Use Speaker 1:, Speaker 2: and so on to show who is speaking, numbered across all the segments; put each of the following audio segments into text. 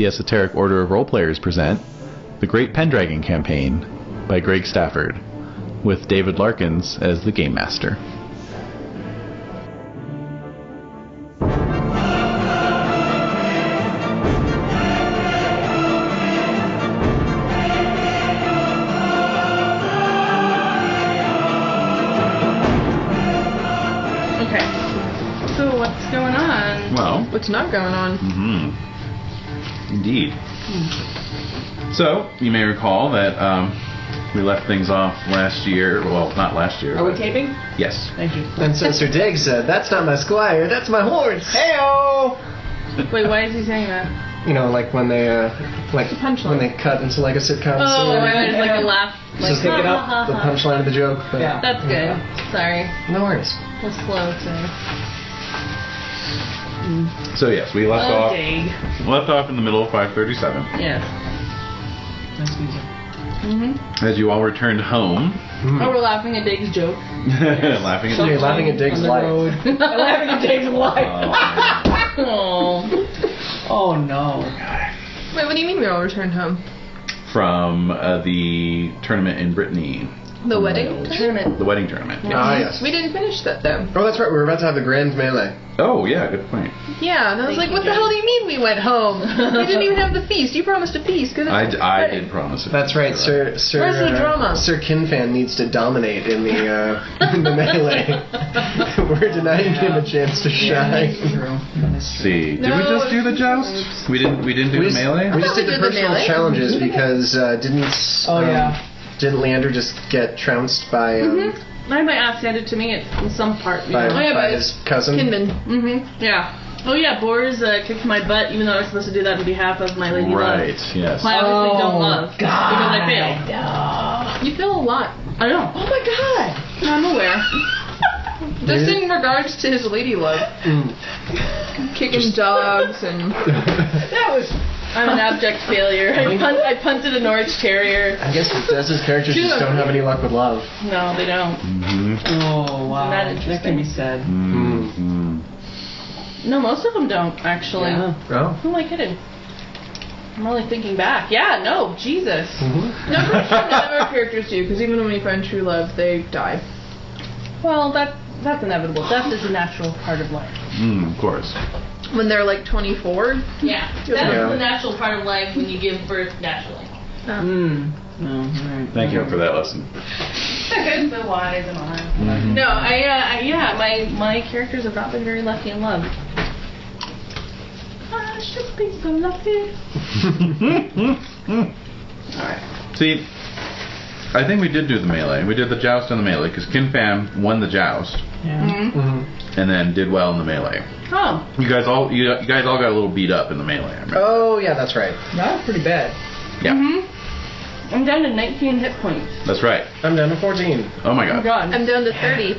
Speaker 1: the Esoteric Order of Roleplayers present The Great Pendragon Campaign by Greg Stafford, with David Larkins as the Game Master.
Speaker 2: What's not going on?
Speaker 1: Indeed. So, you may recall that we left things off last year. Well, not last year.
Speaker 2: Are we taping?
Speaker 1: Yes.
Speaker 2: Thank you.
Speaker 3: And so Sir Diggs said, "That's not my squire, that's my horse." Hey-o!
Speaker 2: Wait, why is he saying that?
Speaker 3: You know, like when they when they cut into like a sitcom
Speaker 2: Oh,
Speaker 3: scene.
Speaker 2: right, like a laugh. Like,
Speaker 3: Just pick it up, the punchline of the joke. But,
Speaker 2: yeah. That's good. Sorry.
Speaker 3: No worries.
Speaker 2: A little slow today.
Speaker 1: So yes, we left off in the middle of 537.
Speaker 2: Yes.
Speaker 4: Nice music.
Speaker 1: As you all returned home.
Speaker 2: Oh, we're laughing at Diggs' joke.
Speaker 1: laughing
Speaker 3: at Diggs' life.
Speaker 4: Laughing at Diggs' life.
Speaker 2: Oh.
Speaker 4: Oh no.
Speaker 2: Wait, what do you mean we all returned home?
Speaker 1: From the tournament in Brittany.
Speaker 2: The wedding tournament?
Speaker 1: The wedding tournament.
Speaker 2: Yeah.
Speaker 3: Ah, yes.
Speaker 2: We didn't finish that though.
Speaker 3: Oh, that's right. We were about to have the grand melee.
Speaker 1: Oh, yeah, good point.
Speaker 2: Yeah, and I was like, what the hell do you mean we went home? We didn't even have the feast. You promised a feast.
Speaker 1: I did promise it.
Speaker 3: That's right, Sir.
Speaker 2: Where's the drama?
Speaker 3: Sir Kinfan needs to dominate in the melee. We're denying him a chance to shine.
Speaker 1: Let's see. Did we just do the joust? We didn't do the melee?
Speaker 3: We just did the personal challenges because didn't Leander just get trounced by
Speaker 2: I might ask handed to me in some part.
Speaker 3: by his cousin?
Speaker 2: Kinman. Yeah. Oh yeah, Boris kicked my butt even though I was supposed to do that on behalf of my lady
Speaker 1: Right,
Speaker 2: love.
Speaker 1: yes.
Speaker 2: I obviously don't love
Speaker 4: God.
Speaker 2: because I failed. You fail a lot. I know.
Speaker 4: Oh my God.
Speaker 2: I'm aware. Just in regards to his lady love. Kicking dogs and...
Speaker 4: That was...
Speaker 2: I'm an abject failure. I punted a Norwich Terrier.
Speaker 3: I guess Bethesda's characters just don't have any luck with love.
Speaker 2: No, they don't.
Speaker 4: Oh, wow.
Speaker 2: Isn't that interesting?
Speaker 4: That can be said.
Speaker 2: No, most of them don't, actually.
Speaker 4: Yeah.
Speaker 3: Oh.
Speaker 2: Who am I kidding? I'm really thinking back. Yeah, no, Jesus. No, none of our characters do, because even when we find true love, they die. Well, that's inevitable. Death is a natural part of life.
Speaker 1: Of course.
Speaker 2: When they're like 24? Yeah. That's the natural part of life when you give birth naturally.
Speaker 1: Thank you for that lesson.
Speaker 2: Okay, so wise am I. No, my characters have not been very lucky in love. I should be so lucky.
Speaker 1: Alright. See, I think we did do the melee. We did the joust and the melee, because Kinfam won the joust.
Speaker 4: Yeah.
Speaker 1: And then did well in the melee.
Speaker 2: Oh.
Speaker 1: You guys all got a little beat up in the melee. I remember.
Speaker 3: Oh, yeah, that's right.
Speaker 4: That was pretty bad.
Speaker 1: Yeah.
Speaker 2: I'm down to 19 hit points.
Speaker 1: That's right.
Speaker 3: I'm down to 14.
Speaker 1: Oh my god.
Speaker 2: Oh god. I'm down to 30.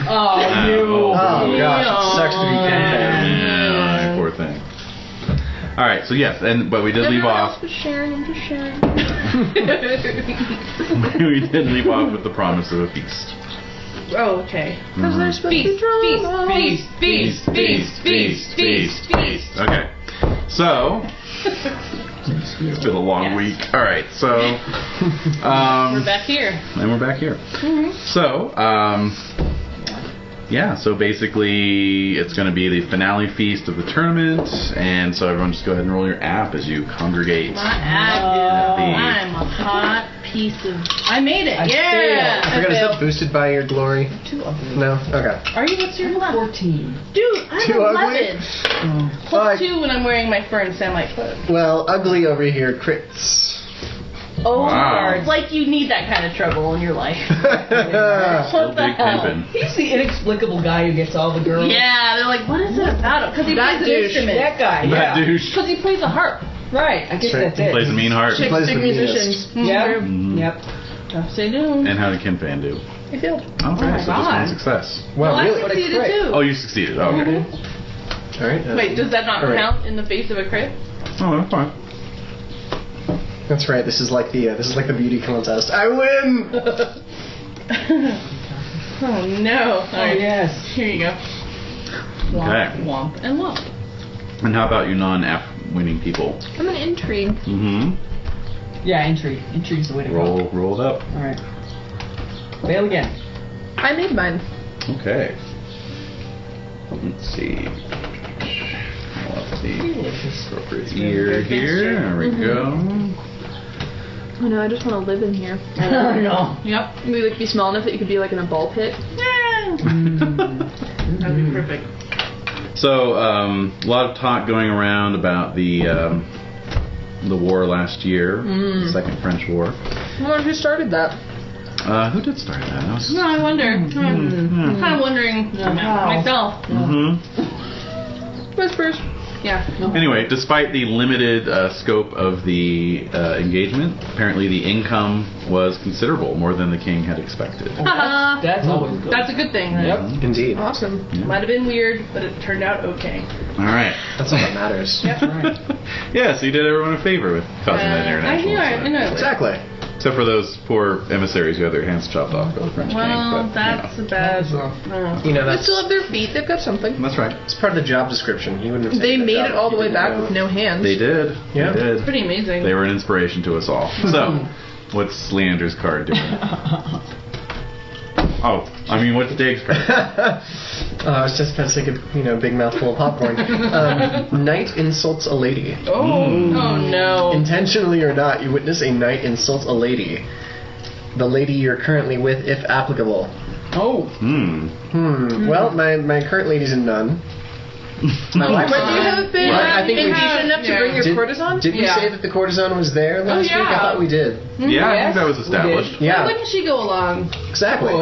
Speaker 4: Oh, you.
Speaker 3: Oh, gosh. It sucks to be Kinfam.
Speaker 1: Yeah, poor thing. Alright, so yes, but we did leave off.
Speaker 2: I'm just sharing.
Speaker 1: We did leave off with the promise of a feast.
Speaker 2: Oh, okay. Because there's feast.
Speaker 1: Okay. So, it's been a long week. Alright, so...
Speaker 2: we're back here.
Speaker 1: And we're back here. So, yeah, so basically it's going to be the finale feast of the tournament, and so everyone just go ahead and roll your app as you congregate.
Speaker 2: My app, I'm a hot piece of... I made it, yeah!
Speaker 3: I forgot, is that boosted by your glory?
Speaker 4: Too ugly.
Speaker 3: No? Okay.
Speaker 2: Are you? What's your level?
Speaker 4: 14.
Speaker 2: Dude, I'm
Speaker 3: Too
Speaker 2: 11. Plus
Speaker 3: ugly?
Speaker 2: 2 when I'm wearing my fern semi clothes.
Speaker 3: Well, ugly over here crits.
Speaker 2: Oh,
Speaker 1: Wow.
Speaker 2: it's like you need that kind of trouble in your life.
Speaker 1: Still
Speaker 2: What the
Speaker 1: big
Speaker 2: hell?
Speaker 1: pimpin'.
Speaker 4: He's the inexplicable guy who gets all the girls.
Speaker 2: Yeah, they're like, what is it about him? Because he plays an instrument.
Speaker 4: That guy,
Speaker 1: That
Speaker 4: yeah.
Speaker 1: douche.
Speaker 2: Because he plays a harp.
Speaker 4: Right, I guess that's it.
Speaker 1: Plays a mean heart.
Speaker 2: Chicks
Speaker 3: plays
Speaker 2: sing
Speaker 3: the meanest.
Speaker 2: musicians.
Speaker 4: Yep. Yep.
Speaker 2: Yes, they do.
Speaker 1: And how did Kim Fan do?
Speaker 2: He failed.
Speaker 1: Okay, so just
Speaker 4: God.
Speaker 1: one success.
Speaker 3: Well,
Speaker 2: I
Speaker 3: really?
Speaker 2: succeeded too.
Speaker 1: Oh, you succeeded. Oh, okay.
Speaker 3: All right.
Speaker 2: Wait, does that not
Speaker 3: all right.
Speaker 2: count in the face of a crit?
Speaker 1: Oh, that's fine.
Speaker 3: That's right. This is like the beauty contest. I win.
Speaker 2: Oh no! Alright,
Speaker 4: yes.
Speaker 2: here you go. Womp,
Speaker 1: Okay.
Speaker 2: womp, and womp.
Speaker 1: And how about you non-app winning people.
Speaker 2: I'm an intrigue.
Speaker 1: Mm-hmm.
Speaker 4: Yeah, intrigue. Intrigue's the way to go.
Speaker 1: Roll it up.
Speaker 4: All right. Fail again.
Speaker 2: I made mine.
Speaker 1: Okay. Let's see. I'll have the appropriate ear here. There we go.
Speaker 2: Oh no, I just want to live in here.
Speaker 4: I don't know.
Speaker 2: Yep. Maybe like be small enough that you could be like in a ball pit. That'd be perfect.
Speaker 1: So, a lot of talk going around about the war last year, the Second French War.
Speaker 2: I wonder who started that.
Speaker 1: Who did start that?
Speaker 2: No, I wonder. I'm kind of wondering myself.
Speaker 1: Mm-hmm.
Speaker 2: Whispers. Yeah.
Speaker 1: Anyway, despite the limited scope of the engagement, apparently the income was considerable, more than the king had expected.
Speaker 4: That's always good.
Speaker 2: That's a good thing. Right?
Speaker 4: Yep.
Speaker 3: Indeed.
Speaker 2: Awesome.
Speaker 1: Yeah.
Speaker 2: Might have been weird, but it turned out okay.
Speaker 1: All right.
Speaker 3: That's all that matters.
Speaker 2: Yep.
Speaker 4: Right.
Speaker 1: Yeah, so you did everyone a favor with causing that international.
Speaker 2: I know.
Speaker 3: Exactly.
Speaker 1: Except for those poor emissaries who had their hands chopped off by the French king.
Speaker 2: Well,
Speaker 1: But,
Speaker 2: that's a bad.
Speaker 3: You know,
Speaker 2: They
Speaker 3: that's
Speaker 2: still have their feet. They've got something.
Speaker 1: That's right.
Speaker 3: it's part of the job description. He wouldn't have
Speaker 2: They
Speaker 3: taken the
Speaker 2: made
Speaker 3: job
Speaker 2: it all
Speaker 3: if
Speaker 2: the
Speaker 3: he
Speaker 2: way back
Speaker 3: didn't
Speaker 2: with
Speaker 3: know.
Speaker 2: no hands.
Speaker 1: They did.
Speaker 3: Yeah.
Speaker 1: They did.
Speaker 2: Pretty amazing.
Speaker 1: They were an inspiration to us all. So, what's Leander's card doing? Oh, I mean, what's Dave's card?
Speaker 3: I was just about to take a big mouthful of popcorn. Knight insults a lady.
Speaker 2: Oh no.
Speaker 3: Intentionally or not, you witness a knight insult a lady. The lady you're currently with, if applicable.
Speaker 4: Oh.
Speaker 3: Well, my current lady's a nun. My wife.
Speaker 2: But do you have been
Speaker 3: I think we
Speaker 2: impatient enough to bring your courtesan?
Speaker 3: Did we say that the courtesan was there last week? I thought we did.
Speaker 1: Yeah, I think that was established.
Speaker 3: Yeah,
Speaker 2: Why wouldn't she go along?
Speaker 3: exactly.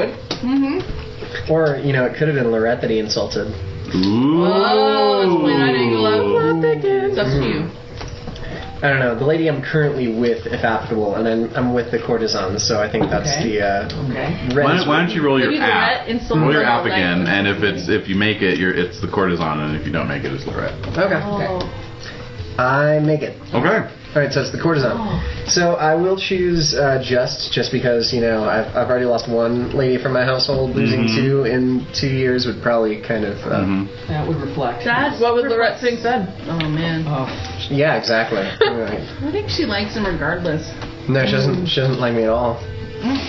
Speaker 3: Or it could have been Lorette that he insulted.
Speaker 1: Ooh.
Speaker 2: Oh, it's when I didn't love It's up to you.
Speaker 3: I don't know. The lady I'm currently with, if applicable, and I'm with the courtesan, so I think that's
Speaker 4: Okay.
Speaker 3: the.
Speaker 4: Okay.
Speaker 3: red-
Speaker 1: Why don't you roll your
Speaker 2: Maybe
Speaker 1: app?
Speaker 2: Lorette insults
Speaker 1: Roll your
Speaker 2: her
Speaker 1: app
Speaker 2: all
Speaker 1: again,
Speaker 2: night.
Speaker 1: and if you make it, it's the courtesan, and if you don't make it, it's Lorette.
Speaker 3: Okay.
Speaker 2: Oh.
Speaker 3: I make it.
Speaker 1: Okay.
Speaker 3: All right, so it's the courtesan. So I will choose just because I've already lost one lady from my household. Losing two in 2 years would probably kind of.
Speaker 4: That would reflect.
Speaker 2: What would Lorette think then? Oh man.
Speaker 4: Oh.
Speaker 3: Yeah, exactly. Right.
Speaker 2: I think she likes him regardless.
Speaker 3: No, she doesn't. She doesn't like me at all.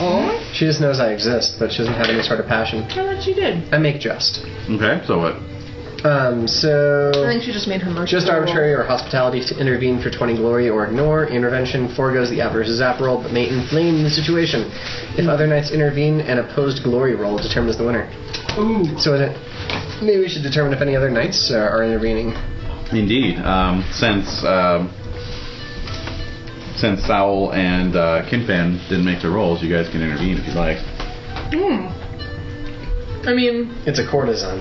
Speaker 4: Oh.
Speaker 3: She just knows I exist, but she doesn't have any sort of passion.
Speaker 2: I thought she did.
Speaker 3: I make just.
Speaker 1: Okay. So what?
Speaker 3: So.
Speaker 2: I think she just made her mercy.
Speaker 3: Just arbitrary or hospitality to intervene for 20 glory or ignore. Intervention foregoes the adverse zap roll, but may inflame the situation. If other knights intervene, an opposed glory roll determines the winner.
Speaker 4: Ooh.
Speaker 3: So maybe we should determine if any other knights are intervening.
Speaker 1: Indeed. Since Saul and Kinfan didn't make their rolls, you guys can intervene if you like.
Speaker 2: I mean,
Speaker 3: It's a courtesan.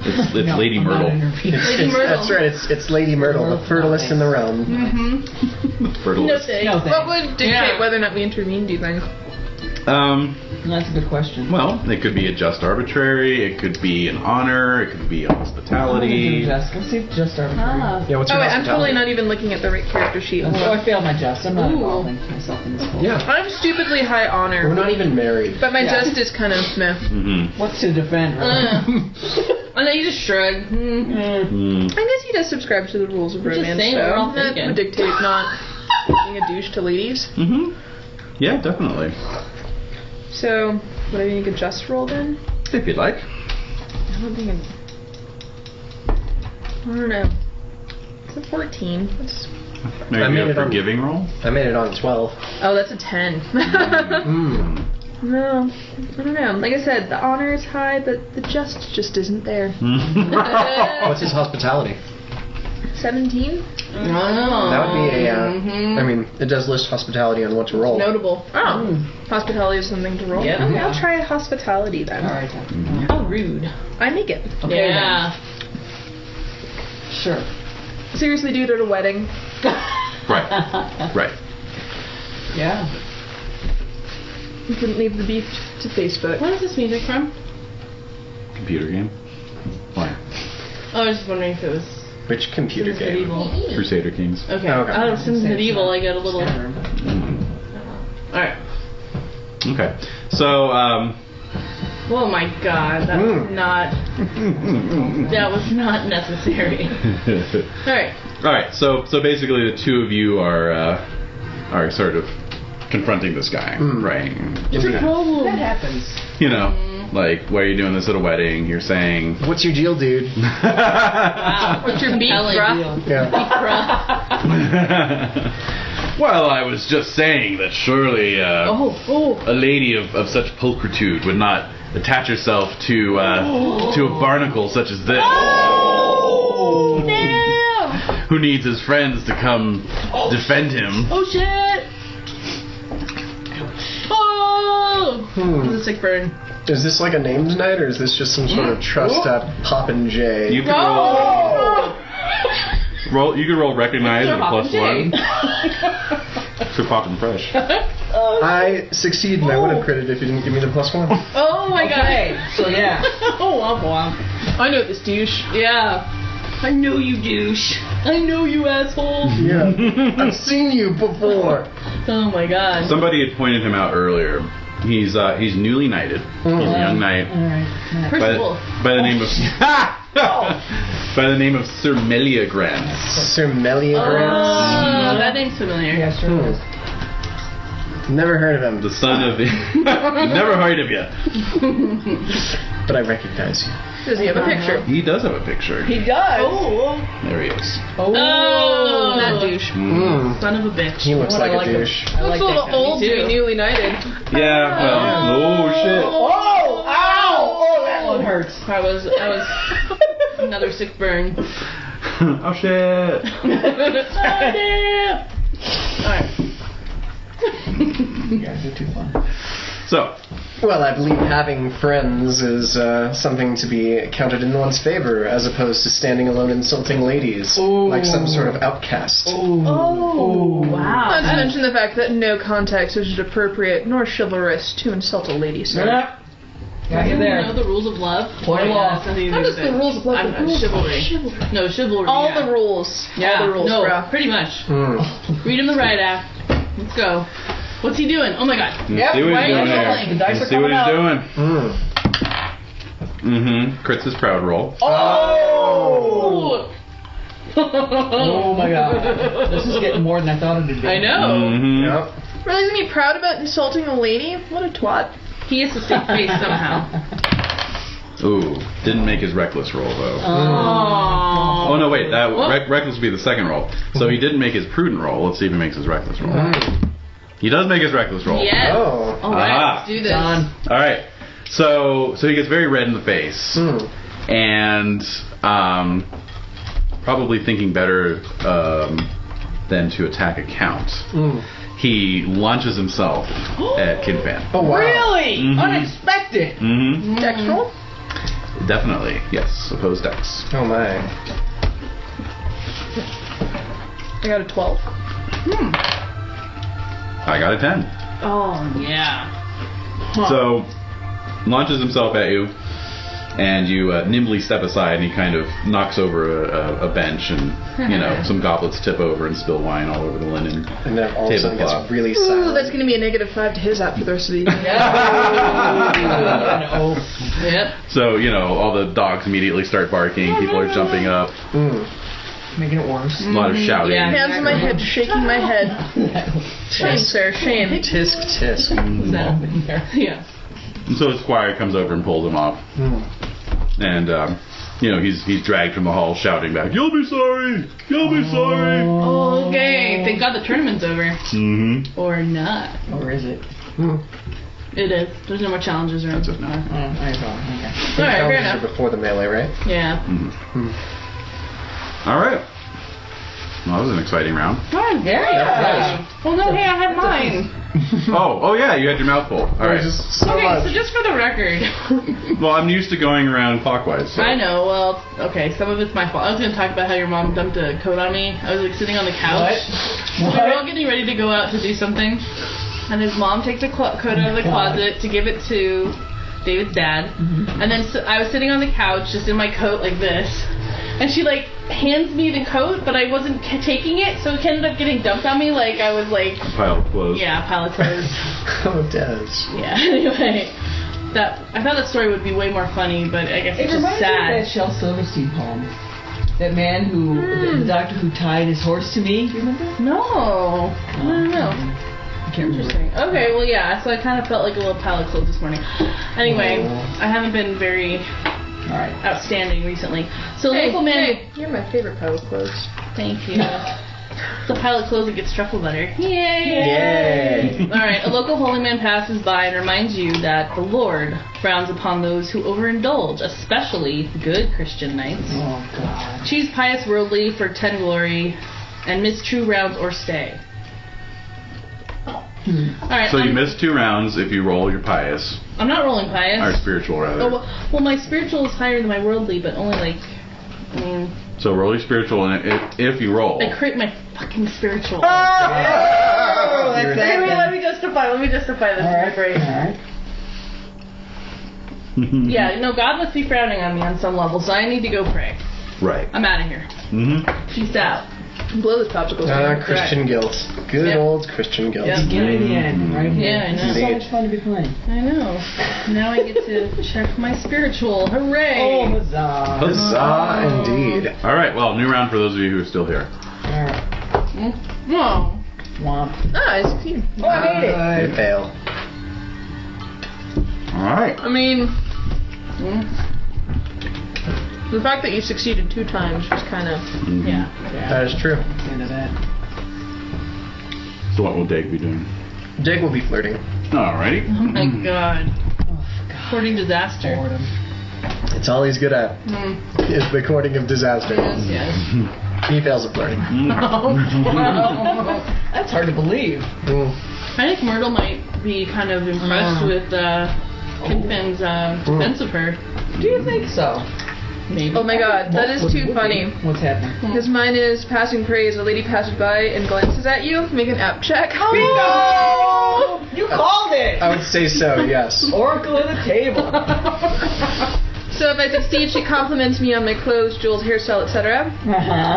Speaker 1: It's
Speaker 4: No,
Speaker 1: Lady
Speaker 4: I'm not
Speaker 1: Myrtle.
Speaker 4: intervening.
Speaker 2: Lady Myrtle.
Speaker 3: That's right. It's Lady Myrtle, the fertilest in the realm.
Speaker 1: Fertile.
Speaker 2: no thanks.
Speaker 4: No
Speaker 2: What
Speaker 4: thanks.
Speaker 2: would dictate whether or not we intervene, do you think?
Speaker 4: That's a good question.
Speaker 1: Well, it could be a just arbitrary, it could be an honor, it could be a hospitality.
Speaker 4: Let's see just arbitrary.
Speaker 3: Yeah, what's
Speaker 2: Oh
Speaker 3: your
Speaker 2: wait, I'm totally
Speaker 3: hospitality?
Speaker 2: not even looking at the right character sheet.
Speaker 4: So I failed my just. I'm not
Speaker 2: Ooh.
Speaker 4: involving myself in this whole.
Speaker 3: Yeah.
Speaker 2: I'm stupidly high honor.
Speaker 3: We're not even married.
Speaker 2: But my
Speaker 4: Yeah.
Speaker 2: just is kind of meh.
Speaker 1: Mm-hmm.
Speaker 4: What's to defend, right?
Speaker 2: I know you just shrug.
Speaker 1: Mm.
Speaker 2: I guess he does subscribe to the rules of
Speaker 5: just
Speaker 2: romance,
Speaker 5: saying, we're all
Speaker 2: so that
Speaker 5: thinking.
Speaker 2: would dictate not being a douche to ladies.
Speaker 1: Mm-hmm. Yeah, definitely.
Speaker 2: So, would I make a just roll then?
Speaker 1: If you'd like.
Speaker 2: I don't think I don't know. It's a 14. That's...
Speaker 1: Maybe
Speaker 3: I made
Speaker 1: a
Speaker 3: it on-
Speaker 1: forgiving roll?
Speaker 3: I made it on 12.
Speaker 2: Oh, that's a 10. No, I don't know. Like I said, the honor is high, but the just isn't there.
Speaker 3: What's his hospitality?
Speaker 2: 17?
Speaker 3: That would be a. I mean, it does list hospitality on what to roll.
Speaker 2: Notable. Oh, hospitality is something to roll.
Speaker 5: Yeah.
Speaker 2: Okay, I'll try hospitality then.
Speaker 4: All right. Then.
Speaker 5: How rude.
Speaker 2: I make it.
Speaker 4: Okay,
Speaker 5: Yeah.
Speaker 4: Sure.
Speaker 2: Seriously, dude, at a wedding.
Speaker 1: Right. Right.
Speaker 4: Yeah.
Speaker 2: You couldn't leave the beef to Facebook.
Speaker 5: What is this music from?
Speaker 1: Computer game? Why?
Speaker 5: Oh, I was just wondering if it was
Speaker 3: Which computer
Speaker 5: Sims
Speaker 3: game?
Speaker 5: Medieval.
Speaker 1: Crusader Kings.
Speaker 5: Okay.
Speaker 3: Oh, okay.
Speaker 5: Out of Sims Medieval, I got a little.
Speaker 1: Mm.
Speaker 5: Alright.
Speaker 1: Okay. So,
Speaker 5: Oh my god, that was not. That was not necessary. All right.
Speaker 1: So basically, the two of you are sort of confronting this guy, right?
Speaker 5: What's your problem?
Speaker 4: That happens.
Speaker 1: You know, like, why are you doing this at a wedding? You're saying,
Speaker 3: What's your deal, dude?
Speaker 5: Wow. What's your beef, bruh?
Speaker 3: Yeah.
Speaker 1: well, I was just saying that surely a lady of such pulchritude would not attach herself to a barnacle such as this.
Speaker 5: Oh, damn!
Speaker 1: Who needs his friends to come defend him?
Speaker 5: Oh shit! Oh!
Speaker 2: This is a sick burn.
Speaker 3: Is this like a names night, or is this just some sort of trussed up Poppin' J?
Speaker 1: You can roll. You can roll recognize with a +1. So Poppin' Fresh.
Speaker 3: I succeed, and I would have critted if you didn't give me the +1.
Speaker 5: Oh my
Speaker 4: Okay, so yeah.
Speaker 5: god! Oh womp womp.
Speaker 2: I know this douche.
Speaker 5: Yeah. I know you douche. I know you asshole.
Speaker 3: Yeah. I've seen you before.
Speaker 5: Oh my god.
Speaker 1: Somebody had pointed him out earlier. He's newly knighted. He's a young knight.
Speaker 4: Alright.
Speaker 1: By the name of by the name of Sir Meliagrant.
Speaker 3: Sir Meliagrant.
Speaker 5: Oh, that name's familiar.
Speaker 4: Yeah, sure is.
Speaker 3: Never heard of him,
Speaker 1: The son of the never heard of you.
Speaker 3: but I recognize you.
Speaker 2: Does he have a picture?
Speaker 1: He does have a picture.
Speaker 2: He does.
Speaker 5: Oh.
Speaker 1: There he is.
Speaker 5: Oh.
Speaker 2: That douche.
Speaker 5: Son of a bitch.
Speaker 3: He looks
Speaker 4: What
Speaker 3: like
Speaker 4: I
Speaker 3: a
Speaker 4: like
Speaker 3: douche.
Speaker 4: I
Speaker 2: Looks
Speaker 4: like
Speaker 2: a little
Speaker 4: that
Speaker 2: old to
Speaker 5: too.
Speaker 2: be newly knighted.
Speaker 1: Yeah. Well. Oh shit.
Speaker 4: Oh! Ow! Oh, that one hurts.
Speaker 5: I was another sick burn.
Speaker 1: Oh shit.
Speaker 5: Oh damn! Alright.
Speaker 4: You guys are too fun.
Speaker 1: So
Speaker 3: Well, I believe having friends is something to be counted in one's favor, as opposed to standing alone insulting ladies like some sort of outcast.
Speaker 5: Oh, wow.
Speaker 2: Not to mention the fact that no context is appropriate nor chivalrous to insult a lady, sir.
Speaker 4: Yep. Got you there.
Speaker 5: You know the rules of love?
Speaker 4: Play along.
Speaker 2: How does the rules of love
Speaker 5: chivalry. No, chivalry.
Speaker 2: All
Speaker 5: yeah.
Speaker 2: the rules.
Speaker 5: Yeah.
Speaker 2: All the rules,
Speaker 5: no,
Speaker 2: bro.
Speaker 5: pretty much.
Speaker 3: Mm.
Speaker 5: Read him the riot act. Let's go. What's he doing? Oh my god.
Speaker 4: Yep,
Speaker 1: see what
Speaker 4: why
Speaker 1: he's
Speaker 4: are
Speaker 1: doing
Speaker 4: you
Speaker 1: here.
Speaker 4: rolling? The dice are
Speaker 1: See what
Speaker 4: coming
Speaker 1: he's
Speaker 4: out.
Speaker 1: doing. Crits his proud roll.
Speaker 5: Oh!
Speaker 4: Oh my god. This is getting more than I thought it would be.
Speaker 5: I know.
Speaker 3: Yep.
Speaker 2: Really gonna be proud about insulting a lady? What a twat.
Speaker 5: He has to stay face somehow.
Speaker 1: Ooh, didn't make his reckless roll though.
Speaker 5: Oh.
Speaker 1: Oh no, wait, that
Speaker 5: Well-
Speaker 1: reckless would be the second roll. So he didn't make his prudent roll. Let's see if he makes his reckless roll. He does make his reckless roll.
Speaker 5: Yes.
Speaker 3: Oh.
Speaker 5: Alright,
Speaker 1: Ah.
Speaker 5: let's do this.
Speaker 4: Done.
Speaker 1: All right. So he gets very red in the face, and probably thinking better than to attack a count. He launches himself at Kinfan.
Speaker 3: Oh, wow.
Speaker 4: Really?
Speaker 1: Mhm.
Speaker 4: Unexpected.
Speaker 1: Mm-hmm.
Speaker 2: Dex roll?
Speaker 1: Definitely, yes. Opposed dex.
Speaker 3: Oh, my.
Speaker 2: I got a 12.
Speaker 1: I got a 10.
Speaker 5: Oh, yeah.
Speaker 1: So launches himself at you, and you nimbly step aside, and he kind of knocks over a bench, and some goblets tip over and spill wine all over the linen.
Speaker 3: And then all of a sudden
Speaker 1: Tablecloth.
Speaker 3: gets really
Speaker 2: Ooh,
Speaker 3: silent.
Speaker 2: that's gonna be a -5 to his app for the rest of the evening.
Speaker 4: Oh.
Speaker 5: Yep.
Speaker 1: So all the dogs immediately start barking. People are jumping up.
Speaker 4: Making it worse.
Speaker 1: A lot of shouting.
Speaker 5: Yeah.
Speaker 2: Hands on my head, shaking my head. Shame, sir, shame.
Speaker 3: Tisk, tisk.
Speaker 5: Yeah.
Speaker 1: And so the squire comes over and pulls him off. And he's dragged from the hall shouting back, "You'll be sorry! You'll be sorry!"
Speaker 5: Oh, okay. Thank God the tournament's over.
Speaker 1: Mm-hmm.
Speaker 5: Or not.
Speaker 4: Or is it?
Speaker 5: It is. There's no more challenges or
Speaker 1: That's it now.
Speaker 4: I thought. Okay.
Speaker 5: Alright, fair
Speaker 3: Challenges
Speaker 5: enough.
Speaker 3: are before the melee, right?
Speaker 5: Yeah.
Speaker 1: All right. Well, that was an exciting round.
Speaker 4: Yeah.
Speaker 5: Well, no, hey, I had mine.
Speaker 1: Oh yeah, you had your mouth full. All right.
Speaker 3: Just so
Speaker 5: Okay,
Speaker 3: much.
Speaker 5: so just for the record.
Speaker 1: Well, I'm used to going around clockwise. So.
Speaker 5: I know, well, okay, some of it's my fault. I was going to talk about how your mom dumped a coat on me. I was like sitting on the couch. We were all getting ready to go out to do something. And his mom takes a coat out of the closet to give it to David's dad. And then I was sitting on the couch just in my coat like this. And she hands me the coat, but I wasn't taking it, so it ended up getting dumped on me like I was like...
Speaker 1: Pile of clothes.
Speaker 5: Yeah, pile of clothes.
Speaker 3: Oh, Des.
Speaker 5: Yeah, anyway. I thought that story would be way more funny, but I guess it's just
Speaker 4: reminds me of that
Speaker 5: sad.
Speaker 4: Shel Silverstein poem. That man who, the doctor who tied his horse to me. Do you remember?
Speaker 5: No. No.
Speaker 4: I can't remember.
Speaker 5: Interesting. Okay, well, yeah, so I kind of felt like a little palate close this morning. Anyway, I haven't been very outstanding recently. So, local man.
Speaker 2: Hey, you're my favorite palate close.
Speaker 5: Thank you. The pilot close that gets truffle butter. Yay! Alright, a local holy man passes by and reminds you that the Lord frowns upon those who overindulge, especially good Christian knights.
Speaker 4: Oh, God.
Speaker 5: Choose pious worldly for 10 glory and miss 2 rounds or stay. Alright.
Speaker 1: So you miss 2 rounds if you roll your pious.
Speaker 5: I'm not rolling pious.
Speaker 1: Or spiritual, rather.
Speaker 5: Oh, well, my spiritual is higher than my worldly, but only like, I mean...
Speaker 1: So roll your spiritual, and if you roll...
Speaker 5: I crit my fucking spiritual.
Speaker 4: Oh, that's
Speaker 5: Let me justify this. Alright. Yeah, no, God must be frowning on me on some level, so I need to go pray.
Speaker 1: Right.
Speaker 5: I'm out of here. Peace out.
Speaker 2: Blow this popsicle.
Speaker 3: Christian guilt. Good old Christian guilt.
Speaker 5: Yep.
Speaker 4: Get it in the end, right here.
Speaker 5: Yeah, I know.
Speaker 4: It's so much fun to be playing.
Speaker 5: I know. Now I get to check my spiritual. Hooray!
Speaker 4: Oh, huzzah.
Speaker 3: Huzzah, indeed.
Speaker 1: Alright, well, new round for those of you who are still here.
Speaker 4: Alright.
Speaker 5: Whoa.
Speaker 4: Womp.
Speaker 2: I succeeded.
Speaker 4: Oh, I made it.
Speaker 3: I fail.
Speaker 1: Alright.
Speaker 2: I mean, the fact that you succeeded 2 times was kind of...
Speaker 5: Yeah.
Speaker 3: That is true.
Speaker 4: Into that.
Speaker 1: So what will Dave be doing?
Speaker 3: Jake will be flirting.
Speaker 1: Alrighty.
Speaker 5: Oh my god.
Speaker 4: Oh, God.
Speaker 5: Courting disaster.
Speaker 4: Boredom.
Speaker 3: It's all he's good at. Is the courting of disaster.
Speaker 5: Yes.
Speaker 3: He fails at flirting.
Speaker 4: That's hard to believe.
Speaker 5: I think Myrtle might be kind of impressed with Fin's defense of her.
Speaker 4: Do you think so?
Speaker 5: Maybe.
Speaker 2: Oh my god, that is too funny.
Speaker 4: What's happening?
Speaker 2: Because mine is passing praise. A lady passes by and glances at you. Make an app check.
Speaker 4: Bingo! You called it!
Speaker 3: I would say so, yes.
Speaker 4: Oracle of the table.
Speaker 2: So if I succeed, she compliments me on my clothes, jewels, hairstyle, etc.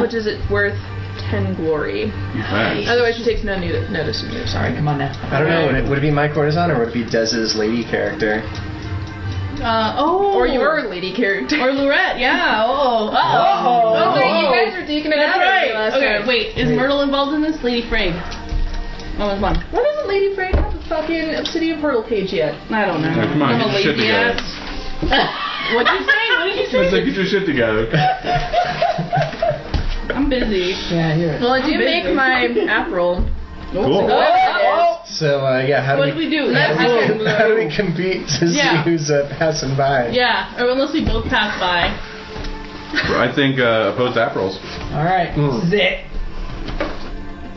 Speaker 2: Which is worth 10 glory.
Speaker 1: Nice.
Speaker 2: Otherwise, she takes no notice of me. Sorry.
Speaker 4: Come on now.
Speaker 3: I don't know, would it be my courtesan or would it be Dez's lady character?
Speaker 2: Or your lady character.
Speaker 5: Or Lorette, yeah.
Speaker 2: Oh, wait, you guys are deacon and
Speaker 5: That's
Speaker 2: Adam
Speaker 5: right.
Speaker 2: last
Speaker 5: Okay,
Speaker 2: time.
Speaker 5: wait. Is Myrtle involved in this? Lady Freyg. Oh, it's one.
Speaker 2: Why doesn't Lady Frey have a fucking obsidian portal cage yet?
Speaker 5: I don't know.
Speaker 1: Yeah, come on,
Speaker 5: I'm
Speaker 1: get
Speaker 5: a
Speaker 1: your shit
Speaker 5: lazy
Speaker 1: together.
Speaker 5: ass. What'd you say? What did you
Speaker 1: I said,
Speaker 5: say?
Speaker 1: get your shit together.
Speaker 5: I'm busy.
Speaker 4: Yeah, here.
Speaker 2: Well, I do
Speaker 5: I'm
Speaker 2: make
Speaker 5: busy.
Speaker 2: my app roll.
Speaker 1: Cool.
Speaker 3: So, yeah, how
Speaker 5: What
Speaker 3: do
Speaker 5: did we do? Let's
Speaker 3: how do we compete to see who's passing by?
Speaker 5: Yeah, or unless we both pass by.
Speaker 1: I think opposed app rolls.
Speaker 4: Alright, this is it.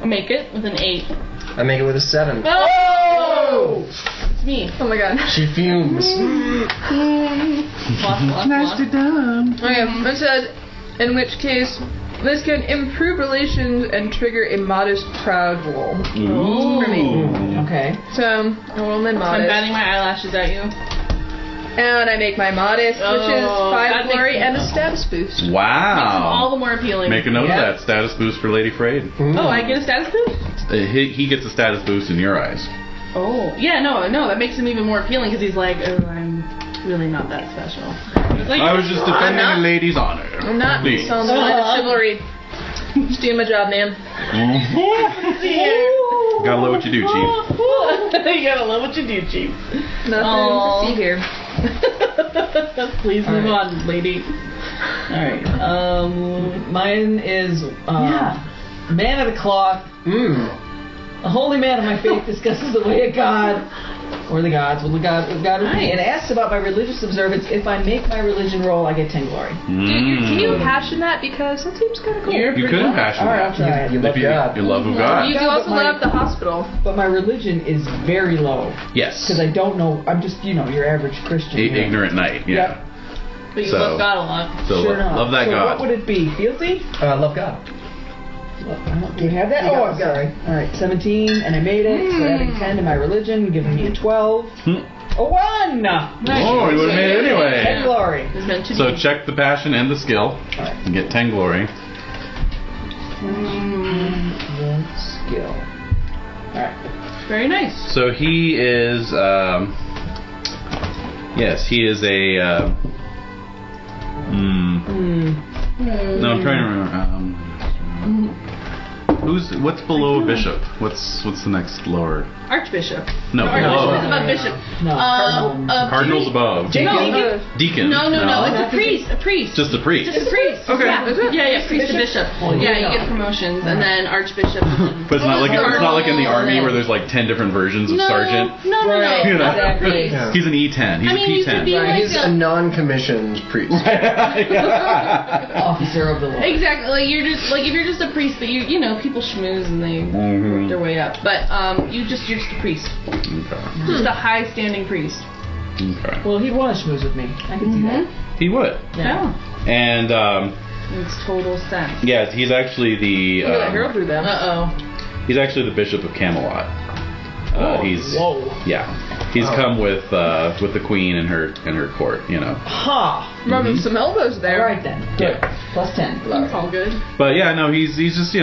Speaker 5: I'll make it with an 8.
Speaker 3: I make it with a 7.
Speaker 5: Oh! It's me.
Speaker 2: Oh my god.
Speaker 3: She fumes.
Speaker 5: Nice to
Speaker 1: done.
Speaker 2: Okay, it says, in which case, this can improve relations and trigger a modest, proud roll.
Speaker 1: Ooh.
Speaker 2: For me.
Speaker 4: Okay.
Speaker 2: So, I roll my
Speaker 5: I'm
Speaker 2: modest.
Speaker 5: batting my eyelashes at you.
Speaker 2: And I make my modest, which is
Speaker 5: Oh,
Speaker 2: 5
Speaker 5: that
Speaker 2: glory
Speaker 5: makes-
Speaker 2: and a status boost.
Speaker 5: Makes them
Speaker 1: Wow.
Speaker 5: all the more appealing.
Speaker 1: Make a note
Speaker 4: Yeah.
Speaker 1: of that. Status boost for Lady Freyg.
Speaker 5: Oh, I get a status boost?
Speaker 1: He gets a status boost in your eyes.
Speaker 5: Oh. Yeah, no, that makes him even more appealing because he's like, oh, I'm really not that special. It's like,
Speaker 1: I was just defending
Speaker 2: not.
Speaker 1: a lady's honor.
Speaker 2: I'm not
Speaker 1: Please.
Speaker 2: selling the line of chivalry. Just doing my job, man.
Speaker 1: Gotta love what you do, Chief.
Speaker 5: You gotta love what you do, Chief.
Speaker 2: Nothing to see here.
Speaker 5: Please move on, lady.
Speaker 4: Alright. Mine is man of the cloth. A holy man of my faith discusses the way of God, or the gods, with God with me, and asks about my religious observance. If I make my religion roll, I get 10 glory.
Speaker 2: Can you passion that? Because that seems kind of cool.
Speaker 1: You could passion
Speaker 4: Alright, I'll try it.
Speaker 3: You love God.
Speaker 1: Your love of God.
Speaker 2: You do also love the hospital.
Speaker 4: But my religion is very low.
Speaker 1: Yes.
Speaker 4: Because I don't know. I'm just, your average Christian.
Speaker 1: Ignorant knight. Yeah.
Speaker 4: Yep.
Speaker 5: But you
Speaker 1: So-
Speaker 5: love God a lot.
Speaker 1: So
Speaker 4: Sure enough.
Speaker 1: love that
Speaker 4: so
Speaker 1: God.
Speaker 4: what would it be? Fealty?
Speaker 3: Love God.
Speaker 4: Do we have that?
Speaker 3: You
Speaker 4: Oh,
Speaker 3: got
Speaker 4: I'm
Speaker 3: it.
Speaker 4: sorry. Alright, 17, and I made it. So adding 10 to my religion, giving me a 12. A 1!
Speaker 1: Oh, you would have made it
Speaker 4: 10
Speaker 1: anyway.
Speaker 4: glory.
Speaker 5: It's meant to
Speaker 1: So
Speaker 5: be.
Speaker 1: check the passion and the skill and get 10 glory.
Speaker 4: The skill. Alright.
Speaker 5: Very nice.
Speaker 1: So he is Yes, he is a. No, I'm trying to remember. What's below a bishop? What's the next lower?
Speaker 2: Archbishop.
Speaker 1: No, below.
Speaker 2: It's above bishop.
Speaker 4: No,
Speaker 1: Cardinal's above. Deacon.
Speaker 2: No. It's a priest. A priest.
Speaker 1: Just a priest.
Speaker 2: Just a priest.
Speaker 1: Okay.
Speaker 2: Yeah. Priest to bishop. Yeah, you get promotions, and then archbishop.
Speaker 1: But it's not like in the army where there's like 10 different versions of sergeant.
Speaker 2: No.
Speaker 1: You know?
Speaker 4: Exactly.
Speaker 3: Yeah.
Speaker 1: He's an E10. He's a
Speaker 2: you could
Speaker 1: P10.
Speaker 2: be like
Speaker 3: He's a non-commissioned priest.
Speaker 4: Officer of the law.
Speaker 2: Exactly. Like you're just like if you're just a priest, but you know people schmooze and they work their way up. But you're just a priest.
Speaker 1: Okay.
Speaker 2: Just a high-standing priest.
Speaker 1: Okay.
Speaker 4: Well, he'd want to schmooze with me. I can see that.
Speaker 1: He would.
Speaker 2: Yeah.
Speaker 1: And
Speaker 2: Makes total sense.
Speaker 1: yeah, he's actually the
Speaker 2: through them.
Speaker 1: he's actually the Bishop of Camelot. He's come with the Queen and her court, you know.
Speaker 4: Ha!
Speaker 2: Rubbing some elbows there.
Speaker 4: All right then. Good.
Speaker 1: Yeah.
Speaker 4: Plus 10.
Speaker 2: That's all good.
Speaker 1: But yeah, no, he's just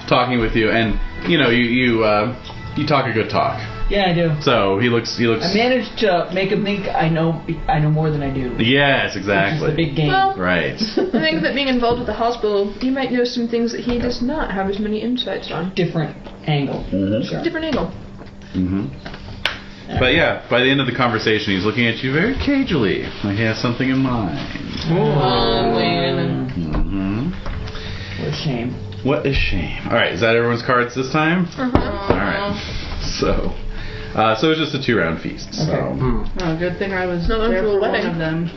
Speaker 1: talking with you, and you talk a good talk.
Speaker 4: Yeah, I do.
Speaker 1: So he looks.
Speaker 4: I managed to make him think I know more than I do.
Speaker 1: Yes, exactly.
Speaker 4: Which is the big game.
Speaker 2: Well,
Speaker 1: Right.
Speaker 2: I think that being involved with the hospital, he might know some things that he does not have as many insights on.
Speaker 4: Different angle. Sure.
Speaker 2: Different angle.
Speaker 1: But yeah, by the end of the conversation, he's looking at you very cagily, like he has something in mind.
Speaker 2: Wait.
Speaker 4: What a shame.
Speaker 1: What a shame. All right, is that everyone's cards this time? All right. So it's just a 2-round feast. So.
Speaker 2: Oh, good thing I was there for one of them.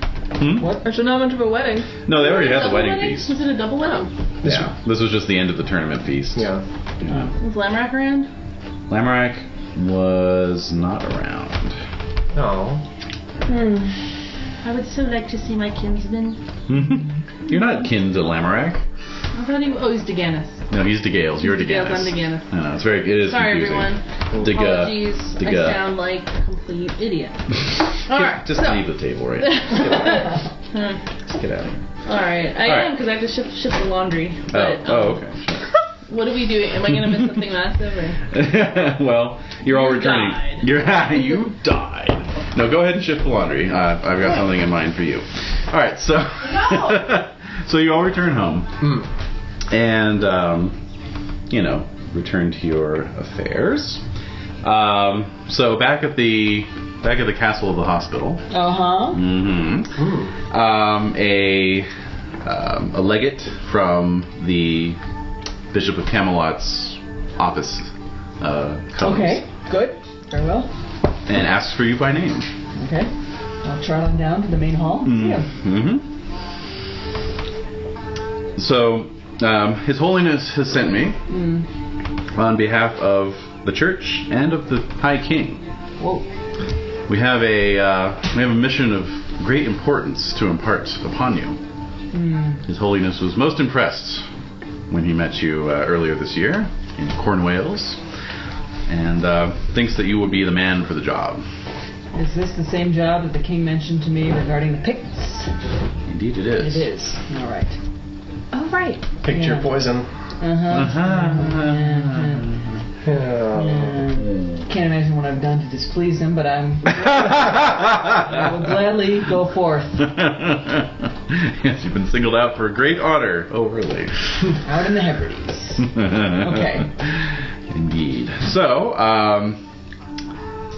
Speaker 4: What?
Speaker 2: There's not much of a wedding.
Speaker 1: No, they already had the wedding feast.
Speaker 2: Was it a double wedding?
Speaker 1: Yeah, this was just the end of the tournament feast.
Speaker 3: Yeah.
Speaker 2: Was Lamrack around?
Speaker 1: Lamrack was not around.
Speaker 3: No.
Speaker 2: I would so like to see my kinsman.
Speaker 1: You're not kin to Lamrack.
Speaker 2: I thought he's Deganus.
Speaker 1: No, he's DeGales. You're DeGales.
Speaker 2: I'm Deganus.
Speaker 1: I know, it is
Speaker 2: Sorry,
Speaker 1: confusing.
Speaker 2: everyone. Apologies. I sound like a complete idiot. Alright.
Speaker 1: Just leave the table right now. Just get out of here.
Speaker 2: Alright. I am, because I have to ship the laundry. But,
Speaker 1: okay.
Speaker 2: What are we doing? Am I going to miss something massive? Or?
Speaker 1: Well, you're all returning.
Speaker 2: Died.
Speaker 1: You died. No, go ahead and shift the laundry. I've got something in mind for you. All right, so so you all return home, and return to your affairs. So back at the castle of the hospital. A legate from the Bishop of Camelot's office comes.
Speaker 4: Okay, good. Very well.
Speaker 1: And asks for you by name.
Speaker 4: Okay. I'll trot on down to the main hall.
Speaker 1: So, His Holiness has sent me on behalf of the Church and of the High King.
Speaker 4: Whoa.
Speaker 1: We have a mission of great importance to impart upon you. His Holiness was most impressed when he met you earlier this year in Cornwales, and thinks that you will be the man for the job.
Speaker 4: Is this the same job that the king mentioned to me regarding the Picts?
Speaker 1: Indeed it is.
Speaker 4: It is. All right.
Speaker 2: Oh, right.
Speaker 3: Picture poison.
Speaker 4: Can't imagine what I've done to displease him, but I will gladly go forth.
Speaker 1: Yes, you've been singled out for great honor. Oh, really?
Speaker 4: Out in the Hebrides. Okay.
Speaker 1: Indeed. So,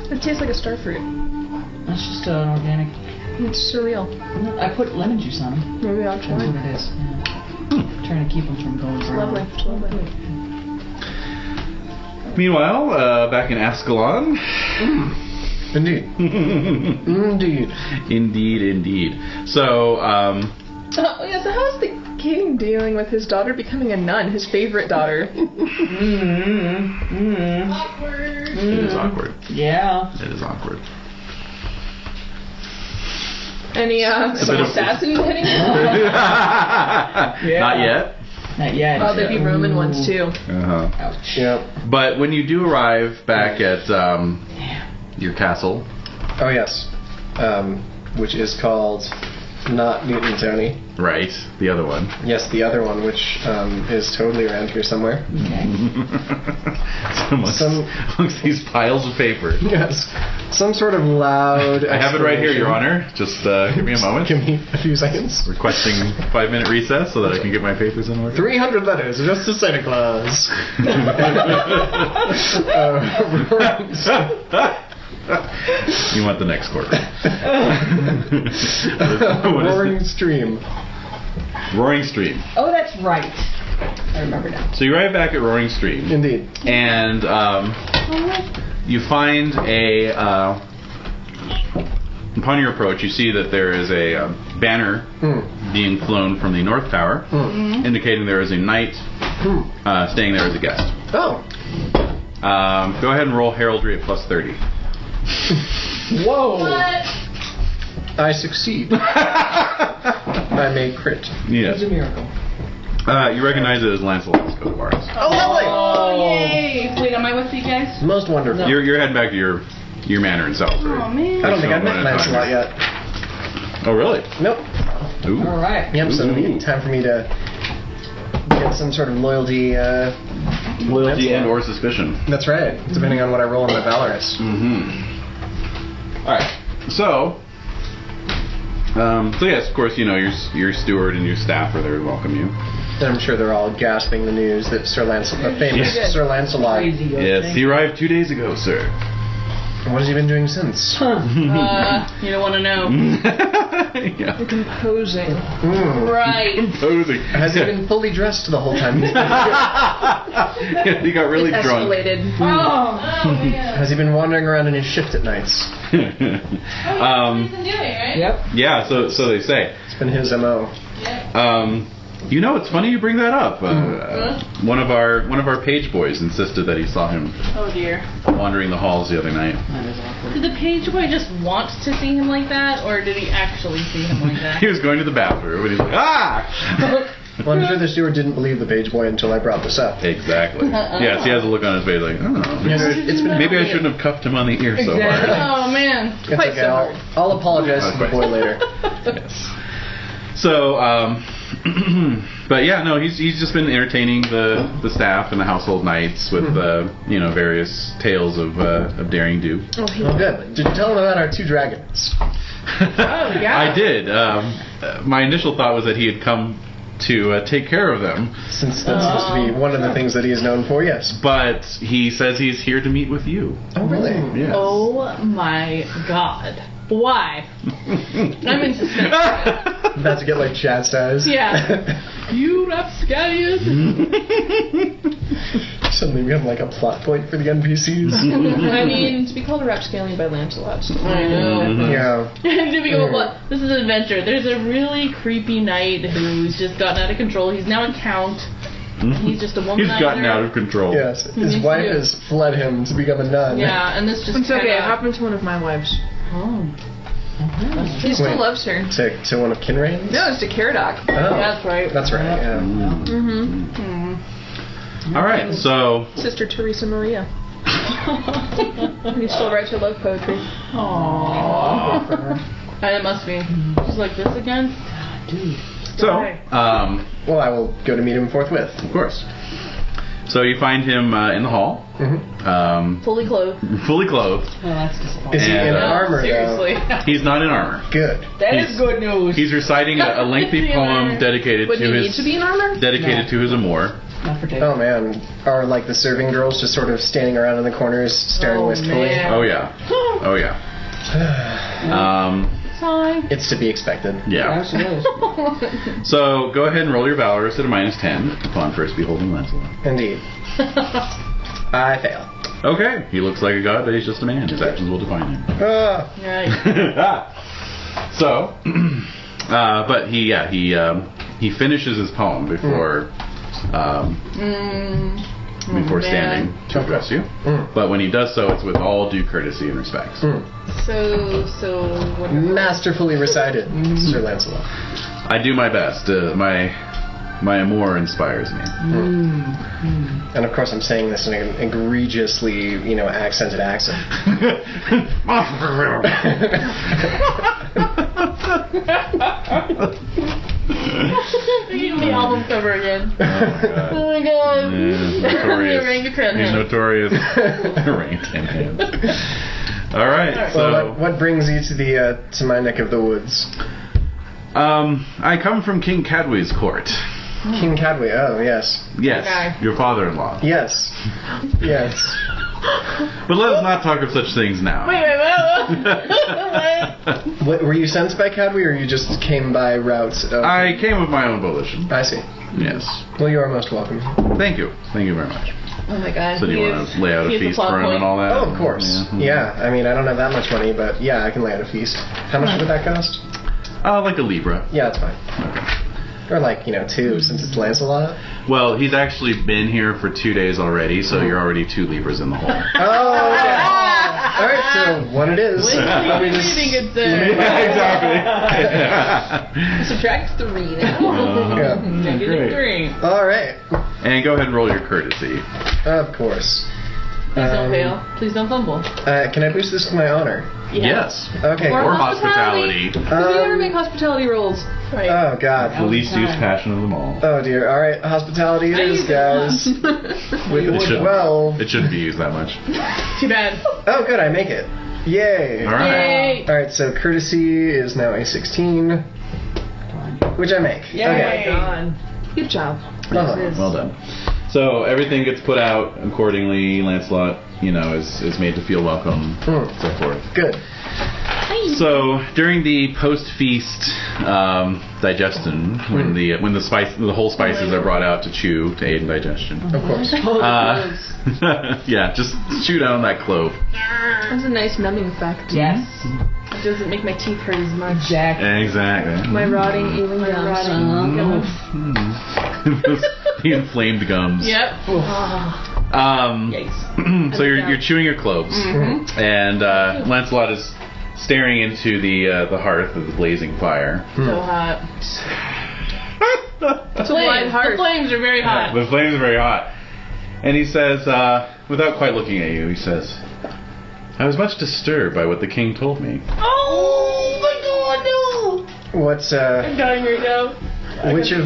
Speaker 2: It tastes like a starfruit.
Speaker 4: That's just an organic.
Speaker 2: It's surreal.
Speaker 4: I put lemon juice on them.
Speaker 2: Maybe I'll try.
Speaker 4: That's what it is. Yeah. Trying to keep them from going brown.
Speaker 2: Lovely.
Speaker 1: meanwhile, back in Ascalon.
Speaker 3: Indeed.
Speaker 1: Indeed. So,
Speaker 2: so how's the king dealing with his daughter becoming a nun, his favorite daughter? Awkward.
Speaker 1: It is awkward.
Speaker 4: Yeah.
Speaker 1: It is awkward.
Speaker 2: Any assassin hitting him?
Speaker 4: Yeah.
Speaker 1: Not yet.
Speaker 4: Not yet.
Speaker 2: Oh, there'd be Roman ones too.
Speaker 1: Uh-huh.
Speaker 4: Ouch.
Speaker 3: Yep.
Speaker 1: But when you do arrive back at your castle.
Speaker 3: Oh, yes. Which is called Not Newton Tony.
Speaker 1: Right, the other one.
Speaker 3: Yes, the other one, which is totally around here somewhere.
Speaker 1: Amongst these piles of paper.
Speaker 3: Yes. Some sort of loud...
Speaker 1: I have it right here, Your Honor. Just give me a moment.
Speaker 3: Give me a few seconds.
Speaker 1: Requesting 5-minute recess so that I can get my papers in order.
Speaker 3: 300 letters, just to Santa Claus.
Speaker 1: You want the next quarter.
Speaker 3: Roaring Stream.
Speaker 1: Roaring Stream.
Speaker 4: Oh, that's right. I remember now.
Speaker 1: So you arrive back at Roaring Stream.
Speaker 3: Indeed.
Speaker 1: And you find upon your approach, you see that there is a banner being flown from the North Tower, indicating there is a knight staying there as a guest.
Speaker 3: Oh.
Speaker 1: Go ahead and roll heraldry at +30.
Speaker 4: Whoa.
Speaker 5: What?
Speaker 3: I succeed. I may crit.
Speaker 1: Yes.
Speaker 4: It's a miracle.
Speaker 1: You recognize it as Lancelot's coat of arms.
Speaker 3: Oh, lovely!
Speaker 5: Oh, yay! Wait, am I with you guys?
Speaker 3: Most wonderful.
Speaker 4: No.
Speaker 1: You're heading back to your manor in Salisbury.
Speaker 5: Oh, man.
Speaker 3: I don't think I've met Lancelot yet.
Speaker 1: Oh, really?
Speaker 3: Nope.
Speaker 1: Ooh.
Speaker 4: All right.
Speaker 3: Yep, so time for me to get some sort of loyalty.
Speaker 1: Loyalty and or suspicion.
Speaker 3: That's right, depending on what I roll on my Valorous.
Speaker 1: Alright, so yes, of course, you know, your steward and your staff are there to welcome you.
Speaker 3: And I'm sure they're all gasping the news that Sir Lancelot, the famous Sir Lancelot.
Speaker 4: Crazy ghost
Speaker 1: Yes,
Speaker 4: thing.
Speaker 1: he arrived 2 days ago, sir.
Speaker 3: What has he been doing since?
Speaker 5: You don't want to know.
Speaker 1: Yeah.
Speaker 2: Composing.
Speaker 5: Right.
Speaker 1: Imposing.
Speaker 3: Has he been fully dressed the whole time he's been here?
Speaker 1: Yeah, he got really drunk.
Speaker 2: Escalated.
Speaker 5: Oh, man.
Speaker 3: Has he been wandering around in his shift at nights?
Speaker 5: What he's been doing, right?
Speaker 4: Yep.
Speaker 1: Yeah, so they say.
Speaker 3: It's been his MO.
Speaker 1: You know, it's funny you bring that up. One of our page boys insisted that he saw him
Speaker 5: Oh, dear.
Speaker 1: wandering the halls the other night.
Speaker 4: That is awkward.
Speaker 5: Did the page boy just want to see him like that, or did he actually see him like that?
Speaker 1: He was going to the bathroom and he's like, ah!
Speaker 3: Well, I'm sure the steward didn't believe the page boy until I brought this up.
Speaker 1: Exactly. Yes, he has a look on his face like, oh, maybe I shouldn't have cuffed him on the ear so hard.
Speaker 5: Oh, man.
Speaker 3: It's okay, I'll apologize to the boy later.
Speaker 1: Yes. So, but yeah, no, he's just been entertaining the staff and the household knights with various tales of daring do.
Speaker 3: Oh, good. Did you tell him about our 2 dragons?
Speaker 5: Oh, yeah.
Speaker 1: I did. My initial thought was that he had come to take care of them.
Speaker 3: Since that's supposed to be one of the things that he is known for, yes.
Speaker 1: But he says he's here to meet with you.
Speaker 3: Oh, really?
Speaker 1: Yes.
Speaker 5: Oh, my God. Why? I'm in suspense.
Speaker 3: About to get like chastised.
Speaker 5: Yeah. You rapscallion.
Speaker 3: Suddenly become like a plot point for the NPCs.
Speaker 2: I mean, to be called a rapscallion by Lancelot.
Speaker 5: I know.
Speaker 3: Yeah.
Speaker 5: To be called what? This is an adventure. There's a really creepy knight who's just gotten out of control. He's now a count. He's just a womanizer.
Speaker 1: He's gotten out of control.
Speaker 3: Yes. His wife has fled him to become a nun.
Speaker 5: Yeah, and this just
Speaker 2: It's okay, it
Speaker 5: kinda-
Speaker 2: happened to one of my wives.
Speaker 5: Oh.
Speaker 2: He still
Speaker 3: Wait.
Speaker 2: loves her.
Speaker 3: To one of Kinrain's?
Speaker 2: No, it's to Caradoc.
Speaker 3: Oh.
Speaker 5: That's right.
Speaker 3: That's right, yeah.
Speaker 5: Mm-hmm.
Speaker 1: All right, so
Speaker 2: Sister Teresa Maria. He still writes her love poetry.
Speaker 5: Aww. And it must be. She's like, this again?
Speaker 4: Dude.
Speaker 3: Well, I will go to meet him forthwith.
Speaker 1: of course. So you find him in the hall,
Speaker 5: Fully clothed.
Speaker 1: fully clothed.
Speaker 4: Oh, that's disappointing.
Speaker 3: Is he
Speaker 1: And,
Speaker 3: in armor,
Speaker 5: Seriously.
Speaker 1: He's not in armor.
Speaker 3: though? Good.
Speaker 4: That
Speaker 1: He's-
Speaker 4: is good news.
Speaker 1: He's reciting a lengthy poem dedicated
Speaker 2: Would
Speaker 1: to
Speaker 2: he need
Speaker 1: his
Speaker 2: to be in armor?
Speaker 1: to his amour.
Speaker 4: Not for taking.
Speaker 3: Oh, man. Are like the serving girls just sort of standing around in the corners staring
Speaker 5: Oh,
Speaker 3: wistfully?
Speaker 5: man.
Speaker 1: Oh yeah. Oh yeah.
Speaker 5: Sorry.
Speaker 3: It's to be expected.
Speaker 1: Yeah.
Speaker 4: Absolutely.
Speaker 1: So go ahead and roll your valorous at a -10 upon first beholding Lancelot.
Speaker 3: Indeed. I fail.
Speaker 1: Okay. He looks like a god, but he's just a man. His actions will define him.
Speaker 5: Right.
Speaker 1: So, but he finishes his poem before before standing to address you. But when he does so, it's with all due courtesy and respect.
Speaker 5: So wonderful.
Speaker 3: Masterfully recited, Sir Lancelot.
Speaker 1: I do my best. My amour inspires me.
Speaker 3: And of course, I'm saying this in an egregiously, accented accent.
Speaker 5: Making the album cover again.
Speaker 1: Oh
Speaker 5: my god.
Speaker 1: Yeah,
Speaker 5: Orangutan
Speaker 1: he's
Speaker 5: hand.
Speaker 1: notorious. Orangutan hand. All right. So,
Speaker 3: Well, what brings you to my neck of the woods?
Speaker 1: I come from King Cadway's court.
Speaker 3: King Cadway. Oh, yes.
Speaker 1: Yes,
Speaker 5: Okay.
Speaker 1: your father-in-law.
Speaker 3: Yes. Yes.
Speaker 1: But let us not talk of such things now.
Speaker 5: Wait.
Speaker 3: What, were you sent by Cadway, or you just came by route of...
Speaker 1: I came of my own volition.
Speaker 3: I see.
Speaker 1: Yes.
Speaker 3: Well, you are most welcome.
Speaker 1: Thank you. Thank you very much.
Speaker 5: Oh my god.
Speaker 1: So do you want to lay out a feast for him and all that?
Speaker 3: Oh, of course. Yeah, I mean, I don't have that much money, but yeah, I can lay out a feast. How much would that cost?
Speaker 1: Like a Libra.
Speaker 3: Yeah, that's fine.
Speaker 1: Okay.
Speaker 3: Or like, 2, since it's Lancelot.
Speaker 1: Well, he's actually been here for 2 days already, so you're already 2 Libras in the hole.
Speaker 3: Oh, okay. Alright, so one it is.
Speaker 5: What do you think it's there?
Speaker 1: Exactly.
Speaker 5: Subtract 3 now.
Speaker 3: Yeah.
Speaker 5: Negative
Speaker 1: Great.
Speaker 5: 3.
Speaker 3: Alright.
Speaker 1: And go ahead and roll your courtesy.
Speaker 3: Of course.
Speaker 5: Please don't fail. Please don't fumble.
Speaker 3: Can I boost this to my honor?
Speaker 1: Yes.
Speaker 3: Okay.
Speaker 5: Or
Speaker 1: Or hospitality.
Speaker 5: We never make hospitality rolls. Right.
Speaker 3: Oh, God.
Speaker 1: The least used passion of them all.
Speaker 3: Oh, dear. Alright, hospitality it is, guys.
Speaker 1: It shouldn't be used that much.
Speaker 5: Too bad.
Speaker 3: Oh, good, I make it. Yay.
Speaker 1: Alright.
Speaker 5: Yay.
Speaker 3: Alright, so courtesy is now a 16, which I make.
Speaker 5: Yay.
Speaker 3: Okay.
Speaker 5: Oh my god. Good job.
Speaker 1: Well done. So everything gets put out accordingly. Lancelot, is made to feel welcome, so forth.
Speaker 3: Good.
Speaker 1: So during the post-feast digestion, when the whole spices are brought out to chew to aid in digestion.
Speaker 3: Of course.
Speaker 1: Yeah, just chew down that clove.
Speaker 5: That's a nice numbing effect.
Speaker 4: Yes.
Speaker 5: It doesn't make my teeth hurt as much.
Speaker 1: Exactly.
Speaker 5: My rotting, even my rotting gums.
Speaker 1: The inflamed gums.
Speaker 5: Yep.
Speaker 1: So you're chewing your cloves, and Lancelot is staring into the hearth of the blazing fire.
Speaker 5: So hot.
Speaker 2: It's a wide heart.
Speaker 5: The flames are very hot.
Speaker 1: The flames are very hot. And he says, without quite looking at you, he says, I was much disturbed by what the king told me.
Speaker 5: Oh my god, no!
Speaker 3: What's
Speaker 5: I'm dying right now.
Speaker 3: which of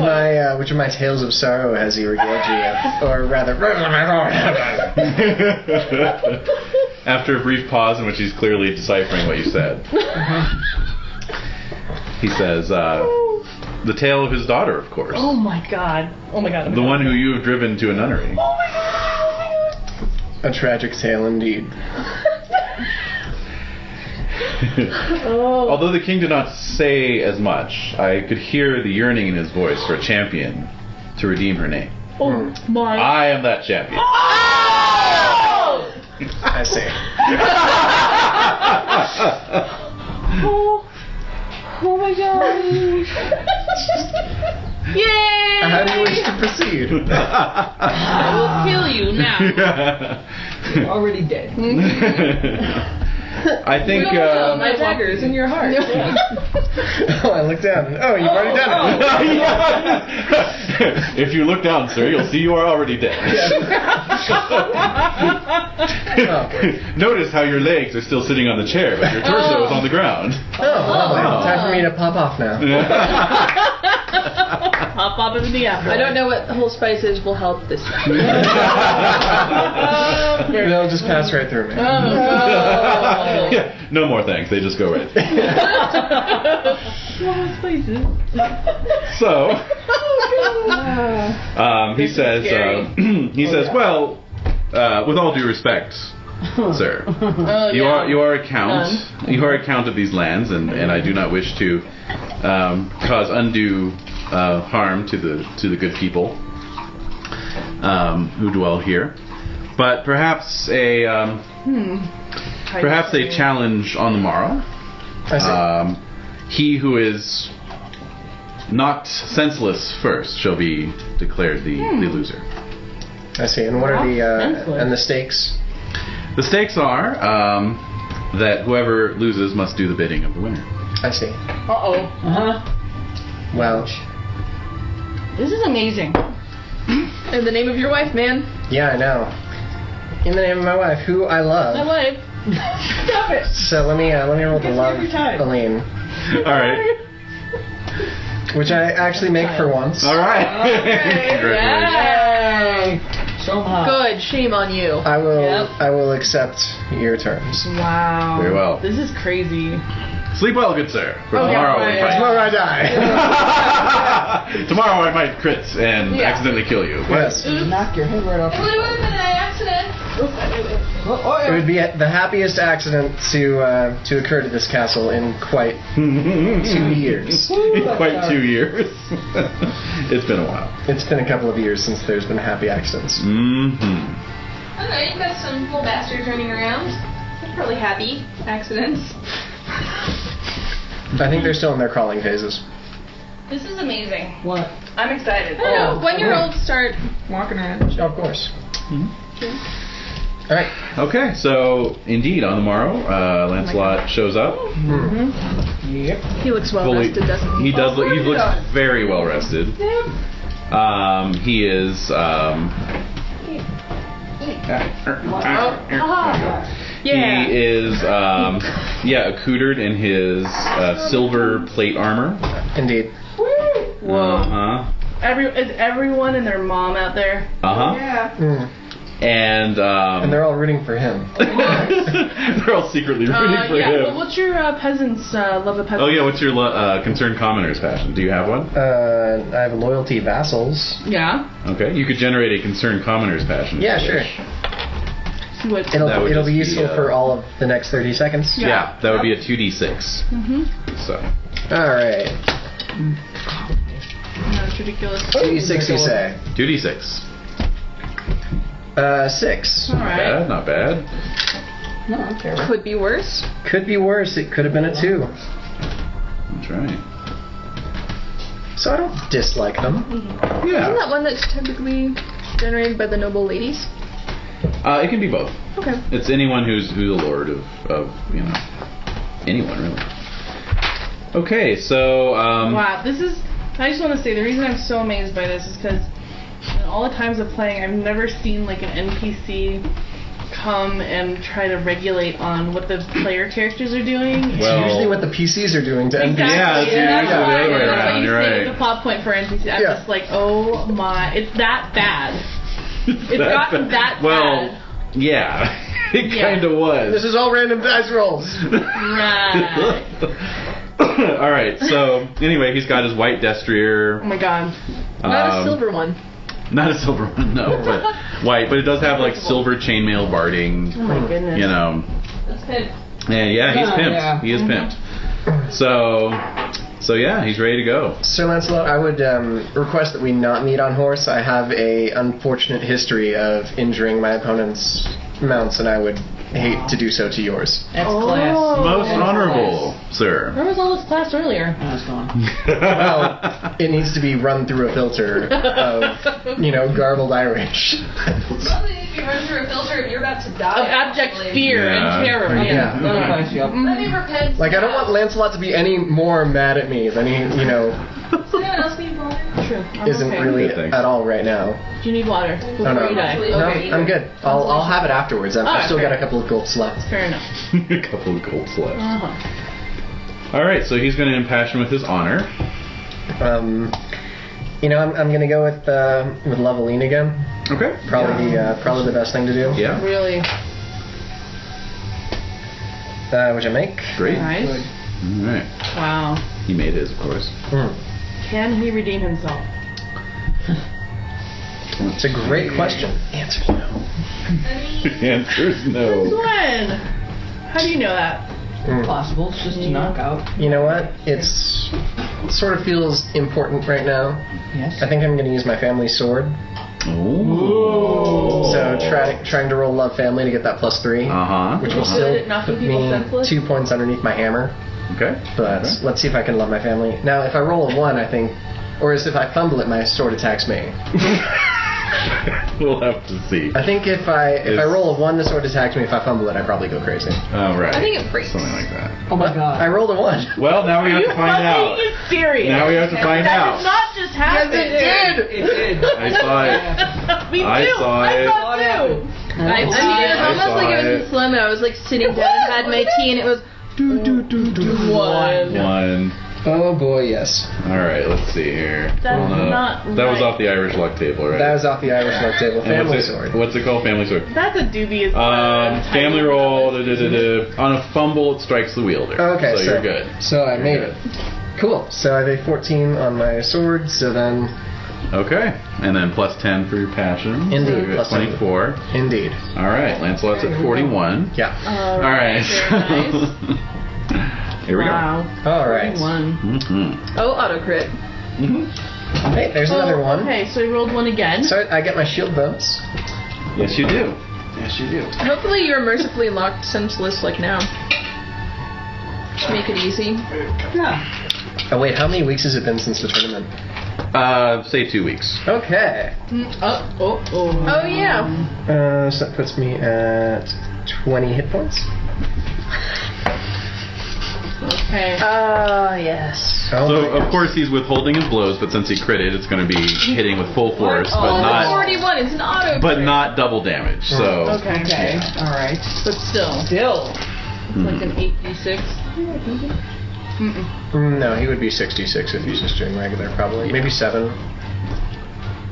Speaker 3: my tales of sorrow has he regaled you with? Or rather,
Speaker 1: After a brief pause in which he's clearly deciphering what you said, he says, the tale of his daughter, of course.
Speaker 5: Oh my god. Oh my god.
Speaker 1: The one who you have driven to a nunnery.
Speaker 5: Oh my god.
Speaker 3: a tragic tale indeed.
Speaker 1: Although the king did not say as much, I could hear the yearning in his voice for a champion to redeem her name.
Speaker 5: Oh my.
Speaker 1: I am that champion.
Speaker 5: Oh!
Speaker 3: I see.
Speaker 5: Oh my god. Yay!
Speaker 3: How do you wish to proceed?
Speaker 5: I will kill you now.
Speaker 4: You're already dead.
Speaker 1: I think.
Speaker 4: My dagger's in your heart.
Speaker 3: Oh, I look down. Oh, you've already done it.
Speaker 1: If you look down, sir, you'll see you are already dead. Notice how your legs are still sitting on the chair, but your torso is on the ground.
Speaker 3: Oh, lovely. Time for me to pop off now.
Speaker 5: Pop into the apple.
Speaker 2: I don't know what whole spices will help this.
Speaker 3: They'll just pass right through me.
Speaker 1: Yeah, no more thanks. They just go right. So, he says, well, with all due respect, sir, you are a count of these lands, and I do not wish to cause undue harm to the good people who dwell here. But perhaps a challenge on the morrow.
Speaker 3: I see.
Speaker 1: He who is knocked senseless first shall be declared the loser.
Speaker 3: I see. And what are the stakes?
Speaker 1: The stakes are that whoever loses must do the bidding of the winner.
Speaker 3: I see. Well,
Speaker 5: This is amazing.
Speaker 2: In the name of your wife, man.
Speaker 3: yeah, I know. In the name of my wife, who I love.
Speaker 5: My wife.
Speaker 4: Stop it.
Speaker 3: So let me roll the love,
Speaker 4: every time.
Speaker 3: Aline.
Speaker 1: All right.
Speaker 3: Which I actually make for once.
Speaker 1: All right.
Speaker 2: Yay!
Speaker 4: Show 'em how.
Speaker 2: Good. Shame on you.
Speaker 3: I will accept your terms.
Speaker 2: Wow.
Speaker 1: Very well.
Speaker 2: This is crazy.
Speaker 1: Sleep well, good sir. For
Speaker 2: Oh, yeah,
Speaker 1: tomorrow
Speaker 2: right,
Speaker 1: we
Speaker 2: yeah.
Speaker 1: fight.
Speaker 3: Tomorrow I die.
Speaker 1: Tomorrow I might crit and
Speaker 2: Yeah.
Speaker 1: accidentally kill you.
Speaker 3: Yes.
Speaker 4: Knock your head right off.
Speaker 5: It would have been an accident.
Speaker 3: It would be the happiest accident to occur to this castle in quite 2 years.
Speaker 1: In quite 2 years. It's been a while.
Speaker 3: It's been a couple of years since there's been happy accidents.
Speaker 1: Mm-hmm.
Speaker 5: I don't know, you've got some little bastards running around. They're probably happy accidents.
Speaker 3: I think they're still in their crawling phases.
Speaker 5: This is amazing.
Speaker 4: What?
Speaker 5: I'm excited.
Speaker 2: I don't know. 1-year-olds start.
Speaker 4: Walking around.
Speaker 3: Of course. All right.
Speaker 1: Okay, so indeed, on the morrow, Lancelot shows up.
Speaker 4: Yep.
Speaker 2: He looks well
Speaker 1: Fully-
Speaker 2: rested, doesn't he?
Speaker 1: He does. He looks very well rested. He is.
Speaker 2: Yeah.
Speaker 1: He is, accoutered in his silver plate armor.
Speaker 3: Indeed.
Speaker 2: Whoa. Is everyone and their mom out there?
Speaker 5: Yeah.
Speaker 1: And
Speaker 3: they're all rooting for him.
Speaker 1: they're all secretly rooting for
Speaker 2: yeah.
Speaker 1: him.
Speaker 2: Well, what's your peasants love of peasants?
Speaker 1: Oh yeah, what's your concerned commoner's passion? Do you have one?
Speaker 3: I have loyalty vassals.
Speaker 2: Yeah.
Speaker 1: Okay, you could generate a concerned commoner's passion.
Speaker 3: Yeah,
Speaker 1: if you
Speaker 3: sure.
Speaker 1: wish.
Speaker 2: What?
Speaker 1: That would
Speaker 3: It'll
Speaker 1: just
Speaker 3: be useful
Speaker 1: be,
Speaker 3: for all of the next 30 seconds.
Speaker 1: Yeah, that would be a 2d6. So.
Speaker 3: All right.
Speaker 2: No, it's ridiculous.
Speaker 3: 2d6, you say?
Speaker 1: 2d6.
Speaker 3: 6.
Speaker 2: All right.
Speaker 1: Not bad.
Speaker 4: No, okay.
Speaker 2: Could be worse.
Speaker 3: Could be worse. It could have been a 2.
Speaker 1: That's right.
Speaker 3: So I don't dislike them.
Speaker 1: Yeah.
Speaker 2: Isn't that one that's typically generated by the noble ladies?
Speaker 1: It can be both.
Speaker 2: Okay.
Speaker 1: It's anyone who's a lord of anyone really. Okay, so
Speaker 2: Wow, this is. I just want to say the reason I'm so amazed by this is because in all the times of playing, I've never seen like an NPC come and try to regulate on what the player characters are doing.
Speaker 3: It's
Speaker 1: Well-
Speaker 3: usually what the PCs are doing to NPCs.
Speaker 1: Yeah, it's usually
Speaker 2: that's
Speaker 1: the
Speaker 2: why
Speaker 1: other way
Speaker 2: that's why
Speaker 1: around,
Speaker 2: you
Speaker 1: you're
Speaker 2: say
Speaker 1: right.
Speaker 2: the plot point for NPC. I'm
Speaker 3: Yeah.
Speaker 2: just like, oh my, it's that bad. It's gotten that
Speaker 1: well,
Speaker 2: bad.
Speaker 1: yeah, it
Speaker 2: Yeah.
Speaker 1: kind of was.
Speaker 3: This is all random dice rolls.
Speaker 2: Right.
Speaker 1: All right. So anyway, he's got his white destrier.
Speaker 2: Oh my god. Not a silver one.
Speaker 1: Not a silver one, no, but white. But it does have like silver chainmail barding.
Speaker 2: Oh my goodness.
Speaker 1: You know.
Speaker 5: That's good.
Speaker 1: And yeah, he's pimped.
Speaker 4: Yeah.
Speaker 1: He is pimped. So yeah, he's ready to go.
Speaker 3: Sir Lancelot, I would request that we not meet on horse. I have a unfortunate history of injuring my opponent's mounts, and I would hate to do so to yours.
Speaker 4: That's class.
Speaker 1: Most honorable, sir.
Speaker 2: Where was all this class earlier?
Speaker 4: I was gone.
Speaker 3: Well, it needs to be run through a filter of, garbled Irish.
Speaker 5: Probably if you run through a filter if you're about to die.
Speaker 2: Of abject
Speaker 5: actually.
Speaker 2: fear
Speaker 1: Yeah.
Speaker 2: and terror.
Speaker 3: Yeah.
Speaker 4: That'll class you up.
Speaker 5: Let me repent.
Speaker 3: Like, I don't want Lancelot to be any more mad at me than he,
Speaker 5: Is anyone else being bothered?
Speaker 2: True. I'm
Speaker 3: isn't
Speaker 2: okay.
Speaker 3: really
Speaker 1: Good, thanks.
Speaker 3: at all right now.
Speaker 2: Do you need water before
Speaker 3: Oh, no.
Speaker 2: you die?
Speaker 5: Actually,
Speaker 3: No,
Speaker 5: okay.
Speaker 3: I'm good. I'll have it afterwards. I've still got
Speaker 2: fair.
Speaker 3: a couple of gulps left.
Speaker 2: Fair enough.
Speaker 1: A couple of gold left.
Speaker 2: Uh-huh.
Speaker 1: All right, so he's going to impassion with his honor.
Speaker 3: I'm gonna go with Leveline again.
Speaker 1: Okay.
Speaker 3: Probably the best thing to do.
Speaker 1: Yeah.
Speaker 2: Really
Speaker 3: Which I make.
Speaker 1: Great.
Speaker 2: nice.
Speaker 1: All right.
Speaker 2: Wow.
Speaker 1: He made his, of course.
Speaker 2: Can he redeem himself?
Speaker 3: It's a great question. Answer no.
Speaker 1: The answer's no.
Speaker 2: When? How do you know that?
Speaker 4: Possible. It's just a knockout.
Speaker 3: You know what? It sort of feels important right now.
Speaker 4: Yes.
Speaker 3: I think I'm gonna use my family sword.
Speaker 1: Oh.
Speaker 3: So trying to roll love family to get that +3, which will
Speaker 2: Good
Speaker 3: still
Speaker 2: at knocking
Speaker 3: put
Speaker 2: people
Speaker 3: me
Speaker 2: senseless?
Speaker 3: 2 points underneath my hammer.
Speaker 1: Okay.
Speaker 3: But let's see if I can love my family. Now, if I roll a 1, I think, or if I fumble it, my sword attacks me.
Speaker 1: We'll have to see.
Speaker 3: I think if I roll a 1, the sword attacks me. If I fumble it, I probably go crazy.
Speaker 1: Oh, right.
Speaker 5: I think it breaks.
Speaker 1: Something like that.
Speaker 4: Oh my god.
Speaker 3: I rolled a 1.
Speaker 1: Well, now we have to find out.
Speaker 2: Are you serious?
Speaker 1: Now we have to find
Speaker 2: That
Speaker 1: out.
Speaker 2: did not just happen.
Speaker 3: Yes, it did.
Speaker 4: It did.
Speaker 1: I saw it.
Speaker 2: Me
Speaker 1: I
Speaker 2: too.
Speaker 1: saw
Speaker 2: I
Speaker 1: it.
Speaker 2: saw too.
Speaker 5: I mean, it was
Speaker 1: I
Speaker 5: almost
Speaker 1: saw
Speaker 5: like it was
Speaker 1: it.
Speaker 5: in slow mo. I was like sitting down and had my tea, and it was
Speaker 2: One.
Speaker 1: One.
Speaker 3: Oh boy, yes.
Speaker 1: All right, let's see here.
Speaker 2: That's not
Speaker 1: That was
Speaker 2: right.
Speaker 1: off the Irish luck table, right?
Speaker 3: That was off the Irish luck table.
Speaker 1: And
Speaker 3: Family sword.
Speaker 1: What's it called? Family sword.
Speaker 2: That's a dubious.
Speaker 1: Family roll. On a fumble, it strikes the wielder.
Speaker 3: Okay,
Speaker 1: so you're good.
Speaker 3: So I made
Speaker 1: good.
Speaker 3: it. Cool. So I have a 14 on my sword. So then,
Speaker 1: Okay, and then plus 10 for your passion.
Speaker 3: Indeed,
Speaker 1: So you're at
Speaker 3: plus 10.
Speaker 1: 24.
Speaker 3: indeed.
Speaker 1: All right, Lancelot's at 41.
Speaker 3: Yeah.
Speaker 1: All right.
Speaker 2: Very nice.
Speaker 1: Here we
Speaker 2: Wow.
Speaker 3: All right.
Speaker 2: 41.
Speaker 1: go. Mm-hmm.
Speaker 2: Oh, auto crit.
Speaker 1: Mm-hmm.
Speaker 3: Hey, there's another one.
Speaker 2: Okay, so you rolled one again.
Speaker 3: So I get my shield bonus.
Speaker 1: Yes, you do. Yes, you do.
Speaker 6: Hopefully you're mercifully locked senseless like now. To make it easy.
Speaker 4: Yeah.
Speaker 3: Oh wait, how many weeks has it been since the tournament?
Speaker 1: Say 2 weeks.
Speaker 3: Okay.
Speaker 6: Oh yeah.
Speaker 3: So that puts me at 20 hit points.
Speaker 2: Okay.
Speaker 6: Yes.
Speaker 3: Oh
Speaker 1: So,
Speaker 3: my
Speaker 1: of
Speaker 3: gosh.
Speaker 1: course, he's withholding his blows, but since he critted, it's going to be hitting with full force, but
Speaker 6: Oh,
Speaker 1: not
Speaker 6: 41. It's an auto.
Speaker 1: but
Speaker 6: crit.
Speaker 1: not double damage. So,
Speaker 2: Okay.
Speaker 4: Okay. All right.
Speaker 2: But still,
Speaker 4: Still.
Speaker 2: like an 8d6.
Speaker 3: No, he would be 66 if he's just doing regular, probably. Maybe 7.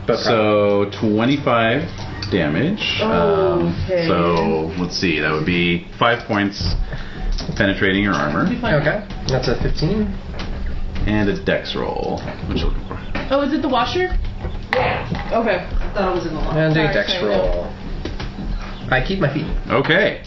Speaker 3: But
Speaker 1: so 25 damage.
Speaker 2: Okay.
Speaker 1: So let's see, that would be 5 points penetrating your armor,
Speaker 3: okay, that's a 15.
Speaker 1: and a dex roll. Which will
Speaker 2: Oh, is it the washer? Okay.
Speaker 4: Thought it was in the line.
Speaker 3: And a
Speaker 2: Sorry,
Speaker 3: dex
Speaker 2: sorry,
Speaker 3: roll. I keep my feet.
Speaker 1: Okay.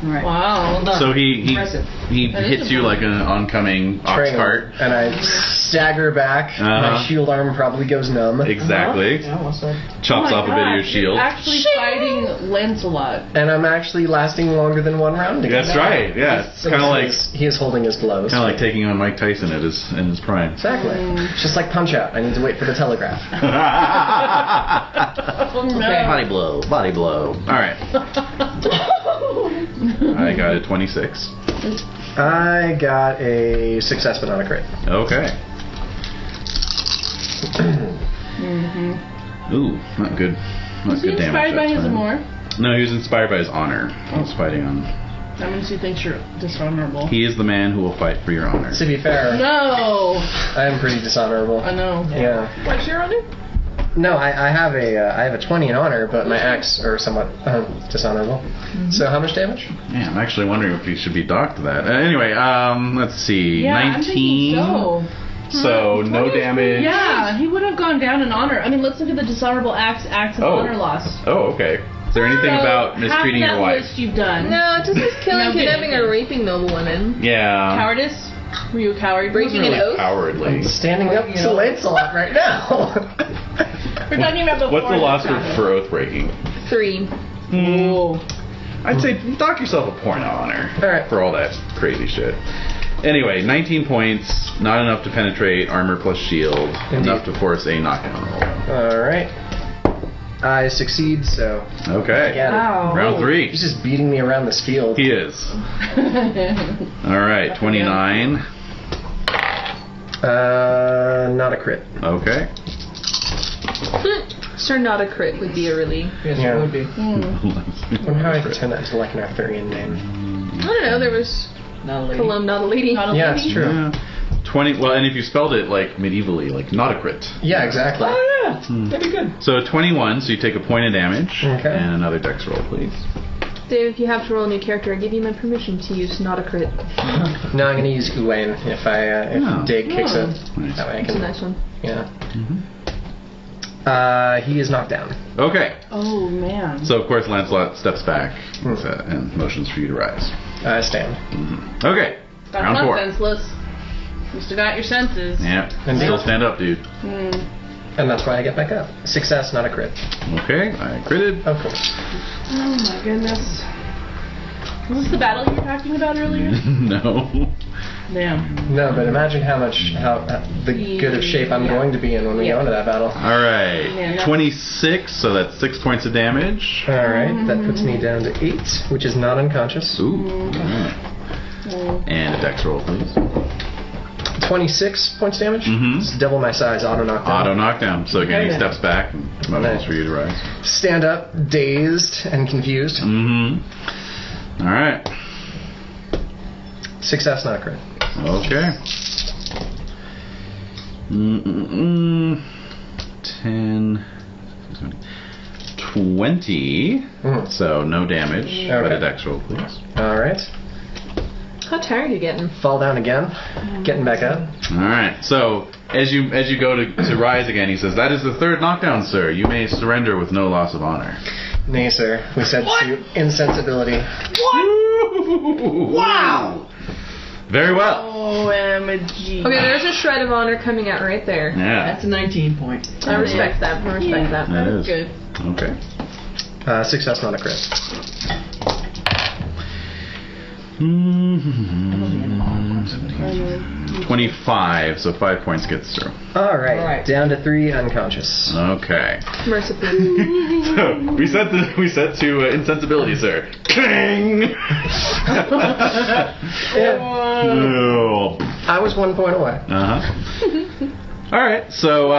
Speaker 4: All right.
Speaker 2: Wow.
Speaker 4: Well done.
Speaker 1: So he
Speaker 4: Impressive.
Speaker 2: That is
Speaker 1: hits you like an oncoming ox
Speaker 3: Trail.
Speaker 1: cart.
Speaker 3: And I stagger back. My
Speaker 1: Uh-huh.
Speaker 3: shield arm probably goes numb.
Speaker 1: Exactly.
Speaker 4: Yeah, what's that?
Speaker 1: Chops off a bit of your shield.
Speaker 2: You're actually fighting Lancelot.
Speaker 3: And I'm actually lasting longer than one round. again.
Speaker 1: That's right. Yeah, it's kind of like
Speaker 3: He is holding his blows.
Speaker 1: taking on Mike Tyson at in his prime.
Speaker 3: Exactly. It's just like Punch Out. I need to wait for the telegraph.
Speaker 2: Oh no.
Speaker 1: Body blow. Body blow. All right. I got a 26.
Speaker 3: I got a success but not a crit.
Speaker 1: Okay. Ooh, not good. Not
Speaker 2: Was he
Speaker 1: good damage.
Speaker 2: inspired by
Speaker 1: that
Speaker 2: his
Speaker 1: time.
Speaker 2: amour?
Speaker 1: No, he was inspired by his honor. He was fighting on.
Speaker 2: That means he thinks you're dishonorable.
Speaker 1: He is the man who will fight for your honor.
Speaker 3: To be fair,
Speaker 2: No.
Speaker 3: I'm pretty dishonorable.
Speaker 2: I know.
Speaker 3: Yeah.
Speaker 6: What's your honor?
Speaker 3: No, I have a 20 in honor, but my acts are somewhat dishonorable. So how much damage?
Speaker 1: Yeah, I'm actually wondering if he should be docked to that. Anyway, let's see.
Speaker 2: Yeah,
Speaker 1: 19.
Speaker 2: I'm thinking so.
Speaker 1: So no damage.
Speaker 2: Yeah, he would have gone down in honor. I mean, let's look at the dishonorable acts of
Speaker 1: Oh.
Speaker 2: honor loss.
Speaker 1: Oh, okay. Is there anything
Speaker 2: So,
Speaker 1: about mistreating
Speaker 2: half
Speaker 1: your
Speaker 2: that
Speaker 1: wife?
Speaker 2: list you've done.
Speaker 6: No, it just says killing,
Speaker 2: No,
Speaker 6: kidnapping,
Speaker 2: kidding.
Speaker 6: or raping noble women.
Speaker 1: Yeah.
Speaker 2: Cowardice? Were you a coward?
Speaker 6: Breaking an oath?
Speaker 1: Cowardly.
Speaker 3: Standing up to Lancelot right now.
Speaker 2: We're talking about before.
Speaker 1: What's the loss
Speaker 2: this
Speaker 1: for oath breaking?
Speaker 6: 3.
Speaker 2: Whoa.
Speaker 1: I'd say dock yourself a point of honor
Speaker 3: All right.
Speaker 1: for all that crazy shit. Anyway, 19 points, not enough to penetrate armor plus shield,
Speaker 3: Indeed.
Speaker 1: enough to force a knockdown roll.
Speaker 3: All right. I succeed, so
Speaker 1: Okay.
Speaker 3: again,
Speaker 2: Wow.
Speaker 1: Round 3.
Speaker 3: he's just beating me around this field.
Speaker 1: He is. All right, 29.
Speaker 3: Not a crit.
Speaker 1: Okay.
Speaker 6: Sir, not a crit would be a relief.
Speaker 4: Yes,
Speaker 3: Yeah.
Speaker 4: it would be.
Speaker 3: I wonder how I could turn that into like an Arthurian name.
Speaker 6: I don't know. There was
Speaker 4: Not a lady.
Speaker 6: Colum, not a lady.
Speaker 2: Not a
Speaker 3: Yeah,
Speaker 2: lady?
Speaker 3: it's true.
Speaker 1: Yeah. 20. Well, and if you spelled it like medievally, like not a crit.
Speaker 3: Yeah, exactly.
Speaker 4: Oh yeah, that'd be good.
Speaker 1: So 21, so you take a point of damage.
Speaker 3: Okay.
Speaker 1: And another dex roll, please.
Speaker 6: Dave, if you have to roll a new character, I give you my permission to use not a crit.
Speaker 3: No, I'm gonna use Uwain if
Speaker 1: Oh.
Speaker 3: Dig kicks it.
Speaker 1: Nice.
Speaker 3: That way I
Speaker 6: It's a
Speaker 3: can.
Speaker 6: nice one.
Speaker 3: Yeah. He is knocked down.
Speaker 1: Okay.
Speaker 2: Oh, man.
Speaker 1: So of course Lancelot steps back
Speaker 3: Hmm.
Speaker 1: and motions for you to rise.
Speaker 3: I stand.
Speaker 1: Okay.
Speaker 2: That's
Speaker 1: Round
Speaker 2: not
Speaker 1: 4.
Speaker 2: senseless. You still got your senses.
Speaker 1: Yeah.
Speaker 3: Indeed.
Speaker 1: Still stand up, dude.
Speaker 3: And that's why I get back up. Success, not a crit.
Speaker 1: Okay. I critted.
Speaker 3: Of course.
Speaker 2: Oh, my goodness. Was this the battle you were talking about earlier?
Speaker 1: No.
Speaker 2: Damn.
Speaker 3: No, but imagine how the good of shape I'm going to be in when we go into that battle.
Speaker 1: All right.
Speaker 2: Yeah, no.
Speaker 1: 26. So that's 6 points of damage.
Speaker 3: All right, that puts me down to 8, which is not unconscious.
Speaker 1: Ooh. Alright. And a dex roll, please.
Speaker 3: 26 points damage.
Speaker 1: Mhm.
Speaker 3: It's double my size. Auto knockdown.
Speaker 1: Auto knockdown. So again, he
Speaker 4: Okay.
Speaker 1: steps back and motions for you to rise.
Speaker 3: Stand up, dazed and confused.
Speaker 1: Mm-hmm. All right.
Speaker 3: Success, not a crit.
Speaker 1: Okay. 10, 20. So no damage, but a dex roll, please.
Speaker 3: Alright.
Speaker 6: How tired are you getting?
Speaker 3: Fall down again. Getting back up.
Speaker 1: Alright, so as you go to rise again, he says, "That is the third knockdown, sir. You may surrender with no loss of honor."
Speaker 3: Nay, sir. We said insensibility.
Speaker 1: What? Wow! Very well.
Speaker 2: OMG.
Speaker 6: Okay, there's a shred of honor coming out right there.
Speaker 1: Yeah.
Speaker 4: That's a 19 point.
Speaker 6: I respect that. I respect that.
Speaker 1: That is.
Speaker 2: Good.
Speaker 1: Okay.
Speaker 3: Success, not a crit.
Speaker 1: 25, so 5 points gets through.
Speaker 3: Alright. Down to 3 unconscious.
Speaker 1: Okay.
Speaker 6: Mercifully.
Speaker 1: So we set to insensibility, sir. King.
Speaker 3: I was 1 point away.
Speaker 1: All right. So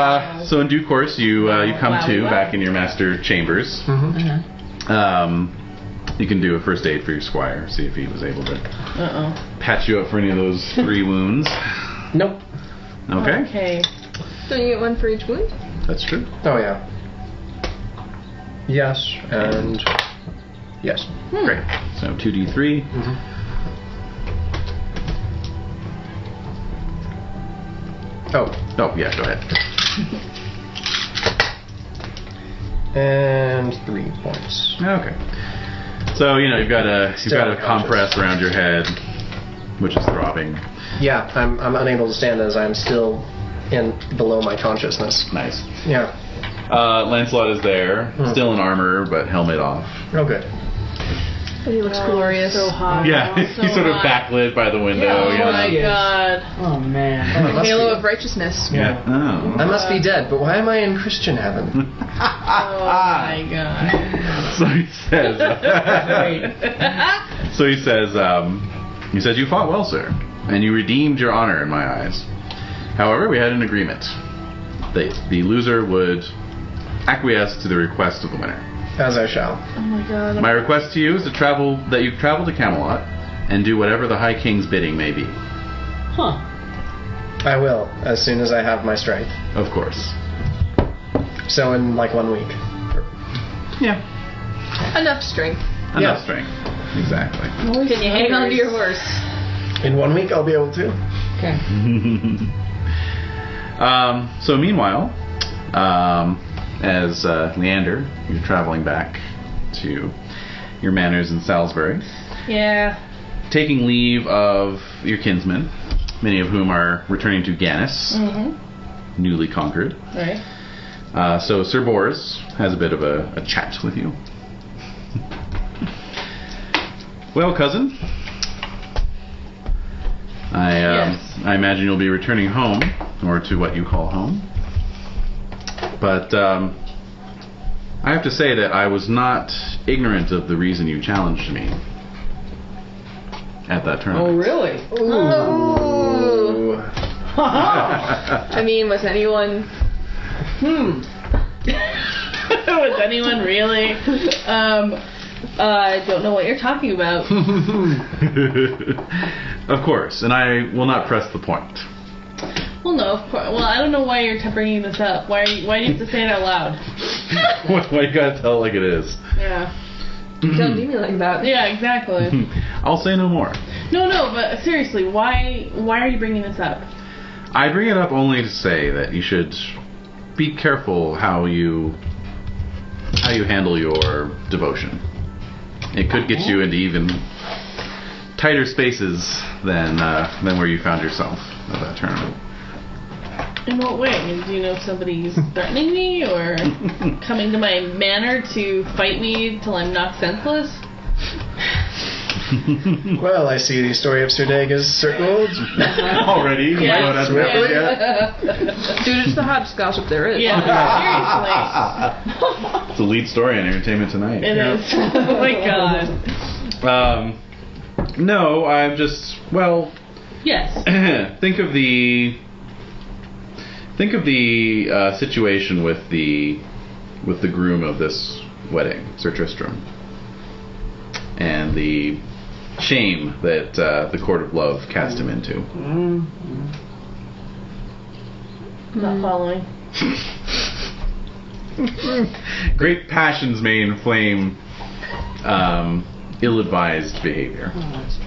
Speaker 1: in due course, you come to back in your master chambers. You can do a first aid for your squire. See if he was able to patch you up for any of those 3 wounds.
Speaker 3: Nope.
Speaker 1: Okay.
Speaker 6: Don't you get 1 for each wound?
Speaker 1: That's true.
Speaker 3: Oh, yeah. Yes, and yes.
Speaker 1: Great. So 2d3. Oh, yeah, go ahead.
Speaker 3: And 3 points.
Speaker 1: Okay. So, you've got a compress around your head, which is throbbing.
Speaker 3: Yeah, I'm unable to stand as I'm still below my consciousness.
Speaker 1: Nice.
Speaker 3: Yeah.
Speaker 1: Lancelot is there, still in armor, but helmet off.
Speaker 3: Oh, good.
Speaker 6: And he looks glorious.
Speaker 2: So hot.
Speaker 1: Yeah, he's sort of backlit by the window.
Speaker 2: Oh my god.
Speaker 4: Oh man.
Speaker 6: The halo of righteousness.
Speaker 1: Yeah. Oh.
Speaker 3: I must be dead, but why am I in Christian heaven?
Speaker 2: Oh my god.
Speaker 1: So he says. He says, "You fought well, sir, and you redeemed your honor in my eyes. However, we had an agreement. The loser would acquiesce to the request of the winner.
Speaker 3: As I shall.
Speaker 2: Oh my god.
Speaker 1: My request to you is that you travel to Camelot and do whatever the High King's bidding may be."
Speaker 3: I will, as soon as I have my strength.
Speaker 1: Of course.
Speaker 3: So in 1 week.
Speaker 1: Yeah.
Speaker 6: Enough strength.
Speaker 1: Enough strength. Exactly.
Speaker 6: Can you hang on to your horse?
Speaker 3: In 1 week, I'll be able to.
Speaker 4: Okay.
Speaker 1: So meanwhile, as Leander, you're traveling back to your manors in Salisbury.
Speaker 2: Yeah.
Speaker 1: Taking leave of your kinsmen, many of whom are returning to Gannis, newly conquered.
Speaker 2: Right.
Speaker 1: So Sir Boris has a bit of a chat with you. Well, cousin, I imagine you'll be returning home, or to what you call home. But I have to say that I was not ignorant of the reason you challenged me at that tournament.
Speaker 4: Oh really?
Speaker 6: Ooh. I mean, was anyone...
Speaker 2: Was anyone really? I don't know what you're talking about.
Speaker 1: Of course, and I will not press the point.
Speaker 2: Well, no, of course. Well, I don't know why you're bringing this up. Why do you have to say it out loud?
Speaker 1: Why you gotta tell it like it is?
Speaker 2: Yeah.
Speaker 6: Don't do me like that.
Speaker 2: Yeah, exactly.
Speaker 1: I'll say no more.
Speaker 2: No, but seriously, why are you bringing this up?
Speaker 1: I bring it up only to say that you should be careful how you handle your devotion. It could get you into even tighter spaces than where you found yourself at that tournament.
Speaker 2: In what way? Do you know if somebody's threatening me or coming to my manor to fight me till I'm knocked senseless?
Speaker 3: Well, I see the story of Sir Dega's circled.
Speaker 1: Already?
Speaker 2: Yeah.
Speaker 1: That's happened yet?
Speaker 6: Dude, it's the hottest gossip there is.
Speaker 2: Yeah, seriously.
Speaker 1: It's the lead story on Entertainment Tonight.
Speaker 2: It is. Oh my god.
Speaker 1: No, I'm just, well...
Speaker 2: Yes.
Speaker 1: Think of the situation with the groom of this wedding, Sir Tristram, and the shame that the court of love cast him into.
Speaker 5: Not following.
Speaker 1: Great passions may inflame ill-advised behavior.
Speaker 4: Oh, that's true.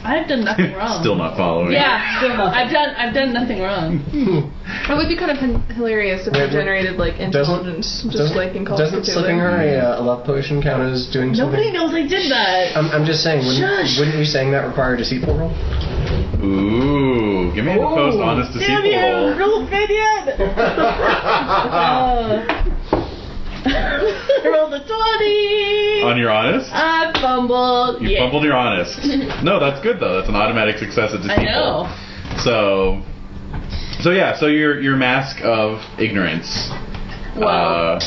Speaker 5: I've done nothing wrong.
Speaker 1: Still not following.
Speaker 5: Yeah,
Speaker 4: Still nothing.
Speaker 5: I've done nothing wrong.
Speaker 6: It would be kind of hilarious if we generated like intelligence, just like in Call of
Speaker 3: Doesn't slipping her a love potion count as doing
Speaker 5: Nobody
Speaker 3: something?
Speaker 5: knows I did that.
Speaker 3: I'm just saying, wouldn't you saying that require a deceitful roll?
Speaker 1: Ooh, give me the post honest
Speaker 5: Damn
Speaker 1: deceitful
Speaker 5: you!
Speaker 1: roll.
Speaker 5: Roll Finian! I rolled a 20!
Speaker 1: On your honest?
Speaker 5: I fumbled.
Speaker 1: You fumbled your honest. No, that's good though. That's an automatic success at deceitful.
Speaker 5: I know.
Speaker 1: So your mask of ignorance.
Speaker 5: Well,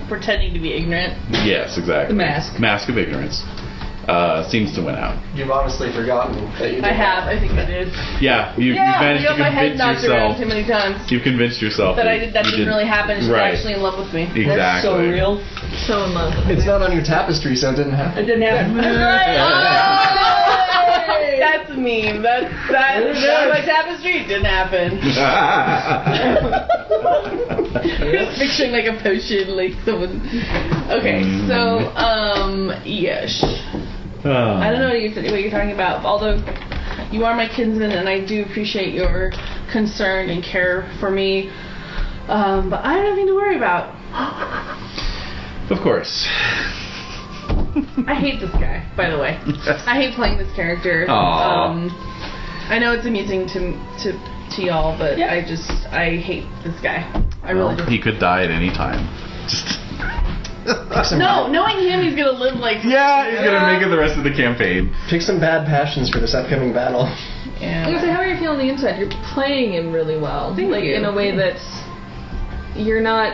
Speaker 5: pretending to be ignorant.
Speaker 1: Yes, exactly.
Speaker 4: The mask.
Speaker 1: Mask of ignorance. Seems to win out.
Speaker 3: You've honestly forgotten that you did
Speaker 5: I have. I think I did.
Speaker 1: Yeah, you've managed to
Speaker 5: my head
Speaker 1: convince
Speaker 5: knocked around too
Speaker 1: yourself.
Speaker 5: many times.
Speaker 1: You've convinced yourself
Speaker 5: That didn't really happen. She's
Speaker 1: Right.
Speaker 5: actually in love with me.
Speaker 1: Exactly.
Speaker 4: That's so real.
Speaker 6: So in love.
Speaker 3: It's not on your tapestry, so it didn't happen.
Speaker 4: It didn't happen.
Speaker 5: That's a meme. That's my tapestry. It didn't happen. Just picturing like a potion, like someone. Okay, so yes. I don't know what you're talking about. Although you are my kinsman, and I do appreciate your concern and care for me. But I have nothing to worry about.
Speaker 1: Of course.
Speaker 5: I hate this guy, by the way. I hate playing this character.
Speaker 1: Aww.
Speaker 5: I know it's amusing to y'all, but
Speaker 4: Yeah.
Speaker 5: I hate this guy. I really do.
Speaker 1: He could die at any time. Just
Speaker 5: No, knowing him, he's gonna live like.
Speaker 1: yeah, he's gonna make it the rest of the campaign.
Speaker 3: Pick some bad passions for this upcoming battle.
Speaker 6: I was gonna say,
Speaker 5: Yeah.
Speaker 6: how are you feeling on the inside? You're playing him really well.
Speaker 5: Thank
Speaker 6: like
Speaker 5: you.
Speaker 6: in a way that's you're not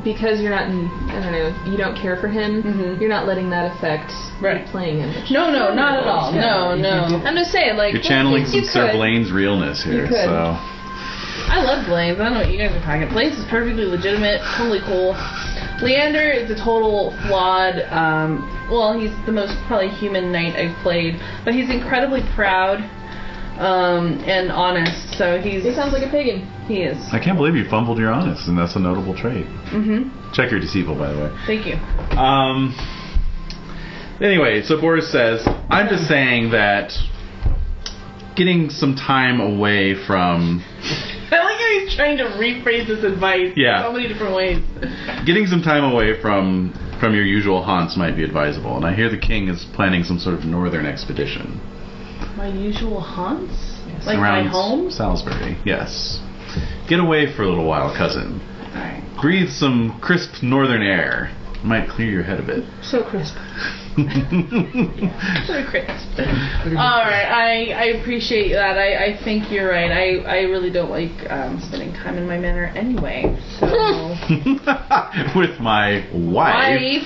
Speaker 6: because you're not in, I don't know, you don't care for him,
Speaker 5: Mhm.
Speaker 6: you're not letting that affect
Speaker 5: Right.
Speaker 6: you playing him.
Speaker 5: No, not at all. No.
Speaker 6: I'm just saying, like
Speaker 1: You're channeling some
Speaker 6: you
Speaker 1: Sir
Speaker 6: could.
Speaker 1: Blaine's realness here,
Speaker 6: could.
Speaker 1: so.
Speaker 5: I love Blaze. I don't know what you guys are talking about. Blaze is perfectly legitimate, totally cool. Leander is a total flawed, well, he's the most probably human knight I've played, but he's incredibly proud, and honest, so
Speaker 6: He sounds like a pagan.
Speaker 5: he is.
Speaker 1: I can't believe you fumbled your honest, and that's a notable trait.
Speaker 5: Mm-hmm.
Speaker 1: Check your deceitful, by the way.
Speaker 5: Thank you.
Speaker 1: Anyway, so Boris says, I'm just saying that getting some time away from...
Speaker 5: I like how he's trying to rephrase this advice
Speaker 1: Yeah.
Speaker 5: so many different ways.
Speaker 1: Getting some time away from your usual haunts might be advisable, and I hear the king is planning some sort of northern expedition.
Speaker 5: My usual haunts? Like
Speaker 1: around
Speaker 5: my home?
Speaker 1: Salisbury, yes. Get away for a little while, cousin.
Speaker 5: Alright.
Speaker 1: Breathe some crisp northern air. Might clear your head a bit.
Speaker 5: So crisp. So crisp. Alright, I appreciate that. I think you're right. I really don't like spending time in my manor anyway. So
Speaker 1: With my wife.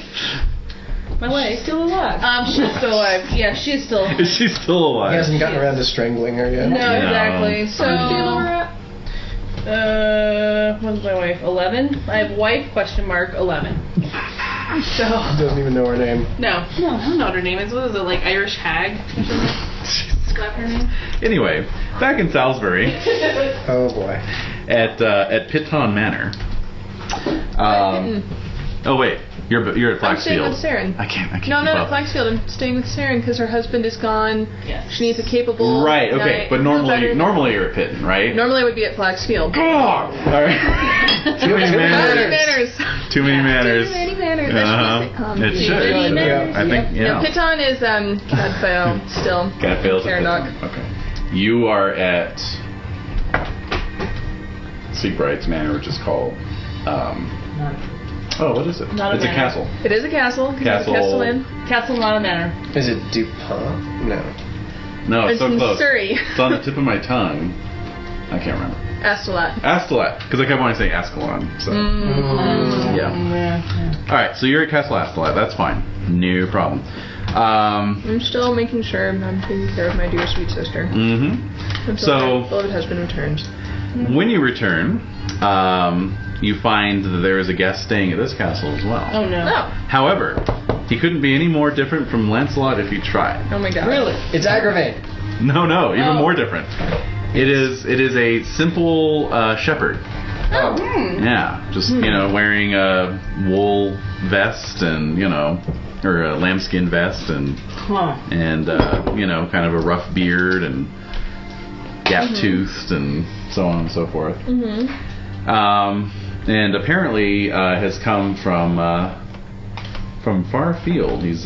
Speaker 5: My wife.
Speaker 6: Still alive.
Speaker 5: She's still alive. Yeah, she's still.
Speaker 1: Is she still
Speaker 3: He
Speaker 1: alive?
Speaker 3: hasn't gotten around to strangling her yet.
Speaker 5: No, exactly. So,
Speaker 6: How do you feel over at?
Speaker 5: what's my wife? 11? I have wife ? 11. So.
Speaker 3: Doesn't even know her name.
Speaker 5: No, I don't know what her name is. What is it, like Irish hag or something? Is that her name?
Speaker 1: Anyway, back in Salisbury,
Speaker 3: Oh boy.
Speaker 1: at Piton Manor. Oh wait, you're at
Speaker 6: I'm staying
Speaker 1: Flaxfield.
Speaker 6: with Saren.
Speaker 1: I can't.
Speaker 6: No,
Speaker 1: keep
Speaker 6: not
Speaker 1: up.
Speaker 6: at Flaxfield. I'm staying with Saren because her husband is gone.
Speaker 5: Yes.
Speaker 6: She needs a capable.
Speaker 1: Right. Okay.
Speaker 6: knight.
Speaker 1: But
Speaker 6: Better-
Speaker 1: normally you're at Piton, right?
Speaker 6: Normally I would be at Flaxfield.
Speaker 1: God. All right. Too many manners. Too many manners.
Speaker 6: Too many manners. That should be a sitcom.
Speaker 1: It should.
Speaker 6: Too many manners.
Speaker 1: I think.
Speaker 6: No,
Speaker 1: Yeah.
Speaker 6: Piton is Cadfael still.
Speaker 1: Cat fails.
Speaker 6: Caradoc.
Speaker 1: Okay. You are at Seabright's Manor, which is called. Oh, what is it?
Speaker 5: Not a
Speaker 1: it's a
Speaker 5: manor.
Speaker 1: castle.
Speaker 6: It is a castle. 'Cause
Speaker 1: Castle.
Speaker 6: It's a castellan.
Speaker 5: Castle, not a manor.
Speaker 3: Is it DuPont? No.
Speaker 1: No, it's
Speaker 6: It's
Speaker 1: so
Speaker 6: in
Speaker 1: close.
Speaker 6: Surrey.
Speaker 1: It's on the tip of my tongue. I can't remember.
Speaker 6: Astolat.
Speaker 1: Astolat, because I kept wanting to say Ascalon. So yeah. All right, so you're at Castle Astolat. That's fine. No problem.
Speaker 6: I'm still making sure I'm taking care of my dear sweet sister until
Speaker 1: So
Speaker 6: my beloved husband returns.
Speaker 1: when you return, you find that there is a guest staying at this castle as well.
Speaker 5: Oh no.
Speaker 6: Oh,
Speaker 1: However, he couldn't be any more different from Lancelot if you tried.
Speaker 6: oh my god.
Speaker 4: Really?
Speaker 3: It's Aggravate.
Speaker 1: No, even
Speaker 5: Oh.
Speaker 1: more different. It is a simple shepherd.
Speaker 6: Oh.
Speaker 1: Yeah, just wearing a wool vest and or a lambskin vest and kind of a rough beard and gap-toothed and so on and so forth. And apparently has come from far afield. He's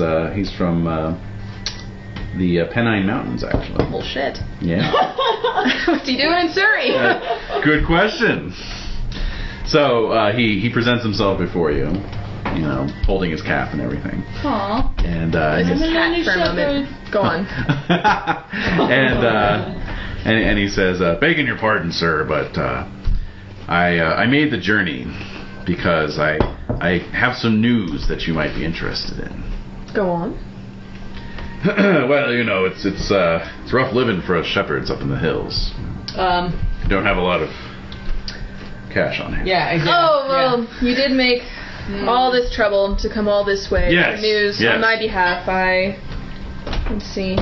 Speaker 1: from the Pennine Mountains, actually.
Speaker 6: Bullshit.
Speaker 1: Yeah.
Speaker 6: What's he doing in Surrey?
Speaker 1: Good question. So he presents himself before you, holding his cap and everything.
Speaker 5: Aww.
Speaker 1: And
Speaker 6: His hat for a moment. Go on.
Speaker 1: and he says, "Begging your pardon, sir, but I made the journey because I have some news that you might be interested in."
Speaker 6: Go on.
Speaker 1: Well, it's rough living for us shepherds up in the hills. Don't have a lot of cash on hand.
Speaker 4: Yeah, exactly.
Speaker 6: Oh, well, you did make all this trouble to come all this way
Speaker 1: Yes,
Speaker 6: for news
Speaker 1: yes.
Speaker 6: on my behalf. Let's see.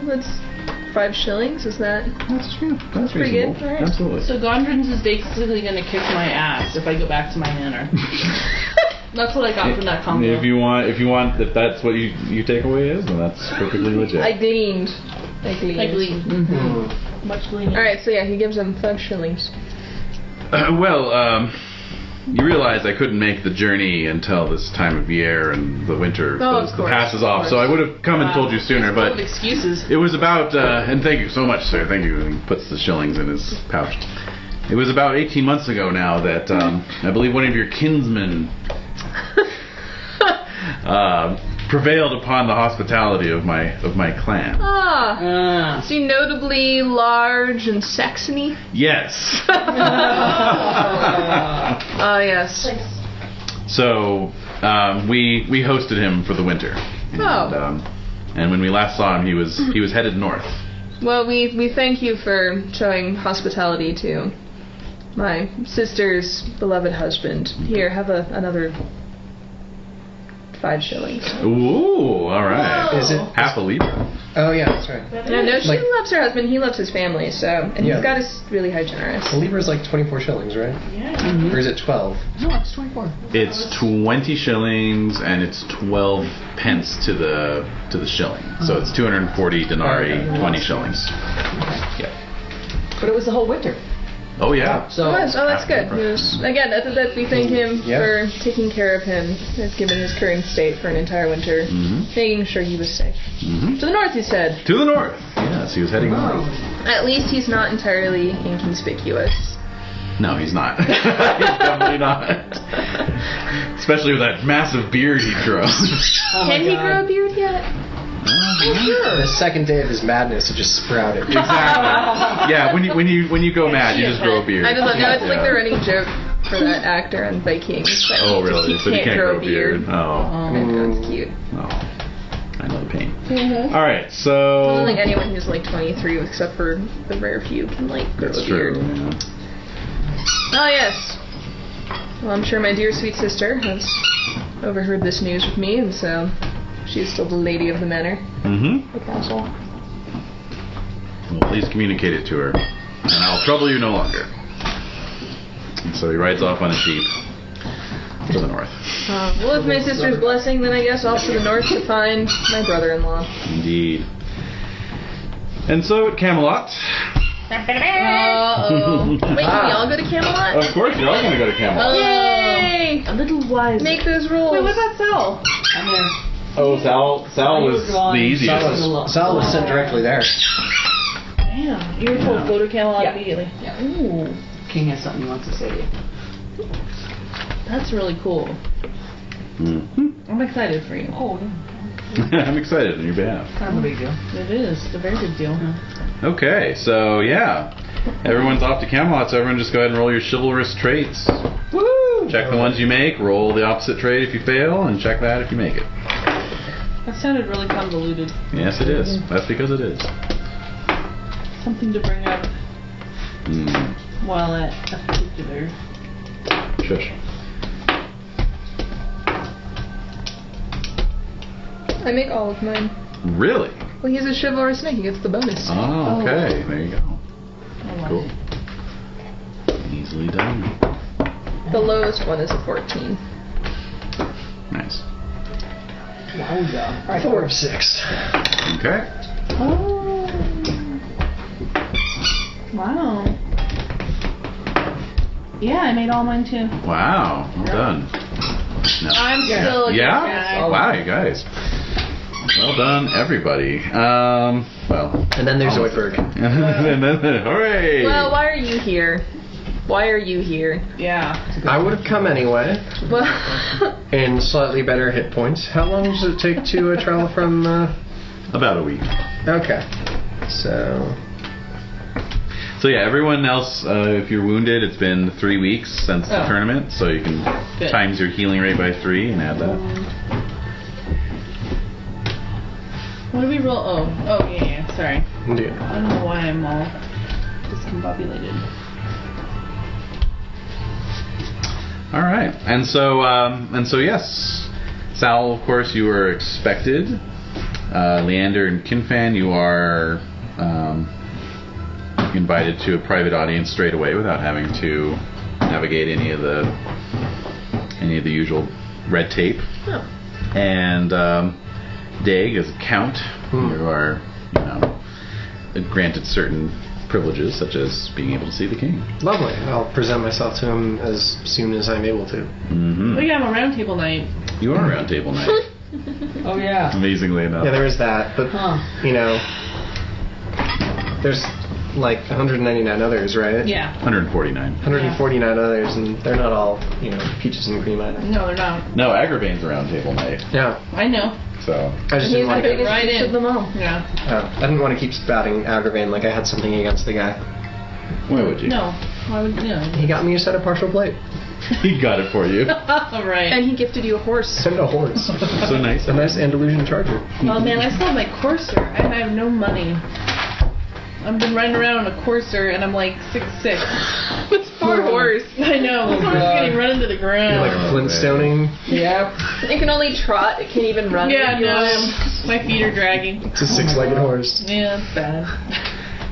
Speaker 6: That's 5 shillings, is that?
Speaker 1: That's true. That's
Speaker 6: pretty good.
Speaker 1: reasonable.
Speaker 6: All right.
Speaker 1: Absolutely.
Speaker 5: So Gondrins is basically going to kick my ass if I go back to my manor. That's what I got from that combo.
Speaker 1: If that's what you take away is, then that's perfectly legit.
Speaker 6: I gleaned.
Speaker 5: Much gleaning.
Speaker 6: Alright, so yeah, he gives him 5 shillings.
Speaker 1: You realize I couldn't make the journey until this time of year and the winter
Speaker 6: of
Speaker 1: the
Speaker 6: course,
Speaker 1: pass is off. So I would have come and told you sooner,
Speaker 5: Full of
Speaker 1: but
Speaker 5: excuses.
Speaker 1: it was about, and thank you so much, sir. Thank you. And he puts the shillings in his pouch. It was about 18 months ago now that I believe one of your kinsmen prevailed upon the hospitality of my clan.
Speaker 6: Is he notably large and Saxony?
Speaker 1: Yes.
Speaker 6: Yes.
Speaker 1: So we hosted him for the winter. And when we last saw him, he was headed north.
Speaker 6: Well, we thank you for showing hospitality to my sister's beloved husband. Here, have another 5 shillings.
Speaker 1: Ooh, all right.
Speaker 3: Is it
Speaker 1: half a libra?
Speaker 3: Oh yeah, that's right.
Speaker 6: No, she loves her husband. He loves his family. So, and he's got a really high generous.
Speaker 3: A libra is like 24 shillings, right?
Speaker 5: Yeah.
Speaker 3: Or is it 12?
Speaker 4: No, it's 24.
Speaker 1: It's 20 shillings and it's 12 pence to the shilling. So it's 240 denarii, 20 shillings. Yeah.
Speaker 4: But it was the whole winter.
Speaker 1: Oh yeah.
Speaker 4: So
Speaker 6: That's good. He was, again, that we thank him for taking care of him, given his current state for an entire winter, making sure he was safe. To the north, you said.
Speaker 1: To the north. Yes, he was heading north.
Speaker 6: At least he's not entirely inconspicuous.
Speaker 1: No, he's not. He's definitely not. Especially with that massive beard he grows.
Speaker 6: Can he grow a beard yet?
Speaker 3: The second day of his madness, it just sprouted.
Speaker 1: Exactly. Yeah, when you go mad, you just grow a beard.
Speaker 6: I don't know. It's like the running joke for that actor on Vikings.
Speaker 1: Oh, really? So he can't grow a beard. Oh.
Speaker 6: That's cute.
Speaker 1: Oh. I know the pain. All right, so.
Speaker 6: I don't think anyone who's like 23, except for the rare few, can like grow
Speaker 1: That's
Speaker 6: a beard.
Speaker 1: true. Yeah.
Speaker 6: Oh yes. Well, I'm sure my dear sweet sister has overheard this news with me, and so she's still the lady of the manor, the castle.
Speaker 1: Well, please communicate it to her, and I'll trouble you no longer. And so he rides off on a sheep to the north.
Speaker 6: Well, with my sister's blessing, then I guess off to the north to find my brother-in-law.
Speaker 1: Indeed. And so at Camelot.
Speaker 6: Uh-oh. Wait, can we all go to Camelot?
Speaker 1: Of course, you're all going to go to Camelot.
Speaker 6: Yay!
Speaker 5: A little wise.
Speaker 6: Make those rules.
Speaker 5: Wait, what about Sal?
Speaker 4: I'm there.
Speaker 1: Oh, Sal was the easiest.
Speaker 3: Sal was sent directly there.
Speaker 5: Damn. You were told go to Camelot
Speaker 4: Yeah.
Speaker 5: immediately.
Speaker 4: Yeah.
Speaker 5: Ooh.
Speaker 4: King has something he wants to say to you.
Speaker 5: That's really cool. I'm excited for you.
Speaker 4: Oh,
Speaker 1: I'm excited on your behalf.
Speaker 4: kind of a big deal.
Speaker 5: It is. It's a very big deal.
Speaker 1: Okay, so yeah. Everyone's off to Camelot, so everyone just go ahead and roll your chivalrous traits.
Speaker 4: Woo!
Speaker 1: Check the ones you make, roll the opposite trait if you fail, and check that if you make it.
Speaker 5: That sounded really convoluted.
Speaker 1: Yes, it is. That's because it is.
Speaker 5: Something to bring up while at a particular.
Speaker 1: Shush.
Speaker 6: I make all of mine.
Speaker 1: Really?
Speaker 6: Well, he's a chivalrous knight. He gets the bonus.
Speaker 1: Oh, okay. There you go.
Speaker 5: Oh,
Speaker 1: Cool. Easily done.
Speaker 6: The lowest one is a 14.
Speaker 1: Nice.
Speaker 4: Wowza.
Speaker 3: 4 of 6.
Speaker 1: Okay.
Speaker 5: Oh. Wow. Yeah, I made all mine too.
Speaker 1: Wow. Well done. No.
Speaker 5: I'm still a good guy.
Speaker 1: Wow, you guys. Well done, everybody. Well.
Speaker 3: And then there's Zoidberg.
Speaker 1: And then, hooray!
Speaker 6: Well, why are you here? Why are you here?
Speaker 5: Yeah.
Speaker 3: I would have come anyway.
Speaker 6: Well,
Speaker 3: In slightly better hit points. How long does it take to travel from...
Speaker 1: About a week.
Speaker 3: Okay. So
Speaker 1: yeah, everyone else, if you're wounded, it's been 3 weeks since the tournament, so you can
Speaker 5: Good.
Speaker 1: times your healing rate by 3 and add that.
Speaker 5: What do we roll? Oh, yeah. Sorry.
Speaker 3: yeah.
Speaker 5: I don't know why I'm all discombobulated.
Speaker 1: All right, and so yes, Sal, of course, you were expected. Leander and Kinfan, you are invited to a private audience straight away without having to navigate any of the usual red tape.
Speaker 6: Oh.
Speaker 1: And Dag, as a count, you are, granted certain privileges, such as being able to see the king.
Speaker 3: Lovely. I'll present myself to him as soon as I'm able to.
Speaker 1: Mm-hmm.
Speaker 5: Oh yeah, I'm a round table night.
Speaker 1: You are round table knight,
Speaker 4: Oh, yeah.
Speaker 1: amazingly enough.
Speaker 3: Yeah, there is that. But, there's like 199 others, right?
Speaker 5: Yeah.
Speaker 1: 149.
Speaker 3: 149 others, and they're not all, peaches and cream either.
Speaker 5: No, they're not.
Speaker 1: No, Agravain's a round table knight.
Speaker 3: Yeah.
Speaker 5: I know.
Speaker 1: So
Speaker 3: I just didn't want to keep...
Speaker 5: Right in.
Speaker 6: of them all.
Speaker 5: Yeah.
Speaker 3: I didn't want to keep spouting Agravain like I had something against the guy.
Speaker 1: why would you?
Speaker 5: No. Why would you?
Speaker 3: He got me a set of partial plate.
Speaker 1: He got it for you.
Speaker 5: Right.
Speaker 6: And he gifted you a horse.
Speaker 3: And a horse.
Speaker 1: So nice.
Speaker 3: A nice Andalusian charger.
Speaker 5: Oh man, I still have my Courser. I have no money. I've been riding around on a Courser and I'm like 6'6".
Speaker 6: It's poor horse.
Speaker 5: I know. The horse is getting run into the ground.
Speaker 3: You're like Flintstoning.
Speaker 4: Yep.
Speaker 6: It can only trot. It can't even run.
Speaker 5: Yeah, no. My feet are dragging.
Speaker 3: It's a six-legged horse.
Speaker 5: Yeah, it's bad.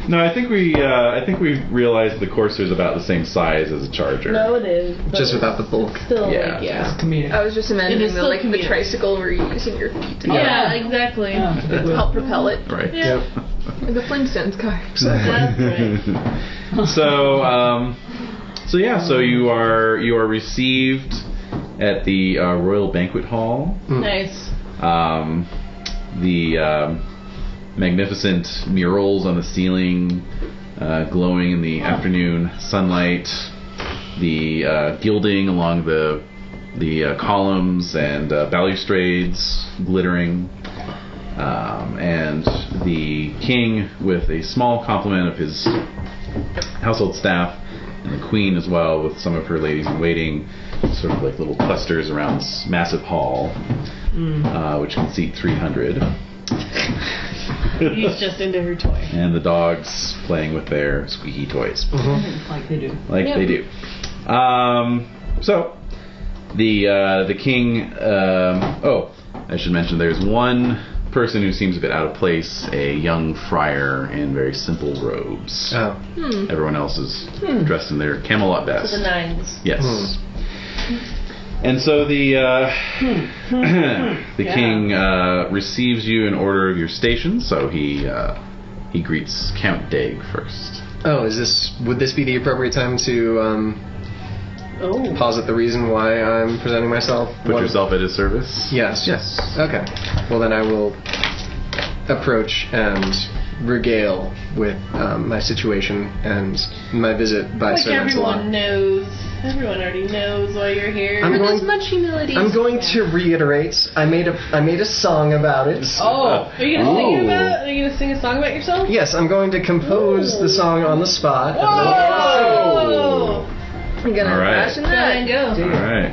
Speaker 1: No, I think we realized the Courser's about the same size as a Charger.
Speaker 5: No, it is. but
Speaker 3: Just without the bulk.
Speaker 5: Still,
Speaker 1: Yeah.
Speaker 5: like, yeah.
Speaker 4: Comedic.
Speaker 6: I was just
Speaker 5: It
Speaker 6: imagining
Speaker 5: is still
Speaker 6: the
Speaker 5: comedic.
Speaker 6: tricycle where you're using your feet to
Speaker 5: Yeah, exactly.
Speaker 4: Yeah.
Speaker 6: help propel it.
Speaker 1: Right.
Speaker 5: Yeah.
Speaker 6: Like the Flintstones car.
Speaker 5: That's right.
Speaker 1: So you are received at the Royal Banquet Hall.
Speaker 5: Nice.
Speaker 1: The magnificent murals on the ceiling, glowing in the afternoon sunlight. The gilding along the columns and balustrades glittering. And the king, with a small complement of his household staff, and the queen as well, with some of her ladies in waiting, sort of like little clusters around this massive hall, which can seat 300.
Speaker 5: He's just into her toy.
Speaker 1: And the dogs playing with their squeaky toys.
Speaker 4: Like they do.
Speaker 1: Like they do. So, the king... I should mention there's one person who seems a bit out of place, a young friar in very simple robes.
Speaker 3: Oh.
Speaker 1: Everyone else is dressed in their Camelot best.
Speaker 5: The nines.
Speaker 1: Yes. And so the king receives you in order of your station. So he greets Count Dag first.
Speaker 3: Oh, would this be the appropriate time to posit the reason why I'm presenting myself?
Speaker 1: Put yourself at his service.
Speaker 3: Yes.
Speaker 1: Yes.
Speaker 3: Okay. Well, then I will approach and regale with my situation and my visit by
Speaker 5: Like
Speaker 3: Sir Lancelot.
Speaker 5: everyone knows. Everyone already knows why you're here.
Speaker 3: I'm
Speaker 6: With
Speaker 3: going-
Speaker 6: as much humility.
Speaker 3: I'm going to reiterate. I made a song about it.
Speaker 5: Oh, are you gonna sing
Speaker 1: Ooh.
Speaker 5: about? Are you gonna sing a song about yourself?
Speaker 3: Yes, I'm going to compose the song on the spot.
Speaker 5: Oh,
Speaker 6: I'm gonna
Speaker 1: All right.
Speaker 6: fashion
Speaker 5: there you
Speaker 6: that.
Speaker 5: go.
Speaker 1: All right.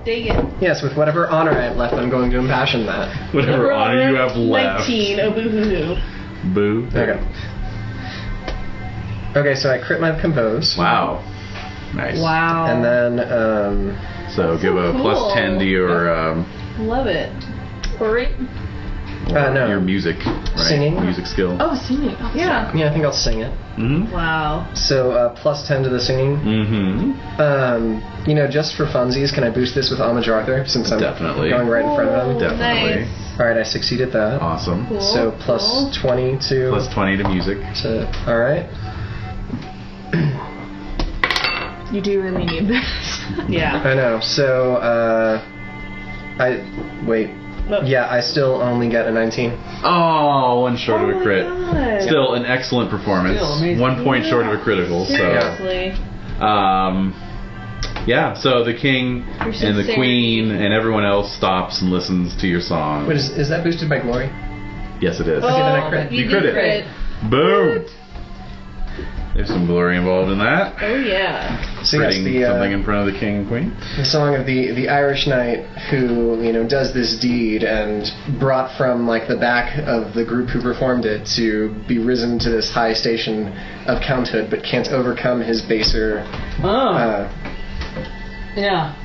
Speaker 5: Dig it.
Speaker 3: Yes, with whatever honor I have left, I'm going to impassion that.
Speaker 1: Whatever honor you have left.
Speaker 5: 19. Oh, boo hoo hoo.
Speaker 1: Boo.
Speaker 3: Okay. Okay, so I crit my compose.
Speaker 1: Wow. Nice.
Speaker 5: Wow.
Speaker 3: And then,
Speaker 1: So give a
Speaker 5: cool.
Speaker 1: plus 10 to your
Speaker 5: Love it.
Speaker 6: Orate.
Speaker 3: No.
Speaker 1: your music.
Speaker 3: So Singing?
Speaker 1: Music skill.
Speaker 6: Oh, singing. Oh,
Speaker 2: Yeah.
Speaker 3: Yeah, I think I'll sing it.
Speaker 1: Mm-hmm.
Speaker 2: Wow.
Speaker 3: So plus 10 to the singing.
Speaker 1: Mm-hmm.
Speaker 3: Just for funsies, can I boost this with Homage Arthur since I'm
Speaker 1: Definitely.
Speaker 3: going right in front of him?
Speaker 1: Definitely.
Speaker 2: Nice.
Speaker 3: All right, I succeeded that.
Speaker 1: Awesome.
Speaker 2: Cool.
Speaker 3: So plus 20 to...
Speaker 1: Plus 20 to music.
Speaker 3: All right.
Speaker 6: You do really need this.
Speaker 2: Yeah.
Speaker 3: I know. So, Wait. Yeah, I still only get a 19.
Speaker 1: Oh, one short of a crit.
Speaker 2: God.
Speaker 1: Still an excellent performance.
Speaker 4: Still amazing.
Speaker 1: 1 point short of a critical.
Speaker 2: Seriously.
Speaker 1: So the king and the
Speaker 2: sincerity.
Speaker 1: queen and everyone else stops and listens to your song.
Speaker 3: Wait, is that boosted by glory?
Speaker 1: Yes, it is.
Speaker 3: Okay, then I crit.
Speaker 1: You crit it. Boom. There's some glory involved in that.
Speaker 2: Oh yeah.
Speaker 3: So yes,
Speaker 1: Critting something in front of the king and queen.
Speaker 3: the song of the Irish knight who does this deed and brought from like the back of the group who performed it to be risen to this high station of counthood, but can't overcome his baser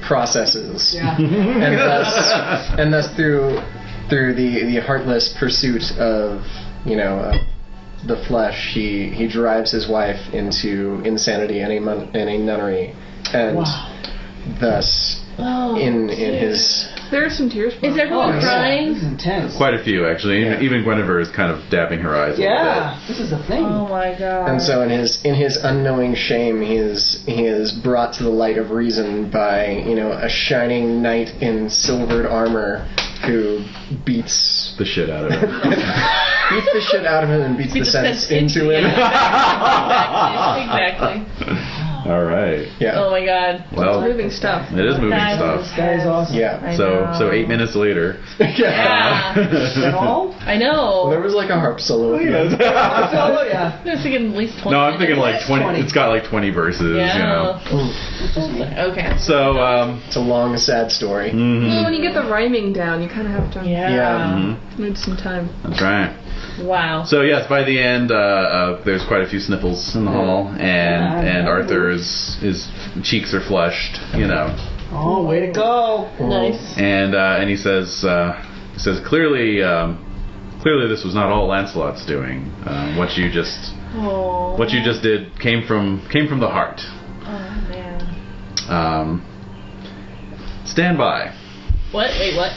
Speaker 3: processes.
Speaker 4: Yeah.
Speaker 3: and thus through the heartless pursuit of the flesh, he drives his wife into insanity and a nunnery, and thus in his...
Speaker 6: There are some tears.
Speaker 2: Is everyone crying?
Speaker 4: This is intense.
Speaker 1: Quite a few, actually.
Speaker 3: Yeah.
Speaker 1: Even Guinevere is kind of dabbing her eyes a little
Speaker 4: Yeah, this is a thing.
Speaker 2: Oh my god.
Speaker 3: And so in his unknowing shame, he is brought to the light of reason by a shining knight in silvered armor who beats
Speaker 1: bit. The shit out of him.
Speaker 3: beats the shit out of him and beats the sense into him.
Speaker 2: Exactly.
Speaker 1: All right.
Speaker 3: Yeah.
Speaker 2: Oh my god.
Speaker 1: Well,
Speaker 6: Moving stuff.
Speaker 1: it is moving
Speaker 2: That
Speaker 1: stuff.
Speaker 2: was-
Speaker 4: This guy is awesome.
Speaker 3: Yeah.
Speaker 1: So 8 minutes later.
Speaker 2: Yeah.
Speaker 4: At all?
Speaker 2: I know.
Speaker 3: There was like a harp solo.
Speaker 4: Oh, yeah.
Speaker 2: I was thinking at least 20
Speaker 1: No, I'm thinking like
Speaker 2: minutes.
Speaker 1: 20. It's got like 20 verses.
Speaker 2: Yeah. Okay.
Speaker 1: So.
Speaker 3: It's a long, sad story.
Speaker 6: Well, when you get the rhyming down, you kind of have to
Speaker 2: Yeah.
Speaker 6: need some time.
Speaker 1: That's right.
Speaker 2: Wow.
Speaker 1: So yes, by the end, there's quite a few sniffles in the hall, and Arthur's his cheeks are flushed,
Speaker 4: Oh, way to go.
Speaker 2: Nice.
Speaker 1: and he says clearly this was not all Lancelot's doing. What you just did came from the heart.
Speaker 2: Oh man.
Speaker 1: Stand by.
Speaker 2: What? Wait, what?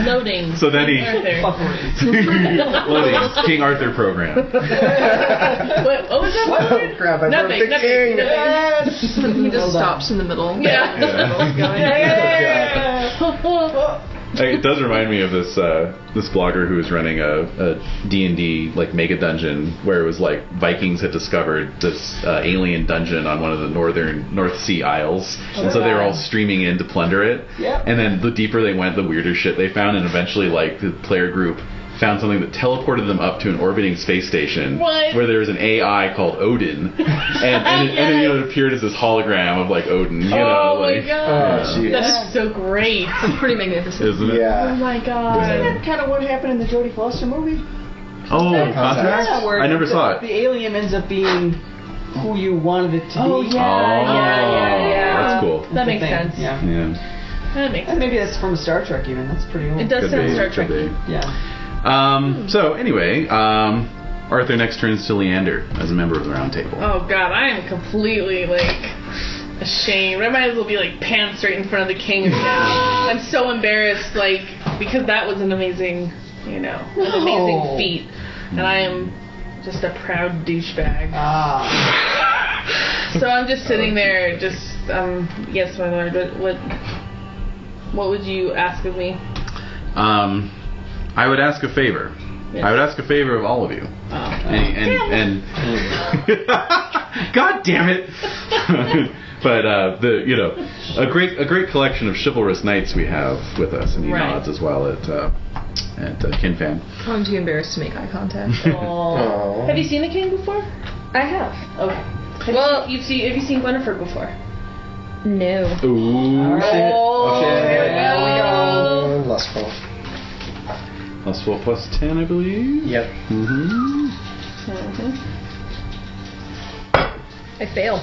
Speaker 2: Loading.
Speaker 1: So then he
Speaker 2: Arthur.
Speaker 1: loading King Arthur program.
Speaker 2: What was that word?
Speaker 3: Oh crap! I broke
Speaker 2: Nothing.
Speaker 3: the king.
Speaker 2: Nothing.
Speaker 6: He just stops in the middle.
Speaker 2: Yeah.
Speaker 1: It does remind me of this blogger who was running a D&D like mega dungeon where it was like Vikings had discovered this alien dungeon on one of the North Sea Isles, and so they were all streaming in to plunder it.
Speaker 4: Yep.
Speaker 1: And then the deeper they went, the weirder shit they found, and eventually like the player group found something that teleported them up to an orbiting space station where there was an AI called Odin, and it appeared as this hologram of like Odin.
Speaker 2: Oh my god.
Speaker 3: Oh, jeez.
Speaker 2: That is so great.
Speaker 6: It's pretty magnificent.
Speaker 1: Isn't it?
Speaker 2: Oh
Speaker 3: Yeah.
Speaker 2: my god.
Speaker 4: Isn't that kind of what happened in the Jodie Foster movie?
Speaker 1: Oh, Contract?
Speaker 4: Yeah, where
Speaker 1: I never saw it.
Speaker 4: The alien ends up being who you wanted it to be.
Speaker 2: Yeah.
Speaker 1: That's cool.
Speaker 2: That makes
Speaker 4: Thing.
Speaker 2: sense.
Speaker 4: Yeah.
Speaker 2: That makes
Speaker 4: And
Speaker 2: sense.
Speaker 4: maybe that's from Star Trek even. That's pretty old.
Speaker 2: It does sound Star Trek.
Speaker 4: Yeah.
Speaker 1: So anyway, Arthur next turns to Leander as a member of the Round Table.
Speaker 2: Oh god, I am completely ashamed. I might as well be pants right in front of the king right now. I'm so embarrassed, because that was an amazing, an amazing feat, and I am just a proud douchebag. So I'm just sitting there, yes, my lord. What would you ask of me?
Speaker 1: I would ask a favor.
Speaker 2: Yes.
Speaker 1: I would ask a favor of all of you. And God damn it! But a great collection of chivalrous knights we have with us, and he nods as well at Kinfan.
Speaker 6: I'm too embarrassed to make eye contact.
Speaker 2: Aww. Have you seen the king before?
Speaker 6: I have.
Speaker 2: Okay. Have you seen Guinevere before?
Speaker 6: No.
Speaker 1: Ooh.
Speaker 2: There we go.
Speaker 3: Lustful.
Speaker 1: Lustful plus 10, I believe.
Speaker 3: Yep.
Speaker 6: I fail.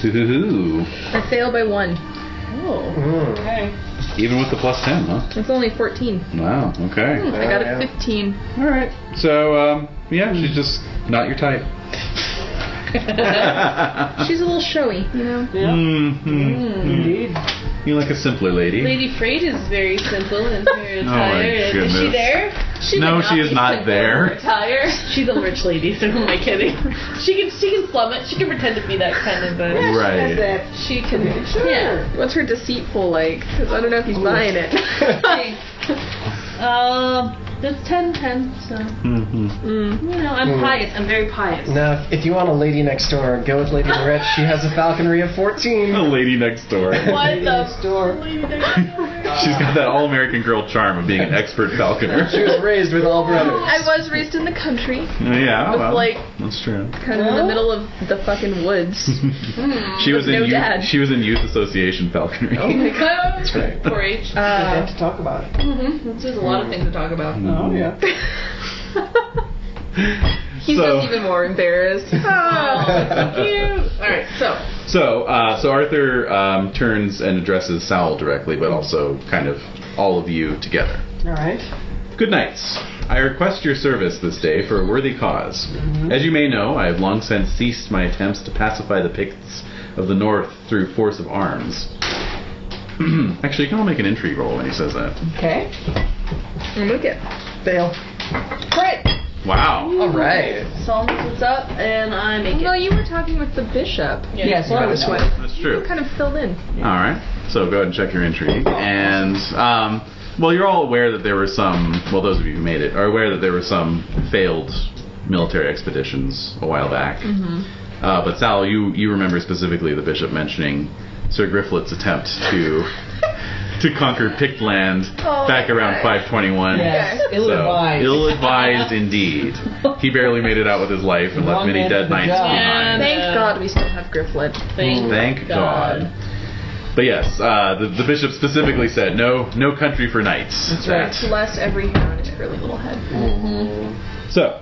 Speaker 1: Ooh.
Speaker 6: I fail by 1.
Speaker 2: Oh.
Speaker 4: Okay.
Speaker 1: Even with the plus 10, huh?
Speaker 6: It's only 14.
Speaker 1: Wow, okay.
Speaker 6: I got a 15.
Speaker 1: Alright. So, yeah, she's just not your type.
Speaker 6: She's a little showy, you know?
Speaker 4: Yeah.
Speaker 1: Indeed. You like a simpler lady.
Speaker 2: Lady Freyt is very simple in her attire. Is
Speaker 1: goodness.
Speaker 2: she there?
Speaker 1: No, she is not there.
Speaker 2: Attire. She's a rich lady, so who am I kidding? She can slum it. She can pretend to be that kind of a...
Speaker 1: Right.
Speaker 2: She can... Yeah.
Speaker 6: What's her deceitful like? Because I don't know if he's buying it.
Speaker 2: That's 10, so... You know, I'm pious. I'm very pious.
Speaker 3: Now, if you want a lady next door, go with Lady Rich. She has a falconry of 14.
Speaker 1: The lady next door.
Speaker 2: What the...
Speaker 1: She's got that all-American girl charm of being an expert falconer.
Speaker 3: She was raised with all brothers.
Speaker 6: I was raised in the country.
Speaker 1: Yeah, well,
Speaker 6: like,
Speaker 1: that's true.
Speaker 6: Kind of in the middle of the fucking woods.
Speaker 1: She was
Speaker 6: no
Speaker 1: in
Speaker 6: dad.
Speaker 1: She was in youth association falconry.
Speaker 3: Oh my God. That's right.
Speaker 2: 4-H.
Speaker 4: Good to talk about it.
Speaker 2: There's a lot of things to talk about.
Speaker 4: Oh, yeah.
Speaker 6: He's just even more embarrassed.
Speaker 2: Oh, cute. Alright,
Speaker 1: So Arthur turns and addresses Sal directly, but also kind of all of you together.
Speaker 4: All right.
Speaker 1: Good nights. I request your service this day for a worthy cause. As you may know, I have long since ceased my attempts to pacify the Picts of the North through force of arms. Actually, you can all make an intrigue roll when he says that.
Speaker 4: Okay.
Speaker 6: Look at
Speaker 4: Fail.
Speaker 2: Crit!
Speaker 1: Wow.
Speaker 3: All right.
Speaker 2: Psalms what's up, and I make
Speaker 6: No,
Speaker 2: it.
Speaker 6: you were talking with the bishop.
Speaker 4: Yeah, so I was
Speaker 3: Right.
Speaker 1: That's true.
Speaker 6: You kind of filled in.
Speaker 1: All right. So go ahead and check your intrigue. And, well, you're all aware that there were some, well, those of you who made it, are aware that there were some failed military expeditions a while back. But Sal, you remember specifically the bishop mentioning Sir Grifflet's attempt to conquer Pict land back around 521.
Speaker 4: Yes, ill-advised.
Speaker 1: So, ill-advised indeed. He barely made it out with his life and left
Speaker 4: Wrong
Speaker 1: many
Speaker 4: man
Speaker 1: dead
Speaker 4: for the
Speaker 1: knights
Speaker 4: job.
Speaker 1: behind.
Speaker 6: Thank God we still have Grifflet.
Speaker 1: Thank God. But yes, the bishop specifically said, no country for knights.
Speaker 4: That's right.
Speaker 6: Bless every hair on his curly little head.
Speaker 1: So,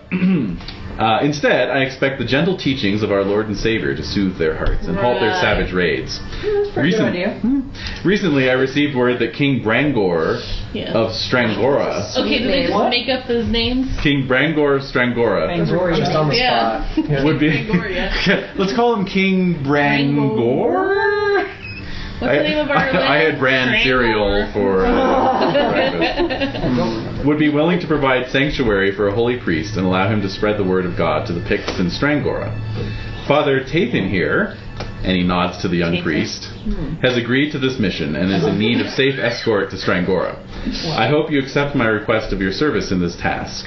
Speaker 1: instead, I expect the gentle teachings of our Lord and Savior to soothe their hearts and halt their savage raids.
Speaker 4: Pretty good idea.
Speaker 1: Recently, I received word that King Brangor of Strangora,
Speaker 2: Okay, do they just make up those names?
Speaker 1: King Brangor of Strangora,
Speaker 3: Just on the
Speaker 2: Yeah.
Speaker 3: spot. Yeah.
Speaker 1: would be.
Speaker 2: Strangoria.
Speaker 1: Let's call him King Brangor.
Speaker 2: What's the name of our
Speaker 1: I had bran
Speaker 2: Strangor.
Speaker 1: cereal for breakfast. Would be willing to provide sanctuary for a holy priest and allow him to spread the word of God to the Picts in Strangora. Father Tathan here, and he nods to the young priest, has agreed to this mission and is in need of safe escort to Strangora. I hope you accept my request of your service in this task.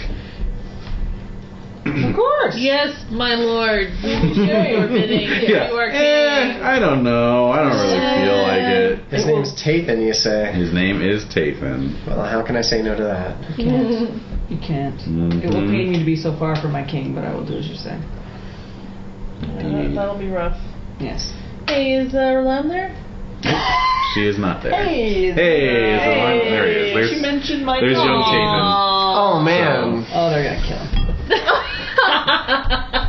Speaker 4: Of course.
Speaker 2: Yes, my lord. We will do your bidding. If you are king.
Speaker 1: I don't know. I don't really feel like it.
Speaker 3: His name's Tathan, you say.
Speaker 1: His name is Tathan.
Speaker 3: Well, how can I say no to that?
Speaker 4: You can't. You can't. It will pain me to be so far from my king, but I will do as you say.
Speaker 2: That'll be rough.
Speaker 4: Yes.
Speaker 2: Hey, is Roland there?
Speaker 1: She is not there.
Speaker 4: Hey,
Speaker 1: There he is.
Speaker 4: She mentioned my
Speaker 1: There's young Tathan.
Speaker 3: Oh, man.
Speaker 4: Oh, they're gonna kill him.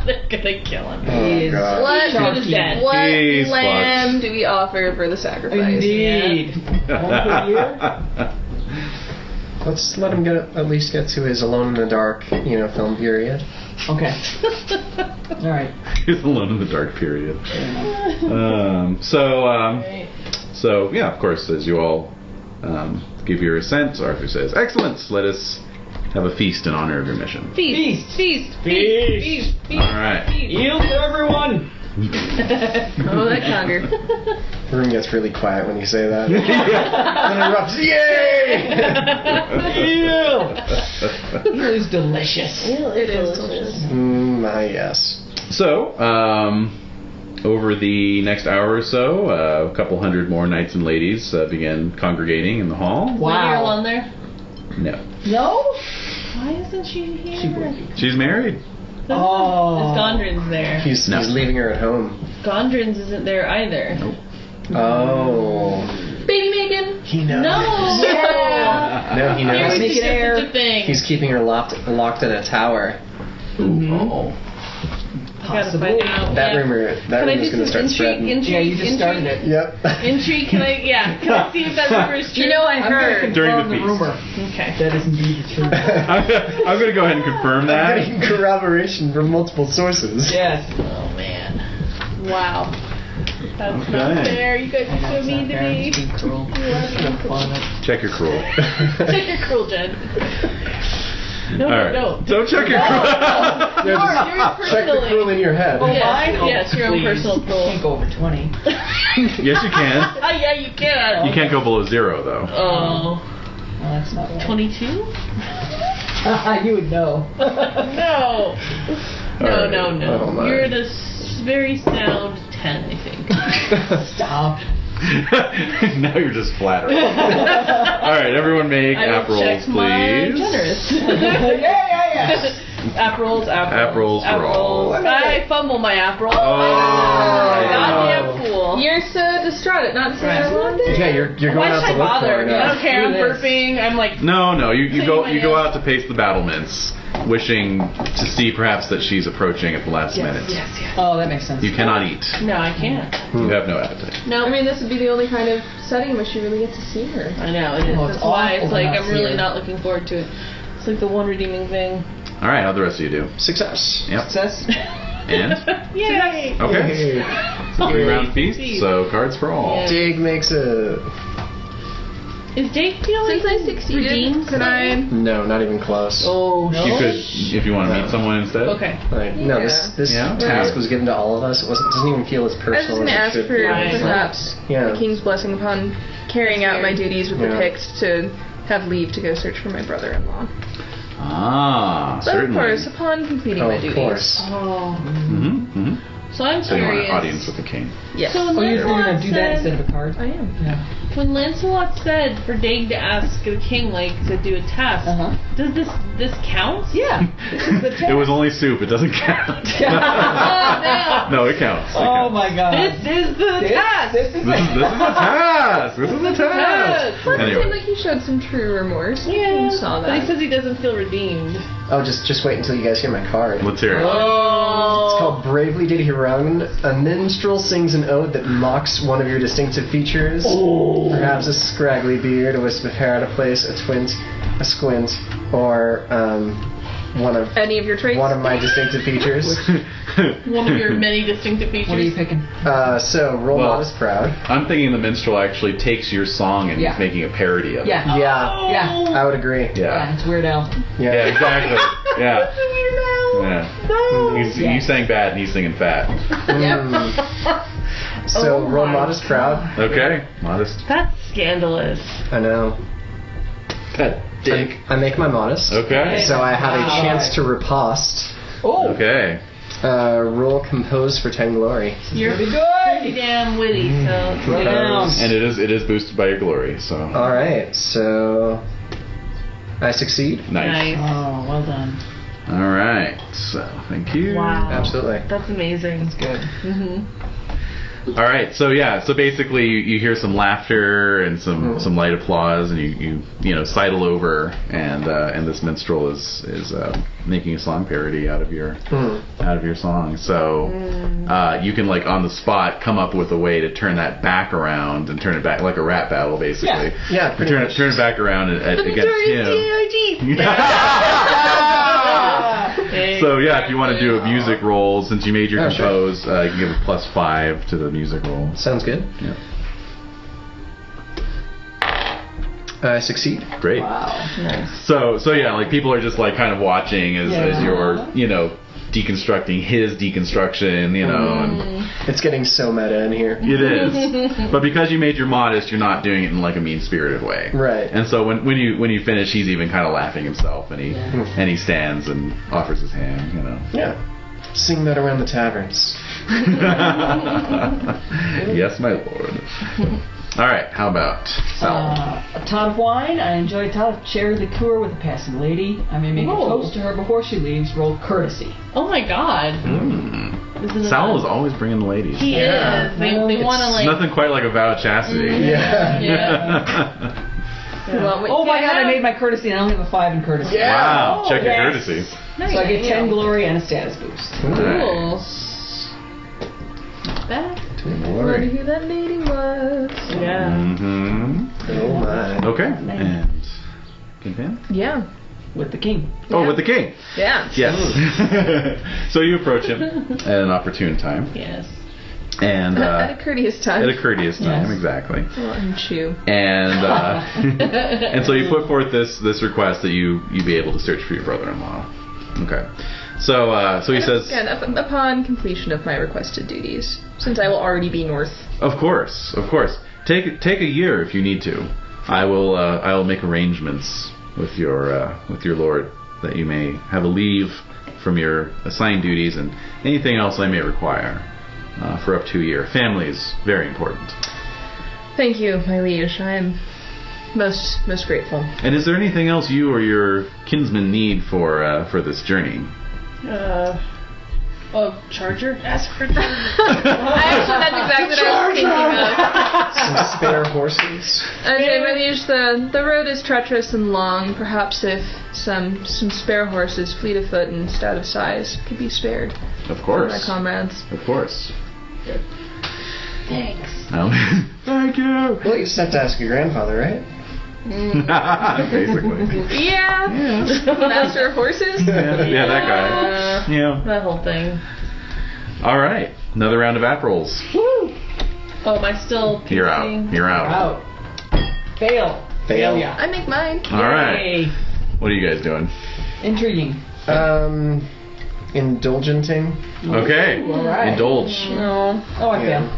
Speaker 2: They're gonna kill him.
Speaker 3: Oh, God.
Speaker 2: Let's go to dead.
Speaker 6: What
Speaker 1: He's
Speaker 6: lamb do we offer for the sacrifice?
Speaker 4: Indeed. One per year?
Speaker 3: Let's let him at least get to his Alone in the Dark, film period.
Speaker 4: Okay. All right.
Speaker 1: He's alone in the dark period. So yeah, of course, as you all give your assent, Arthur says, "Excellent. Let us have a feast in honor of your mission."
Speaker 2: Feast.
Speaker 1: All right.
Speaker 4: Yield to everyone.
Speaker 6: Oh, that conger.
Speaker 3: The room gets really quiet when you say that. Then erupts, yay!
Speaker 4: Eel is delicious.
Speaker 6: It is delicious.
Speaker 3: Yes.
Speaker 1: So, over the next hour or so, a couple hundred more knights and ladies begin congregating in the hall.
Speaker 2: Wow. Is Roland there?
Speaker 1: No,
Speaker 4: No?
Speaker 2: Why isn't she here?
Speaker 4: She would be.
Speaker 1: she's married.
Speaker 2: Is Gondrins there?
Speaker 3: He's leaving her at home.
Speaker 2: Gondrins isn't there either.
Speaker 1: Nope.
Speaker 3: Oh.
Speaker 2: Baby Megan?
Speaker 3: He knows.
Speaker 2: No!
Speaker 3: No, he knows.
Speaker 2: Married
Speaker 4: Make it
Speaker 2: to
Speaker 4: air.
Speaker 2: such a thing.
Speaker 3: He's keeping her locked in a tower.
Speaker 1: Oh.
Speaker 5: Gotta find out.
Speaker 3: That rumor is going to start spreading.
Speaker 4: Yeah, you just started it.
Speaker 3: Yep.
Speaker 5: Intrigue, can I see if that rumor is true?
Speaker 6: You know, I heard.
Speaker 1: During the feast.
Speaker 4: rumor.
Speaker 5: Okay.
Speaker 4: That is indeed the truth.
Speaker 1: I'm going to go ahead and confirm that.
Speaker 3: Getting corroboration from multiple sources.
Speaker 4: Yes.
Speaker 5: Oh man. Wow. That's
Speaker 1: Okay.
Speaker 5: not fair. You guys are so mean to me.
Speaker 1: Check your cruel.
Speaker 5: Check your cruel, Jen. No,
Speaker 1: All right.
Speaker 5: no.
Speaker 1: Don't check your cruel.
Speaker 3: Check the cruel in your head.
Speaker 5: Yes, your own personal
Speaker 4: You
Speaker 5: cruel.
Speaker 4: can't go over 20.
Speaker 1: Yes, you can.
Speaker 5: Yeah, you can.
Speaker 1: You can't go below 0, though.
Speaker 5: Oh.
Speaker 4: Well, that's not right.
Speaker 5: 22?
Speaker 4: You would know.
Speaker 5: No.
Speaker 1: Alright.
Speaker 5: No.
Speaker 3: Oh, my.
Speaker 5: You're the very sound 10, I think.
Speaker 4: Stop.
Speaker 1: Now you're just flattering. All right, everyone make
Speaker 5: I
Speaker 1: app
Speaker 5: will
Speaker 1: rolls,
Speaker 5: check my
Speaker 1: please.
Speaker 5: generous.
Speaker 4: Yeah.
Speaker 5: App rolls.
Speaker 1: App rolls, roll.
Speaker 5: I fumble my app roll.
Speaker 1: Oh.
Speaker 5: Goddamn fool.
Speaker 6: You're so distraught at not seeing
Speaker 5: Right.
Speaker 6: her one day.
Speaker 3: Yeah, you're
Speaker 5: Why
Speaker 3: going out
Speaker 5: should
Speaker 3: to
Speaker 5: I
Speaker 3: look for
Speaker 5: bother?
Speaker 3: her
Speaker 5: I
Speaker 3: now.
Speaker 5: don't care. I'm
Speaker 4: Do this.
Speaker 5: burping. I'm like.
Speaker 1: No, you
Speaker 5: Cleaning
Speaker 1: go
Speaker 5: my
Speaker 1: out
Speaker 5: nails.
Speaker 1: to pace the battlements, wishing to see perhaps that she's approaching at the last minute.
Speaker 5: Yes.
Speaker 4: Oh, that makes sense.
Speaker 1: You cannot eat.
Speaker 5: No, I can't.
Speaker 1: You have no appetite.
Speaker 5: No,
Speaker 6: I mean, this would be the only kind of setting where she really gets to see her.
Speaker 5: I know it is.
Speaker 4: Oh, it's
Speaker 5: That's why
Speaker 4: awful
Speaker 5: it's like
Speaker 4: not
Speaker 5: I'm really
Speaker 4: here.
Speaker 5: not looking forward to it. It's like the one redeeming thing.
Speaker 1: All right, how'd the rest of you do?
Speaker 3: Success.
Speaker 1: Yep.
Speaker 4: Success.
Speaker 1: And?
Speaker 5: Yay!
Speaker 1: Okay.
Speaker 3: Hey.
Speaker 1: 3-round feast, so cards for all.
Speaker 5: Yeah.
Speaker 3: Dig makes a...
Speaker 5: Is Jade feeling
Speaker 6: Since I succeeded,
Speaker 5: redeemed?
Speaker 6: could I?
Speaker 3: No, not even close.
Speaker 5: Oh no.
Speaker 1: You could, if you want to meet someone instead.
Speaker 5: Okay.
Speaker 3: Like, no, this
Speaker 1: Yeah.
Speaker 3: task was given to all of us. It doesn't even feel as
Speaker 6: I was
Speaker 3: personal
Speaker 6: going to
Speaker 3: as
Speaker 6: ask
Speaker 3: it should
Speaker 6: for
Speaker 3: be.
Speaker 5: Right.
Speaker 6: perhaps
Speaker 3: Yeah.
Speaker 6: the King's blessing upon carrying out my duties with the
Speaker 3: Yeah.
Speaker 6: Pict to have leave to go search for my brother-in-law.
Speaker 1: Ah,
Speaker 6: But of
Speaker 1: certainly.
Speaker 6: course, upon completing my
Speaker 3: Of
Speaker 6: duties.
Speaker 3: course.
Speaker 5: Oh.
Speaker 1: Mm-hmm.
Speaker 5: So I'm
Speaker 1: So you want
Speaker 5: curious.
Speaker 1: an audience with the king.
Speaker 6: Yes.
Speaker 5: So
Speaker 4: Oh, you're going to do that
Speaker 5: said-
Speaker 4: instead of a card?
Speaker 6: I am.
Speaker 4: Yeah.
Speaker 5: When Lancelot said for Dave to ask the king like to do a task, does this count?
Speaker 4: Yeah. This is the
Speaker 1: It was only soup. It doesn't count.
Speaker 5: Oh,
Speaker 1: No, it counts. It
Speaker 4: Oh
Speaker 1: counts.
Speaker 4: my god.
Speaker 5: This is the task.
Speaker 4: This is
Speaker 1: This is a task. This is a task.
Speaker 6: Well, it seemed
Speaker 1: Anyway,
Speaker 6: like he showed some true remorse.
Speaker 5: Yeah,
Speaker 6: I saw
Speaker 5: but he
Speaker 6: that.
Speaker 5: says he doesn't feel redeemed.
Speaker 3: Oh, just wait until you guys hear my card.
Speaker 1: let's hear it.
Speaker 5: Oh.
Speaker 3: It's called Bravely Did He Run. A minstrel sings an ode that mocks one of your distinctive features. Perhaps a scraggly beard, a wisp of hair out of place, a twint, a squint, or one of
Speaker 6: Any of your traits?
Speaker 3: my distinctive features.
Speaker 5: One of your many distinctive features.
Speaker 4: What are you picking?
Speaker 3: So roll
Speaker 1: Well-
Speaker 3: modest proud.
Speaker 1: I'm thinking the minstrel actually takes your song and
Speaker 4: Yeah.
Speaker 1: he's making a parody of it.
Speaker 4: Yeah.
Speaker 3: Yeah,
Speaker 4: Yeah.
Speaker 3: I would agree.
Speaker 4: Yeah,
Speaker 1: Yeah.
Speaker 4: it's Weird Al.
Speaker 1: Yeah, exactly. Yeah. Yeah. You sang bad and he's singing fat.
Speaker 3: So
Speaker 5: Oh
Speaker 3: roll
Speaker 5: my
Speaker 3: modest proud.
Speaker 1: Okay. Modest.
Speaker 5: That's scandalous.
Speaker 3: I know.
Speaker 1: That dick.
Speaker 3: I make my modest.
Speaker 1: Okay.
Speaker 3: So I have a
Speaker 5: Wow.
Speaker 3: chance to riposte.
Speaker 4: Oh.
Speaker 1: Okay.
Speaker 3: Roll compose for 10 glory.
Speaker 5: You're
Speaker 4: Pretty
Speaker 5: pretty
Speaker 4: good.
Speaker 5: damn witty, so
Speaker 4: Throw down.
Speaker 1: And it is boosted by your glory, so
Speaker 3: All right, so I succeed.
Speaker 1: nice.
Speaker 4: Oh, well done.
Speaker 1: All right. So thank you.
Speaker 5: Wow.
Speaker 3: Absolutely.
Speaker 5: That's amazing. That's
Speaker 4: Good.
Speaker 5: Mm-hmm.
Speaker 1: All right. So yeah. So basically, you hear some laughter and some light applause, and you sidle over, and this minstrel is making a song parody out of your song. So you can like on the spot come up with a way to turn that back around and turn it back like a rap battle, basically.
Speaker 3: Yeah,
Speaker 1: You
Speaker 3: pretty
Speaker 1: turn
Speaker 3: much.
Speaker 1: it back around against him. So yeah, if you want to do a music roll, since you made your
Speaker 3: Oh, sure.
Speaker 1: compose, you can give a +5 to the music roll.
Speaker 3: Sounds good.
Speaker 1: Yeah.
Speaker 3: I succeed.
Speaker 1: Great.
Speaker 4: Wow.
Speaker 1: So yeah, like people are just like kind of watching as you're deconstructing his deconstruction, and
Speaker 3: It's getting so meta in here.
Speaker 1: it is. But because you made your modest, you're not doing it in like a mean-spirited way.
Speaker 3: Right.
Speaker 1: And so when you finish, he's even kind of laughing himself, and he stands and offers his hand.
Speaker 3: Yeah. Sing that around the taverns.
Speaker 1: Yes, my lord. All right, how about Sal?
Speaker 4: A tot of wine. I enjoy a tot of cherry liqueur with a passing lady. I may make a toast to her before she leaves. Roll courtesy.
Speaker 5: Oh my god.
Speaker 1: Sal is always bringing the ladies.
Speaker 5: He is. They want to
Speaker 1: It's
Speaker 5: like.
Speaker 1: nothing quite like a vow of chastity.
Speaker 3: Yeah.
Speaker 5: Yeah.
Speaker 4: Oh my god, I made my courtesy and I only have a 5 in courtesy.
Speaker 3: Yeah.
Speaker 1: Wow, check your
Speaker 4: yes.
Speaker 1: courtesy.
Speaker 4: So I get 10 glory and a status boost.
Speaker 2: Cool. Bad.
Speaker 6: Wonder who that lady was.
Speaker 2: Yeah.
Speaker 1: Mm-hmm.
Speaker 3: Oh my.
Speaker 1: Okay. And Kinpan?
Speaker 6: Yeah.
Speaker 4: With the king.
Speaker 1: Oh, with the king.
Speaker 6: Yeah.
Speaker 1: Yes. So you approach him at an opportune time.
Speaker 2: Yes.
Speaker 1: And
Speaker 6: At a courteous time.
Speaker 1: at a courteous time,
Speaker 4: Yes.
Speaker 1: exactly.
Speaker 6: Let him chew.
Speaker 1: And and so you put forth this request that you be able to search for your brother-in-law. Okay. So he says,
Speaker 6: Again, upon completion of my requested duties, since I will already be north.
Speaker 1: of course. Take a year if you need to. I will make arrangements with your lord that you may have a leave from your assigned duties and anything else I may require for up to a year. Family is very important.
Speaker 6: Thank you, my liege. I am most grateful.
Speaker 1: And is there anything else you or your kinsmen need for this journey?
Speaker 2: Charger? Ask for
Speaker 6: Actually, that's exactly what I was thinking of.
Speaker 3: Some spare horses.
Speaker 6: Okay, my liege, the road is treacherous and long. Perhaps if some spare horses, fleet of foot and stout of size, could be spared.
Speaker 1: Of
Speaker 6: For
Speaker 1: course.
Speaker 6: my comrades.
Speaker 1: Of course.
Speaker 2: Thanks.
Speaker 1: Thank you.
Speaker 3: Well, you just have to ask your grandfather, right?
Speaker 1: Basically.
Speaker 6: Yeah. Master of horses?
Speaker 1: Yeah, that guy. Yeah.
Speaker 2: That whole thing.
Speaker 1: All right. Another round of app rolls.
Speaker 2: Woo! Oh, am I still
Speaker 1: You're out.
Speaker 2: PC?
Speaker 1: You're out.
Speaker 4: Out. Fail.
Speaker 3: Failure.
Speaker 6: I make mine.
Speaker 1: All right.
Speaker 4: Yay.
Speaker 1: What are you guys doing?
Speaker 4: Intriguing.
Speaker 3: Indulgenting.
Speaker 1: Okay.
Speaker 4: All right.
Speaker 1: Indulge.
Speaker 6: No.
Speaker 4: Oh, I
Speaker 3: Yeah.
Speaker 4: fail.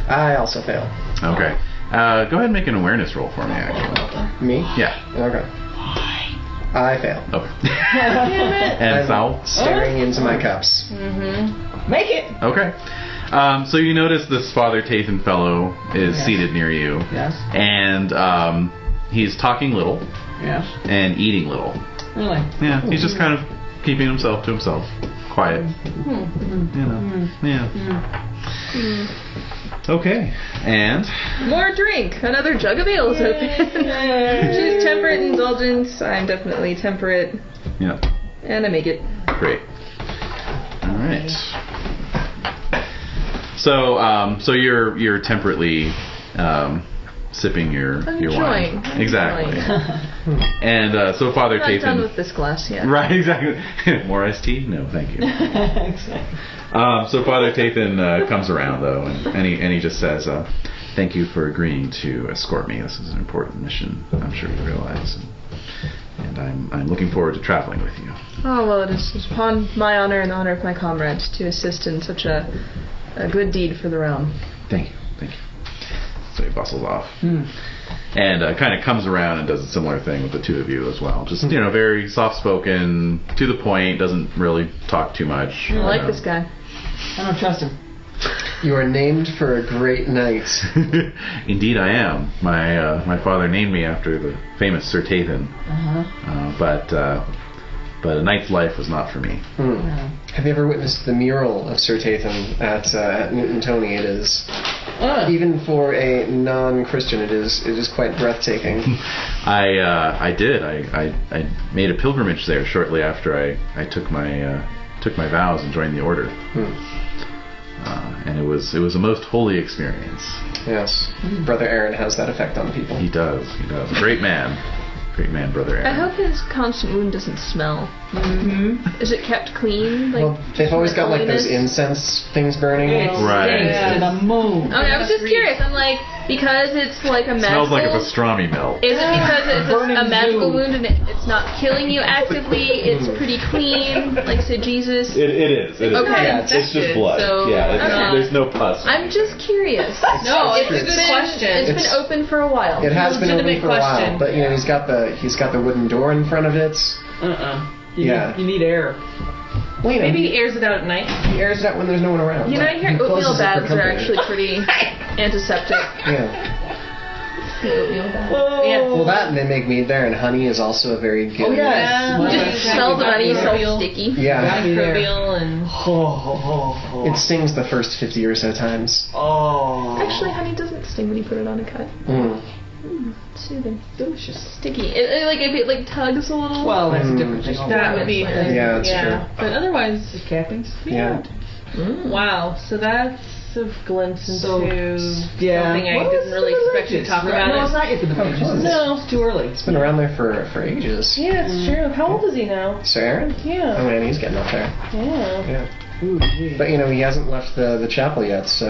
Speaker 3: I also fail.
Speaker 1: Okay. Go ahead and make an awareness roll for me, actually.
Speaker 3: Me?
Speaker 1: Yeah.
Speaker 3: Okay. I fail.
Speaker 1: Okay. And
Speaker 3: I'm
Speaker 1: foul.
Speaker 3: staring into my cups.
Speaker 4: Make it.
Speaker 1: Okay. So you notice this Father Tathan fellow is
Speaker 4: Yes.
Speaker 1: seated near you.
Speaker 4: Yes.
Speaker 1: And he's talking little
Speaker 4: Yes.
Speaker 1: and eating little.
Speaker 4: Really?
Speaker 1: Yeah, he's just kind of keeping himself to himself. Quiet. You know. Yeah. Okay. And
Speaker 6: More drink. Another jug of ale is open. She's temperate indulgence. I'm definitely temperate.
Speaker 1: yeah.
Speaker 6: And I make it.
Speaker 1: Great. All right. So you're temperately sipping your wine.
Speaker 6: Enjoying.
Speaker 1: Exactly. And so Father
Speaker 6: I'm not done
Speaker 1: Tathan.
Speaker 6: with this glass yet.
Speaker 1: Right, exactly. More iced tea? No, thank you.
Speaker 4: Exactly.
Speaker 1: So Father Tathan comes around though, and he just says, "Thank you for agreeing to escort me. This is an important mission. I'm sure you realize, and I'm looking forward to traveling with you."
Speaker 6: Oh, well, it is upon my honor and the honor of my comrades to assist in such a good deed for the realm.
Speaker 1: Thank you. So he bustles off, and kind of comes around and does a similar thing with the two of you as well. Just very soft-spoken, to the point. Doesn't really talk too much.
Speaker 6: I like this guy.
Speaker 4: I don't trust him.
Speaker 3: You are named for a great night.
Speaker 1: Indeed, I am. My father named me after the famous Sir Tathan. But a knight's life was not for me.
Speaker 3: Have you ever witnessed the mural of Sir Tathan at Newton Tony? It is, even for a non-Christian, it is quite breathtaking.
Speaker 1: I did. I made a pilgrimage there shortly after I took my vows and joined the order. And it was a most holy experience.
Speaker 3: Yes, Brother Aaron has that effect on people.
Speaker 1: He does. Great man, Brother Aaron.
Speaker 6: I hope his constant wound doesn't smell. Is it kept clean?
Speaker 3: Well, they've always got like those
Speaker 6: holiness?
Speaker 3: incense things burning.
Speaker 1: Right.
Speaker 4: To the moon.
Speaker 6: Okay, I was just curious. I'm like, because it's like a
Speaker 1: Smells
Speaker 6: magical...
Speaker 1: like a pastrami mill.
Speaker 6: Is it because it's
Speaker 4: Burning
Speaker 6: a magical
Speaker 4: zoo.
Speaker 6: wound and it's not killing you actively? It's pretty clean, like said Jesus?
Speaker 1: It is.
Speaker 6: Okay.
Speaker 3: Yeah,
Speaker 1: It's just blood.
Speaker 2: So
Speaker 1: There's no pus.
Speaker 6: I'm just curious.
Speaker 2: No, it's a
Speaker 3: It's-
Speaker 2: good question.
Speaker 6: It's been open for a while.
Speaker 3: It has been open
Speaker 2: Legitimate
Speaker 3: for a while,
Speaker 2: question.
Speaker 3: but he's got the wooden door in front of it. Yeah.
Speaker 4: You need air.
Speaker 3: Well,
Speaker 2: Maybe
Speaker 3: he
Speaker 2: he airs it out at night.
Speaker 3: airs it out when there's no one around.
Speaker 6: You know, I
Speaker 3: Like,
Speaker 6: hear
Speaker 3: he
Speaker 6: oatmeal
Speaker 3: closes it for
Speaker 6: baths are
Speaker 3: company.
Speaker 6: actually pretty antiseptic.
Speaker 3: Yeah.
Speaker 6: Oatmeal bath.
Speaker 2: Yeah.
Speaker 3: Well, that and they make mead there, and honey is also a very good.
Speaker 4: Oh, yes.
Speaker 6: You just smell the honey, so
Speaker 2: Microbial.
Speaker 6: sticky.
Speaker 3: Yeah.
Speaker 2: Microbial and
Speaker 3: It stings the first 50 or so times.
Speaker 4: Oh.
Speaker 6: Actually, honey doesn't sting when you put it on a cut.
Speaker 3: Mm.
Speaker 6: Soothing.
Speaker 4: Delicious.
Speaker 6: Sticky. If it like tugs a little.
Speaker 4: Well, that's a different thing.
Speaker 5: That would be.
Speaker 3: Yeah, that's true.
Speaker 5: But otherwise,
Speaker 4: The cappings.
Speaker 3: Yeah.
Speaker 5: wow. So that's a glimpse into something I
Speaker 4: Well,
Speaker 5: didn't really expect you to talk about.
Speaker 4: No, it's not yet the Middle Ages.
Speaker 5: No.
Speaker 4: It's too early.
Speaker 3: It's been around there for ages.
Speaker 5: Yeah, it's true. How old is he now?
Speaker 3: Sir Aaron?
Speaker 5: Yeah.
Speaker 3: Oh man, he's getting up there.
Speaker 5: Yeah.
Speaker 3: Yeah.
Speaker 4: Ooh, wee.
Speaker 3: But he hasn't left the chapel yet, so.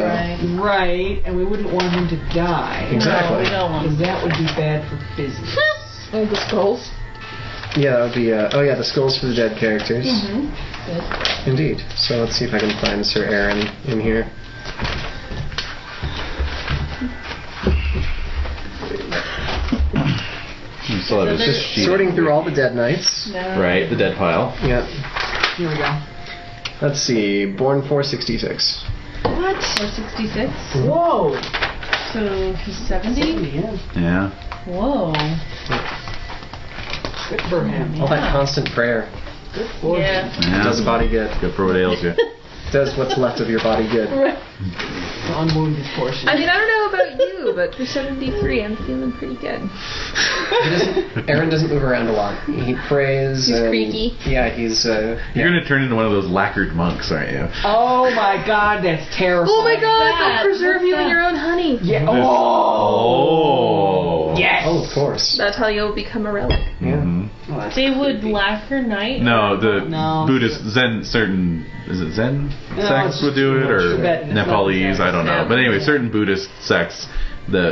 Speaker 4: Right, and we wouldn't want him to die.
Speaker 3: Exactly.
Speaker 5: No, we don't want
Speaker 4: Because that would be bad for business.
Speaker 6: Oh, the skulls.
Speaker 3: Yeah, that would be. The skulls for the dead characters. Indeed. So let's see if I can find Sir Aaron in here.
Speaker 1: You still have his
Speaker 3: Just
Speaker 1: sheet.
Speaker 3: sorting through all the dead knights.
Speaker 1: Right, the dead pile.
Speaker 3: Yeah.
Speaker 4: Here we go.
Speaker 3: Let's see. Born 466.
Speaker 5: What? 466?
Speaker 4: Whoa!
Speaker 5: So he's 70?
Speaker 4: Yeah.
Speaker 1: Yeah.
Speaker 5: Whoa.
Speaker 4: Good for him.
Speaker 3: All that constant prayer
Speaker 4: Good for him.
Speaker 5: Yeah.
Speaker 3: does the body good.
Speaker 1: Good for what ails you.
Speaker 3: Does what's left of your body good.
Speaker 4: The unwounded portion.
Speaker 6: I mean, I don't know about you, but for 73, I'm feeling pretty good.
Speaker 3: Aaron doesn't move around a lot. He prays.
Speaker 6: He's
Speaker 3: and
Speaker 6: creaky.
Speaker 3: Yeah, he's.
Speaker 1: You're going to turn into one of those lacquered monks, aren't you?
Speaker 4: Oh my god, that's terrifying.
Speaker 6: Oh my god,
Speaker 5: that?
Speaker 6: they'll preserve
Speaker 5: What's
Speaker 6: you in
Speaker 5: that?
Speaker 6: your own honey.
Speaker 4: Yeah.
Speaker 1: Oh.
Speaker 4: Yes!
Speaker 3: Oh, of course.
Speaker 6: That's how you'll become a relic.
Speaker 3: Yeah.
Speaker 1: Mhm.
Speaker 4: Oh, that's
Speaker 5: They would
Speaker 4: creepy.
Speaker 5: lacquer night?
Speaker 1: No, the
Speaker 4: No.
Speaker 1: Buddhist Zen is it Zen
Speaker 4: No,
Speaker 1: sects
Speaker 4: it's
Speaker 1: would do it, or
Speaker 4: Tibetan, it's not
Speaker 1: Nepalese?
Speaker 4: Zen.
Speaker 1: I don't know.
Speaker 5: Yeah.
Speaker 1: But anyway, certain Buddhist sects,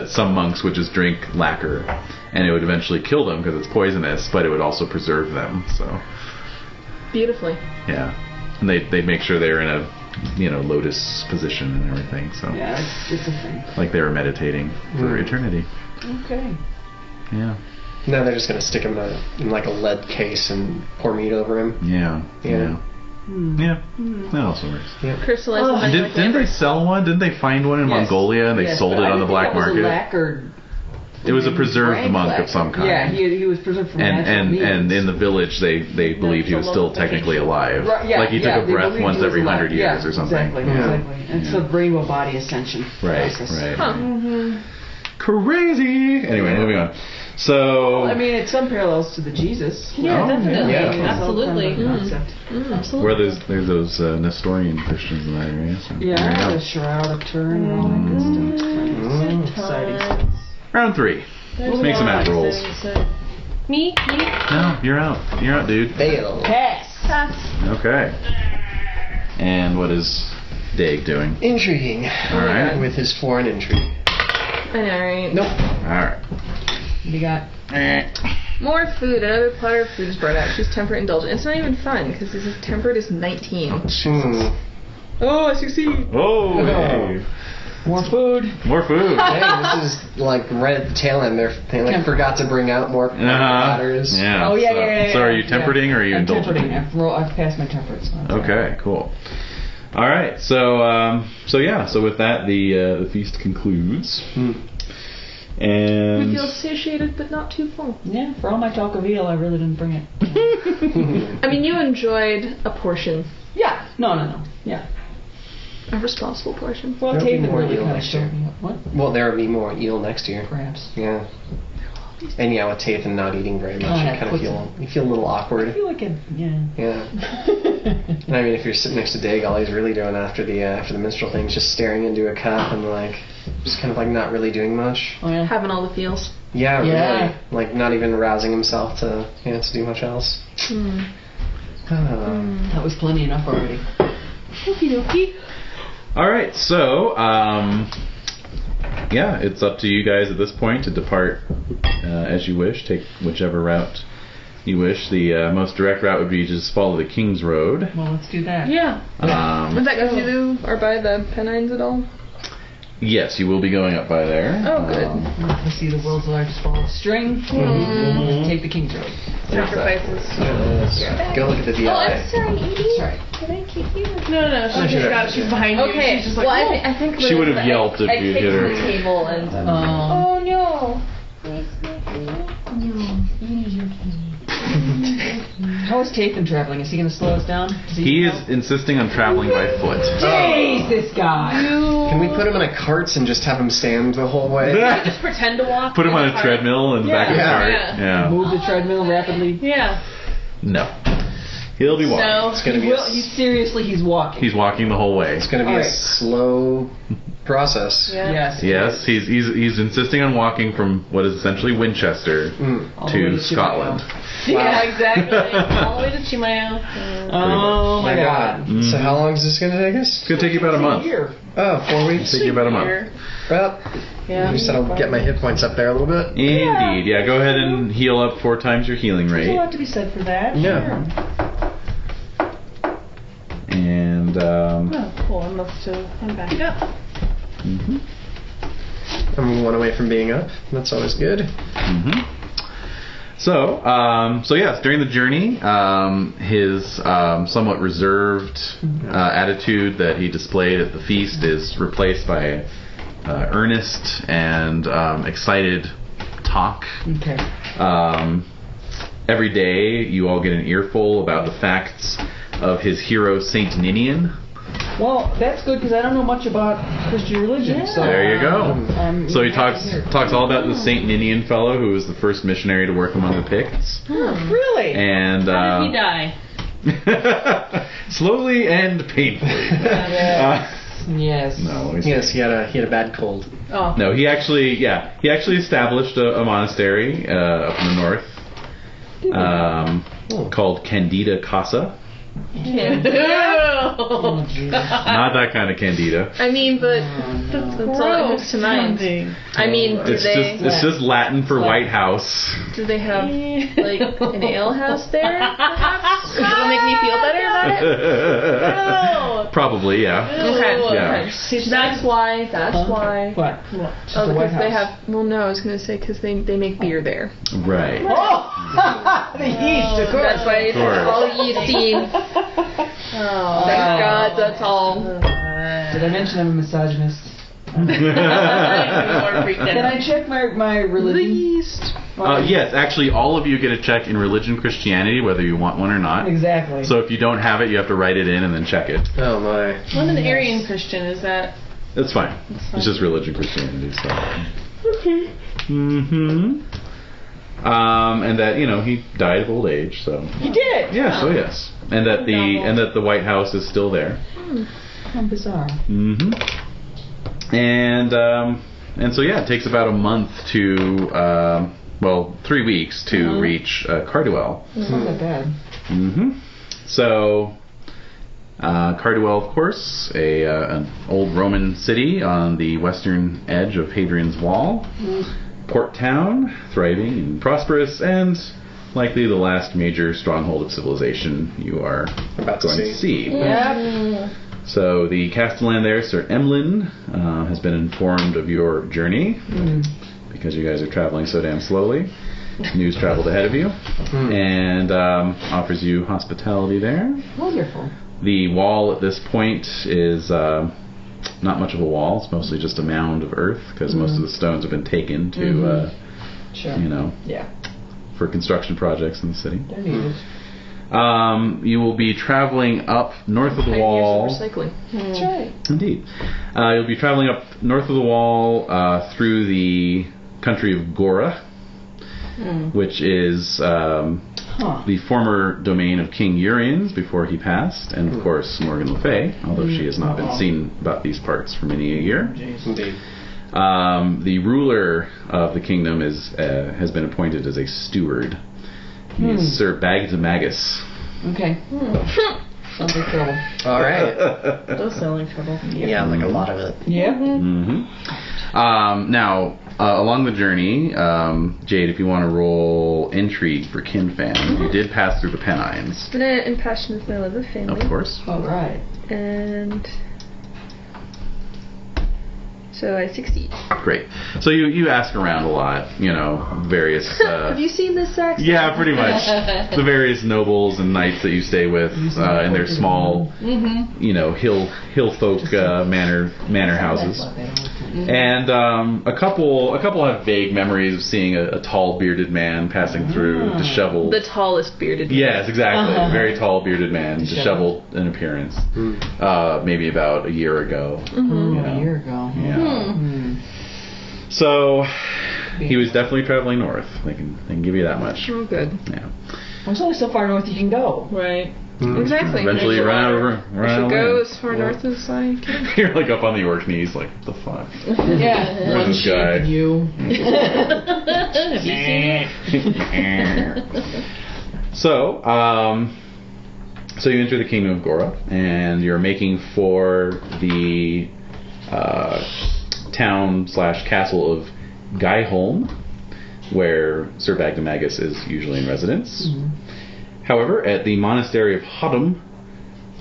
Speaker 1: some monks would just drink lacquer, and it would eventually kill them because it's poisonous, but it would also preserve them. So
Speaker 6: Beautifully.
Speaker 1: yeah, and they make sure they're in a lotus position and everything. So
Speaker 4: Yeah, it's a thing.
Speaker 1: like they were meditating for eternity.
Speaker 4: Okay.
Speaker 1: Yeah,
Speaker 3: Now they're just gonna stick him in like a lead case and pour meat over him.
Speaker 1: yeah,
Speaker 3: Yeah.
Speaker 1: yeah. That also works.
Speaker 6: Crystallize the
Speaker 1: And
Speaker 6: honey like
Speaker 1: didn't they sell one? Didn't they find one in
Speaker 4: Yes.
Speaker 1: Mongolia and they
Speaker 4: Yes,
Speaker 1: sold
Speaker 4: but
Speaker 1: it
Speaker 4: I
Speaker 1: on the
Speaker 4: didn't
Speaker 1: black
Speaker 4: think that was a
Speaker 1: market?
Speaker 4: lacquered.
Speaker 1: It was a preserved
Speaker 4: Brand
Speaker 1: monk
Speaker 4: lacquer.
Speaker 1: of some kind.
Speaker 4: Yeah, he was preserved from natural
Speaker 1: and
Speaker 4: means.
Speaker 1: in the village they believed he was still technically alive.
Speaker 4: Right, yeah,
Speaker 1: like he took a
Speaker 4: they
Speaker 1: breath
Speaker 4: believed
Speaker 1: once
Speaker 4: he was
Speaker 1: every
Speaker 4: alive.
Speaker 1: 100 years or something.
Speaker 4: Exactly, exactly. And it's the rainbow body ascension
Speaker 1: Right,
Speaker 4: process.
Speaker 1: right.
Speaker 6: Huh.
Speaker 1: Crazy. Anyway, moving on. So
Speaker 4: I mean, it's some parallels to the Jesus.
Speaker 5: Yeah, definitely.
Speaker 3: yeah.
Speaker 5: Absolutely.
Speaker 4: Concept.
Speaker 1: where there's those Nestorian Christians in that area. So there you
Speaker 4: Yeah,
Speaker 1: go.
Speaker 4: the Shroud of Turin and all that good stuff. Exciting.
Speaker 1: Round 3. Let's make some app rolls.
Speaker 5: Me?
Speaker 1: No, you're out. You're out, dude.
Speaker 3: Fail.
Speaker 4: Pass.
Speaker 1: Okay. And what is Dag doing?
Speaker 3: Intriguing.
Speaker 1: All right.
Speaker 3: With his foreign intrigue.
Speaker 6: I know, right?
Speaker 3: Nope.
Speaker 1: All right.
Speaker 4: We got
Speaker 6: More food. Another platter of food is brought out. She's temperate and indulgent. It's not even fun because this is temperate is 19. Oh, I succeed.
Speaker 1: Oh, hey.
Speaker 4: more food.
Speaker 1: More food.
Speaker 3: Hey, this is like right at the tail end. They forgot to bring out more platters.
Speaker 1: Yeah.
Speaker 4: Oh, yeah,
Speaker 1: so,
Speaker 4: yeah.
Speaker 1: So are you temperating or are you
Speaker 4: I'm
Speaker 1: indulgent?
Speaker 4: temperating. I've passed my temperate. So that's all right.
Speaker 1: Okay, cool. All right, so with that, the feast concludes,
Speaker 6: We
Speaker 1: and
Speaker 6: feel satiated but not too full.
Speaker 4: Yeah, for all my talk of eel, I really didn't bring it.
Speaker 6: I mean, you enjoyed a portion.
Speaker 4: Yeah. No. Yeah.
Speaker 6: A responsible portion.
Speaker 4: Well,
Speaker 3: There'll be
Speaker 4: Taven
Speaker 3: more
Speaker 4: really
Speaker 3: eel
Speaker 4: kind of
Speaker 3: next year.
Speaker 4: showed me what.
Speaker 3: Well, there will be more eel next year.
Speaker 4: Perhaps.
Speaker 3: Yeah. And yeah, with Tathan not eating very much,
Speaker 4: Oh,
Speaker 3: you
Speaker 4: that
Speaker 3: kind of
Speaker 4: puts
Speaker 3: feel a little
Speaker 4: I
Speaker 3: awkward.
Speaker 4: feel like it. Yeah.
Speaker 3: Yeah. And I mean, if you're sitting next to Dag, all he's really doing after the minstrel thing is just staring into a cup and like just kind of like not really doing much.
Speaker 4: Oh yeah.
Speaker 6: Having all the feels.
Speaker 3: Yeah,
Speaker 4: Yeah.
Speaker 3: really. Like not even rousing himself to do much else.
Speaker 4: That was plenty enough already.
Speaker 6: Okie dokie.
Speaker 1: all right, so yeah, it's up to you guys at this point to depart as you wish. Take whichever route you wish. The most direct route would be just follow the King's Road.
Speaker 4: Well, let's do that.
Speaker 5: Yeah.
Speaker 6: Would that go through or by the Pennines at all?
Speaker 1: Yes, you will be going up by there.
Speaker 6: Oh, good.
Speaker 4: I see the world's largest ball of string. Take the King's Road.
Speaker 6: Sacrifices.
Speaker 3: Go look at the DI.
Speaker 6: Oh, I'm sorry, Edie.
Speaker 4: Sorry.
Speaker 6: Did I kick you?
Speaker 5: No, she's behind you.
Speaker 6: Okay.
Speaker 5: She's just like,
Speaker 6: Well,
Speaker 5: "Whoa."
Speaker 6: I think
Speaker 1: She would have yelped if
Speaker 6: I
Speaker 1: you
Speaker 6: kicked
Speaker 1: hit her.
Speaker 6: the table and.
Speaker 4: Oh
Speaker 6: no.
Speaker 4: How is Tathan traveling? Is he going to slow us down?
Speaker 1: He is insisting on traveling by foot.
Speaker 4: Jeez, this guy.
Speaker 3: Can we put him in a cart and just have him stand the whole way?
Speaker 2: Just pretend to walk.
Speaker 1: Put him on a treadmill in the back of the cart.
Speaker 2: Yeah.
Speaker 4: Move the treadmill rapidly.
Speaker 2: Yeah.
Speaker 1: No. He'll be walking.
Speaker 2: So
Speaker 3: It's going to be
Speaker 4: He's walking.
Speaker 1: He's walking the whole way.
Speaker 3: it's going to be a slow process.
Speaker 4: Yes.
Speaker 1: Yes, he's insisting on walking from what is essentially Winchester
Speaker 4: All the way
Speaker 1: to
Speaker 4: to
Speaker 1: Scotland.
Speaker 2: Yeah, exactly. All the way to Chimayo.
Speaker 4: Oh my God.
Speaker 3: So how long is this going to take us?
Speaker 1: It's going to take you about a month.
Speaker 3: Oh, 4 weeks.
Speaker 1: Take you about a month.
Speaker 3: Well,
Speaker 2: Yeah.
Speaker 3: you said I'll get my hit points up there a little bit.
Speaker 1: Indeed. Yeah, go ahead and heal up 4 times your healing
Speaker 4: There's a
Speaker 1: rate.
Speaker 4: lot to be said for that.
Speaker 3: Yeah.
Speaker 1: And
Speaker 2: Oh, cool. I'm back up.
Speaker 3: I'm 1 away from being up. That's always good.
Speaker 1: So yes, during the journey, his somewhat reserved attitude that he displayed at the feast is replaced by earnest and excited talk.
Speaker 4: Okay.
Speaker 1: Every day, you all get an earful about the facts of his hero, Saint Ninian.
Speaker 4: Well, that's good because I don't know much about Christian religion. So
Speaker 1: There you go. So he
Speaker 4: glad to
Speaker 1: talks
Speaker 4: hear.
Speaker 1: all about the Saint Ninian fellow who was the first missionary to work among the Picts.
Speaker 4: Really?
Speaker 1: And
Speaker 2: How did he die?
Speaker 1: slowly and painfully.
Speaker 4: Yes.
Speaker 1: No, let me see.
Speaker 3: Yes, he had a bad cold.
Speaker 2: Oh.
Speaker 1: No, he actually established a monastery up in the north called Candida Casa.
Speaker 4: Oh, Jesus.
Speaker 1: Not that kind of Candida.
Speaker 6: I mean, but that's all that comes to mind. I mean,
Speaker 1: It's just Latin for White House.
Speaker 6: do they have like an ale house there? Perhaps? That'll make me feel better about it.
Speaker 1: Probably, yeah.
Speaker 6: Okay.
Speaker 1: Yeah.
Speaker 6: Okay. That's why.
Speaker 4: What?
Speaker 6: Oh,
Speaker 4: the White
Speaker 6: because they
Speaker 4: House.
Speaker 6: have. Well, no, I was gonna say because they make beer there.
Speaker 1: Right.
Speaker 4: Oh! The yeast, of course.
Speaker 6: That's why it's
Speaker 1: Sure.
Speaker 6: all yeasty. Thank God, that's all.
Speaker 4: Did I mention I'm a misogynist?
Speaker 2: More freaked out.
Speaker 4: Can I check my religion?
Speaker 1: Yes, actually, all of you get a check in religion, Christianity, whether you want one or not.
Speaker 4: Exactly.
Speaker 1: So if you don't have it, you have to write it in and then check it.
Speaker 3: Oh my.
Speaker 2: I'm an Aryan Christian. Is that?
Speaker 1: That's fine. It's just religion, Christianity. So.
Speaker 2: Okay.
Speaker 1: And that he died of old age. So.
Speaker 4: You did.
Speaker 1: Yeah. So yes, and that the White House is still there.
Speaker 4: How bizarre.
Speaker 1: And so yeah, it takes about a month to 3 weeks to reach Carduel.
Speaker 4: It's not that bad.
Speaker 1: So Carduel, of course, an old Roman city on the western edge of Hadrian's Wall. Port town, thriving and prosperous, and likely the last major stronghold of civilization you are
Speaker 3: About to
Speaker 1: going to see.
Speaker 4: Yep.
Speaker 1: So the castellan there, Sir Emlyn, has been informed of your journey because you guys are traveling so damn slowly. News traveled ahead of you, and offers you hospitality there.
Speaker 4: Wonderful.
Speaker 1: The wall at this point is not much of a wall. It's mostly just a mound of earth because most of the stones have been taken to,
Speaker 4: Sure. Yeah.
Speaker 1: for construction projects in the city.
Speaker 4: They're needed.
Speaker 1: You will be traveling up north of the wall.
Speaker 6: Recycling.
Speaker 4: That's right.
Speaker 1: Indeed. You'll be traveling up north of the wall through the country of Gora, which is the former domain of King Uriens before he passed, and of course Morgan Le Fay, although she has not been seen about these parts for many a year.
Speaker 3: Indeed.
Speaker 1: The ruler of the kingdom has been appointed as a steward. He is Sir Bagdemagus.
Speaker 4: Okay. Sounds like trouble.
Speaker 3: All right.
Speaker 2: Does sound like trouble.
Speaker 3: Yeah, like a lot of it.
Speaker 4: Yeah.
Speaker 1: Now, along the journey, Jade, if you want to roll intrigue for Kin Fan, you did pass through the Pennines.
Speaker 6: But in passion with my love of family.
Speaker 1: Of course.
Speaker 4: All right.
Speaker 6: And so I succeed.
Speaker 1: Great. So you ask around a lot, various...
Speaker 6: Have you seen this sex?
Speaker 1: Yeah, pretty much. The various nobles and knights that you stay with in their small, hill folk manor houses. And a couple have vague memories of seeing a tall bearded man passing through, disheveled.
Speaker 6: The tallest bearded man.
Speaker 1: Yes, exactly. Very tall bearded man, disheveled in appearance. Maybe about a year ago.
Speaker 4: A year ago.
Speaker 1: Yeah. So he was definitely traveling north. They can give you that much.
Speaker 6: Oh, good.
Speaker 1: Yeah.
Speaker 4: There's only so far north you can go.
Speaker 5: Right.
Speaker 6: Exactly.
Speaker 1: Eventually run out of
Speaker 6: I should go as far north as I can.
Speaker 1: You're like up on the orc knees, like, what the fuck?
Speaker 4: Yeah.
Speaker 1: Where's
Speaker 4: One
Speaker 1: this
Speaker 4: shape
Speaker 1: guy?
Speaker 4: of you.
Speaker 5: Have you seen it?
Speaker 1: So you enter the Kingdom of Gora, and you're making for the town/castle of Gaiholm, where Sir Bagdemagus is usually in residence. However, at the monastery of Hodum,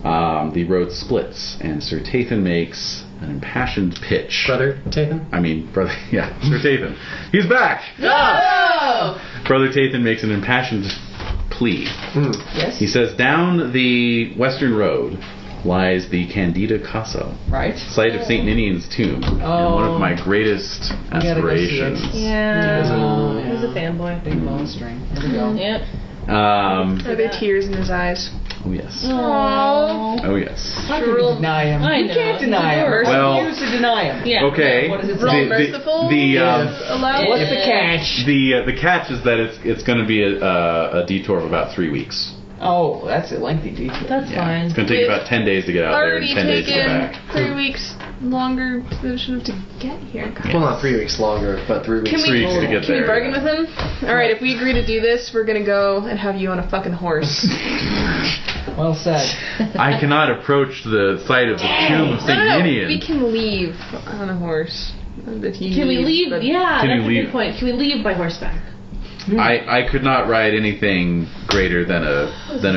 Speaker 1: the road splits, and Sir Tathan makes an impassioned pitch.
Speaker 3: Brother Tathan?
Speaker 1: Sir Tathan. He's back!
Speaker 5: Oh!
Speaker 1: Brother Tathan makes an impassioned plea.
Speaker 4: Yes.
Speaker 1: He says, down the western road lies the Candida Casa,
Speaker 4: Right.
Speaker 1: site of St. Ninian's tomb, and one of my greatest
Speaker 4: gotta go see it.
Speaker 1: aspirations.
Speaker 6: Yeah. He was a fanboy.
Speaker 4: Big bowstring. There we go.
Speaker 5: Yep.
Speaker 6: Are there tears in his eyes?
Speaker 1: Oh yes.
Speaker 6: Aww.
Speaker 1: Oh yes.
Speaker 4: How can you deny him?
Speaker 5: I
Speaker 4: You
Speaker 5: know.
Speaker 4: can't deny him.
Speaker 1: Well-
Speaker 4: You used to deny him.
Speaker 5: Yeah.
Speaker 1: Okay.
Speaker 4: What does it
Speaker 6: Roll
Speaker 4: say?
Speaker 6: merciful? Allowed?
Speaker 4: What's the catch?
Speaker 1: The catch is that it's going to be a detour of about 3 weeks.
Speaker 4: Oh, that's a lengthy detour.
Speaker 5: That's
Speaker 1: Yeah.
Speaker 5: fine.
Speaker 1: It's going to take
Speaker 6: We've
Speaker 1: about 10 days to get out there and
Speaker 6: Already
Speaker 1: 10 days to get
Speaker 6: taken
Speaker 1: back.
Speaker 6: 3 weeks longer to get here.
Speaker 3: Well, not 3 weeks longer, but 3 weeks.
Speaker 6: Can we-
Speaker 1: 3 weeks to get
Speaker 6: Can we
Speaker 1: there.
Speaker 6: bargain with him? Alright, if we agree to do this, we're gonna go and have you on a fucking horse.
Speaker 4: Well said.
Speaker 1: I cannot approach the site of the tomb of St. Ninian.
Speaker 6: We can leave on a horse. If you
Speaker 5: Can we leave?
Speaker 6: but-
Speaker 5: Yeah,
Speaker 1: Can
Speaker 5: that's
Speaker 1: you
Speaker 5: a
Speaker 1: leave?
Speaker 5: good point. Can we leave by horseback?
Speaker 1: I could not ride anything greater than a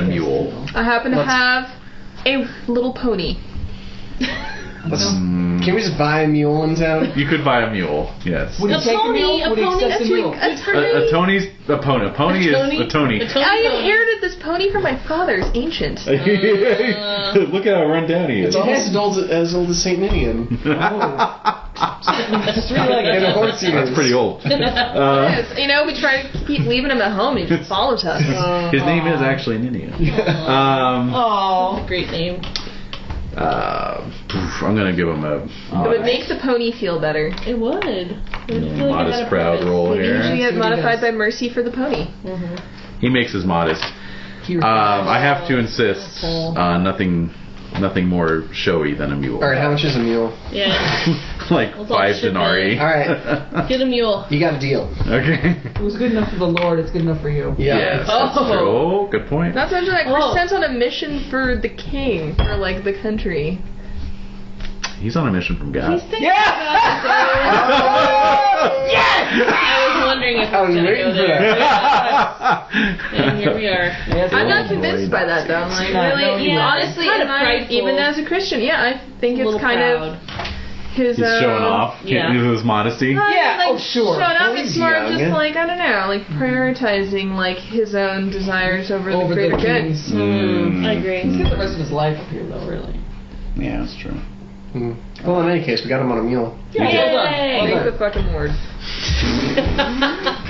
Speaker 1: mule.
Speaker 6: I happen to have a little pony.
Speaker 3: Can we just buy a mule in town?
Speaker 1: You could buy a mule, yes.
Speaker 4: Would he take a mule? Would he accept a mule?
Speaker 1: A Tony's a pony. A pony is a Tony.
Speaker 6: I inherited this pony from my father. It's ancient.
Speaker 1: Look at how run down he is.
Speaker 3: It's almost as old as St. Ninian. And a horse he
Speaker 1: That's
Speaker 3: is.
Speaker 1: pretty old.
Speaker 6: Yes, we try to keep leaving him at home and he just follows us.
Speaker 1: His name is actually Ninian.
Speaker 4: Oh.
Speaker 5: Great name.
Speaker 1: I'm gonna give him a
Speaker 6: It would make the pony feel better.
Speaker 5: It would. It would feel like it
Speaker 1: modest,
Speaker 5: had a
Speaker 1: proud
Speaker 5: purpose.
Speaker 1: roll
Speaker 6: Usually
Speaker 1: here.
Speaker 6: get modified by mercy for the pony.
Speaker 1: He makes his modest. I have to insist on nothing more showy than a mule.
Speaker 3: Alright, how much is a mule?
Speaker 5: Yeah.
Speaker 1: Like
Speaker 5: Let's all
Speaker 1: 5
Speaker 5: chip
Speaker 1: denarii.
Speaker 5: in.
Speaker 3: Alright,
Speaker 5: Get a mule.
Speaker 3: you got a deal.
Speaker 1: Okay.
Speaker 4: It was good enough for the Lord. It's good enough for you.
Speaker 1: Yes, that's true. Oh, good point.
Speaker 6: Not to mention that Chris sent on a mission for the king, for the country.
Speaker 1: He's on a mission from God.
Speaker 5: I was wondering if
Speaker 3: I was
Speaker 5: we were
Speaker 3: waiting
Speaker 5: going to
Speaker 3: for
Speaker 5: go there.
Speaker 3: that.
Speaker 5: And here we are.
Speaker 6: I'm not convinced by that though. Like, really, honestly,
Speaker 5: Kind of
Speaker 6: in my-
Speaker 5: prideful.
Speaker 6: even as a Christian, yeah, I think
Speaker 5: A
Speaker 6: it's
Speaker 5: little
Speaker 6: kind
Speaker 5: proud.
Speaker 6: of his
Speaker 1: He's showing off.
Speaker 5: Yeah.
Speaker 1: His modesty.
Speaker 4: Yeah, oh, sure.
Speaker 6: Showing off,
Speaker 3: Well,
Speaker 6: it's
Speaker 3: he's
Speaker 6: more of
Speaker 3: young,
Speaker 6: just
Speaker 3: yeah.
Speaker 6: I don't know, prioritizing his own desires over the
Speaker 4: Over
Speaker 6: greater
Speaker 4: the
Speaker 6: good.
Speaker 4: kings.
Speaker 1: Mm.
Speaker 5: I agree.
Speaker 4: He's got the rest of his life up here, though, really.
Speaker 1: Yeah, that's true.
Speaker 3: Well, in any case, we got him on a mule.
Speaker 4: Yeah,
Speaker 5: Yay!
Speaker 6: Thank the fucking Lord.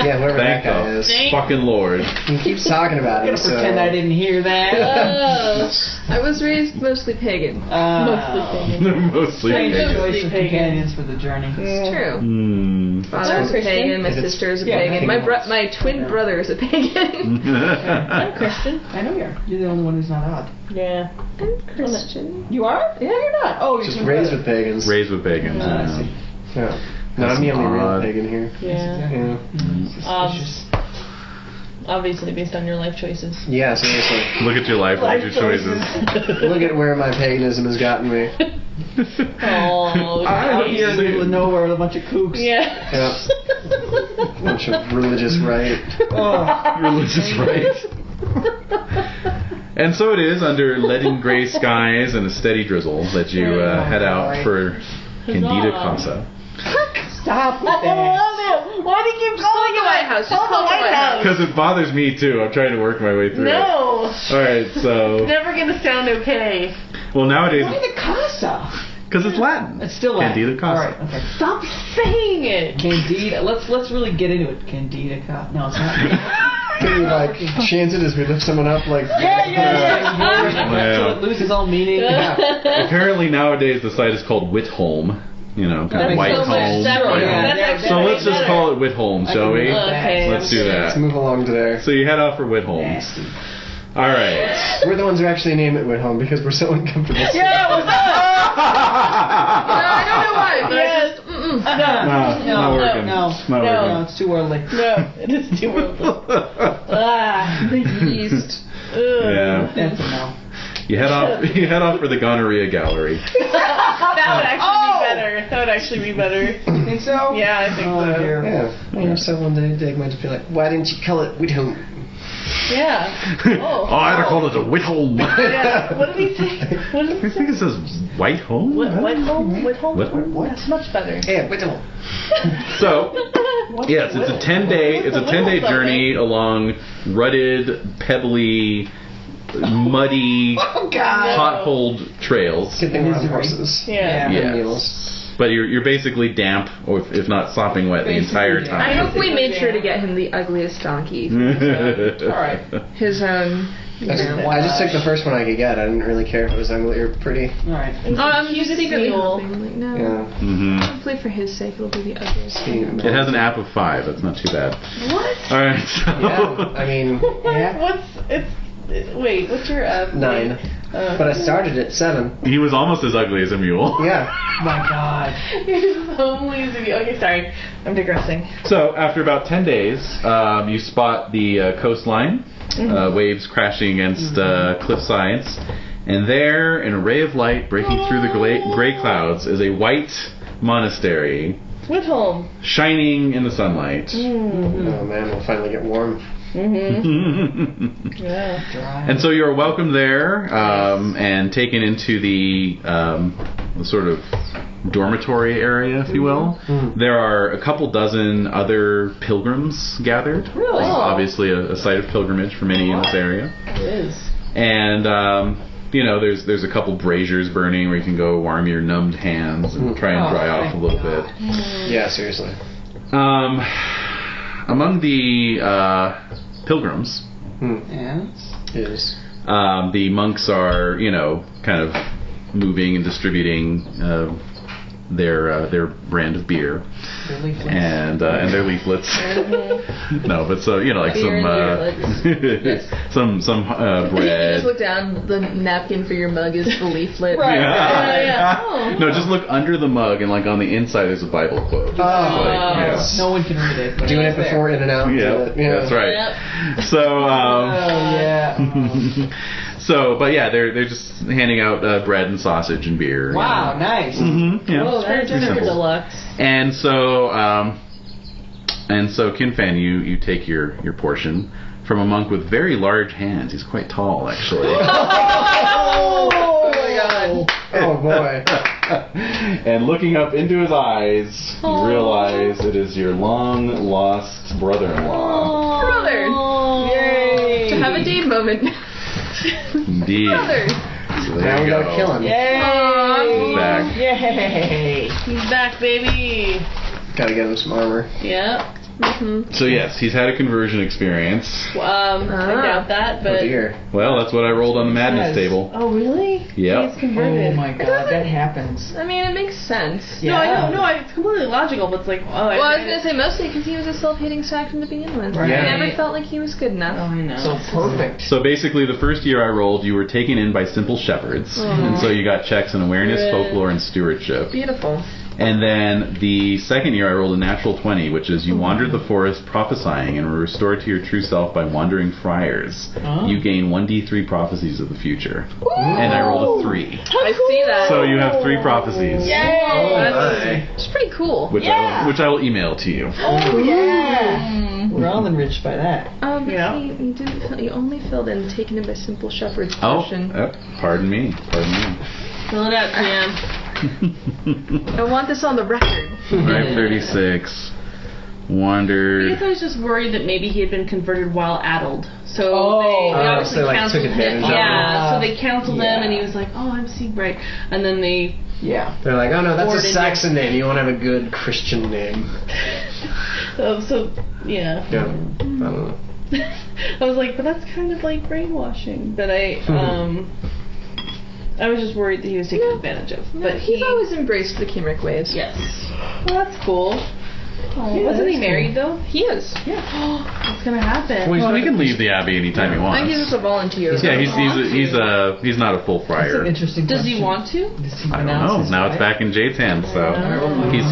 Speaker 3: Yeah, whoever
Speaker 1: Thank
Speaker 3: that guy
Speaker 1: the
Speaker 3: is.
Speaker 1: fucking Lord.
Speaker 3: He keeps talking about
Speaker 4: I'm
Speaker 3: it,
Speaker 4: gonna pretend I didn't hear that.
Speaker 6: I was raised mostly pagan.
Speaker 1: They're mostly
Speaker 4: Strange
Speaker 1: pagan.
Speaker 4: choice of companions for the journey.
Speaker 6: It's true.
Speaker 1: Mm.
Speaker 6: Father's a
Speaker 5: Christian.
Speaker 6: pagan, my
Speaker 3: If it's-
Speaker 6: sister is a
Speaker 4: yeah,
Speaker 6: pagan,
Speaker 4: pagan
Speaker 6: my twin brother is a pagan.
Speaker 5: I'm Christian.
Speaker 4: I know you are. You're the only one who's not odd.
Speaker 5: Yeah.
Speaker 6: I'm Christian.
Speaker 4: You are? Yeah, you're not. Oh, you're
Speaker 3: Just
Speaker 4: twin
Speaker 3: raised
Speaker 4: brother.
Speaker 3: with pagans.
Speaker 1: Raised with pagans.
Speaker 4: I
Speaker 1: yeah.
Speaker 4: see.
Speaker 3: Yeah. No, I'm the only real
Speaker 1: odd.
Speaker 3: pagan here.
Speaker 5: Yeah.
Speaker 3: Yeah.
Speaker 4: Suspicious.
Speaker 5: Obviously based on your life choices.
Speaker 3: Yeah, seriously.
Speaker 1: Look at your life, look at your choices.
Speaker 3: Look at where my paganism has gotten me.
Speaker 5: Oh,
Speaker 4: Out here in the middle of nowhere with a bunch of kooks.
Speaker 5: yeah.
Speaker 3: Yep. Bunch of religious right.
Speaker 1: Religious right. And so it is, under leaden gray skies and a steady drizzle, that you head out for Candida Casa.
Speaker 4: Stop with that. Why do you keep calling
Speaker 6: the White House. Just call it the White House.
Speaker 1: Because it bothers me too. I'm trying to work my way through it.
Speaker 5: No.
Speaker 1: Alright, so...
Speaker 5: Never gonna sound okay.
Speaker 1: Well, nowadays...
Speaker 4: Why the casa?
Speaker 1: Because it's Latin.
Speaker 4: It's still Latin.
Speaker 1: Candida Casa.
Speaker 4: All right. Okay.
Speaker 5: Stop saying it.
Speaker 4: Candida. Let's really get into it. Candida Casa. No, it's not.
Speaker 3: Can we like chant it as we lift someone up? Like
Speaker 4: So it loses all meaning.
Speaker 1: Apparently nowadays the site is called Whitholm. You know, kind of
Speaker 5: That's
Speaker 1: White
Speaker 5: so much
Speaker 1: Holm.
Speaker 5: better.
Speaker 1: White Holm.
Speaker 5: That's actually
Speaker 1: So let's just
Speaker 5: better.
Speaker 1: call it Whitholm, shall we?
Speaker 5: Okay.
Speaker 1: Let's do
Speaker 3: let's
Speaker 1: that.
Speaker 3: move along to there.
Speaker 1: So you head out for Whitholm.
Speaker 4: Nasty.
Speaker 1: All right.
Speaker 3: We're the ones who actually name it Whitholm because we're so uncomfortable.
Speaker 5: Yeah, what's up?
Speaker 6: I don't know why, but
Speaker 5: Yes.
Speaker 1: Not working.
Speaker 4: No,
Speaker 1: Not
Speaker 4: it's too early.
Speaker 5: No, it is too early.
Speaker 1: working.
Speaker 6: the yeast.
Speaker 1: Yeah.
Speaker 4: That's a no.
Speaker 1: You head off. You head off for the gonorrhea gallery.
Speaker 5: That would actually be better.
Speaker 4: You think so?
Speaker 5: Yeah, I think so.
Speaker 4: Dear.
Speaker 3: Yeah. You know, so one day Dig might just be like, why didn't you call it Whitholm?
Speaker 5: Yeah.
Speaker 1: Oh, I had to call it a Whitholm.
Speaker 5: Yeah. What did he say? What did
Speaker 1: I
Speaker 5: he
Speaker 1: think
Speaker 5: say?
Speaker 1: it says Whitholm.
Speaker 5: Whitholm?
Speaker 1: Whitholm?
Speaker 5: That's much better.
Speaker 3: Yeah, Whitholm.
Speaker 1: So, yes, it's a 10-day journey along rutted, pebbly, muddy, potholed trails.
Speaker 3: Good thing we're on horses.
Speaker 5: Yeah.
Speaker 1: Yeah.
Speaker 3: And mules.
Speaker 1: But you're basically damp, or if not sopping wet, the entire
Speaker 6: I
Speaker 1: time.
Speaker 6: hope we made sure to get him the ugliest donkey.
Speaker 4: Alright.
Speaker 6: His own. You know.
Speaker 3: I just took the first one I could get. I didn't really care if it was ugly or pretty.
Speaker 4: Alright.
Speaker 6: I'm
Speaker 5: He's
Speaker 6: secretly
Speaker 5: single.
Speaker 6: hoping, like, no.
Speaker 3: Yeah.
Speaker 1: hmm
Speaker 6: Hopefully for his sake it'll be the ugliest.
Speaker 1: It has an app of 5. That's not too bad.
Speaker 5: What?
Speaker 1: All right. So
Speaker 3: Yeah. I mean,
Speaker 5: What's your
Speaker 3: 9. But I started at 7.
Speaker 1: he was almost as ugly as a mule.
Speaker 3: Yeah.
Speaker 4: My God.
Speaker 5: You're so lazy. Okay, sorry. I'm digressing.
Speaker 1: So after about 10 days, you spot the coastline, waves crashing against cliff sides, and there, an array of light breaking through the gray clouds, is a white monastery
Speaker 5: Whitholm.
Speaker 1: shining in the sunlight.
Speaker 3: Oh man, we'll finally get warm.
Speaker 5: Yeah.
Speaker 1: And so you're welcomed there and taken into the sort of dormitory area, if you will. There are a couple dozen other pilgrims gathered.
Speaker 5: Really?
Speaker 1: Obviously a site of pilgrimage for many in this area.
Speaker 5: It is.
Speaker 1: And there's a couple braziers burning where you can go warm your numbed hands and try and dry off a little bit.
Speaker 3: Yeah, seriously.
Speaker 1: Among the pilgrims,
Speaker 3: Is
Speaker 1: the monks are, kind of moving and distributing their brand of beer and their leaflets. No, but so like
Speaker 6: Beer
Speaker 1: some
Speaker 6: You
Speaker 1: bread.
Speaker 6: just look down, the napkin for your mug is the leaflet.
Speaker 4: Right.
Speaker 1: Yeah.
Speaker 6: Oh.
Speaker 1: No, just look under the mug and like on the inside there's a Bible quote.
Speaker 4: No one can read it. But
Speaker 3: doing
Speaker 4: it's
Speaker 3: it before In and Out.
Speaker 1: Yeah, that's right.
Speaker 5: Yep.
Speaker 1: So,
Speaker 4: Oh, yeah.
Speaker 1: so, but yeah, they're just handing out bread and sausage and beer.
Speaker 4: Wow, nice.
Speaker 1: Yeah.
Speaker 5: Oh, that's
Speaker 1: Pretty simple.
Speaker 5: deluxe.
Speaker 1: And so, Kin Fan, you take your portion from a monk with very large hands. He's quite tall, actually.
Speaker 3: Oh my god. Oh boy.
Speaker 1: And looking up into his eyes, you realize it is your long lost brother-in-law.
Speaker 6: Brother!
Speaker 4: Yay!
Speaker 6: To have a date moment.
Speaker 1: Indeed.
Speaker 6: Brother!
Speaker 1: So there
Speaker 3: Now
Speaker 1: you
Speaker 3: we
Speaker 1: go.
Speaker 3: gotta kill him.
Speaker 4: Yay!
Speaker 1: He's back.
Speaker 4: Yay!
Speaker 5: He's back, baby.
Speaker 3: Gotta get him some armor.
Speaker 5: Yep.
Speaker 1: So yes, he's had a conversion experience.
Speaker 5: I doubt that,
Speaker 3: Oh
Speaker 5: but.
Speaker 3: dear.
Speaker 1: Well, that's what I rolled on the madness
Speaker 4: Yes.
Speaker 1: table.
Speaker 5: Oh, really?
Speaker 1: Yep.
Speaker 5: He's converted.
Speaker 4: Oh my God, that happens.
Speaker 6: I mean, it makes sense.
Speaker 5: No, I know. No, it's completely logical, but it's like,
Speaker 6: Well, I was going to say mostly because he was a self-hating sack from the beginning with.
Speaker 4: Right.
Speaker 6: I never felt like he was good enough.
Speaker 5: I know.
Speaker 4: So perfect.
Speaker 1: So basically, the first year I rolled, you were taken in by simple shepherds, and so you got checks in awareness,
Speaker 5: Good.
Speaker 1: folklore, and stewardship.
Speaker 6: Beautiful.
Speaker 1: And then the second year I rolled a natural 20, which is you wandered the forest prophesying and were restored to your true self by wandering friars.
Speaker 4: Oh.
Speaker 1: You gain 1d3 prophecies of the future. And I rolled a 3.
Speaker 6: I see that.
Speaker 1: So you have 3 prophecies,
Speaker 6: It's pretty cool.
Speaker 1: which I will email to you.
Speaker 4: Oh yeah. We're all enriched by that.
Speaker 6: But
Speaker 5: Yeah.
Speaker 6: you didn't. You only filled in taken in by simple shepherd's
Speaker 1: Oh,
Speaker 6: portion.
Speaker 1: pardon me.
Speaker 5: Fill it out, Jan.
Speaker 6: I want this on the record.
Speaker 1: 536. Wandered.
Speaker 5: I guess I was just worried that maybe he had been converted while addled. So
Speaker 4: Oh.
Speaker 5: they obviously
Speaker 3: so, like,
Speaker 5: counseled
Speaker 3: took advantage
Speaker 5: him.
Speaker 3: of him.
Speaker 5: Yeah, so they counseled him,
Speaker 4: Yeah.
Speaker 5: and he was like, "Oh, I'm seeing bright," and then they
Speaker 4: Yeah.
Speaker 3: They're like, oh no, that's a
Speaker 2: Ordinary.
Speaker 3: Saxon name. You want to have a good Christian name.
Speaker 2: So yeah.
Speaker 3: Yeah. I don't know.
Speaker 2: I was like, but that's kind of like brainwashing. But I was just worried that he was taken advantage of.
Speaker 6: But
Speaker 2: But
Speaker 6: he's always embraced the Kimric ways.
Speaker 2: yes. Well, that's cool. Oh, wasn't he married though?
Speaker 6: He is.
Speaker 2: Yeah. What's gonna happen?
Speaker 1: Well, he can leave the abbey anytime he
Speaker 6: I think he's
Speaker 1: wants.
Speaker 6: just a volunteer.
Speaker 1: Yeah, he's not a full
Speaker 4: That's
Speaker 1: friar.
Speaker 4: an interesting
Speaker 2: Does
Speaker 4: question.
Speaker 2: he want to?
Speaker 4: Does he
Speaker 1: I don't
Speaker 4: pronounce
Speaker 1: know.
Speaker 4: his
Speaker 1: Now it's
Speaker 4: wife?
Speaker 1: back in Jade's hands, so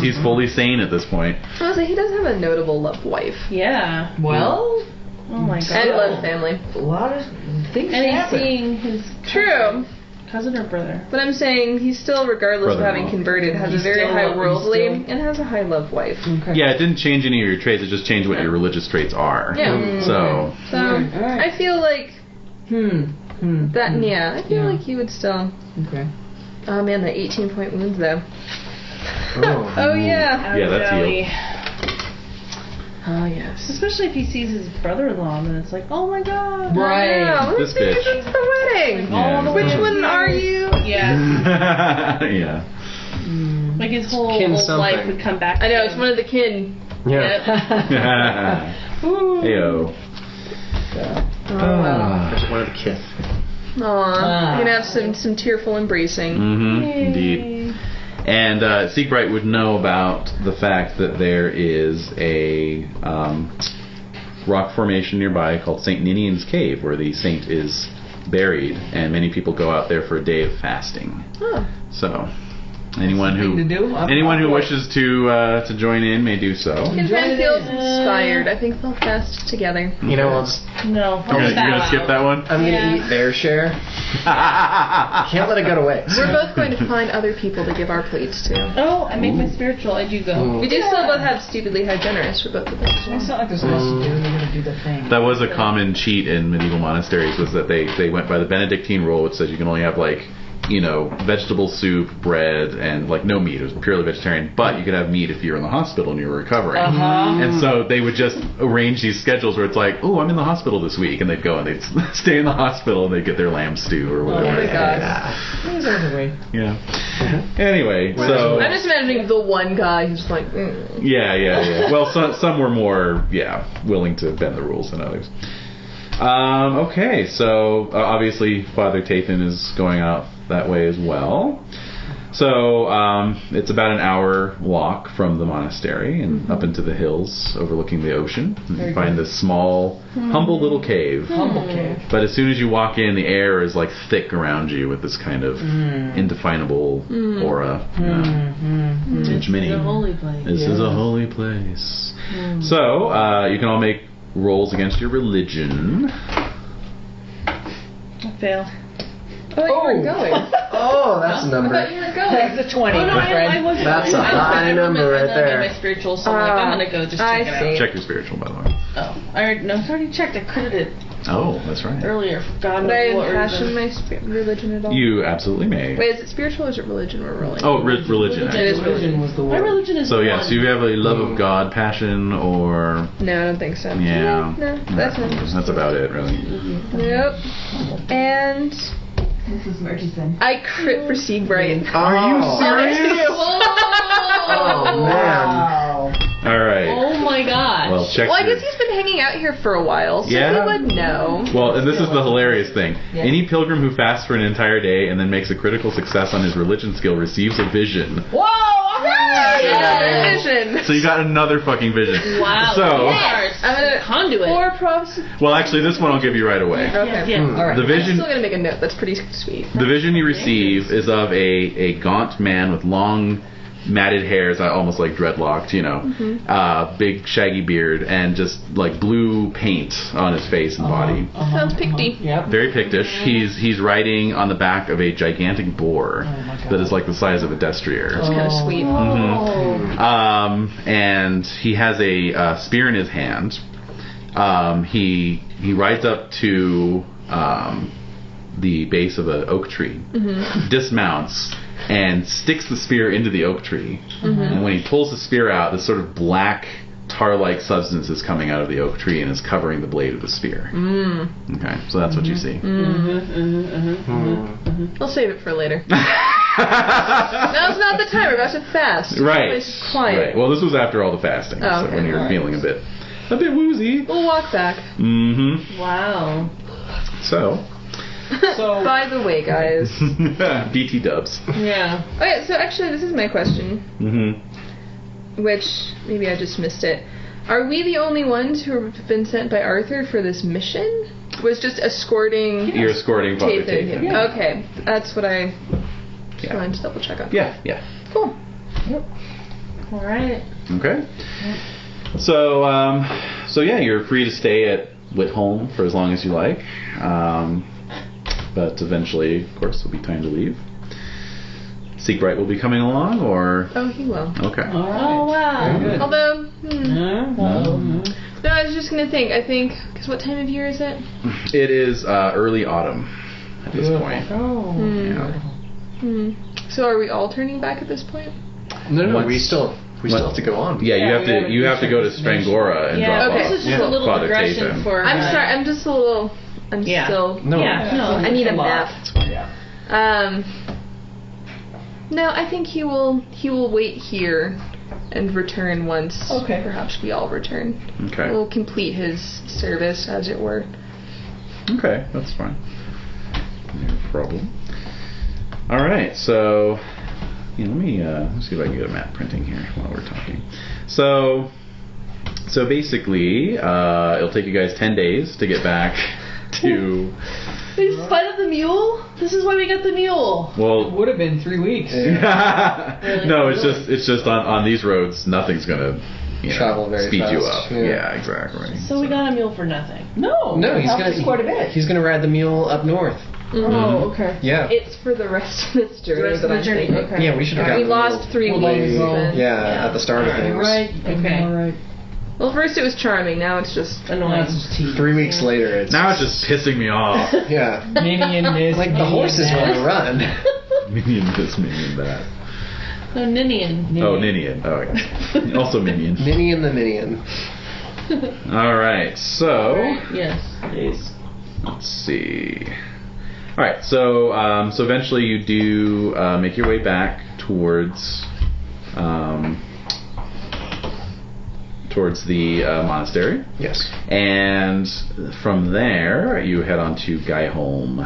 Speaker 1: he's fully sane at this point.
Speaker 6: I was like, he does have a notable love wife.
Speaker 2: Yeah.
Speaker 4: Well,
Speaker 2: Oh my god.
Speaker 6: And love family.
Speaker 4: a lot of things
Speaker 2: And he's
Speaker 4: happen.
Speaker 2: seeing his
Speaker 6: True.
Speaker 2: cousin or brother.
Speaker 6: But I'm saying he's still, regardless of having
Speaker 1: Brother-in-law.
Speaker 6: converted, has
Speaker 4: He's
Speaker 6: a very
Speaker 4: still-
Speaker 6: high
Speaker 4: he's
Speaker 6: worldly
Speaker 4: still-
Speaker 6: and has a high love wife.
Speaker 4: Okay.
Speaker 1: Yeah, it didn't change any of your traits. It just changed what your religious traits are.
Speaker 6: Yeah.
Speaker 1: So
Speaker 6: So
Speaker 4: Alright.
Speaker 6: I feel like that. Yeah, I feel
Speaker 4: Yeah.
Speaker 6: like he would still.
Speaker 4: Okay.
Speaker 6: Oh man, that 18-point wounds though.
Speaker 3: Oh.
Speaker 6: Oh yeah.
Speaker 1: Yeah, that's
Speaker 2: Really.
Speaker 6: Oh yes.
Speaker 2: Especially if he sees his brother-in-law, and then it's like, oh my god.
Speaker 4: Right.
Speaker 6: Yeah,
Speaker 1: This
Speaker 6: let's see,
Speaker 1: bitch.
Speaker 6: it's the wedding.
Speaker 1: Yeah.
Speaker 6: Which one are you?
Speaker 2: Yeah.
Speaker 1: yeah.
Speaker 2: Like his whole
Speaker 3: Kin
Speaker 2: old
Speaker 3: something.
Speaker 2: life would come back.
Speaker 6: I know
Speaker 2: to
Speaker 6: it's
Speaker 2: him.
Speaker 6: one of the kin.
Speaker 3: Yeah.
Speaker 1: Heyo.
Speaker 6: Oh wow.
Speaker 3: There's one of the kith.
Speaker 6: Aw, you're gonna have some tearful embracing.
Speaker 1: Mm-hmm. Indeed. And Siegbright would know about the fact that there is a rock formation nearby called St. Ninian's Cave, where the saint is buried, and many people go out there for a day of fasting.
Speaker 6: Oh.
Speaker 1: So, anyone who
Speaker 4: Something to do?
Speaker 1: wishes to join in may do so.
Speaker 6: If Ben feels inspired, I think they'll fast together.
Speaker 3: You know, I'll just,
Speaker 2: No.
Speaker 1: You're gonna skip that one?
Speaker 3: I'm gonna eat their share. Can't let it go to waste.
Speaker 6: We're both going to find other people to give our plates to.
Speaker 2: Oh, I make my spiritual. I do go.
Speaker 6: We do still both have stupidly high generous for both of us.
Speaker 4: It's not like there's less to do. You're going to do the thing.
Speaker 1: That was a common cheat in medieval monasteries, was that they went by the Benedictine rule, which says you can only have vegetable soup, bread, and no meat. It was purely vegetarian, but you could have meat if you were in the hospital and you were recovering. And so they would just arrange these schedules where it's like, oh, I'm in the hospital this week, and they'd go and they'd stay in the hospital and they'd get their lamb stew or whatever.
Speaker 6: Oh my god.
Speaker 4: Things are the way.
Speaker 1: Yeah. Anyway, so
Speaker 6: I'm just imagining the one guy who's like,
Speaker 1: yeah. Well, some were more willing to bend the rules than others. Okay, so obviously Father Tathan is going out that way as well. So it's about an hour walk from the monastery and up into the hills overlooking the ocean. And you find this small, humble little cave.
Speaker 4: Humble cave.
Speaker 1: But as soon as you walk in, the air is thick around you with this kind of indefinable aura.
Speaker 2: It's a holy place.
Speaker 1: This is a holy place. So you can all make rolls against your religion.
Speaker 2: I fail.
Speaker 6: oh, you were going.
Speaker 3: Oh, that's a
Speaker 6: I
Speaker 3: number.
Speaker 6: thought you were going.
Speaker 4: That's a 20,
Speaker 2: Oh no,
Speaker 4: my friend.
Speaker 2: I wasn't.
Speaker 3: That's a high number right there.
Speaker 2: My spiritual, so I'm gonna go just check it out.
Speaker 1: Check your spiritual, by the way.
Speaker 2: Oh, it's already checked. I credited
Speaker 1: Oh, that's right.
Speaker 2: earlier. God
Speaker 6: Would I
Speaker 2: knows what
Speaker 6: passion
Speaker 2: reason.
Speaker 6: my religion at all?
Speaker 1: You absolutely may.
Speaker 6: Wait, is it spiritual or is it religion we're rolling?
Speaker 1: Oh, religion.
Speaker 6: It is religion.
Speaker 4: was the
Speaker 2: My
Speaker 4: word.
Speaker 2: religion is
Speaker 1: So
Speaker 2: one.
Speaker 1: yes, you have a love of God passion, or
Speaker 6: No, I don't think so.
Speaker 1: yeah,
Speaker 6: No, that's not.
Speaker 1: that's about it, really.
Speaker 6: Nope. And
Speaker 4: This is Murchison.
Speaker 6: I crit for Siegbright.
Speaker 3: Are you serious?
Speaker 2: Oh,
Speaker 3: Man.
Speaker 1: All right.
Speaker 2: oh my gosh.
Speaker 1: Well, check.
Speaker 6: Well, I
Speaker 1: your-
Speaker 6: guess he's been hanging out here for a while, so
Speaker 1: Yeah.
Speaker 6: he would know.
Speaker 1: Well, and this is the hilarious thing.
Speaker 4: Yeah.
Speaker 1: Any pilgrim who fasts for an entire day and then makes a critical success on his religion skill receives a vision.
Speaker 4: Whoa!
Speaker 6: Yeah, vision.
Speaker 1: So you got another fucking vision.
Speaker 2: Wow.
Speaker 1: So,
Speaker 2: Yes.
Speaker 6: I'm gonna
Speaker 2: Conduit.
Speaker 6: 4 props.
Speaker 1: well, actually, this one I'll give you right away.
Speaker 6: Okay.
Speaker 2: Yeah.
Speaker 4: All right.
Speaker 1: The
Speaker 6: I'm
Speaker 1: vision.
Speaker 6: still gonna make a note. That's pretty sweet.
Speaker 1: The vision you receive is of a gaunt man with long, matted hairs, almost like dreadlocked, big shaggy beard, and just blue paint on his face and body.
Speaker 6: Sounds picty.
Speaker 4: Yep.
Speaker 1: Very Pictish. He's riding on the back of a gigantic boar
Speaker 4: my God.
Speaker 1: that is like the size of a destrier.
Speaker 6: It's kind of sweet.
Speaker 1: And he has a spear in his hand. He rides up to the base of an oak tree, dismounts, and sticks the spear into the oak tree. And when he pulls the spear out, this sort of black tar-like substance is coming out of the oak tree and is covering the blade of the spear. Okay, so that's what you see.
Speaker 6: I'll save it for later. Now's not the time. We're about to fast.
Speaker 1: Right.
Speaker 6: It's quiet.
Speaker 1: Right. Well, this was after all the fasting,
Speaker 6: Oh,
Speaker 1: so
Speaker 6: okay.
Speaker 1: when you're
Speaker 4: Alright.
Speaker 1: feeling a bit woozy.
Speaker 6: We'll walk back.
Speaker 1: Mm-hmm.
Speaker 5: Wow.
Speaker 1: So,
Speaker 4: So
Speaker 6: By the way, guys.
Speaker 1: BT dubs.
Speaker 5: Yeah.
Speaker 6: Okay, so actually, this is my question,
Speaker 1: Mm-hmm.
Speaker 6: which maybe I just missed it. Are we the only ones who have been sent by Arthur for this mission? Was just escorting
Speaker 1: You're escorting Father
Speaker 6: Tathan.
Speaker 1: Tathan.
Speaker 5: Yeah.
Speaker 6: Okay, that's what I
Speaker 1: Yeah.
Speaker 6: wanted to double check on.
Speaker 1: Yeah, yeah.
Speaker 6: Cool.
Speaker 5: All right.
Speaker 1: Okay. So, so yeah, you're free to stay at Whitholm for as long as you like. But eventually, of course, there'll be time to leave. Seekbright will be coming along, or...
Speaker 6: Oh, he will.
Speaker 1: Okay.
Speaker 4: all right.
Speaker 5: Oh wow.
Speaker 4: Very good.
Speaker 6: Although,
Speaker 1: Mm-hmm.
Speaker 6: no, I was just gonna think. I think because what time of year is it?
Speaker 1: It is early autumn at this
Speaker 4: Beautiful.
Speaker 1: point.
Speaker 5: Oh.
Speaker 1: Yeah.
Speaker 6: So are we all turning back at this point?
Speaker 3: No,
Speaker 1: Once-
Speaker 3: we still have to go on.
Speaker 1: Yeah,
Speaker 5: Yeah,
Speaker 1: you have to go to Strangora and
Speaker 5: Yeah.
Speaker 1: drop
Speaker 6: Okay.
Speaker 1: off
Speaker 5: This is just a little
Speaker 1: Father
Speaker 5: digression
Speaker 1: Tathan.
Speaker 5: for.
Speaker 6: I'm sorry. I'm just a little. I'm
Speaker 5: Yeah.
Speaker 6: still.
Speaker 3: No.
Speaker 5: Yeah. No.
Speaker 6: I need a
Speaker 4: lot.
Speaker 6: nap.
Speaker 4: Yeah.
Speaker 6: No, I think he will wait here and return once.
Speaker 4: Okay.
Speaker 6: Perhaps we all return.
Speaker 1: Okay.
Speaker 6: We'll complete his service, as it were.
Speaker 1: Okay, that's fine. No problem. All right, so let me see if I can get a map printing here while we're talking. So basically, it'll take you guys 10 days to get back to.
Speaker 5: In spite of the mule? This is why we got the mule.
Speaker 4: It
Speaker 1: Well,
Speaker 4: would have been 3 weeks.
Speaker 1: no, it's just on these roads, nothing's gonna
Speaker 3: Travel very
Speaker 1: speed you
Speaker 3: fast,
Speaker 1: up.
Speaker 3: yeah.
Speaker 1: Yeah, exactly.
Speaker 5: So we got a mule for nothing.
Speaker 4: No,
Speaker 3: No,
Speaker 4: it
Speaker 3: he's
Speaker 4: helped
Speaker 3: gonna
Speaker 4: us quite a bit.
Speaker 3: He's gonna ride the mule up north.
Speaker 5: Oh, okay.
Speaker 3: Yeah.
Speaker 6: It's for the rest of this journey.
Speaker 5: The rest of
Speaker 6: that
Speaker 5: the
Speaker 6: I'm
Speaker 5: journey.
Speaker 6: thinking.
Speaker 5: Okay.
Speaker 3: Yeah, we should have
Speaker 6: We
Speaker 3: gotten
Speaker 6: lost 3
Speaker 4: Well,
Speaker 6: weeks.
Speaker 4: there you go.
Speaker 6: then.
Speaker 3: Yeah, at the start of
Speaker 4: You're
Speaker 3: things.
Speaker 4: right.
Speaker 5: Okay.
Speaker 4: All right.
Speaker 6: Well, first it was charming. Now it's just
Speaker 5: Annoying.
Speaker 4: That's just tea.
Speaker 3: 3 weeks later, it's
Speaker 1: Now it's just pissing me off.
Speaker 3: yeah.
Speaker 4: Minion this.
Speaker 3: Like the
Speaker 4: minion
Speaker 3: horses
Speaker 4: that.
Speaker 3: want to run.
Speaker 1: Minion this, minion that.
Speaker 5: No, Ninian.
Speaker 1: Oh, Ninian. Oh, yeah. Also Minion.
Speaker 3: Minion the Minion.
Speaker 1: All right, so
Speaker 5: Yes.
Speaker 1: let's see. All right, so eventually you do make your way back towards the monastery,
Speaker 3: Yes.
Speaker 1: and from there you head on to Guyholm.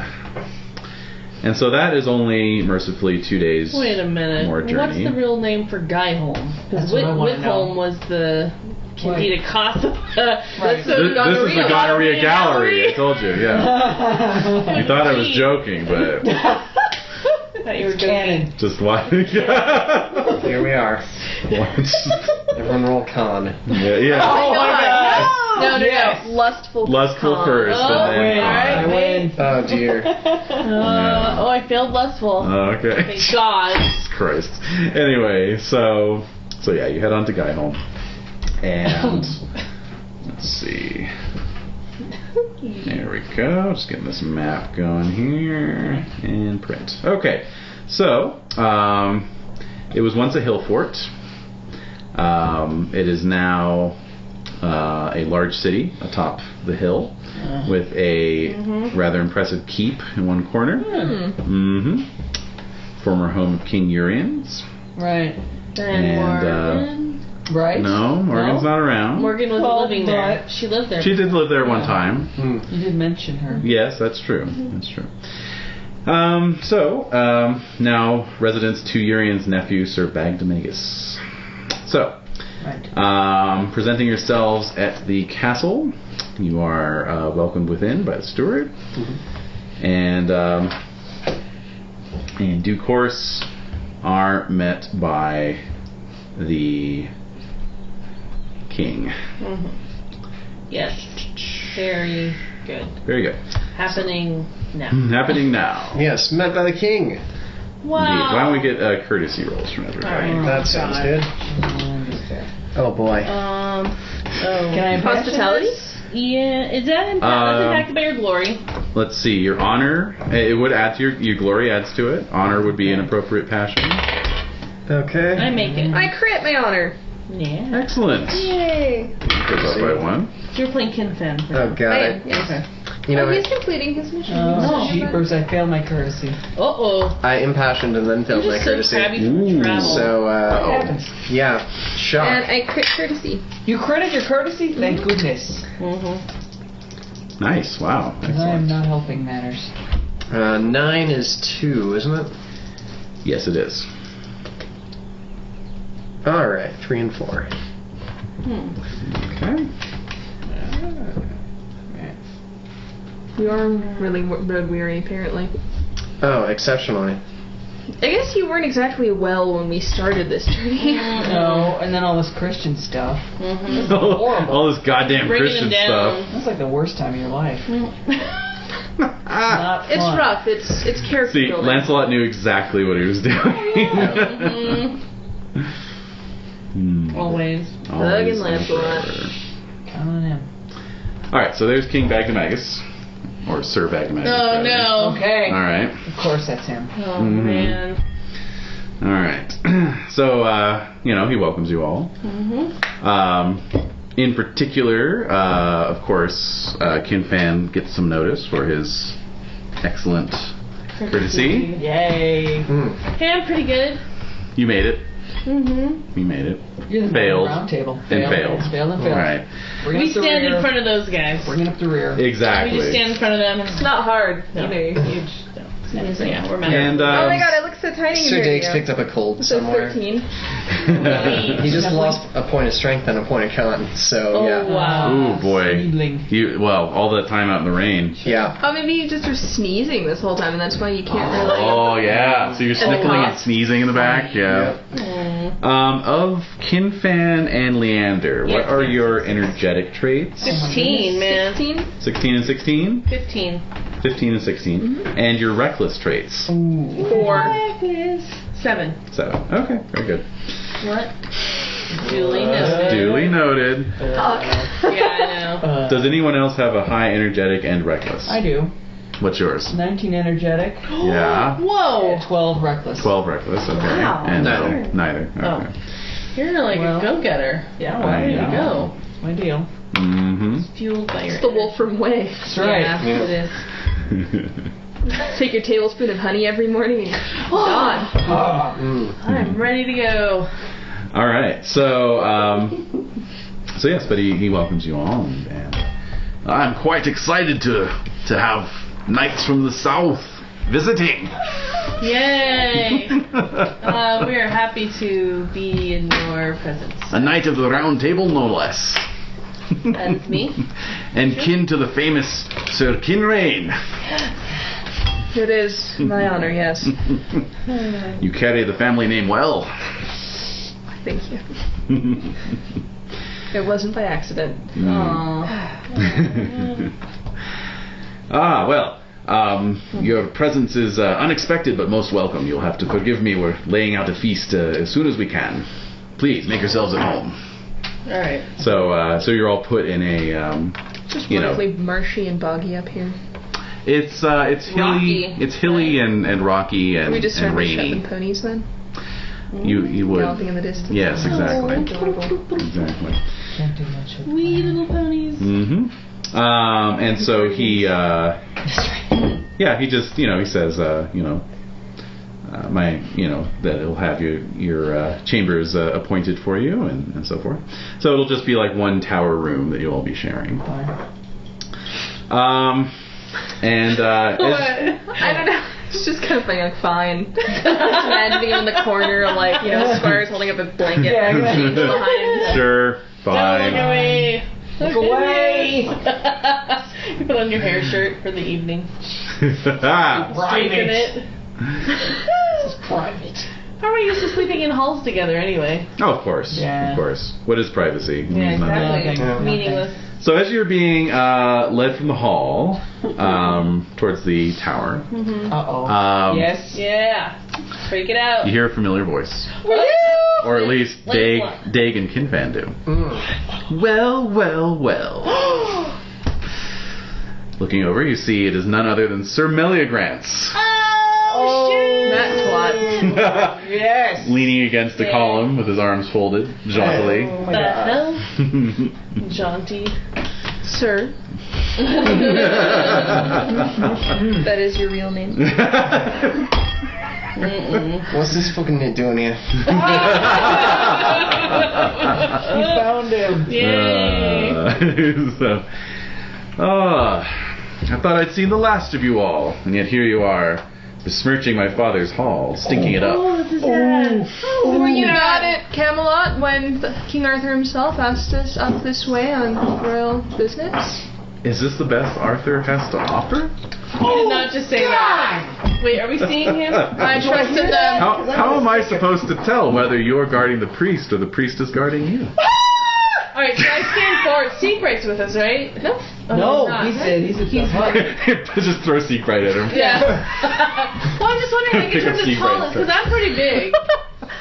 Speaker 1: And so that is only mercifully 2 days.
Speaker 5: Wait a minute.
Speaker 1: More
Speaker 5: What's
Speaker 1: journey.
Speaker 5: the real name for Guyholm? Because
Speaker 4: That's what I wanna know.
Speaker 5: Whitholm was the Candida Casa.
Speaker 4: Right.
Speaker 1: This is the gonorrhea gallery. I told you, yeah. You thought I was joking, but
Speaker 5: I thought you were joking.
Speaker 1: just watch.
Speaker 3: Here we are.
Speaker 1: Watch.
Speaker 3: Everyone roll con.
Speaker 1: Yeah.
Speaker 5: Oh my god.
Speaker 6: no.
Speaker 4: Yes.
Speaker 1: Lustful
Speaker 6: con.
Speaker 1: first,
Speaker 5: Oh,
Speaker 1: and then
Speaker 5: wait,
Speaker 1: con.
Speaker 5: alright.
Speaker 4: I win.
Speaker 3: Oh dear.
Speaker 5: Oh, I failed lustful.
Speaker 1: Okay.
Speaker 5: Thank God.
Speaker 1: Christ. Anyway, so yeah, you head on to Guyholm, and let's see. There we go. Just getting this map going here and print. Okay, so it was once a hill fort. It is now a large city atop the hill with a rather impressive keep in one corner. Former home of King Urians.
Speaker 4: Right.
Speaker 5: And Morgan.
Speaker 4: Right.
Speaker 1: No, Morgan's not around.
Speaker 5: Morgan was
Speaker 4: Well,
Speaker 5: living there.
Speaker 4: but-
Speaker 5: She lived there.
Speaker 1: She did live there one time.
Speaker 4: You did mention her.
Speaker 1: Yes, that's true. That's true. Now residents to Urian's nephew, Sir Bagdemagus. So,
Speaker 4: Right.
Speaker 1: presenting yourselves at the castle, you are welcomed within by the steward, and in due course are met by the king.
Speaker 5: Yes. Very good.
Speaker 1: Very good.
Speaker 5: Happening now.
Speaker 1: Happening now.
Speaker 3: Yes, met by the king.
Speaker 1: Indeed. Why don't we get courtesy rolls from everybody?
Speaker 5: All right.
Speaker 3: That sounds good. Oh boy.
Speaker 5: Oh.
Speaker 4: Can I
Speaker 6: Hospitality?
Speaker 5: Yeah. Is that that's impacted by your glory?
Speaker 1: Let's see. Your honor, it would add to your glory adds to it. Honor would be an appropriate passion.
Speaker 3: Okay.
Speaker 5: I make it.
Speaker 6: I crit my honor.
Speaker 5: Yeah.
Speaker 1: Excellent.
Speaker 6: Yay!
Speaker 1: Goes up by one.
Speaker 5: You're playing Kin Fen.
Speaker 3: Oh got
Speaker 6: I
Speaker 3: it.
Speaker 6: am, yes.
Speaker 5: Okay.
Speaker 3: You know,
Speaker 6: he's completing his mission.
Speaker 4: Oh, jeepers, I failed my courtesy.
Speaker 5: Uh-oh.
Speaker 3: I impassioned and then failed my
Speaker 5: You're just so
Speaker 3: courtesy.
Speaker 5: crabby from travel.
Speaker 3: So,
Speaker 4: What happens?
Speaker 3: yeah, shock.
Speaker 6: And I crit courtesy.
Speaker 4: You credit your courtesy? Thank goodness.
Speaker 1: Nice. Wow.
Speaker 4: Because I am
Speaker 1: Excellent.
Speaker 4: not helping matters.
Speaker 3: 9 is 2, isn't it?
Speaker 1: Yes, it is.
Speaker 3: Alright, 3 and 4.
Speaker 1: Okay.
Speaker 6: You are really road weary, apparently.
Speaker 3: Oh, exceptionally.
Speaker 6: I guess you weren't exactly well when we started this journey.
Speaker 4: No, and then all this Christian stuff.
Speaker 1: All this goddamn
Speaker 5: Bringing
Speaker 1: Christian
Speaker 5: them down.
Speaker 1: stuff.
Speaker 4: That's like the worst time of your life. Not
Speaker 6: It's
Speaker 4: fun.
Speaker 6: rough. It's character
Speaker 1: See,
Speaker 6: building.
Speaker 1: Lancelot knew exactly what he was doing.
Speaker 5: Always.
Speaker 6: Doug and
Speaker 1: Always, I'm
Speaker 6: Lancelot.
Speaker 1: sure.
Speaker 4: Count on him.
Speaker 1: Alright, so there's King Bagdemagus. Or Sir Bagdemagus.
Speaker 5: Oh,
Speaker 1: rather.
Speaker 5: no.
Speaker 4: Okay.
Speaker 1: Alright.
Speaker 4: Of course, that's him.
Speaker 5: Oh, man.
Speaker 1: Alright. So, he welcomes you all. In particular, of course, Kin Fan gets some notice for his excellent courtesy.
Speaker 4: Yay.
Speaker 5: Hey, I'm pretty good.
Speaker 1: You made it.
Speaker 5: Mm-hmm.
Speaker 1: You made it.
Speaker 4: You're the
Speaker 1: Failed.
Speaker 4: round table.
Speaker 1: And failed.
Speaker 4: Failed and failed.
Speaker 1: Alright.
Speaker 4: Bring
Speaker 5: We
Speaker 4: up the
Speaker 5: stand
Speaker 4: rear.
Speaker 5: in front of those guys.
Speaker 4: Bringing up the rear.
Speaker 1: Exactly.
Speaker 5: We just stand in front of them.
Speaker 6: It's not hard either.
Speaker 5: Yeah, we're mad.
Speaker 1: And,
Speaker 6: Oh my god, I look so tiny
Speaker 3: Sir
Speaker 6: here.
Speaker 3: Dake's picked up a cold
Speaker 6: So
Speaker 3: somewhere.
Speaker 6: 13.
Speaker 3: He just lost a point of strength and a point of con, so
Speaker 5: Oh,
Speaker 3: yeah.
Speaker 5: wow.
Speaker 1: Ooh, boy.
Speaker 4: Sneedling.
Speaker 1: All that time out in the rain.
Speaker 3: Yeah.
Speaker 6: Oh, maybe you just are sneezing this whole time, and that's why you can't really.
Speaker 1: Oh, yeah. So you're sniffling and sneezing in the back? Yeah. Of Kinfan and Leander, what are your energetic traits?
Speaker 5: 15, man.
Speaker 6: 16?
Speaker 1: 16 and 16?
Speaker 5: 15.
Speaker 1: 15 and 16. And your reckless traits?
Speaker 5: 4. 7.
Speaker 1: 7. Okay, very good.
Speaker 5: What? Duly noted.
Speaker 1: Duly noted.
Speaker 5: Yeah, I know.
Speaker 1: Does anyone else have a high energetic and reckless?
Speaker 4: I do.
Speaker 1: What's yours?
Speaker 4: 19 energetic.
Speaker 1: Yeah.
Speaker 5: Whoa!
Speaker 4: 12 reckless.
Speaker 1: 12 reckless, okay.
Speaker 5: Wow.
Speaker 1: And
Speaker 3: Neither.
Speaker 1: neither.
Speaker 5: Oh.
Speaker 1: Okay.
Speaker 5: You're like
Speaker 4: Well,
Speaker 5: a go-getter.
Speaker 4: Yeah,
Speaker 1: I
Speaker 5: There you
Speaker 1: know.
Speaker 5: go.
Speaker 4: That's my deal.
Speaker 1: Mm-hmm.
Speaker 5: Fueled by your
Speaker 6: It's the wolf from Way.
Speaker 4: That's right.
Speaker 5: Yeah, it is.
Speaker 6: Take your tablespoon of honey every morning and gone.
Speaker 5: I'm ready to go.
Speaker 1: All right. So yes, but he welcomes you all, and I'm quite excited to have knights from the south visiting.
Speaker 5: Yay! We are happy to be in your presence.
Speaker 1: A knight of the round table, no less.
Speaker 5: That's me.
Speaker 1: And kin to the famous Sir Kinrain.
Speaker 6: It is my honor, yes.
Speaker 1: You carry the family name well.
Speaker 6: Thank you. It wasn't by accident.
Speaker 1: Your presence is unexpected but most welcome. You'll have to forgive me. We're laying out a feast as soon as we can. Please make yourselves at home.
Speaker 5: All right.
Speaker 1: So you're all put in a
Speaker 6: Just
Speaker 1: you know,
Speaker 6: wonderfully marshy and boggy up here.
Speaker 1: it's hilly,
Speaker 5: Rocky.
Speaker 1: it's hilly and rocky and,
Speaker 6: We just
Speaker 1: and
Speaker 6: started
Speaker 1: rainy.
Speaker 6: shoving ponies then?
Speaker 1: You would.
Speaker 6: Galloping in the distance.
Speaker 1: Yes, exactly.
Speaker 6: Adorable.
Speaker 1: Exactly.
Speaker 4: Can't do much with
Speaker 5: Wee little ponies.
Speaker 1: Mm-hmm. And so he, he just, he says, that he'll have your chambers appointed for you and so forth. So it'll just be like one tower room that you'll all be sharing. And
Speaker 6: I don't know. It's just kind of funny, like, fine. Imagining him in the corner, like, Squires holding up a blanket.
Speaker 4: Yeah,
Speaker 6: James behind.
Speaker 1: Sure,
Speaker 5: Don't
Speaker 1: fine.
Speaker 5: look away.
Speaker 4: Look away!
Speaker 5: You put on your hair shirt for the evening.
Speaker 1: Ah,
Speaker 5: Straighten it.
Speaker 4: Private.
Speaker 5: How are we used to sleeping in halls together anyway?
Speaker 1: oh, of course,
Speaker 4: Yeah.
Speaker 1: of course. What is privacy? It means nothing.
Speaker 5: exactly.
Speaker 4: Nothing.
Speaker 5: Meaningless.
Speaker 1: So as you're being led from the hall towards the tower,
Speaker 4: Uh-oh. Yes.
Speaker 5: Yeah. Freak it out.
Speaker 1: you hear a familiar voice. Or at least Dag and Kinfan do. Well, well, well. Looking over, you see it is none other than Sir Meliagrance.
Speaker 5: Oh, shoot.
Speaker 6: That twat.
Speaker 4: Yes.
Speaker 1: Leaning against the column with his arms folded, jauntily.
Speaker 4: Oh
Speaker 5: The
Speaker 4: my god.
Speaker 5: hell? Jaunty.
Speaker 6: Sir. That is your real name.
Speaker 3: What's this fucking nit doing here?
Speaker 4: You found him.
Speaker 5: Yay!
Speaker 1: I thought I'd seen the last of you all, and yet here you are, besmirching my father's hall, stinking it up.
Speaker 5: Oh, this is sad.
Speaker 6: Were you not at Camelot when King Arthur himself asked us up this way on royal business?
Speaker 1: Is this the best Arthur has to offer?
Speaker 5: He did not just say that. Wait, are we seeing him?
Speaker 6: I trusted them.
Speaker 1: How am I supposed to tell whether you're guarding the priest or the priest is guarding you?
Speaker 5: Alright, so I stand forward. Secret's with us, right?
Speaker 6: No.
Speaker 4: No, he said he's a
Speaker 1: Just throw Seek right at him.
Speaker 5: Yeah. Well, I'm just wondering, like, in
Speaker 1: Pick up
Speaker 5: terms of
Speaker 1: Steve
Speaker 5: tallness,
Speaker 1: right
Speaker 5: because I'm pretty big.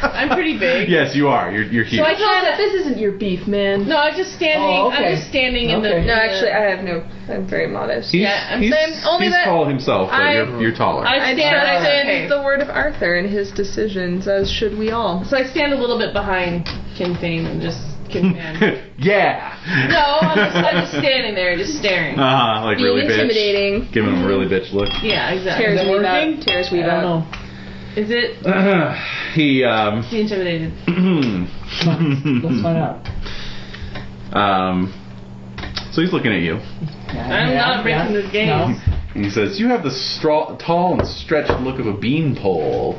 Speaker 5: I'm pretty big.
Speaker 1: Yes, you are. You're huge.
Speaker 5: So I can't.
Speaker 6: This isn't your beef, man.
Speaker 5: No, I'm just standing.
Speaker 4: Oh, okay.
Speaker 5: I'm just standing in the.
Speaker 4: Okay.
Speaker 6: No, actually, I'm very modest.
Speaker 1: He's,
Speaker 5: Yeah,
Speaker 1: he's,
Speaker 6: only
Speaker 1: he's
Speaker 6: that
Speaker 1: tall himself, but you're taller.
Speaker 5: I
Speaker 6: I
Speaker 5: stand.
Speaker 6: trusted the word of Arthur and his decisions, as should we all.
Speaker 5: So I stand a little bit behind Kin Thane and just command.
Speaker 1: Yeah.
Speaker 5: No, I'm just standing there, just staring.
Speaker 1: Like
Speaker 6: Being
Speaker 1: really
Speaker 6: intimidating.
Speaker 1: bitch. Giving him a really bitch look.
Speaker 5: Yeah, exactly.
Speaker 6: Tears
Speaker 4: Is it
Speaker 6: weave
Speaker 4: working?
Speaker 6: out. Tears
Speaker 4: I
Speaker 6: weave
Speaker 4: don't
Speaker 6: out.
Speaker 4: know.
Speaker 5: Is it?
Speaker 1: He
Speaker 5: Is he intimidated?
Speaker 4: Let's find out.
Speaker 1: So he's looking at you,
Speaker 5: I'm not breaking this game.
Speaker 4: No.
Speaker 1: and he says, "You have the tall and stretched look of a beanpole.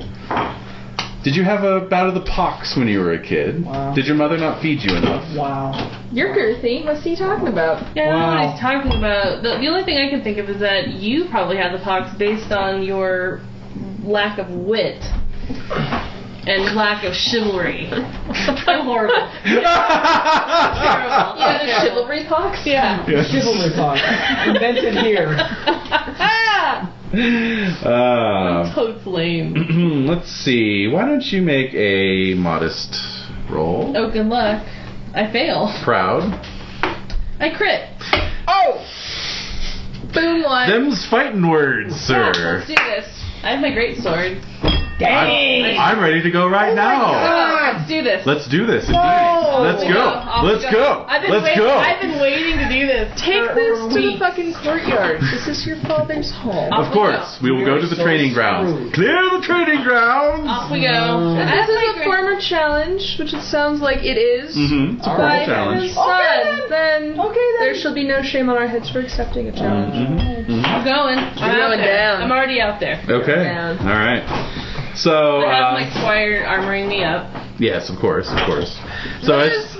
Speaker 1: Did you have a bout of the pox when you were a kid?
Speaker 4: Wow.
Speaker 1: Did your mother not feed you enough?"
Speaker 4: Wow.
Speaker 6: You're girthy. What's he talking about?
Speaker 5: Yeah, I don't know
Speaker 4: Wow.
Speaker 5: what he's talking about. The only thing I can think of is that you probably had the pox based on your lack of wit and lack of chivalry. I'm horrible. Terrible.
Speaker 6: You had a chivalry pox?
Speaker 5: Yeah.
Speaker 1: Yes.
Speaker 4: Chivalry talk. Invented here.
Speaker 5: Totes lame.
Speaker 1: Let's see. Why don't you make a modest roll?
Speaker 5: Oh, good luck. I fail.
Speaker 1: Proud.
Speaker 5: I crit.
Speaker 6: Oh! Boom one.
Speaker 1: Them's fighting words, sir.
Speaker 5: Let's do this. I have my great sword.
Speaker 4: Dang.
Speaker 1: I'm ready to go right now.
Speaker 5: Let's do this.
Speaker 1: Let's do this. Indeed. Let's
Speaker 5: Off we
Speaker 1: go.
Speaker 5: Off we
Speaker 1: Let's go.
Speaker 5: I've been
Speaker 1: Let's go.
Speaker 5: I've been waiting to do this.
Speaker 6: Take
Speaker 5: for
Speaker 6: this
Speaker 5: over
Speaker 6: to the
Speaker 5: weeks.
Speaker 6: fucking courtyard. This is your father's home.
Speaker 5: Off
Speaker 1: Of course, we will go to the
Speaker 4: so
Speaker 1: training grounds.
Speaker 4: screwed.
Speaker 1: Clear the training grounds.
Speaker 5: Off we go.
Speaker 6: If this is a former challenge, which it sounds like it is,
Speaker 1: Mm-hmm. It's a
Speaker 4: All
Speaker 1: formal
Speaker 4: right.
Speaker 6: by
Speaker 1: challenge.
Speaker 6: his son, then
Speaker 4: Okay, then.
Speaker 6: there shall be no shame on our heads for accepting a challenge.
Speaker 1: Mm-hmm.
Speaker 5: I'm going. I'm out
Speaker 6: going
Speaker 5: there.
Speaker 6: down.
Speaker 5: I'm already out there.
Speaker 1: Okay.
Speaker 6: Down.
Speaker 1: All right. So,
Speaker 5: I have my squire armoring me up.
Speaker 1: yes, of course. So
Speaker 6: What
Speaker 1: it's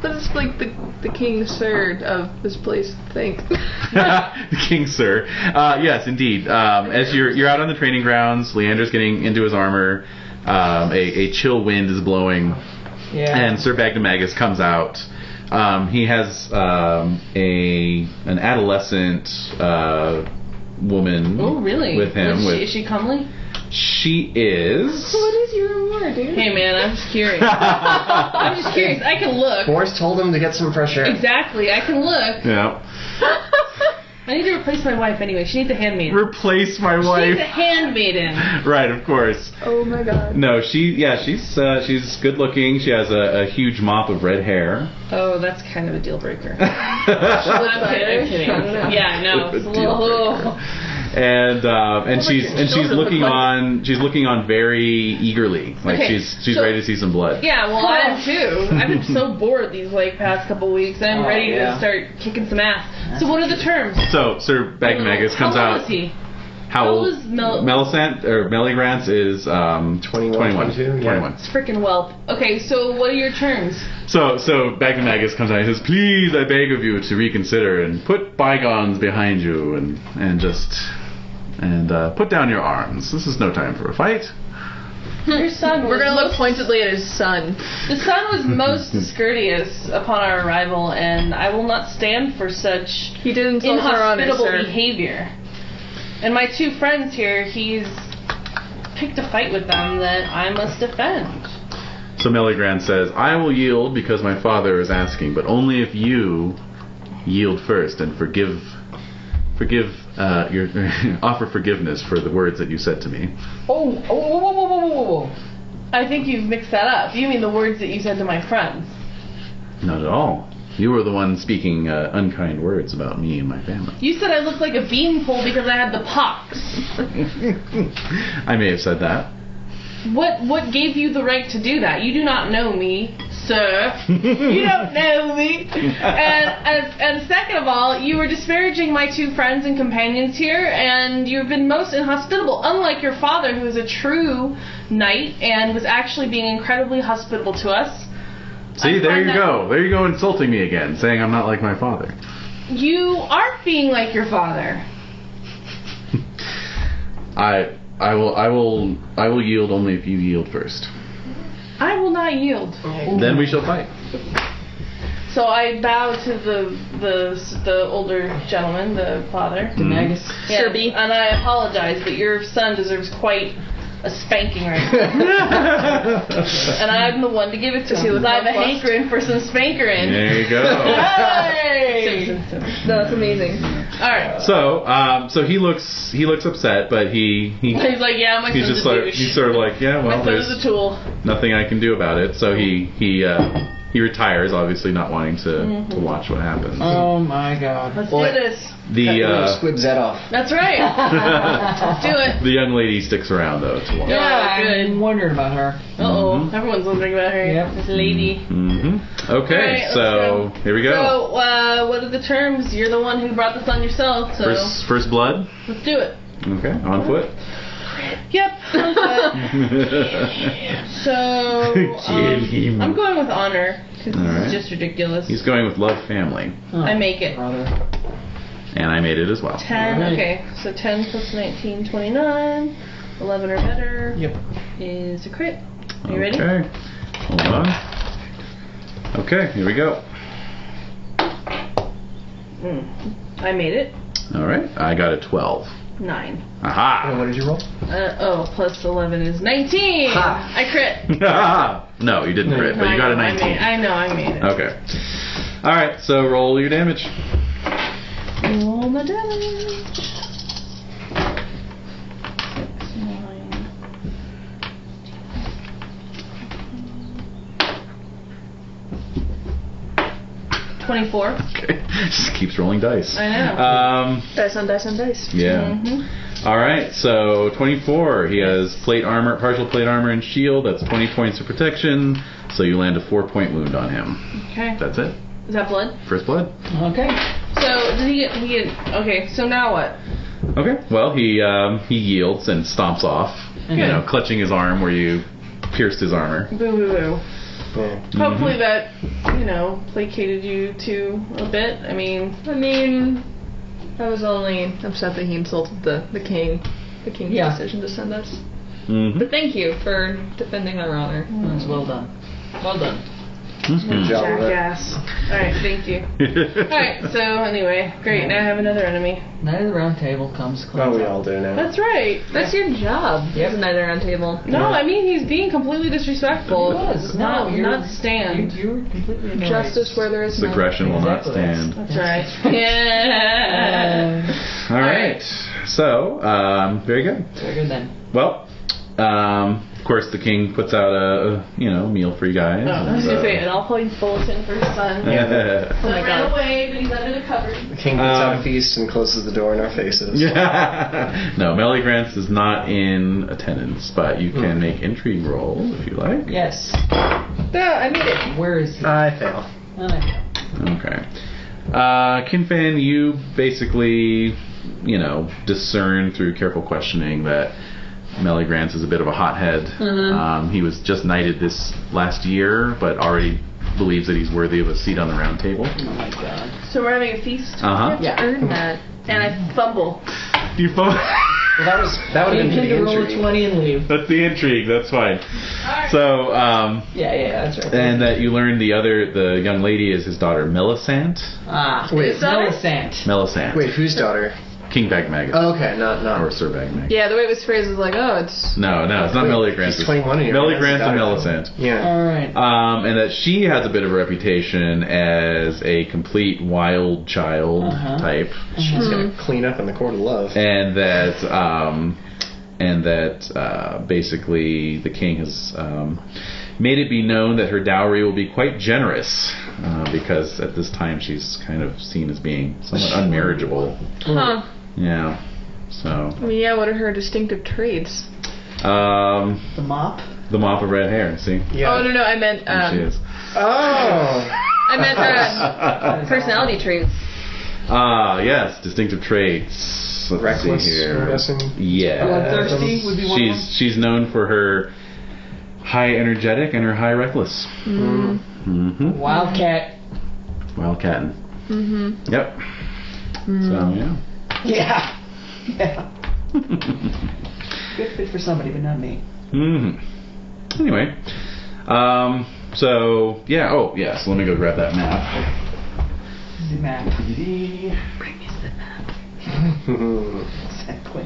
Speaker 6: does like the king sir of this place think?
Speaker 1: the king, sir. Yes, indeed. As you're out on the training grounds, Leander's getting into his armor. A chill wind is blowing,
Speaker 4: Yeah.
Speaker 1: and Sir Bagdemagus comes out. He has an adolescent woman.
Speaker 5: Oh, really?
Speaker 1: With him.
Speaker 5: Is she comely?
Speaker 1: She is.
Speaker 6: What is your reward, dude?
Speaker 5: Hey, man, I'm just curious. I'm just curious. I can look.
Speaker 3: Boris told him to get some fresh air.
Speaker 5: Exactly. I can look.
Speaker 1: Yeah.
Speaker 5: I need to replace my wife anyway. She needs a handmaiden.
Speaker 1: Replace my
Speaker 5: She needs
Speaker 1: wife.
Speaker 5: a handmaiden.
Speaker 1: Right, of course.
Speaker 6: Oh my god.
Speaker 1: No, she's good looking. She has a huge mop of red hair.
Speaker 5: Oh, that's kind of a deal breaker.
Speaker 6: Looks
Speaker 5: I'm
Speaker 6: better.
Speaker 5: kidding.
Speaker 6: I don't know.
Speaker 5: Yeah, I know. It's a
Speaker 1: Deal
Speaker 5: little.
Speaker 1: And she's
Speaker 6: your
Speaker 1: she's
Speaker 6: children
Speaker 1: looking
Speaker 6: look
Speaker 1: on very eagerly, like
Speaker 5: Okay,
Speaker 1: she's
Speaker 5: so-
Speaker 1: ready to see some blood.
Speaker 5: Yeah, well, I am too. I've been so bored these past couple weeks. I'm
Speaker 4: Oh,
Speaker 5: ready
Speaker 4: yeah.
Speaker 5: to start kicking some ass. So, what are the terms?
Speaker 1: So Sir Bagdemagus comes
Speaker 5: How old
Speaker 1: out.
Speaker 5: is he?
Speaker 1: How
Speaker 5: How
Speaker 1: old?
Speaker 5: old is
Speaker 1: Melisant or Meligrance is
Speaker 3: 21, 22, yeah.
Speaker 1: 21.
Speaker 5: It's freaking whelp. Okay, so what are your terms?
Speaker 1: So Bagdemagus comes out and says, "Please, I beg of you to reconsider and put bygones behind you and put down your arms. This is no time for a fight."
Speaker 5: Your son.
Speaker 6: We're
Speaker 5: was
Speaker 6: gonna look
Speaker 5: most-
Speaker 6: pointedly at his son.
Speaker 5: The son was most discourteous upon our arrival, and I will not stand for such
Speaker 6: He did insult our honor,
Speaker 5: inhospitable
Speaker 6: sir.
Speaker 5: behavior. And my two friends here, he's picked a fight with them that I must defend.
Speaker 1: So Meligrand says, "I will yield because my father is asking, but only if you yield first and forgive your offer forgiveness for the words that you said to me."
Speaker 4: Whoa.
Speaker 5: I think you've mixed that up. You mean the words that you said to my friends?
Speaker 1: Not at all. You were the one speaking unkind words about me and my family.
Speaker 5: You said I looked like a beanpole because I had the pox.
Speaker 1: I may have said that.
Speaker 5: What gave you the right to do that? You do not know me, sir. You don't know me. And second of all, you were disparaging my two friends and companions here, and you've been most inhospitable, unlike your father, who is a true knight and was actually being incredibly hospitable to us.
Speaker 1: See, there you go. There you go insulting me again, saying I'm not like my father.
Speaker 5: You aren't being like your father.
Speaker 1: I will yield only if you yield first.
Speaker 5: I will not yield.
Speaker 1: Then we shall fight.
Speaker 5: So I bow to the older gentleman, the father.
Speaker 4: The Magus.
Speaker 5: Yes,
Speaker 6: Sir B.
Speaker 5: and I apologize, but your son deserves quite a spanking right now. And I'm the one to give it to because I have a hankering for some spankering.
Speaker 1: There you go.
Speaker 5: Hey!
Speaker 6: That's amazing.
Speaker 5: Alright.
Speaker 1: So he looks upset, but he's
Speaker 5: like, yeah, my son's a douche.
Speaker 1: he's sort of like, yeah, well,
Speaker 5: My son is
Speaker 1: there's
Speaker 5: a tool.
Speaker 1: nothing I can do about it. So he retires, obviously not wanting to watch what happens.
Speaker 4: Oh my god.
Speaker 5: Let's do this.
Speaker 3: Squibs that off.
Speaker 5: That's right. Let's do it.
Speaker 1: The young lady sticks around though to watch.
Speaker 5: Yeah, good.
Speaker 4: I'm wondering about her.
Speaker 5: Uh-oh. Everyone's wondering about her.
Speaker 4: Yep.
Speaker 5: This lady.
Speaker 1: Mm-hmm. Okay,
Speaker 5: Alright,
Speaker 1: so here we go.
Speaker 5: So, what are the terms? You're the one who brought this on yourself, so
Speaker 1: First blood.
Speaker 5: let's do it.
Speaker 1: Okay, on foot.
Speaker 5: Yep. So, I'm going with honor because
Speaker 1: Alright.
Speaker 5: it's just ridiculous.
Speaker 1: He's going with love family,
Speaker 5: I make it.
Speaker 1: and I made it as well.
Speaker 5: 10.
Speaker 4: Alright.
Speaker 5: Okay, so 10 plus 19, 29. 11 or better.
Speaker 4: Yep.
Speaker 5: Is a crit. Are you ready?
Speaker 1: Okay, hold on. Okay, here we go.
Speaker 5: I made it.
Speaker 1: All right, I got a 12.
Speaker 5: 9.
Speaker 1: Aha!
Speaker 3: What did you roll?
Speaker 5: Plus 11 is 19.
Speaker 3: Ha.
Speaker 5: I crit.
Speaker 1: No, you didn't crit, but you got a 19.
Speaker 5: I know, I made it.
Speaker 1: Okay. All right, so roll your damage.
Speaker 5: Roll my damage. 6, 9. 24.
Speaker 1: Okay, just keeps rolling dice.
Speaker 5: I know.
Speaker 6: Dice on dice on dice.
Speaker 1: Yeah.
Speaker 5: Mm-hmm.
Speaker 1: All right, so 24. He has plate armor, partial plate armor, and shield. That's 20 points of protection. So you land a 4-point wound on him.
Speaker 5: Okay.
Speaker 1: That's it.
Speaker 5: Is that blood?
Speaker 1: First blood.
Speaker 4: Okay.
Speaker 5: So did he get? Okay. So now what?
Speaker 1: Okay. Well, he yields and stomps off. You know, clutching his arm where you pierced his armor.
Speaker 5: Boo boo boo.
Speaker 3: Yeah.
Speaker 5: Hopefully that placated you to a bit. I mean,
Speaker 6: I was only upset that he insulted the king. The king's decision to send us.
Speaker 1: Mm-hmm.
Speaker 6: But thank you for defending our honor.
Speaker 4: That's well done. Well done.
Speaker 3: Good job.
Speaker 5: jackass. Alright, thank you. Alright, so anyway, great. Now I have another enemy.
Speaker 4: Knight of the Round Table comes clean.
Speaker 3: Well, we all do now.
Speaker 5: That's right.
Speaker 6: That's your job.
Speaker 4: Yep.
Speaker 6: As a knight around table.
Speaker 5: No, I mean he's being completely disrespectful.
Speaker 4: He was.
Speaker 5: Not
Speaker 4: No, you're-
Speaker 5: stand.
Speaker 4: You're completely annoyed.
Speaker 6: Justice where there is none.
Speaker 1: Aggression will not
Speaker 4: Exactly.
Speaker 1: stand.
Speaker 5: That's right. Yeah.
Speaker 1: All right. So, very good.
Speaker 4: Very good then.
Speaker 1: Well, of course, the king puts out a meal for you guys.
Speaker 5: I was gonna say an all-points bulletin for his son.
Speaker 1: Oh
Speaker 5: Son ran away, but he's under the covers.
Speaker 3: The king puts out a feast and closes the door in our faces.
Speaker 1: No, Melly Grants is not in attendance, but you can make intrigue rolls if you like.
Speaker 4: Yes.
Speaker 6: Yeah, I made it.
Speaker 4: Where is he?
Speaker 3: I fail.
Speaker 1: Okay. Kinfan, you basically, discern through careful questioning that Melly Grants is a bit of a hothead.
Speaker 6: Mm-hmm.
Speaker 1: He was just knighted this last year, but already believes that he's worthy of a seat on the round table.
Speaker 4: Oh my god.
Speaker 5: So we're having a feast,
Speaker 1: Uh-huh.
Speaker 6: Yeah. Earn that.
Speaker 5: and I fumble.
Speaker 1: You phone.
Speaker 3: Well, that would have
Speaker 4: You
Speaker 3: been
Speaker 4: can
Speaker 3: the
Speaker 4: roll a
Speaker 3: intrigue.
Speaker 4: 20 and leave.
Speaker 1: That's the intrigue. That's fine. So,
Speaker 4: Yeah, that's right.
Speaker 1: and that you learn the young lady is his daughter, Melisant.
Speaker 3: Wait,
Speaker 4: Melisant.
Speaker 1: Melisant.
Speaker 3: wait, whose daughter?
Speaker 1: King Bagmagus.
Speaker 3: Oh, okay, not.
Speaker 1: Or Sir Bagmagus.
Speaker 6: Yeah, the way it was phrased was like, oh, it's...
Speaker 1: No, it's not
Speaker 3: Wait,
Speaker 1: Melly Grants.
Speaker 3: she's 21 and you're
Speaker 1: Melly
Speaker 3: Grant's
Speaker 1: Grants and
Speaker 3: daughter.
Speaker 1: Melisant.
Speaker 3: Yeah.
Speaker 4: Alright.
Speaker 1: And that she has a bit of a reputation as a complete wild child type,
Speaker 3: She's gonna clean up in the court of love.
Speaker 1: and that basically the king has made it be known that her dowry will be quite generous, because at this time she's kind of seen as being somewhat unmarriageable.
Speaker 6: Huh.
Speaker 1: Yeah. So.
Speaker 6: I mean, yeah, what are her distinctive traits?
Speaker 4: The mop?
Speaker 1: The mop of red hair, see?
Speaker 3: Yeah.
Speaker 6: Oh, no, I meant,
Speaker 1: There she is.
Speaker 3: Oh!
Speaker 6: I meant personality traits.
Speaker 1: Yes, distinctive traits. Let's
Speaker 3: Reckless,
Speaker 1: see here.
Speaker 3: I'm guessing.
Speaker 1: Yeah.
Speaker 4: Bloodthirsty would be one of them.
Speaker 1: She's known for her high energetic and her high reckless. Mm-hmm.
Speaker 4: Wildcat.
Speaker 1: Wildcatting.
Speaker 6: Mm-hmm.
Speaker 1: Yep. So, yeah.
Speaker 4: Yeah. Good fit for somebody, but not me.
Speaker 1: Mm-hmm. Anyway. So, yeah. Oh, yeah. So let me go grab that map.
Speaker 4: The map.
Speaker 6: Bring us the map.
Speaker 4: Exactly.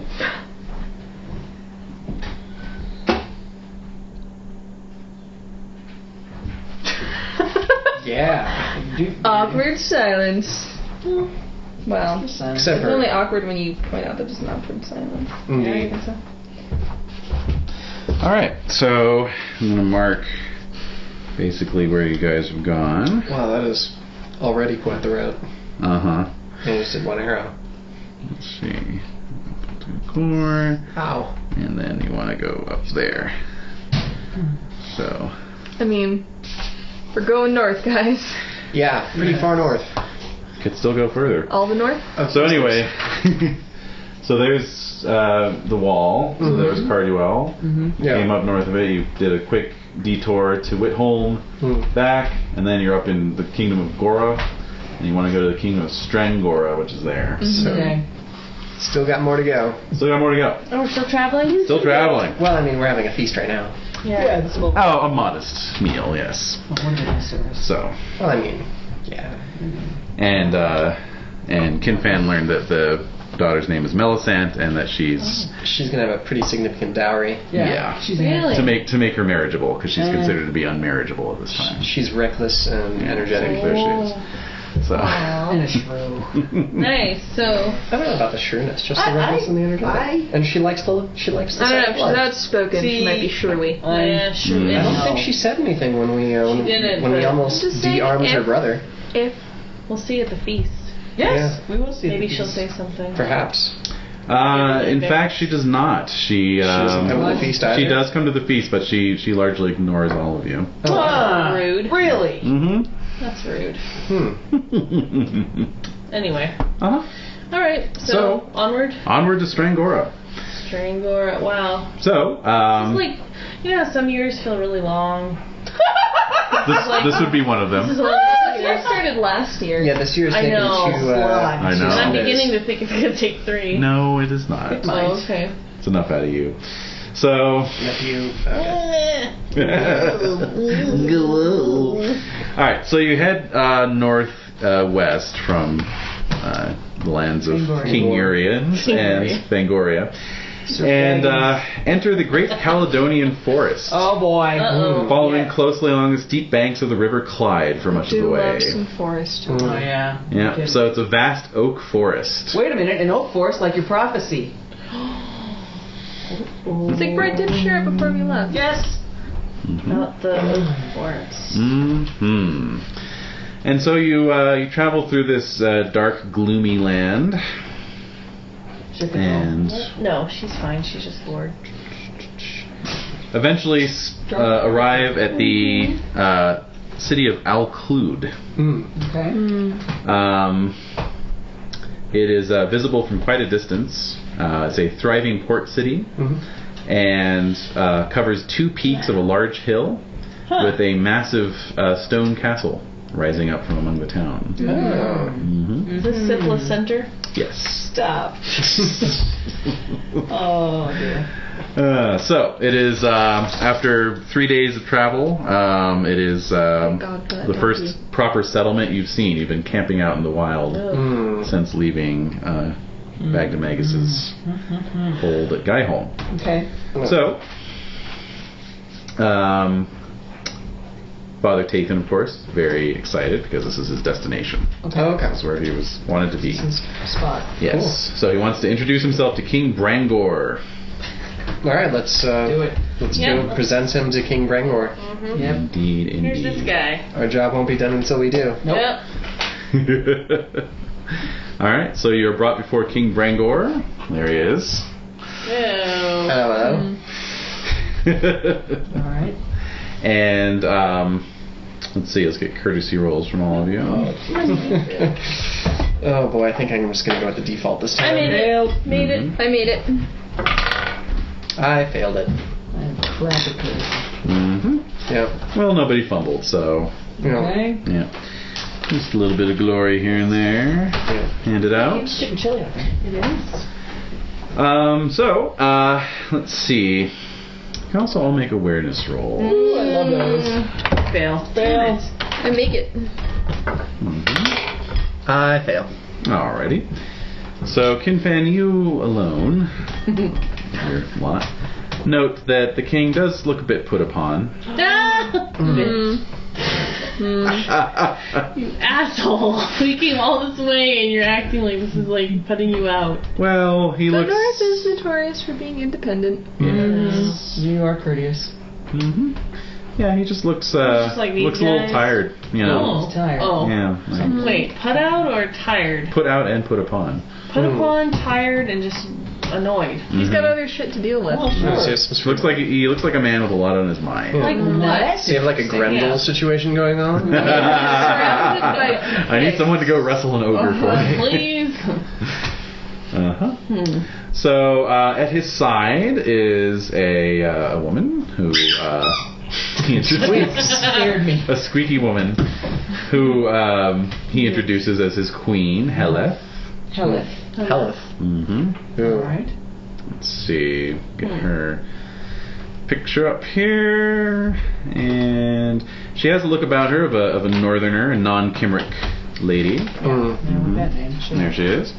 Speaker 3: Yeah.
Speaker 6: Awkward silence. Well,
Speaker 3: Except
Speaker 6: it's
Speaker 3: for
Speaker 6: only awkward when you point out that it's an awkward silence.
Speaker 3: Indeed.
Speaker 6: Yeah, I think so.
Speaker 1: Alright. So, I'm going to mark basically where you guys have gone.
Speaker 3: Wow, that is already quite the route.
Speaker 1: Uh-huh.
Speaker 3: And you just did one arrow.
Speaker 1: Let's see. Core.
Speaker 3: Ow.
Speaker 1: And then you want to go up there. So.
Speaker 6: I mean, we're going north, guys.
Speaker 3: Yeah, pretty far north.
Speaker 1: Could still go further.
Speaker 6: All the north?
Speaker 1: So anyway, so there's the wall. So there was Carduel.
Speaker 3: Yeah.
Speaker 1: Came up north of it. You did a quick detour to Whitholm, back, and then you're up in the Kingdom of Gora, and you want to go to the Kingdom of Strangora, which is there. So
Speaker 4: Okay.
Speaker 3: Still got more to go.
Speaker 1: still got more to go.
Speaker 2: Oh, we're still traveling?
Speaker 1: Still traveling.
Speaker 3: Well, I mean, we're having a feast right now.
Speaker 4: Yeah, this will.
Speaker 1: Oh, a modest meal, yes. So,
Speaker 3: Well, I mean, yeah.
Speaker 1: and Kinfan learned that the daughter's name is Melisant, and that she's
Speaker 3: She's gonna have a pretty significant dowry.
Speaker 1: Yeah.
Speaker 4: She's
Speaker 2: Really?
Speaker 1: to make her marriageable, because she's considered to be unmarriageable at this time.
Speaker 3: She's reckless and energetic.
Speaker 1: There she is. So.
Speaker 4: and a shrew.
Speaker 2: Nice. So,
Speaker 3: I don't know about the sureness, just the reckless and the energetic. And she likes the
Speaker 6: I don't know, if she's
Speaker 3: blood.
Speaker 6: outspoken, she might be shrewy.
Speaker 2: yeah, sure.
Speaker 3: I don't think she said anything when we
Speaker 2: didn't,
Speaker 3: when we
Speaker 2: but-
Speaker 3: almost
Speaker 6: Just saying,
Speaker 3: de-armed her
Speaker 6: if-
Speaker 3: brother.
Speaker 6: If
Speaker 2: We'll see at the feast.
Speaker 4: Yes, we will see.
Speaker 2: Maybe
Speaker 4: the
Speaker 2: she'll
Speaker 4: feast.
Speaker 2: say something.
Speaker 3: Perhaps.
Speaker 1: In fact, she does not. She
Speaker 3: doesn't come to the feast either?
Speaker 1: she does come to the feast, but she largely ignores all of you.
Speaker 4: Ah,
Speaker 2: Rude.
Speaker 4: Really?
Speaker 1: Mm-hmm.
Speaker 2: That's rude.
Speaker 1: uh-huh.
Speaker 2: Anyway. Alright, so onward.
Speaker 1: Onward to Strangora.
Speaker 2: Strangora. Wow.
Speaker 1: So,
Speaker 2: It's like, you know how some years feel really long?
Speaker 1: this would be one of
Speaker 2: This is
Speaker 1: them.
Speaker 2: one of
Speaker 6: this
Speaker 2: those
Speaker 6: year
Speaker 2: years.
Speaker 6: started last year.
Speaker 3: Yeah, this year's
Speaker 2: I
Speaker 3: taken
Speaker 2: know.
Speaker 3: two.
Speaker 1: I know.
Speaker 2: And I'm
Speaker 3: days.
Speaker 2: beginning to think it's going to take 3.
Speaker 1: No, it is not.
Speaker 2: Oh, okay.
Speaker 1: It's enough out of you. So.
Speaker 3: Nephew.
Speaker 1: All right, so you head northwest from the lands of King Urians and Fangoria, and enter the Great Caledonian Forest,
Speaker 4: Oh boy.
Speaker 1: following closely along the steep banks of the River Clyde for much of the
Speaker 6: Do love
Speaker 1: way.
Speaker 6: some forest.
Speaker 4: Oh yeah.
Speaker 1: Yeah,
Speaker 4: Okay.
Speaker 1: so it's a vast oak forest.
Speaker 4: Wait a minute, an oak forest like your prophecy.
Speaker 6: Siegfried did share it before we left.
Speaker 4: Yes.
Speaker 2: Not the forest.
Speaker 1: Mm-hmm. And so you travel through this dark, gloomy land, and
Speaker 2: No, she's fine. She's just bored.
Speaker 1: eventually arrive at the city of Al-Khlood.
Speaker 4: Okay.
Speaker 1: It is visible from quite a distance. It's a thriving port city, and covers 2 peaks of a large hill with a massive stone castle rising up from among the town.
Speaker 2: Is this Syphilis Center?
Speaker 1: Yes.
Speaker 4: Stop. Oh dear.
Speaker 1: So it is after 3 days of travel. It is
Speaker 6: God for that
Speaker 1: the first
Speaker 6: donkey.
Speaker 1: proper settlement you've seen. You've been camping out in the wild since leaving Bagdamagus's hold at Guyholm.
Speaker 4: Okay.
Speaker 1: So, Father Tathan, of course, very excited because this is his destination.
Speaker 3: Okay.
Speaker 1: That's where he wanted to be.
Speaker 4: Spot.
Speaker 1: Yes. So he wants to introduce himself to King Brangor.
Speaker 3: All right, let's
Speaker 4: Do it.
Speaker 3: Let's go present him to King Brangor.
Speaker 4: Yep.
Speaker 1: Indeed.
Speaker 5: Here's this guy.
Speaker 3: Our job won't be done until we do.
Speaker 4: Nope.
Speaker 5: Yep.
Speaker 1: Alright, so you're brought before King Brangor. There he is.
Speaker 5: Ew.
Speaker 3: Hello.
Speaker 4: All right.
Speaker 1: And, let's see, let's get courtesy rolls from all of you.
Speaker 3: Oh boy, I think I'm just gonna go with the default this time.
Speaker 6: I made
Speaker 4: Failed.
Speaker 6: it. Made it. I made it.
Speaker 3: I failed it.
Speaker 4: I'm crap at this.
Speaker 3: Yep.
Speaker 1: Well, nobody fumbled, so,
Speaker 3: You know,
Speaker 4: Okay.
Speaker 1: yeah. Just a little bit of glory here and there.
Speaker 3: yeah.
Speaker 1: Handed out.
Speaker 4: It's getting chilly out there.
Speaker 5: It is.
Speaker 1: Let's see. You can also all make awareness rolls.
Speaker 4: Ooh, I love those.
Speaker 5: Fail.
Speaker 4: Fail.
Speaker 6: I make it.
Speaker 3: I fail.
Speaker 1: Alrighty. So, Kinfan, you alone, your lot, note that the king does look a bit put upon.
Speaker 5: You asshole. You came all this way and you're acting like this is like putting you out.
Speaker 1: Well, he
Speaker 6: The
Speaker 1: looks...
Speaker 6: North is notorious for being independent.
Speaker 1: Yes.
Speaker 4: You are courteous.
Speaker 1: Mm-hmm. Yeah, he just looks
Speaker 5: just like these
Speaker 1: looks a little
Speaker 5: guys.
Speaker 1: tired, you know.
Speaker 4: He's tired.
Speaker 5: Oh.
Speaker 1: Yeah, like
Speaker 5: Wait, put out or tired?
Speaker 1: put out and put upon.
Speaker 5: Put upon, tired, and just annoyed.
Speaker 6: He's got other shit to deal with.
Speaker 4: Oh, sure.
Speaker 1: Looks like he looks like a man with a lot on his mind.
Speaker 5: Like what?
Speaker 3: So you have like a Grendel situation going on?
Speaker 1: I need someone to go wrestle an ogre for me.
Speaker 5: Please.
Speaker 1: Uh-huh. So at his side is a woman who he introduces
Speaker 4: Scared me.
Speaker 1: a squeaky woman who he introduces as his queen, Heleth.
Speaker 4: Heleth.
Speaker 3: Heleth.
Speaker 1: Mm-hmm.
Speaker 3: Ooh.
Speaker 4: All right.
Speaker 1: Let's see, get her picture up here, and she has a look about her of a northerner, a non-Kimric lady.
Speaker 3: Mm.
Speaker 4: Now with that name. Sure.
Speaker 1: There she is.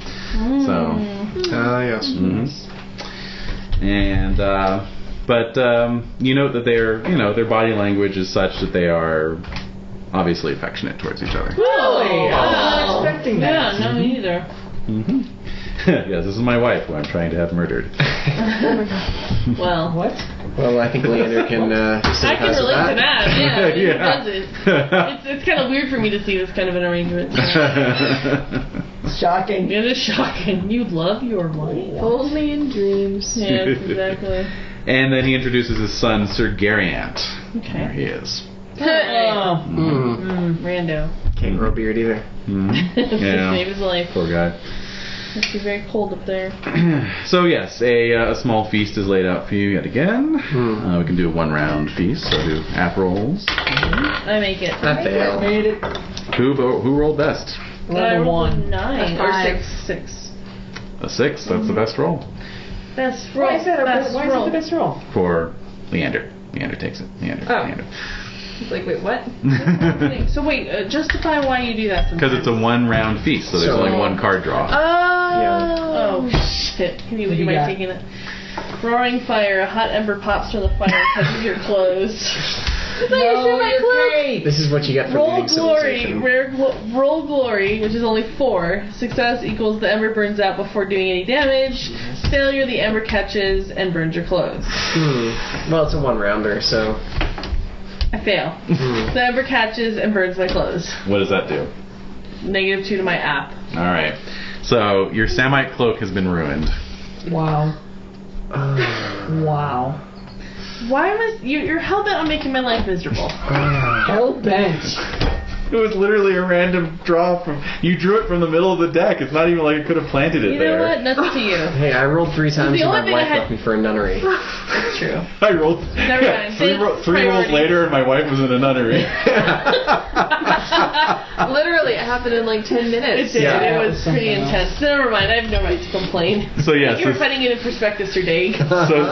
Speaker 1: So.
Speaker 3: Yes.
Speaker 1: Mm-hmm. And but you note that their body language is such that they are obviously affectionate towards each other.
Speaker 4: Really? I was not expecting that.
Speaker 5: Yeah, no, me either.
Speaker 1: Mm-hmm. Yes, this is my wife who I'm trying to have murdered.
Speaker 5: Well,
Speaker 4: What?
Speaker 3: Well, I think Leander can
Speaker 5: I can
Speaker 3: sympathize with
Speaker 5: relate to that. Yeah, he
Speaker 1: Yeah.
Speaker 5: does it. It's kind of weird for me to see this kind of an arrangement.
Speaker 4: Shocking.
Speaker 5: It is shocking. You love your wife.
Speaker 6: Only in dreams.
Speaker 5: Yes, exactly.
Speaker 1: And then he introduces his son, Sir Gariant. There
Speaker 5: Okay.
Speaker 1: he is.
Speaker 4: Oh.
Speaker 5: Rando.
Speaker 3: Can't grow a beard either.
Speaker 1: Mm-hmm. Yeah.
Speaker 5: Save his life.
Speaker 1: Poor guy.
Speaker 5: Must be very cold up there.
Speaker 1: So yes, a small feast is laid out for you yet again. We can do a 1-round feast, so do app rolls.
Speaker 5: I make it.
Speaker 3: I fail.
Speaker 4: Made it.
Speaker 1: Who rolled best?
Speaker 5: I
Speaker 4: Level
Speaker 5: rolled a
Speaker 4: 1.
Speaker 5: 9
Speaker 6: A
Speaker 5: or
Speaker 6: 5.
Speaker 5: 6.
Speaker 1: A 6. That's the best roll
Speaker 5: Best roll.
Speaker 4: Why is that
Speaker 5: best
Speaker 4: why is
Speaker 5: roll.
Speaker 4: it the best roll?
Speaker 1: for Leander. Leander takes it. Leander.
Speaker 6: Oh.
Speaker 1: Leander.
Speaker 6: It's like, wait, what?
Speaker 5: So wait, justify why you do that.
Speaker 1: Because it's a 1-round feast, so there's
Speaker 3: So-
Speaker 1: only one card draw.
Speaker 5: Oh shit! You
Speaker 4: you
Speaker 5: might
Speaker 4: got?
Speaker 5: taking it. Roaring fire, a hot ember pops from the fire and touches your clothes.
Speaker 4: No, you're great.
Speaker 3: This is what you get for
Speaker 5: Roll
Speaker 3: leading
Speaker 5: glory,
Speaker 3: civilization.
Speaker 5: roll glory, which is only 4. Success equals the ember burns out before doing any damage. Failure, the ember catches and burns your clothes.
Speaker 3: Well, it's a 1-rounder, so.
Speaker 5: I fail. The ember catches and burns my clothes.
Speaker 1: What does that do?
Speaker 5: -2 to my app.
Speaker 1: All right. So your Samite cloak has been ruined.
Speaker 4: Wow. Wow.
Speaker 5: Why was you're hell bent on making my life miserable?
Speaker 4: Hell bent.
Speaker 1: It was literally a random draw from. You drew it from the middle of the deck. It's not even like I could have planted it
Speaker 5: You
Speaker 1: there.
Speaker 5: know what? Nothing to you.
Speaker 3: Hey, I rolled 3 times
Speaker 5: The
Speaker 3: and
Speaker 5: only
Speaker 3: my
Speaker 5: thing I
Speaker 3: wife
Speaker 5: had-
Speaker 3: left me for a nunnery.
Speaker 5: That's true.
Speaker 1: I rolled.
Speaker 5: Never mind.
Speaker 1: Three rolls
Speaker 5: Priorities.
Speaker 1: later, and my wife was in a nunnery.
Speaker 6: Literally, it happened in like 10
Speaker 5: It
Speaker 6: minutes.
Speaker 5: did.
Speaker 3: Yeah.
Speaker 5: It was
Speaker 4: That was
Speaker 5: pretty
Speaker 4: something
Speaker 5: intense. Never mind. I have no right to complain.
Speaker 1: So yes,
Speaker 5: You were putting it in perspective, Sir Dave.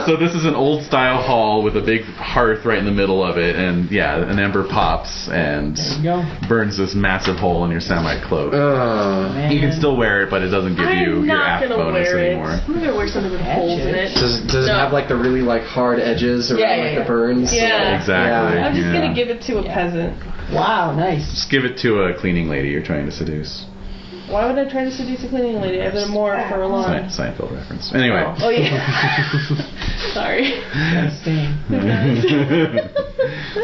Speaker 1: so this is an old style hall with a big hearth right in the middle of it, and yeah, an ember pops and
Speaker 4: There you go.
Speaker 1: burns this massive hole in your Samite cloak.
Speaker 4: Man.
Speaker 1: You can still wear it, but it doesn't give you
Speaker 5: I'm
Speaker 1: your
Speaker 5: not
Speaker 1: app
Speaker 5: gonna
Speaker 1: bonus
Speaker 5: wear it.
Speaker 1: anymore.
Speaker 5: I'm gonna wear something with holes in it.
Speaker 3: Does it
Speaker 5: No.
Speaker 3: have like the really like hard edges around
Speaker 4: Yeah,
Speaker 3: like
Speaker 4: yeah.
Speaker 3: the burns?
Speaker 5: Yeah.
Speaker 1: Exactly.
Speaker 3: Yeah.
Speaker 5: I'm just
Speaker 1: yeah.
Speaker 5: gonna give it to a peasant.
Speaker 4: Wow, nice.
Speaker 1: Just give it to a cleaning lady you're trying to seduce.
Speaker 5: Why would I try to seduce a cleaning lady? I've been more for a long.
Speaker 1: Seinfeld reference. Anyway.
Speaker 5: Oh yeah. Sorry.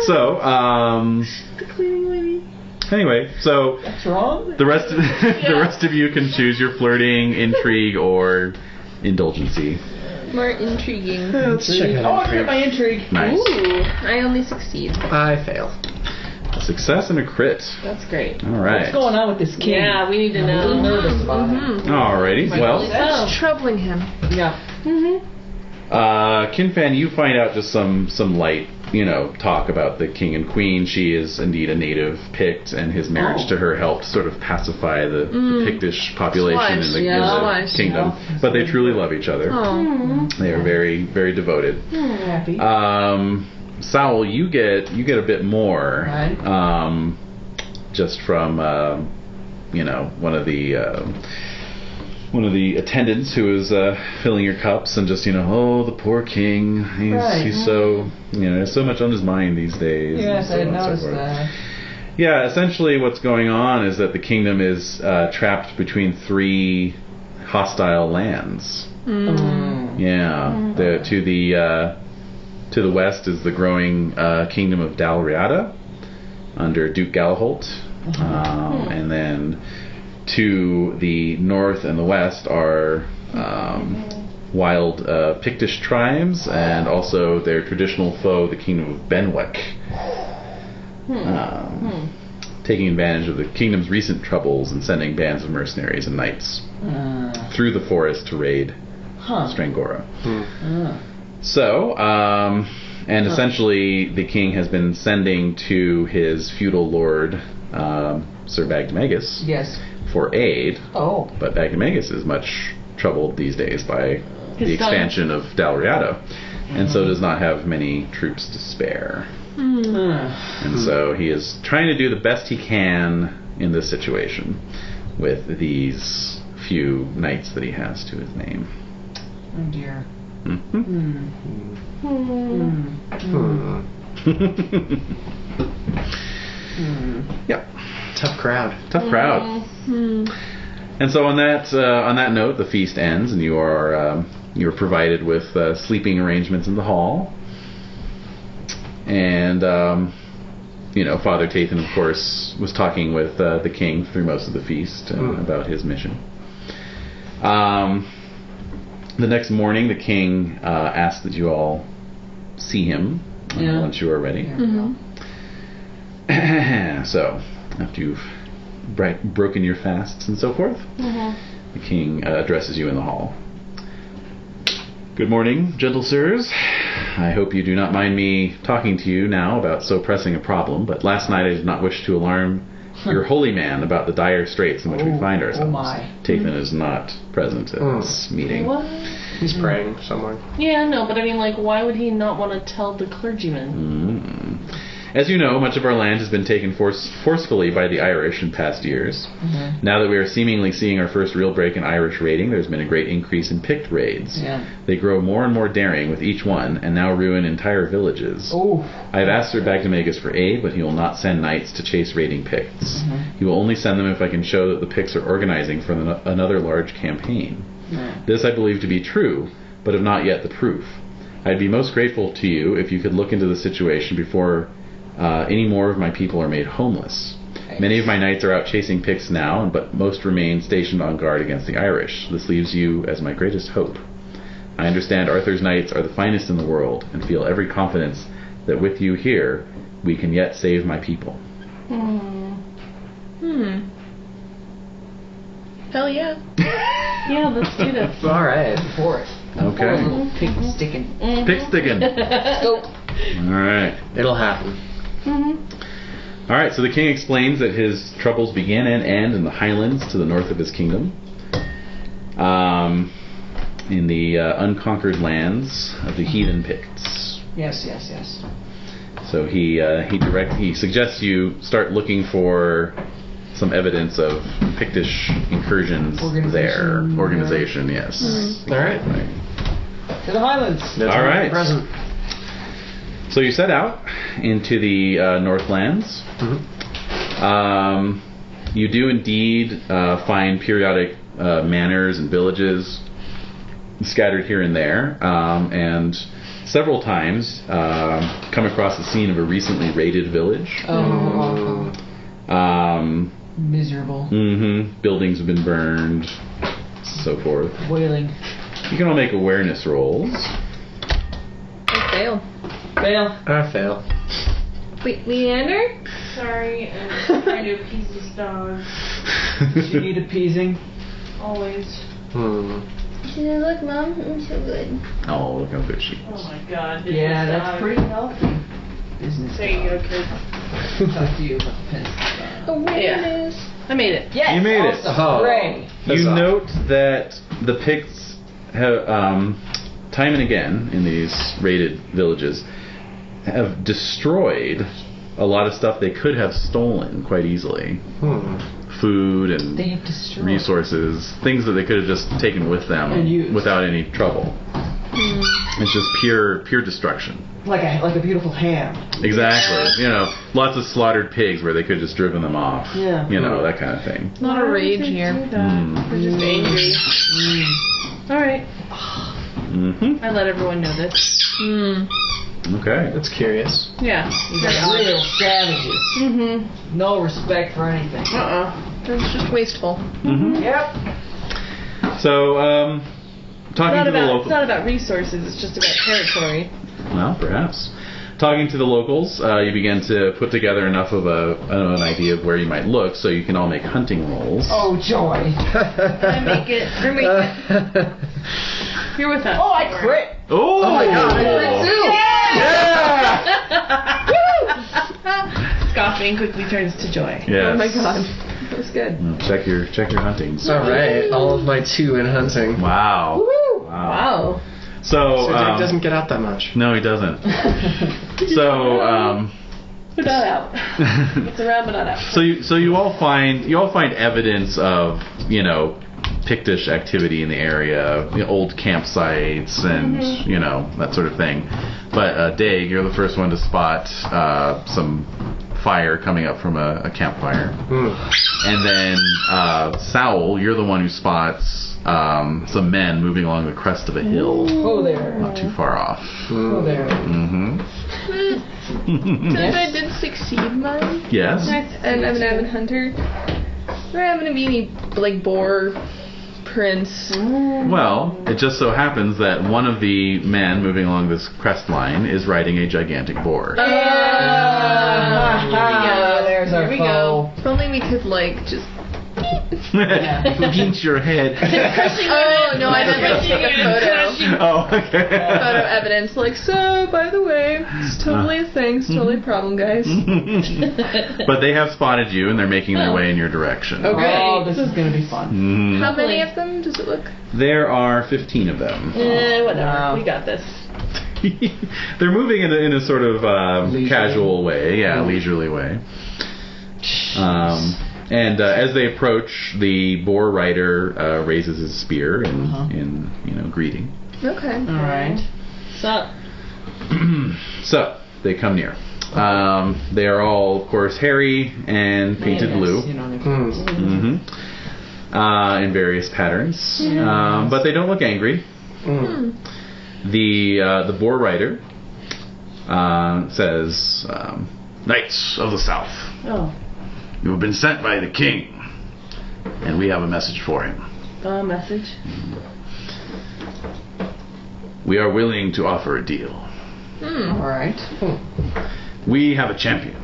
Speaker 1: So,
Speaker 5: The cleaning lady.
Speaker 1: Anyway, so
Speaker 4: That's wrong.
Speaker 1: the rest of you can choose your flirting, intrigue, or indulgency.
Speaker 6: More intriguing.
Speaker 3: Let's check it
Speaker 4: Oh,
Speaker 3: out.
Speaker 4: I get my intrigue.
Speaker 1: Nice.
Speaker 6: Ooh, I only succeed.
Speaker 3: I fail.
Speaker 1: A success and a crit.
Speaker 5: That's great.
Speaker 1: All right.
Speaker 4: What's going on with this king?
Speaker 5: Yeah, we need to
Speaker 4: I'm a little
Speaker 5: know.
Speaker 4: nervous about it.
Speaker 1: Alrighty. Well,
Speaker 6: That's troubling him.
Speaker 4: Yeah.
Speaker 1: Kinfan, you find out just some light, talk about the king and queen. She is indeed a native Pict, and his marriage to her helped sort of pacify the Pictish population in the kingdom.
Speaker 4: Yeah.
Speaker 1: But they truly love each other.
Speaker 6: Oh.
Speaker 1: They are very, very devoted.
Speaker 4: Happy.
Speaker 1: Saul, you get a bit more,
Speaker 4: Right.
Speaker 1: just from one of the attendants who was filling your cups, and just the poor king. He's so has so much on his mind these days.
Speaker 4: Yes,
Speaker 1: and so
Speaker 4: I had
Speaker 1: on and so
Speaker 4: noticed
Speaker 1: forth.
Speaker 4: that.
Speaker 1: Yeah, essentially what's going on is that the kingdom is trapped between 3 hostile lands. Yeah, to the west is the growing kingdom of Dalriada under Duke Galaholt, and then to the north and the west are wild Pictish tribes, and also their traditional foe, the kingdom of Benwick, taking advantage of the kingdom's recent troubles and sending bands of mercenaries and knights through the forest to raid Strangora. So, and essentially the king has been sending to his feudal lord, Sir Bagdemagus,
Speaker 4: Yes.
Speaker 1: for aid,
Speaker 4: Oh.
Speaker 1: but Bagdemagus is much troubled these days by the
Speaker 5: His son.
Speaker 1: expansion of Dalriada, and so does not have many troops to spare. And so he is trying to do the best he can in this situation with these few knights that he has to his name.
Speaker 4: Oh dear.
Speaker 1: Yep.
Speaker 3: Tough crowd.
Speaker 1: Tough crowd. And so on that note, the feast ends, and you are provided with sleeping arrangements in the hall. And Father Tathan, of course, was talking with the king through most of the feast about his mission. The next morning, the king asked that you all see him once you are ready. So, after you've broken your fasts and so forth, the king addresses you in the hall. Good morning, gentle sirs. I hope you do not mind me talking to you now about so pressing a problem, but last night I did not wish to alarm your holy man about the dire straits in which we find ourselves.
Speaker 4: Oh my.
Speaker 1: Tathan is not present at this meeting.
Speaker 5: What?
Speaker 3: He's praying somewhere.
Speaker 5: Yeah, no, but I mean, why would he not want to tell the clergyman?
Speaker 1: As you know, much of our land has been taken forcefully by the Irish in past years. Now that we are seemingly seeing our first real break in Irish raiding, there's been a great increase in Pict raids. They grow more and more daring with each one, and now ruin entire villages. I have asked Sir Bagdemagus for aid, but he will not send knights to chase raiding Picts. He will only send them if I can show that the Picts are organizing for another large campaign. This I believe to be true, but have not yet the proof. I'd be most grateful to you if you could look into the situation before any more of my people are made homeless. Many of my knights are out chasing Picts now, but most remain stationed on guard against the Irish. This leaves you as my greatest hope. I understand Arthur's knights are the finest in the world, and feel every confidence that with you here, we can yet save my people.
Speaker 6: Hell yeah.
Speaker 5: Yeah, let's do this.
Speaker 3: All right.
Speaker 4: For it.
Speaker 1: Okay.
Speaker 4: Pig sticking.
Speaker 1: Pick sticking.
Speaker 4: Go.
Speaker 1: Alright.
Speaker 3: It'll happen.
Speaker 1: Alright, so the king explains that his troubles begin and end in the highlands to the north of his kingdom. In the unconquered lands of the heathen Picts.
Speaker 4: Yes.
Speaker 1: So he suggests you start looking for some evidence of Pictish incursions there. Organization, yes.
Speaker 3: All right.
Speaker 4: To the Highlands.
Speaker 1: All right.
Speaker 3: Present.
Speaker 1: So you set out into the Northlands. You do indeed find periodic manors and villages scattered here and there, and several times come across the scene of a recently raided village.
Speaker 4: Oh. Miserable.
Speaker 1: Buildings have been burned, so forth.
Speaker 4: Wailing.
Speaker 1: You can all make awareness rolls.
Speaker 6: I fail.
Speaker 4: Fail.
Speaker 3: I fail.
Speaker 6: Wait, Leander?
Speaker 5: Sorry, I'm trying to appease this dog.
Speaker 4: You need appeasing.
Speaker 5: Always.
Speaker 6: She said, look, Mom, I'm so good.
Speaker 1: Oh, look how good she
Speaker 5: Oh
Speaker 1: is.
Speaker 5: my god.
Speaker 4: Yeah,
Speaker 5: this
Speaker 4: that's
Speaker 5: dog.
Speaker 4: pretty healthy. Business.
Speaker 5: There you go, kid.
Speaker 4: Talk to you about the pen.
Speaker 6: Awareness.
Speaker 5: I made it.
Speaker 4: Yes.
Speaker 1: You made it.
Speaker 4: Awesome.
Speaker 3: Oh.
Speaker 4: Hooray.
Speaker 1: You note that the Picts have, time and again in these raided villages, have destroyed a lot of stuff they could have stolen quite easily. Food and
Speaker 4: They have destroyed.
Speaker 1: resources, things that they could have just taken with them
Speaker 4: And used.
Speaker 1: without any trouble. It's just pure destruction.
Speaker 4: Like a beautiful ham.
Speaker 1: Exactly. You know, lots of slaughtered pigs where they could have just driven them off.
Speaker 4: Yeah.
Speaker 1: You know, that kind of thing.
Speaker 6: Not a rage here.
Speaker 5: We're just angry. Alright. I let everyone know this.
Speaker 1: Okay.
Speaker 3: That's curious.
Speaker 5: Yeah.
Speaker 4: These are real savages. No respect for anything.
Speaker 6: That's just wasteful.
Speaker 4: Yep.
Speaker 1: So, talking to the
Speaker 5: It's
Speaker 1: locals.
Speaker 5: not about resources, it's just about territory.
Speaker 1: Well, perhaps. Talking to the locals, you begin to put together enough of an idea of where you might look, so you can all make hunting rolls.
Speaker 4: Oh, joy.
Speaker 5: I make it. You're with us.
Speaker 4: Oh, I crit.
Speaker 1: Oh my God!
Speaker 5: Scoffing quickly turns to joy.
Speaker 1: Yes.
Speaker 6: Oh my god. That was good.
Speaker 1: Check your huntings.
Speaker 3: All right, all of my 2 in hunting.
Speaker 1: Wow.
Speaker 5: Wow.
Speaker 1: So,
Speaker 3: So Jake doesn't get out that much.
Speaker 1: no, he doesn't. So,
Speaker 5: We're not out. It's around but not out.
Speaker 1: so you all find evidence of, you know, Pictish activity in the area, you know, old campsites and you know, that sort of thing. But Dag, you're the first one to spot some fire coming up from a campfire. And then Sowell, you're the one who spots some men moving along the crest of a hill,
Speaker 4: Oh, there.
Speaker 1: not too far off.
Speaker 4: Oh, there.
Speaker 6: Since I did succeed mine,
Speaker 1: Yes.
Speaker 6: and I'm an avid hunter, do I happen to be any, like, boar prince?
Speaker 1: Well, it just so happens that one of the men moving along this crest line is riding a gigantic boar.
Speaker 4: There's our
Speaker 5: Here we
Speaker 4: foe.
Speaker 6: If only we could, like, just...
Speaker 1: Pinch your head.
Speaker 6: Oh, no, I meant, like, take a photo.
Speaker 1: Oh, okay.
Speaker 6: Photo evidence, like, so, by the way, it's totally a thing, it's totally a problem, guys.
Speaker 1: But they have spotted you, and they're making their way in your direction.
Speaker 5: Okay.
Speaker 4: Oh, this is going to be fun.
Speaker 1: Mhm.
Speaker 6: How many of them does it look?
Speaker 1: There are 15 of them.
Speaker 5: Whatever.
Speaker 4: Wow.
Speaker 5: We got this.
Speaker 1: They're moving in a sort of casual way, leisurely way. And as they approach, the boar rider raises his spear in greeting.
Speaker 6: Okay.
Speaker 4: All right.
Speaker 1: So they come near. They are all, of course, hairy and painted blue.
Speaker 4: You know,
Speaker 1: In various patterns, but they don't look angry. The boar rider says, "Knights of the South, you have been sent by the king, and we have a message for him.
Speaker 5: Message.
Speaker 1: We are willing to offer a deal.
Speaker 4: all right.
Speaker 1: We have a champion.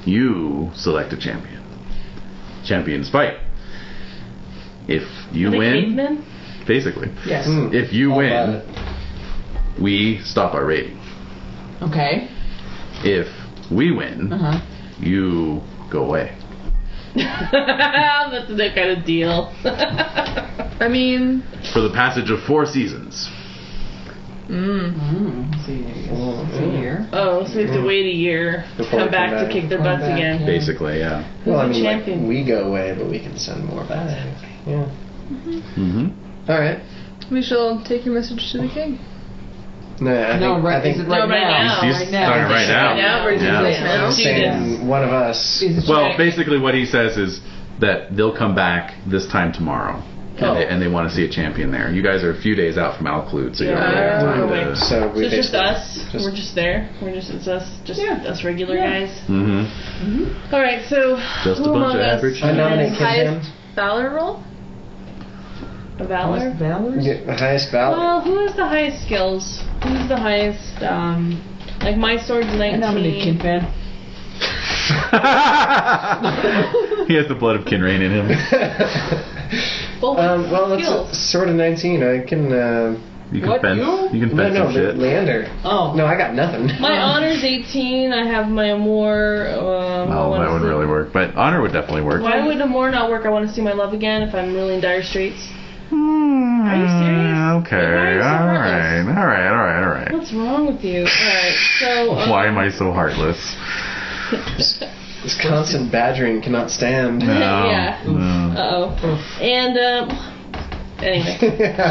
Speaker 1: You select a champion. Champions fight. If you win,
Speaker 5: Cavemen?
Speaker 1: basically,
Speaker 4: Yes.
Speaker 1: if you
Speaker 3: All
Speaker 1: win, we stop our raiding.
Speaker 4: Okay.
Speaker 1: If we win, you go away."
Speaker 5: That's that kind of deal.
Speaker 6: I mean...
Speaker 1: For the passage of 4 seasons.
Speaker 4: See here.
Speaker 5: Oh, so we have to wait a year,
Speaker 3: Before
Speaker 5: come
Speaker 3: we
Speaker 5: back
Speaker 3: come
Speaker 5: to
Speaker 3: back.
Speaker 5: kick their
Speaker 4: Come
Speaker 5: butts
Speaker 4: back,
Speaker 5: again.
Speaker 4: yeah.
Speaker 1: Basically, yeah.
Speaker 3: Well, I
Speaker 5: Who's the
Speaker 3: mean,
Speaker 5: champion?
Speaker 3: like, we go away, but we can send more back. Yeah. All right.
Speaker 6: We shall take your message to the king.
Speaker 3: No, I think
Speaker 4: Is it right
Speaker 5: right
Speaker 4: now?
Speaker 1: He's
Speaker 4: Right now.
Speaker 1: starting right now.
Speaker 5: Right now, we're
Speaker 1: Yeah.
Speaker 5: just
Speaker 3: I'm saying one of us.
Speaker 4: Is it
Speaker 1: Well,
Speaker 4: right?
Speaker 1: basically what he says is, that they'll come back this time tomorrow. And they want to see a champion there. You guys are a few days out from Alclude, so you don't really have time to...
Speaker 2: So it's just us. We're just there. It's us regular guys.
Speaker 1: Mm-hmm.
Speaker 2: All right, so
Speaker 1: Just a bunch of average.
Speaker 3: I nominate
Speaker 6: Highest valor roll?
Speaker 2: a valor.
Speaker 3: Yeah, the highest valor.
Speaker 2: Well, who has the highest skills? Who's the highest? Like my sword's 19.
Speaker 4: I nominate Kinfan.
Speaker 1: He has the blood of Kinrain in him.
Speaker 3: Well, it's sort of 19. I can.
Speaker 1: You can
Speaker 4: What,
Speaker 1: fence.
Speaker 4: you?
Speaker 1: You can fence some shit.
Speaker 3: Leander.
Speaker 4: Oh.
Speaker 3: No, I got nothing.
Speaker 2: My honor's 18. I have my amour.
Speaker 1: Oh, that wouldn't really work. But honor would definitely work.
Speaker 2: Why would amour not work? I want to see my love again if I'm really in dire straits. Are you serious?
Speaker 1: Okay. All right.
Speaker 2: What's wrong with you? Alright, so...
Speaker 1: Why am I so heartless?
Speaker 3: This constant badgering cannot stand.
Speaker 1: No.
Speaker 2: Yeah.
Speaker 1: No.
Speaker 2: Uh-oh. And, anyway.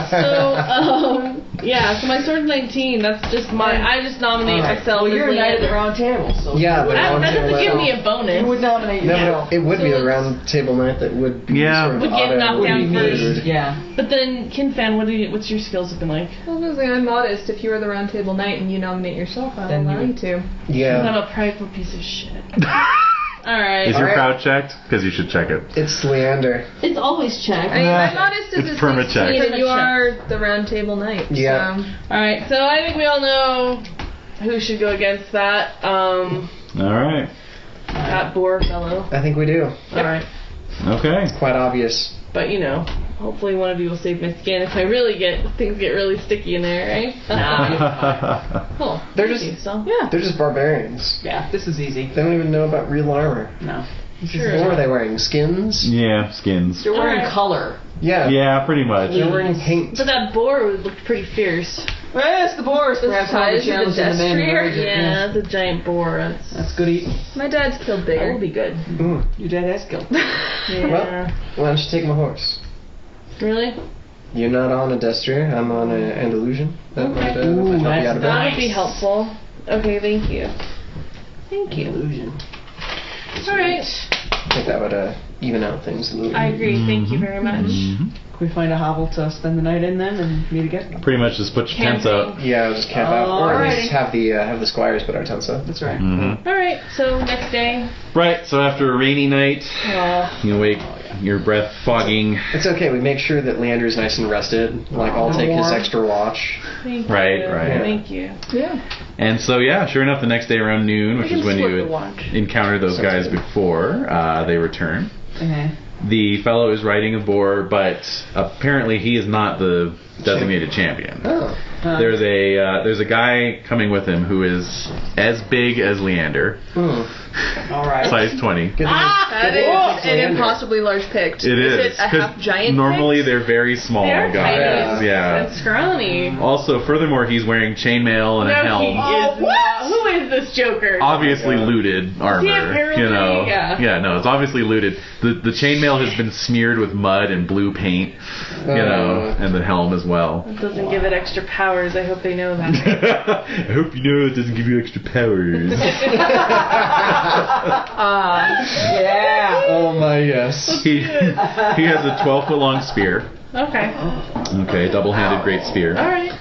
Speaker 2: So, yeah, so my sword's 19. That's just I just nominate myself
Speaker 4: Well,
Speaker 2: as
Speaker 4: you're a knight of the
Speaker 2: Leander.
Speaker 4: round table, so
Speaker 3: Yeah, but
Speaker 2: That doesn't give
Speaker 3: round
Speaker 2: me a
Speaker 4: you
Speaker 2: bonus.
Speaker 4: would nominate
Speaker 3: No, it would be
Speaker 2: So
Speaker 3: the round table knight that would be
Speaker 1: Yeah.
Speaker 3: sort of
Speaker 2: Would get
Speaker 3: auto-
Speaker 2: knocked
Speaker 3: would
Speaker 2: down
Speaker 3: be
Speaker 2: first.
Speaker 3: metered.
Speaker 4: Yeah.
Speaker 2: But then, Kinfan, what's your skills looking like?
Speaker 6: I was gonna say, I'm modest. If you were the round table knight and you nominate yourself, I'll
Speaker 4: Then you
Speaker 6: allow you
Speaker 4: would-
Speaker 6: to.
Speaker 2: I'm
Speaker 3: Yeah.
Speaker 2: a prideful piece of shit. Alright.
Speaker 1: Is your
Speaker 3: Alright.
Speaker 1: crowd checked? Because you should check it.
Speaker 3: It's Leander.
Speaker 2: It's always checked.
Speaker 6: I mean, my modest is
Speaker 1: It's
Speaker 6: a
Speaker 1: perma
Speaker 6: 16,
Speaker 1: check.
Speaker 6: and you are the round table knight.
Speaker 3: Yeah.
Speaker 6: So.
Speaker 2: Alright, so I think we all know who should go against that.
Speaker 1: All right.
Speaker 2: That boar fellow.
Speaker 3: I think we do.
Speaker 2: Alright.
Speaker 1: Okay.
Speaker 3: It's quite obvious.
Speaker 2: But you know, hopefully one of you will save my skin if I really things get really sticky in there, right? Cool.
Speaker 3: They're
Speaker 2: Thank
Speaker 3: just-
Speaker 2: you, so.
Speaker 6: Yeah.
Speaker 3: They're just barbarians.
Speaker 4: Yeah, this is easy.
Speaker 3: They don't even know about real armor.
Speaker 4: No.
Speaker 2: Sure.
Speaker 3: What are they wearing? Skins?
Speaker 1: Yeah, skins.
Speaker 4: You're wearing
Speaker 2: Alright.
Speaker 4: color.
Speaker 3: Yeah.
Speaker 1: Yeah, pretty much.
Speaker 3: They're wearing paint.
Speaker 2: But that boar looked pretty fierce.
Speaker 4: Well, it's the boars. Perhaps one of
Speaker 6: size
Speaker 4: the
Speaker 6: of
Speaker 4: challenges
Speaker 6: the
Speaker 4: in the man.
Speaker 6: destrier?
Speaker 2: Yeah, it's a giant boar.
Speaker 4: That's good eat.
Speaker 6: My dad's killed
Speaker 2: That
Speaker 6: bigger.
Speaker 2: will be good.
Speaker 3: Mm.
Speaker 4: Your dad has killed.
Speaker 2: Yeah.
Speaker 3: Well, why don't you take my horse?
Speaker 2: Really?
Speaker 3: You're not on a destrier. I'm on an Andalusian. That might,
Speaker 4: Ooh,
Speaker 3: might help you out a bit.
Speaker 2: That would be helpful. Okay, thank you. Thank you.
Speaker 4: Illusion.
Speaker 2: Alright.
Speaker 3: I think that would even out things a little.
Speaker 2: I agree. Thank you very much.
Speaker 1: Mhm.
Speaker 4: Can we find a hovel to spend the night in then and meet again?
Speaker 1: Pretty much just put your tents up.
Speaker 3: Yeah, I'll just camp out, or at
Speaker 4: Alrighty.
Speaker 3: least have the squires put our tents up.
Speaker 4: That's right.
Speaker 1: Mm-hmm.
Speaker 2: Alright, so next day.
Speaker 1: Right, so after a rainy night, you wake, your breath fogging.
Speaker 3: It's okay. We make sure that Leander's nice and rested. Like I'll take his
Speaker 4: warm.
Speaker 3: extra watch.
Speaker 2: Thank
Speaker 1: Right,
Speaker 2: you.
Speaker 1: right.
Speaker 2: Thank you.
Speaker 6: Yeah.
Speaker 1: And so, yeah, sure enough, the next day around noon, which
Speaker 2: can
Speaker 1: is when
Speaker 2: split
Speaker 1: you
Speaker 2: the
Speaker 1: had
Speaker 2: watch.
Speaker 1: encountered those
Speaker 3: Sounds
Speaker 1: guys
Speaker 3: good.
Speaker 1: before they return.
Speaker 4: Okay.
Speaker 1: The fellow is riding a boar, but apparently he is not the designated champion.
Speaker 3: Oh.
Speaker 1: There's a guy coming with him who is as big as Leander,
Speaker 4: All right.
Speaker 1: size 20.
Speaker 3: Good
Speaker 6: That is an impossibly large Pict.
Speaker 1: It is.
Speaker 6: it a
Speaker 1: 'cause
Speaker 6: half giant
Speaker 1: normally
Speaker 6: Pict?
Speaker 1: they're very small
Speaker 2: They're
Speaker 1: guys.
Speaker 2: tiny.
Speaker 1: Yeah.
Speaker 2: That's scrawny.
Speaker 1: Also, furthermore, he's wearing chainmail and a
Speaker 2: No, he
Speaker 1: helm.
Speaker 2: is not. Who is this Joker?
Speaker 1: Obviously looted armor.
Speaker 2: apparently?
Speaker 1: You know.
Speaker 2: Yeah.
Speaker 1: No, it's obviously looted. The chainmail has been smeared with mud and blue paint. You know, and the helm as well.
Speaker 2: That doesn't give it extra powers. I hope they know that.
Speaker 1: I hope you know it doesn't give you extra powers.
Speaker 4: Yeah.
Speaker 3: Oh my yes.
Speaker 1: he has a 12-foot long spear.
Speaker 2: Okay.
Speaker 1: Okay, double-handed great spear.
Speaker 2: All right.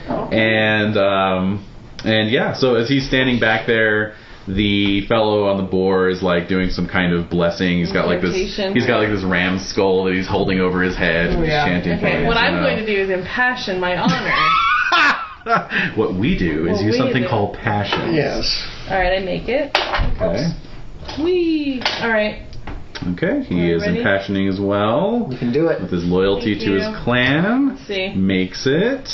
Speaker 1: And yeah, so as he's standing back there, the fellow on the boar is like doing some kind of blessing. He's got like
Speaker 2: Incantation.
Speaker 1: this ram skull that he's holding over his head. And he's
Speaker 4: yeah.
Speaker 1: chanting
Speaker 2: Okay.
Speaker 1: things,
Speaker 2: What
Speaker 1: you
Speaker 2: I'm
Speaker 1: know.
Speaker 2: going to do is impassion my honor.
Speaker 1: What we do is
Speaker 2: What
Speaker 1: use
Speaker 2: we
Speaker 1: something
Speaker 2: do.
Speaker 1: called passion.
Speaker 3: Yes.
Speaker 2: All right, I make it.
Speaker 1: Okay.
Speaker 2: Whee! All right.
Speaker 1: Okay. He is
Speaker 2: Ready?
Speaker 1: impassioning as well
Speaker 3: You can do it.
Speaker 1: with his loyalty
Speaker 2: Thank
Speaker 1: to his
Speaker 2: you.
Speaker 1: clan.
Speaker 2: Let's see.
Speaker 1: Makes it.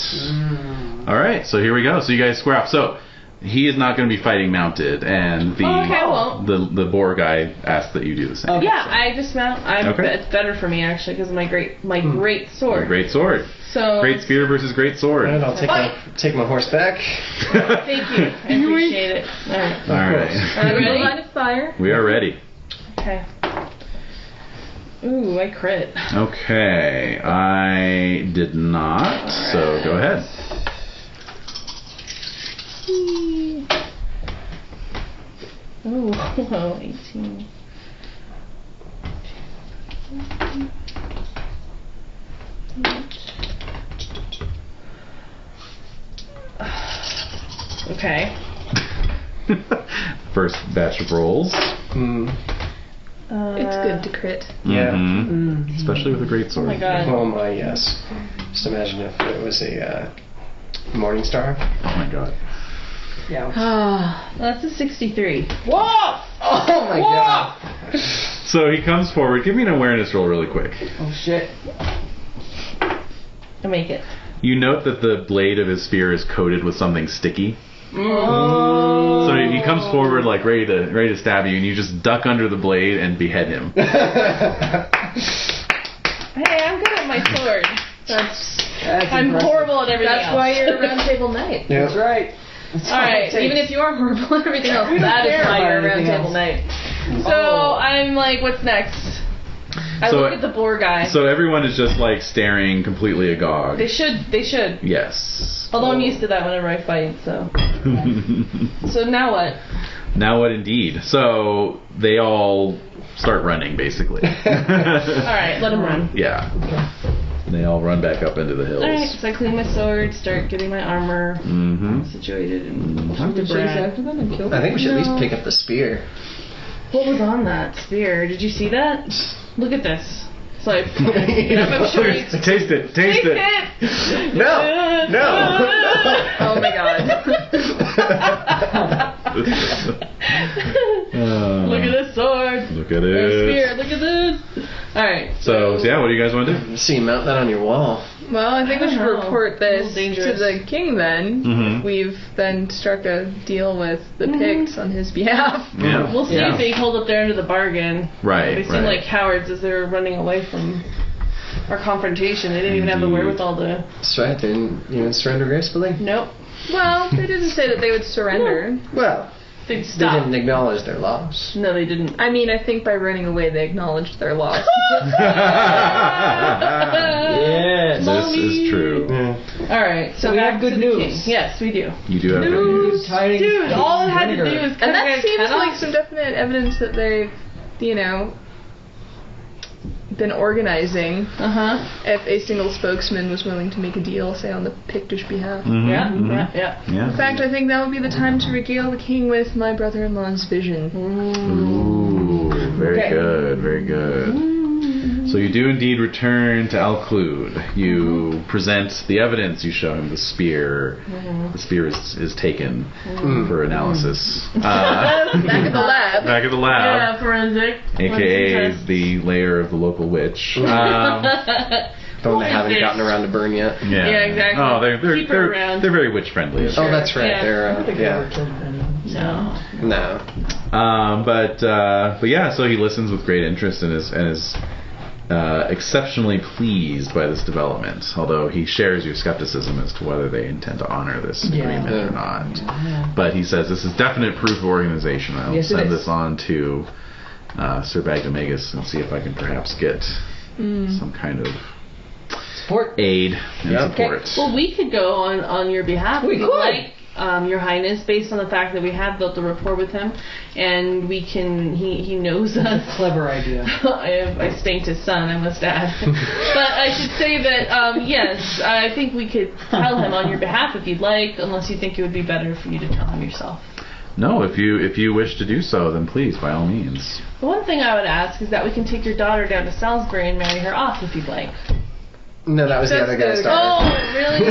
Speaker 1: All right. So here we go. So you guys square off. So he is not going to be fighting mounted, and the
Speaker 2: Oh, okay, I won't.
Speaker 1: the boar guy asked that you do the same.
Speaker 4: Okay.
Speaker 2: Yeah, I dismount.
Speaker 1: Okay.
Speaker 2: It's better for me actually because of my great sword.
Speaker 1: Great sword.
Speaker 2: So
Speaker 1: Great spear versus great sword.
Speaker 3: Alright, I'll take my horse back.
Speaker 2: Thank you. I appreciate it. All right.
Speaker 1: All right.
Speaker 2: Ready?
Speaker 6: Line of fire.
Speaker 1: We are ready.
Speaker 2: Okay. Ooh, I crit.
Speaker 1: Okay. I did not. So go ahead.
Speaker 2: Ooh, 18. Okay.
Speaker 1: First batch of rolls.
Speaker 6: It's good to crit.
Speaker 3: Yeah.
Speaker 1: Especially with a great sword.
Speaker 2: Oh my god.
Speaker 3: Oh my, yes. Just imagine if it was a Morning Star.
Speaker 1: Oh my god.
Speaker 2: Ah, that's a 63.
Speaker 3: Whoa! Oh my god.
Speaker 1: So he comes forward. Give me an awareness roll really quick.
Speaker 4: Oh shit.
Speaker 2: I make it.
Speaker 1: You note that the blade of his spear is coated with something sticky.
Speaker 2: Oh.
Speaker 1: So he comes forward like ready to stab you, and you just duck under the blade and behead him.
Speaker 2: Hey, I'm good at my sword. I'm
Speaker 4: impressive.
Speaker 2: horrible at everything else.
Speaker 6: That's why you're a round table knight.
Speaker 3: Yeah.
Speaker 4: That's right.
Speaker 2: Alright, even if you are horrible at everything else, that is why you're a round table knight. So I'm like, what's next? I
Speaker 1: So-
Speaker 2: look at the boar guy.
Speaker 1: So everyone is just like staring completely agog.
Speaker 2: They should.
Speaker 1: Yes.
Speaker 2: Although I'm used to that whenever I fight, so. So now what?
Speaker 1: Now what indeed? So they all start running, basically.
Speaker 2: Alright, let him run.
Speaker 1: Yeah. They all run back up into the hills.
Speaker 2: Alright, so I clean my sword, start getting my armor situated, and talk to Brad.
Speaker 3: I think we should at least pick up the spear.
Speaker 2: What was on that spear? Did you see that? Look at this. So I I'm sure you...
Speaker 1: Taste it. Taste it.
Speaker 3: No! No!
Speaker 6: Oh my god.
Speaker 2: Look at this sword.
Speaker 1: Look at
Speaker 2: There's
Speaker 1: it.
Speaker 2: spear. Look at this. Alright.
Speaker 1: So yeah, what do you guys want to do?
Speaker 3: See, mount that on your wall.
Speaker 6: Well, I think we should
Speaker 2: I don't know.
Speaker 6: report this
Speaker 2: A little dangerous.
Speaker 6: to the king then.
Speaker 1: Mhm.
Speaker 6: We've then struck a deal with the Picts on his behalf.
Speaker 1: Yeah.
Speaker 2: We'll see if they hold up their end of the bargain.
Speaker 1: Right.
Speaker 2: They seem like cowards as they were running away from our confrontation. They didn't even have the wherewithal to...
Speaker 3: That's right, they didn't even surrender gracefully.
Speaker 2: Nope.
Speaker 6: Well, they didn't say that they would surrender.
Speaker 3: Well,
Speaker 2: They'd
Speaker 3: they
Speaker 2: stop.
Speaker 3: didn't acknowledge their loss.
Speaker 2: No, they didn't.
Speaker 6: I mean, I think by running away they acknowledged their loss.
Speaker 4: Yes.
Speaker 1: This is true.
Speaker 2: Alright, so
Speaker 4: we
Speaker 2: back
Speaker 4: have good
Speaker 2: to the
Speaker 4: news.
Speaker 2: king. Yes, we do.
Speaker 1: You do have good news.
Speaker 2: Dude, all it had to do is cut
Speaker 6: And that
Speaker 2: a
Speaker 6: seems
Speaker 2: head
Speaker 6: like
Speaker 2: off.
Speaker 6: some definite evidence that they've, been organizing. If a single spokesman was willing to make a deal, say, on the Pictish behalf.
Speaker 2: Yeah.
Speaker 6: In fact, I think that would be the time to regale the king with my brother-in-law's vision.
Speaker 1: Ooh, very
Speaker 4: Okay.
Speaker 1: good, very good. So you do indeed return to Al-Khloud. You present the evidence. You show him the spear. The spear is taken for analysis.
Speaker 6: Back at the lab.
Speaker 1: Back at the lab.
Speaker 2: Yeah, forensic.
Speaker 1: AKA the lair of the local witch.
Speaker 3: Though they haven't gotten around to burn yet.
Speaker 1: Yeah.
Speaker 2: Yeah, exactly.
Speaker 1: Oh, they're
Speaker 2: Keep her around.
Speaker 1: they're very witch friendly.
Speaker 3: Oh, that's right.
Speaker 2: Yeah.
Speaker 3: They're,
Speaker 2: No.
Speaker 3: No.
Speaker 1: But yeah, so he listens with great interest and is exceptionally pleased by this development. Although he shares your skepticism as to whether they intend to honor this agreement or not. But he says this is definite proof of organization. I'll
Speaker 4: Yes, it
Speaker 1: send
Speaker 4: is.
Speaker 1: this on to Sir Bagdemagus and see if I can perhaps get some kind of
Speaker 4: Support.
Speaker 1: aid and
Speaker 3: Yeah.
Speaker 1: support.
Speaker 2: Well, we could go on your behalf.
Speaker 4: We
Speaker 2: if you'd
Speaker 4: could.
Speaker 2: like, Your Highness, based on the fact that we have built a rapport with him, and we can. He knows us.
Speaker 4: Clever idea.
Speaker 2: I spanked his son, I must add. But I should say that yes, I think we could tell him on your behalf if you'd like, unless you think it would be better for you to tell him yourself.
Speaker 1: No, if you wish to do so, then please, by all means.
Speaker 2: The one thing I would ask is that we can take your daughter down to Salisbury and marry her off if you'd like.
Speaker 3: No, that was the other guy's daughter.
Speaker 2: Oh, really?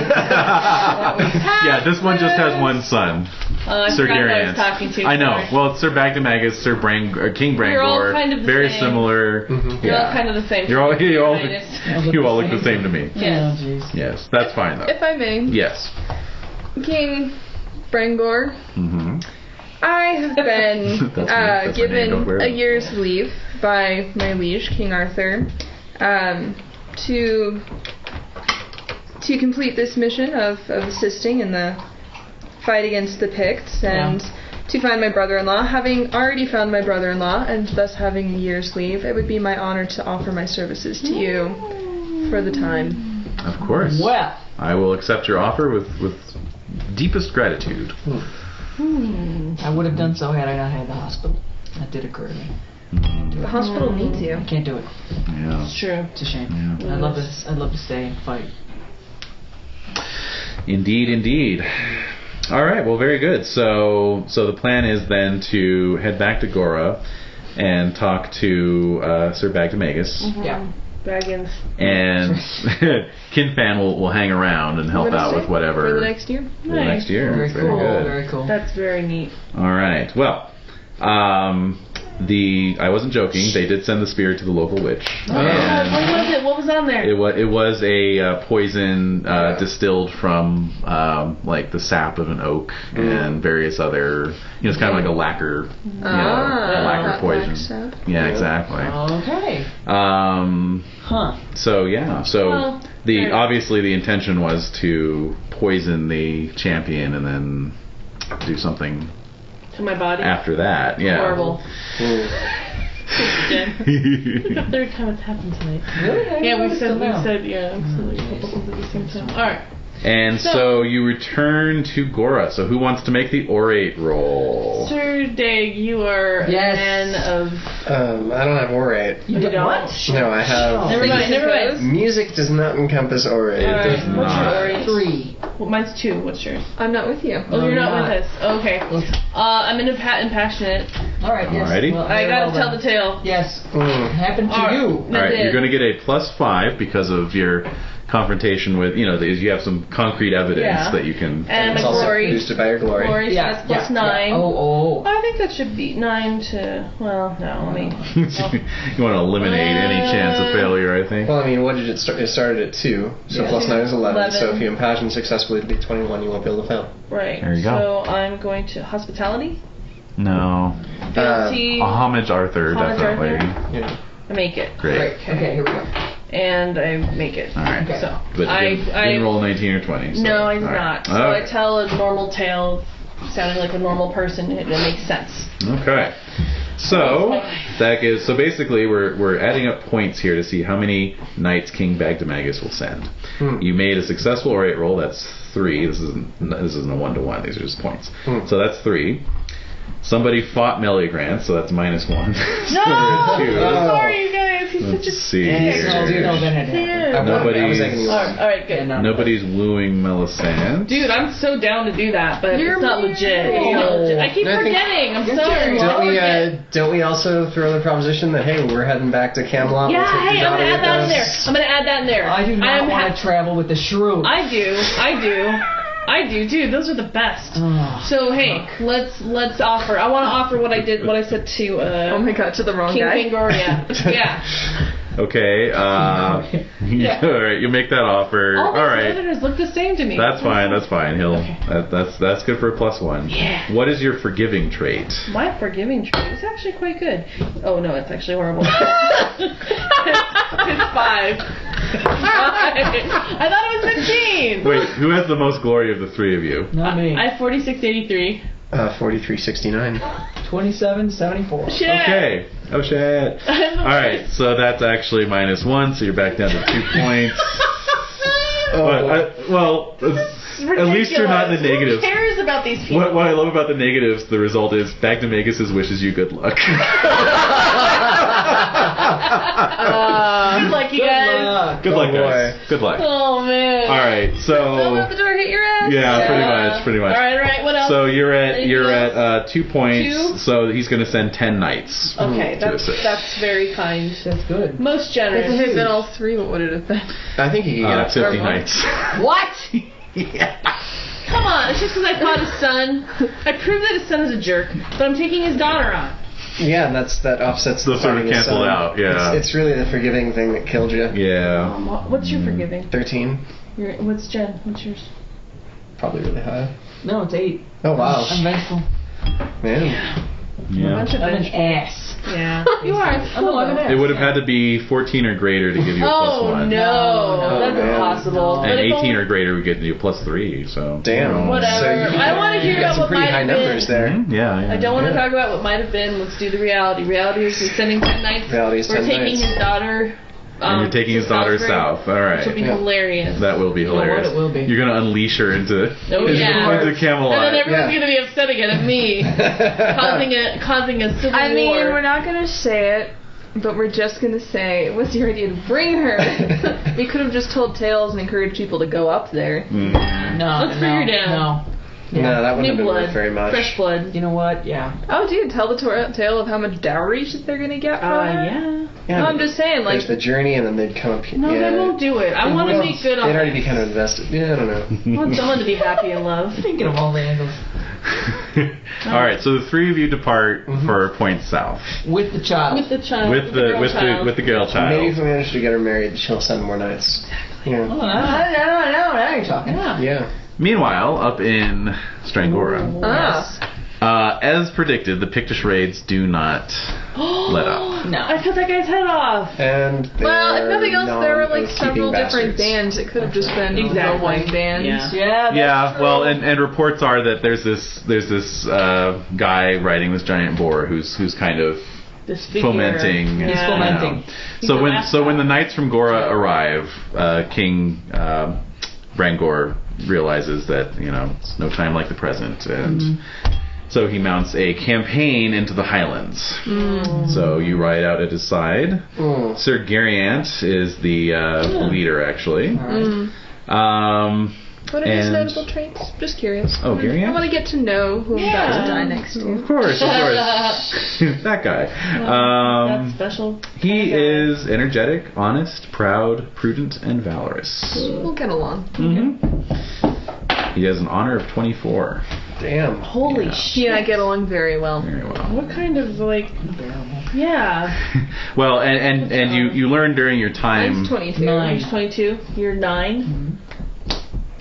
Speaker 1: Yeah, this one just has one son.
Speaker 2: I
Speaker 1: Sir
Speaker 2: forgot who I was
Speaker 1: Gariant.
Speaker 2: talking to.
Speaker 1: I know.
Speaker 2: Sorry.
Speaker 1: Well, it's Sir Bagdemagus, King Brangor.
Speaker 2: You're all kind of the
Speaker 1: very
Speaker 2: same.
Speaker 1: similar.
Speaker 2: You're all kind of the same.
Speaker 1: You're all you all
Speaker 2: Highness.
Speaker 1: you all look the same to me.
Speaker 2: Yes.
Speaker 4: Oh, jeez.
Speaker 1: Yes, that's fine though.
Speaker 6: If I may,
Speaker 1: Yes.
Speaker 6: King Brangor,
Speaker 1: Mm-hmm.
Speaker 6: I have been
Speaker 1: That's my name, don't
Speaker 6: given
Speaker 1: worry
Speaker 6: a
Speaker 1: about it.
Speaker 6: year's leave by my liege, King Arthur, to complete this mission of assisting in the fight against the Picts and to find my brother-in-law. Having already found my brother-in-law and thus having a year's leave, it would be my honor to offer my services to you for the time.
Speaker 1: Of course.
Speaker 4: Well.
Speaker 1: I will accept your offer with deepest gratitude.
Speaker 4: I would have done so had I not had the hospital. That did occur to me.
Speaker 6: The hospital needs you.
Speaker 4: I can't do it.
Speaker 1: Yeah.
Speaker 5: It's true.
Speaker 4: It's a shame.
Speaker 1: Yeah.
Speaker 4: I'd love to stay and fight.
Speaker 1: Indeed. All right. Well, very good. So the plan is then to head back to Gora and talk to Sir Bagdemagus.
Speaker 4: Yeah.
Speaker 2: Dragons.
Speaker 1: And Kinfan will hang around and help out with whatever.
Speaker 6: For the next year?
Speaker 1: For the next year.
Speaker 4: Very cool.
Speaker 1: good.
Speaker 4: Very cool.
Speaker 2: That's very neat.
Speaker 1: All right. Well, I wasn't joking. They did send the spirit to the local witch.
Speaker 2: What was it? What was on there?
Speaker 1: It was a poison distilled from like the sap of an oak and various other. It's kind of like a lacquer, lacquer poison.
Speaker 6: Sap.
Speaker 1: Yeah, exactly.
Speaker 4: Okay.
Speaker 1: So yeah. So obviously the intention was to poison the champion and then do something
Speaker 2: To my body.
Speaker 1: after that. Yeah.
Speaker 2: Horrible.
Speaker 5: Jen. The third time it's happened tonight.
Speaker 4: Really?
Speaker 5: Yeah, we said absolutely a couple things at the same time. Alright.
Speaker 1: And so you return to Gora. So who wants to make the orate roll?
Speaker 5: Sir Dag, you are a man of...
Speaker 3: I don't have orate.
Speaker 4: You
Speaker 5: don't?
Speaker 4: what?
Speaker 3: No, I have...
Speaker 5: Never mind.
Speaker 3: Music does not encompass orate.
Speaker 1: It does
Speaker 5: What's your
Speaker 1: not.
Speaker 5: orate?
Speaker 4: 3.
Speaker 5: Well, mine's 2. What's yours?
Speaker 6: I'm not with you.
Speaker 5: Oh, you're not
Speaker 4: not.
Speaker 5: with us. Okay. I'm
Speaker 4: All
Speaker 5: impassionate.
Speaker 4: right. Yes.
Speaker 1: Alrighty.
Speaker 4: Well,
Speaker 5: I gotta tell the tale.
Speaker 4: Yes.
Speaker 3: Mm.
Speaker 4: Happened to
Speaker 5: Alright.
Speaker 4: you.
Speaker 1: All right, you're going to get a +5 because of your confrontation with, you have some concrete evidence
Speaker 5: Yeah.
Speaker 1: that you can.
Speaker 5: And
Speaker 3: It's
Speaker 5: my
Speaker 3: also
Speaker 5: glory.
Speaker 3: boosted by your glory.
Speaker 5: Glory, so that's plus 9.
Speaker 4: Oh.
Speaker 5: I think that should be 9 to... Well, no, let me...
Speaker 1: You want to eliminate any chance of failure, I think.
Speaker 3: Well, I mean, what did it start? It started at 2, so plus 9 is 11. So
Speaker 5: 11.
Speaker 3: if you impassion successfully to be 21, you won't be able to fail.
Speaker 5: Right.
Speaker 1: There you go.
Speaker 5: So I'm going to... Hospitality?
Speaker 1: No.
Speaker 5: Guilty.
Speaker 1: A homage Arthur,
Speaker 5: Homage
Speaker 1: definitely.
Speaker 5: Arthur?
Speaker 3: Yeah.
Speaker 5: I make it.
Speaker 1: Great.
Speaker 4: Okay, here we go.
Speaker 5: And I make it.
Speaker 1: All right.
Speaker 4: Okay.
Speaker 5: So
Speaker 1: But you didn't roll 19 or 20. So.
Speaker 5: No, I did
Speaker 1: All right.
Speaker 5: not. So I tell a normal tale, sounding like a normal person. It makes sense.
Speaker 1: Okay. So basically we're adding up points here to see how many knights King Bagdemagus will send. You made a successful orate roll. That's 3. This isn't a 1-to-1. These are just points. So that's 3. Somebody fought Meligrant, so that's -1.
Speaker 5: No, sorry, you guys. He's
Speaker 1: Let's
Speaker 5: such a
Speaker 1: see
Speaker 5: dick.
Speaker 1: here.
Speaker 5: All right, good.
Speaker 1: Nobody's wooing Melisande.
Speaker 5: Dude, I'm so down to do that, but
Speaker 6: You're
Speaker 5: it's not legit.
Speaker 6: weird.
Speaker 5: It's not legit. I keep
Speaker 3: No, I think-
Speaker 5: forgetting. I'm sorry.
Speaker 3: Don't we also throw the proposition that, hey, we're heading back to Camelot?
Speaker 5: Yeah,
Speaker 3: we'll take
Speaker 5: hey,
Speaker 3: your
Speaker 5: I'm
Speaker 3: daughter
Speaker 5: gonna add
Speaker 3: with
Speaker 5: that in there.
Speaker 3: us?
Speaker 5: I'm gonna add that in there.
Speaker 4: I do not want to travel with the shrew.
Speaker 5: I do, dude. Those are the best. So hey, let's offer. I want to offer what I said to
Speaker 6: Oh my god, to the wrong
Speaker 5: King
Speaker 6: guy.
Speaker 5: Pangoria. Yeah.
Speaker 1: Okay. All right, you make that offer.
Speaker 5: All these
Speaker 1: right.
Speaker 5: editors look the same to me.
Speaker 1: That's fine. He'll. That's good for a +1.
Speaker 5: Yeah.
Speaker 1: What is your forgiving trait?
Speaker 5: My forgiving trait is actually quite good. Oh no, it's actually horrible. It's 5. I thought it was 15.
Speaker 1: Wait, who has the most glory of the 3 of you?
Speaker 4: Not me.
Speaker 5: I have 4683.
Speaker 3: 4369.
Speaker 4: 2774.
Speaker 5: Shit.
Speaker 1: Okay. Oh shit. All right, so that's actually -1, so you're back down to 2 points. At least you're not in the negatives.
Speaker 5: Who cares about these people?
Speaker 1: What I love about the negatives, the result is Bagdemagus wishes you good luck.
Speaker 5: Good luck, you guys.
Speaker 1: Good luck, guys. Good luck.
Speaker 5: Oh man.
Speaker 1: All right,
Speaker 6: Don't
Speaker 1: so
Speaker 6: let the door hit your ass.
Speaker 1: yeah, pretty much.
Speaker 5: All right. What else?
Speaker 1: So you're
Speaker 5: Anything
Speaker 1: at 2 points.
Speaker 5: 2?
Speaker 1: So he's going to send 10 knights.
Speaker 5: Okay,
Speaker 1: to assist.
Speaker 5: that's very kind.
Speaker 4: That's good.
Speaker 5: Most
Speaker 6: If
Speaker 5: generous.
Speaker 6: it had been all 3, what would it have been?
Speaker 3: I think he can get up to
Speaker 1: 50 knights.
Speaker 5: What? Come on, it's just because I fought his son. I proved that his son is a jerk, but I'm taking his daughter on.
Speaker 3: Yeah, and that offsets
Speaker 1: Those sort of
Speaker 3: fighting his
Speaker 1: cancel
Speaker 3: son.
Speaker 1: out, yeah.
Speaker 3: It's really the forgiving thing that killed you.
Speaker 1: Yeah.
Speaker 5: What's your forgiving?
Speaker 3: 13.
Speaker 5: What's Jen? What's yours?
Speaker 3: Probably really high.
Speaker 4: No, it's 8.
Speaker 3: Oh, wow.
Speaker 4: I'm vengeful.
Speaker 3: Man.
Speaker 1: Yeah.
Speaker 4: I'm an ass.
Speaker 5: Yeah, you are.
Speaker 4: I'm an ass.
Speaker 1: It would have had to be 14 or greater to give you a +1.
Speaker 5: No, that's
Speaker 3: man.
Speaker 5: impossible.
Speaker 1: And
Speaker 5: But if
Speaker 1: 18
Speaker 5: only-
Speaker 1: or greater would get you a +3. So
Speaker 3: Damn.
Speaker 5: Whatever.
Speaker 3: So
Speaker 5: I want to hear
Speaker 3: you got
Speaker 5: about
Speaker 3: some
Speaker 5: what
Speaker 3: pretty
Speaker 5: might
Speaker 3: high
Speaker 5: have
Speaker 3: numbers
Speaker 5: been.
Speaker 3: there.
Speaker 1: Yeah.
Speaker 5: I don't want to
Speaker 3: Yeah.
Speaker 5: talk about what might have been. Let's do the reality. Reality is we're sending 10 knights.
Speaker 3: Reality is
Speaker 5: We're
Speaker 3: 10
Speaker 5: taking
Speaker 3: knights.
Speaker 5: his daughter
Speaker 1: And you're taking his daughter south. All right.
Speaker 5: Which will be hilarious.
Speaker 1: That will be hilarious.
Speaker 4: It will be.
Speaker 1: You're going to unleash her into Camelot.
Speaker 5: And then everyone's going to be upset again at me. causing a civil war.
Speaker 6: I mean, we're not going to say it, but we're just going to say, it was your idea to bring her. We could have just told tales and encouraged people to go up there.
Speaker 4: No.
Speaker 5: Let's bring her down.
Speaker 4: No.
Speaker 3: Yeah. No, that wouldn't have been
Speaker 5: blood.
Speaker 3: worth very much.
Speaker 5: Fresh blood.
Speaker 4: You know what? Yeah.
Speaker 6: Oh, dude, tell the tale of how much dowry they're going to get from her.
Speaker 5: Yeah.
Speaker 3: Yeah,
Speaker 6: No, I'm just saying, like...
Speaker 3: There's the journey, and then they'd come up here.
Speaker 5: No, they won't do it. I want to make good on
Speaker 3: They'd already
Speaker 5: it.
Speaker 3: be kind of invested. Yeah, I don't know.
Speaker 5: I want someone to be happy and love.
Speaker 4: Thinking of all the angles.
Speaker 1: All right, so the three of you depart for Point South
Speaker 4: With the child.
Speaker 5: With the child.
Speaker 1: with the girl child.
Speaker 3: Maybe if we manage to get her married, she'll send more knights. Yeah.
Speaker 4: Oh, now you're talking.
Speaker 3: Yeah.
Speaker 1: Meanwhile, up in Strangora, as predicted, the Pictish raids do not let up.
Speaker 4: No.
Speaker 5: I cut that guy's head off.
Speaker 3: And
Speaker 6: Well, if nothing else, there were like
Speaker 3: non-oath-keeping
Speaker 6: several different
Speaker 3: bastards.
Speaker 6: bands. It could have just been the one band.
Speaker 5: Yeah.
Speaker 4: Yeah. That's
Speaker 1: Well,
Speaker 4: true.
Speaker 1: and reports are that there's this guy riding this giant boar who's kind of
Speaker 5: This figure.
Speaker 1: fomenting.
Speaker 4: He's fomenting.
Speaker 1: So when the knights from Gora arrive, King Brangor realizes that it's no time like the present, and so he mounts a campaign into the Highlands. So you ride out at his side. Sir Gariant is the leader, actually.
Speaker 6: What are his notable traits? Just curious.
Speaker 1: Oh, Gariant?
Speaker 6: I want to get to know who I'm about to die next to.
Speaker 1: Of course. That guy.
Speaker 5: That's special.
Speaker 1: He is energetic, honest, proud, prudent, and valorous.
Speaker 6: We'll get along.
Speaker 1: He has an honor of 24.
Speaker 3: Damn.
Speaker 5: Holy
Speaker 6: He and I get along very well.
Speaker 1: Very well.
Speaker 5: What kind of yeah.
Speaker 1: Well, and you learn during your time.
Speaker 6: I'm 22.
Speaker 5: Age 22. You're 9.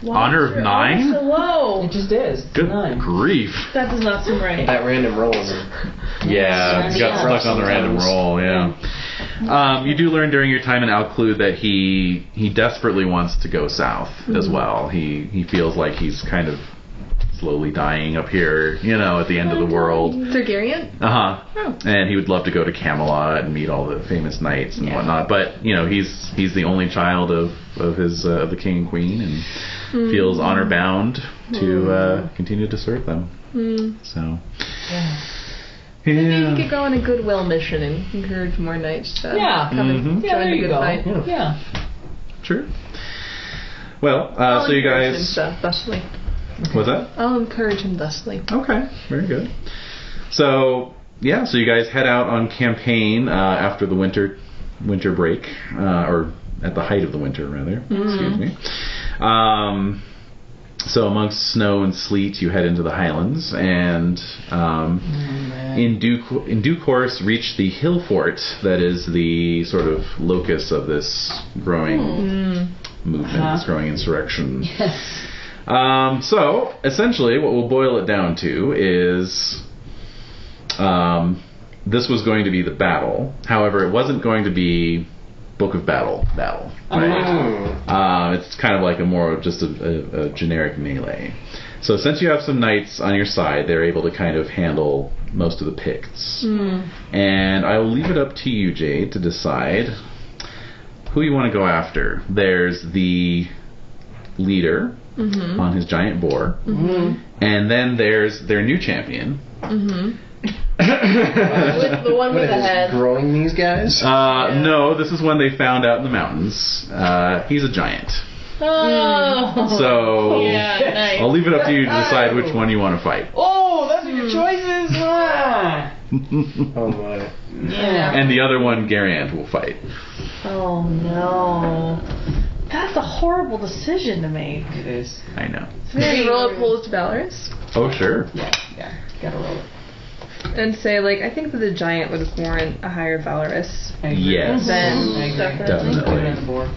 Speaker 5: Wow,
Speaker 1: Honor of
Speaker 5: your
Speaker 1: 9?
Speaker 5: honor's so low.
Speaker 4: It just is.
Speaker 1: Good
Speaker 4: 9.
Speaker 1: grief.
Speaker 5: That does not seem right.
Speaker 3: That random roll is
Speaker 1: Yeah, he got stuck on the random roll, yeah. You do learn during your time in Alclude that he desperately wants to go south as well. He feels like he's kind of slowly dying up here, at the end of the world.
Speaker 6: Sir Gariant?
Speaker 1: And he would love to go to Camelot and meet all the famous knights and whatnot. But he's the only child of the king and queen, and feels honor bound to continue to serve them. So.
Speaker 6: Maybe he could go on a goodwill mission and encourage more knights to come and
Speaker 4: Yeah,
Speaker 6: join
Speaker 4: there
Speaker 6: the
Speaker 4: you
Speaker 6: good
Speaker 4: go.
Speaker 6: fight.
Speaker 4: Yeah.
Speaker 1: True. Well, so you guys.
Speaker 6: Thusly.
Speaker 1: What's that?
Speaker 6: I'll encourage him thusly.
Speaker 1: Okay, very good. So so you guys head out on campaign after the winter break, or at the height of the winter, rather. Excuse me. So amongst snow and sleet, you head into the Highlands, and in due course reach the hill fort that is the sort of locus of this growing movement, this growing insurrection. So essentially, what we'll boil it down to is this was going to be the battle. However, it wasn't going to be Book of Battle. Right? It's kind of like just a generic melee. So since you have some knights on your side, they're able to kind of handle most of the Picts. And I will leave it up to you, Jade, to decide who you want to go after. There's the leader on his giant boar, and then there's their new champion.
Speaker 5: With the one with the head.
Speaker 3: Growing these guys?
Speaker 1: No, this is one they found out in the mountains. He's a giant.
Speaker 5: Oh.
Speaker 1: So
Speaker 5: Nice.
Speaker 1: I'll leave it up to you to decide which one you want to fight.
Speaker 4: Oh, those are your choices.
Speaker 3: Oh my.
Speaker 4: Yeah.
Speaker 1: And the other one, Gariant, will fight.
Speaker 5: Oh no. That's a horrible decision to make.
Speaker 4: It is.
Speaker 1: I know.
Speaker 6: Maybe roll opposed valorous
Speaker 1: Oh, sure.
Speaker 4: Yeah. Gotta roll it.
Speaker 6: and say I think that the giant would warrant a higher valorous.
Speaker 1: Yes.
Speaker 6: Then
Speaker 1: Definitely.
Speaker 4: Put it on the board.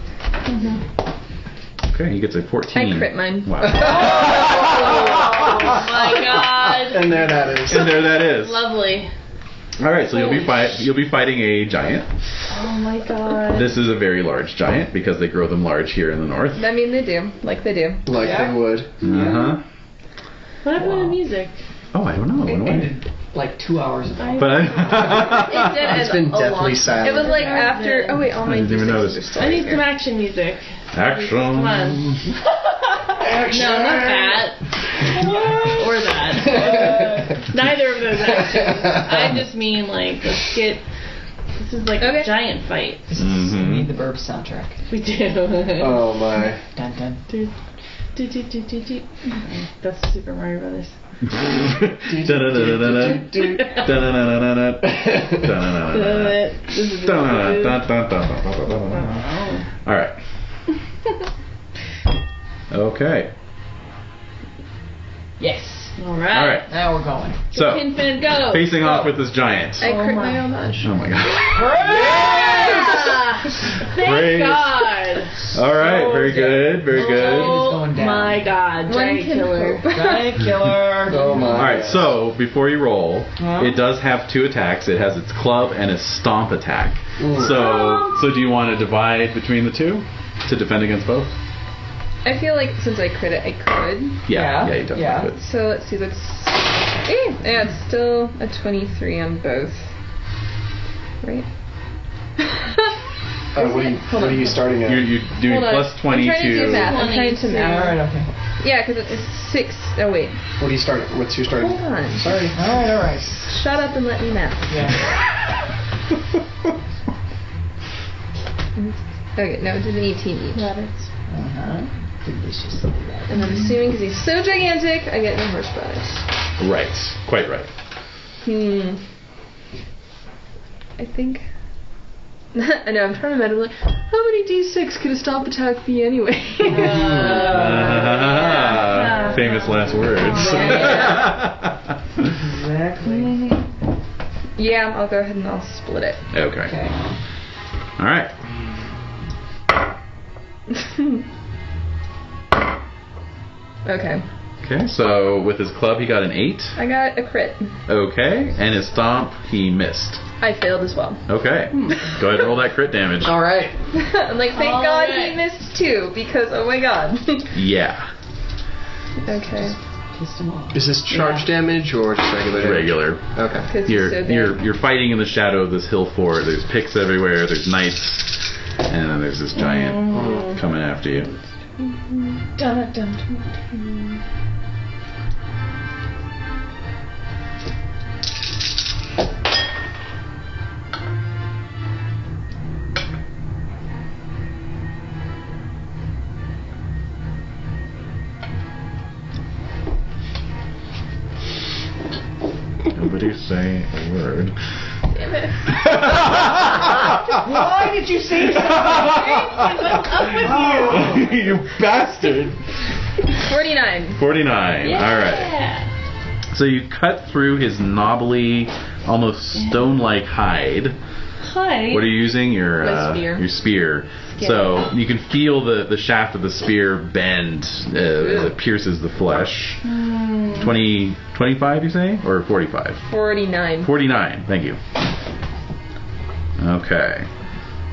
Speaker 1: Okay, he gets a 14.
Speaker 6: I crit mine.
Speaker 1: Wow.
Speaker 5: Oh my god.
Speaker 3: And there that is.
Speaker 1: And there that is.
Speaker 5: Lovely.
Speaker 1: All right, so you'll be fighting a giant.
Speaker 5: Oh my god.
Speaker 1: This is a very large giant because they grow them large here in the north.
Speaker 6: I mean, they do. They do.
Speaker 3: Like they would.
Speaker 1: Uh-huh.
Speaker 5: What happened to the music?
Speaker 1: Oh, I don't know. It went away.
Speaker 4: like 2 hours ago.
Speaker 1: But
Speaker 3: It's been deathly silent.
Speaker 6: It was like after. Oh wait, all my
Speaker 1: I didn't even
Speaker 6: D6s
Speaker 1: notice.
Speaker 6: are still
Speaker 5: I need
Speaker 6: here.
Speaker 5: some action music.
Speaker 1: action.
Speaker 5: Come on. No, not that. Or that. Neither of those actions. I just mean like, let's get. This is like a giant fight.
Speaker 4: We need the Burp soundtrack.
Speaker 5: We do.
Speaker 3: Oh my.
Speaker 4: Dun dun.
Speaker 5: That's Super Mario Brothers.
Speaker 1: All right. Okay.
Speaker 4: Yes.
Speaker 5: All right.
Speaker 4: Now we're going.
Speaker 1: So,
Speaker 5: Infinite go.
Speaker 1: facing off with this giant.
Speaker 6: I crit my homage.
Speaker 1: Oh my god.
Speaker 5: Thank
Speaker 1: Praise.
Speaker 5: God.
Speaker 1: All right. Very good. Very good.
Speaker 5: Oh
Speaker 4: going down.
Speaker 5: my God. Giant killer.
Speaker 4: Giant killer.
Speaker 3: Oh my.
Speaker 1: All right. So before you roll, it does have 2 attacks. It has its club and its stomp attack. So do you want to divide between the 2 to defend against both?
Speaker 6: I feel like since I crit it, I could.
Speaker 1: Yeah. You definitely could.
Speaker 6: So let's see. That's. Yeah, it's still a 23 on both. Right.
Speaker 3: What are you starting at?
Speaker 1: You're doing
Speaker 6: Hold on.
Speaker 1: plus 20
Speaker 6: I'm trying to do math. I'm trying to math.
Speaker 4: All right. Okay.
Speaker 6: Yeah, because it's 6. Oh wait.
Speaker 3: What are you starting? What's your starting?
Speaker 6: Hold on.
Speaker 3: Sorry.
Speaker 4: All right.
Speaker 6: Shut up and let me math.
Speaker 4: Yeah.
Speaker 6: Okay, no, it's an 18 each.
Speaker 4: Delicious.
Speaker 6: And I'm assuming because he's so gigantic, I get no horse bonus.
Speaker 1: Right. Quite right.
Speaker 6: I think. I know, I'm trying to imagine, like, how many d6 could a stomp attack be anyway?
Speaker 1: Famous last words.
Speaker 4: Exactly.
Speaker 6: Yeah, I'll go ahead and I'll split it.
Speaker 1: Okay. All right.
Speaker 6: Okay.
Speaker 1: Okay, so with his club, he got an 8.
Speaker 6: I got a crit.
Speaker 1: Okay, and his stomp, he missed.
Speaker 6: I failed as well.
Speaker 1: Okay, go ahead and roll that crit damage.
Speaker 3: All right.
Speaker 6: I'm like, thank God he missed too, because oh my God.
Speaker 1: Yeah.
Speaker 6: Okay.
Speaker 3: Is this charge damage or just regular damage?
Speaker 1: Regular.
Speaker 3: Okay.
Speaker 6: 'Cause he's so big.
Speaker 1: You're fighting in the shadow of this hill fort. There's picks everywhere. There's knights, and then there's this giant coming after you. Nobody say a word.
Speaker 4: Why did you say something?
Speaker 5: What's up with you?
Speaker 1: You bastard!
Speaker 6: 49.
Speaker 1: 49. All right. So you cut through his knobbly, almost stone-like hide.
Speaker 5: Hi.
Speaker 1: What are you using? Your
Speaker 6: My spear.
Speaker 1: Your spear. So you can feel the shaft of the spear bend as it pierces the flesh. 25, you say? Or 45?
Speaker 6: 49.
Speaker 1: 49. Thank you. Okay.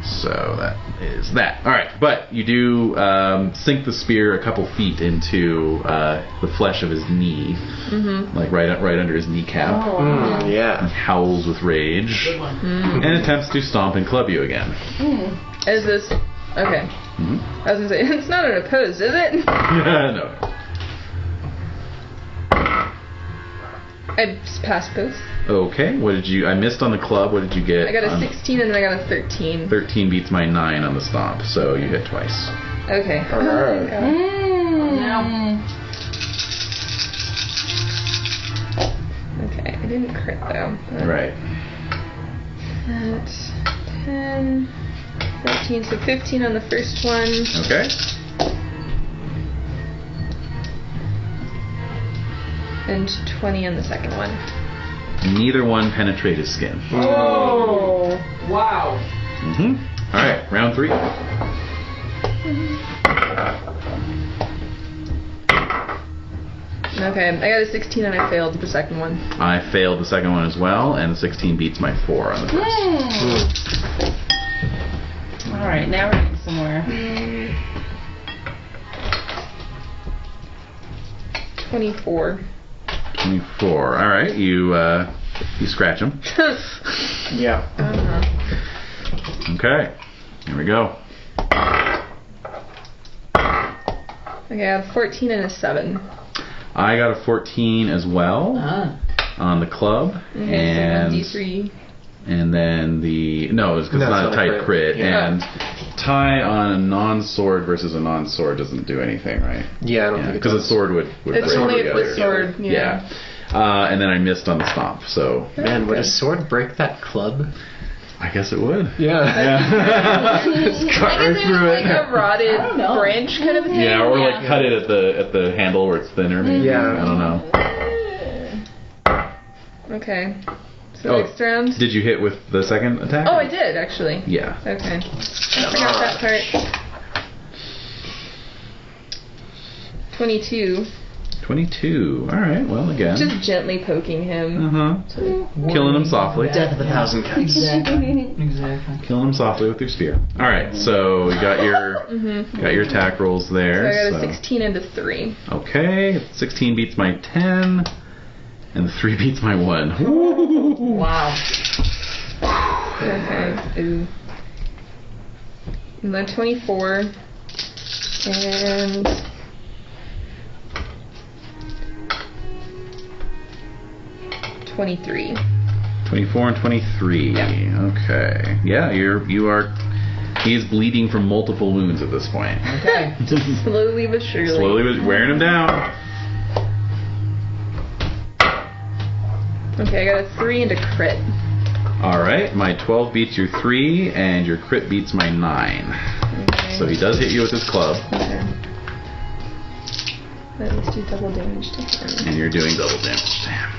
Speaker 1: So that is that. All right. But you do sink the spear a couple feet into the flesh of his knee. Like right under his kneecap.
Speaker 3: Yeah.
Speaker 1: He howls with rage. And attempts to stomp and club you again.
Speaker 6: Is this... Okay. I was going to say, it's not unopposed, is it?
Speaker 1: No.
Speaker 6: I passed both.
Speaker 1: Okay, what did you... I missed on the club. What did you get?
Speaker 6: I got a
Speaker 1: on-
Speaker 6: 16 and then I got a 13.
Speaker 1: 13 beats my 9 on the stomp, so you hit twice.
Speaker 6: Okay.
Speaker 3: Alright.
Speaker 6: Okay, I didn't crit though.
Speaker 1: Right.
Speaker 6: That's 10, 13, so 15 on the first one.
Speaker 1: Okay.
Speaker 6: And 20 on the second one.
Speaker 1: Neither one penetrate his skin.
Speaker 4: Oh! Wow.
Speaker 1: All right, round 3.
Speaker 6: Okay, I got a 16 and I failed the second one.
Speaker 1: I failed the second one as well, and 16 beats my 4 on the first.
Speaker 5: All right, now we're getting somewhere.
Speaker 6: 24.
Speaker 1: 24. All right, you You scratch him.
Speaker 3: Yeah.
Speaker 1: Okay. Here we go.
Speaker 6: Okay, I have 14 and a 7.
Speaker 1: I got a 14 as well on the club.
Speaker 6: Okay,
Speaker 1: and
Speaker 6: so 1d3.
Speaker 1: And then no, it's because it's not a tight crit.
Speaker 3: Yeah.
Speaker 1: And tie on a non-sword versus a non-sword doesn't do anything, right?
Speaker 3: Yeah, I don't think it
Speaker 1: because a
Speaker 3: does.
Speaker 1: sword would
Speaker 2: It's
Speaker 1: break
Speaker 2: only
Speaker 1: the
Speaker 2: if
Speaker 1: other.
Speaker 2: the sword. Yeah.
Speaker 1: And then I missed on the stomp, so
Speaker 3: Man, would a sword break that club?
Speaker 1: I guess it would.
Speaker 3: Yeah. Just cut
Speaker 2: I
Speaker 3: right
Speaker 2: guess
Speaker 3: through
Speaker 2: there's
Speaker 3: it.
Speaker 2: like a rotted branch kind of thing.
Speaker 1: Yeah, or like cut it at the handle where it's thinner. Maybe.
Speaker 3: Yeah.
Speaker 1: I don't know.
Speaker 6: Okay. So
Speaker 1: Oh,
Speaker 6: next round.
Speaker 1: Did you hit with the second attack?
Speaker 6: Oh, I did, actually.
Speaker 1: Yeah.
Speaker 6: Okay. I forgot that part. 22.
Speaker 1: 22. All right. Well, again.
Speaker 6: Just gently poking him.
Speaker 1: Killing him softly.
Speaker 3: Death of a thousand cuts.
Speaker 4: Exactly.
Speaker 1: Killing him softly with your spear. All right. So you got your attack rolls
Speaker 6: So
Speaker 1: there.
Speaker 6: I got a 16 and a 3.
Speaker 1: Okay. 16 beats my 10, and the 3 beats my 1.
Speaker 4: Wow.
Speaker 6: Okay. Ooh. And then 24. And 23.
Speaker 1: 24 and 23.
Speaker 6: Yeah.
Speaker 1: Okay. Yeah, he is bleeding from multiple wounds at this point.
Speaker 4: Okay.
Speaker 6: Slowly but surely.
Speaker 1: Slowly wearing him down.
Speaker 6: Okay, I got a 3 and a crit.
Speaker 1: All right, my 12 beats your 3, and your crit beats my 9.
Speaker 6: Okay.
Speaker 1: So he does hit you with his club,
Speaker 6: Okay. Let's do double damage to him.
Speaker 1: and you're doing double damage to him.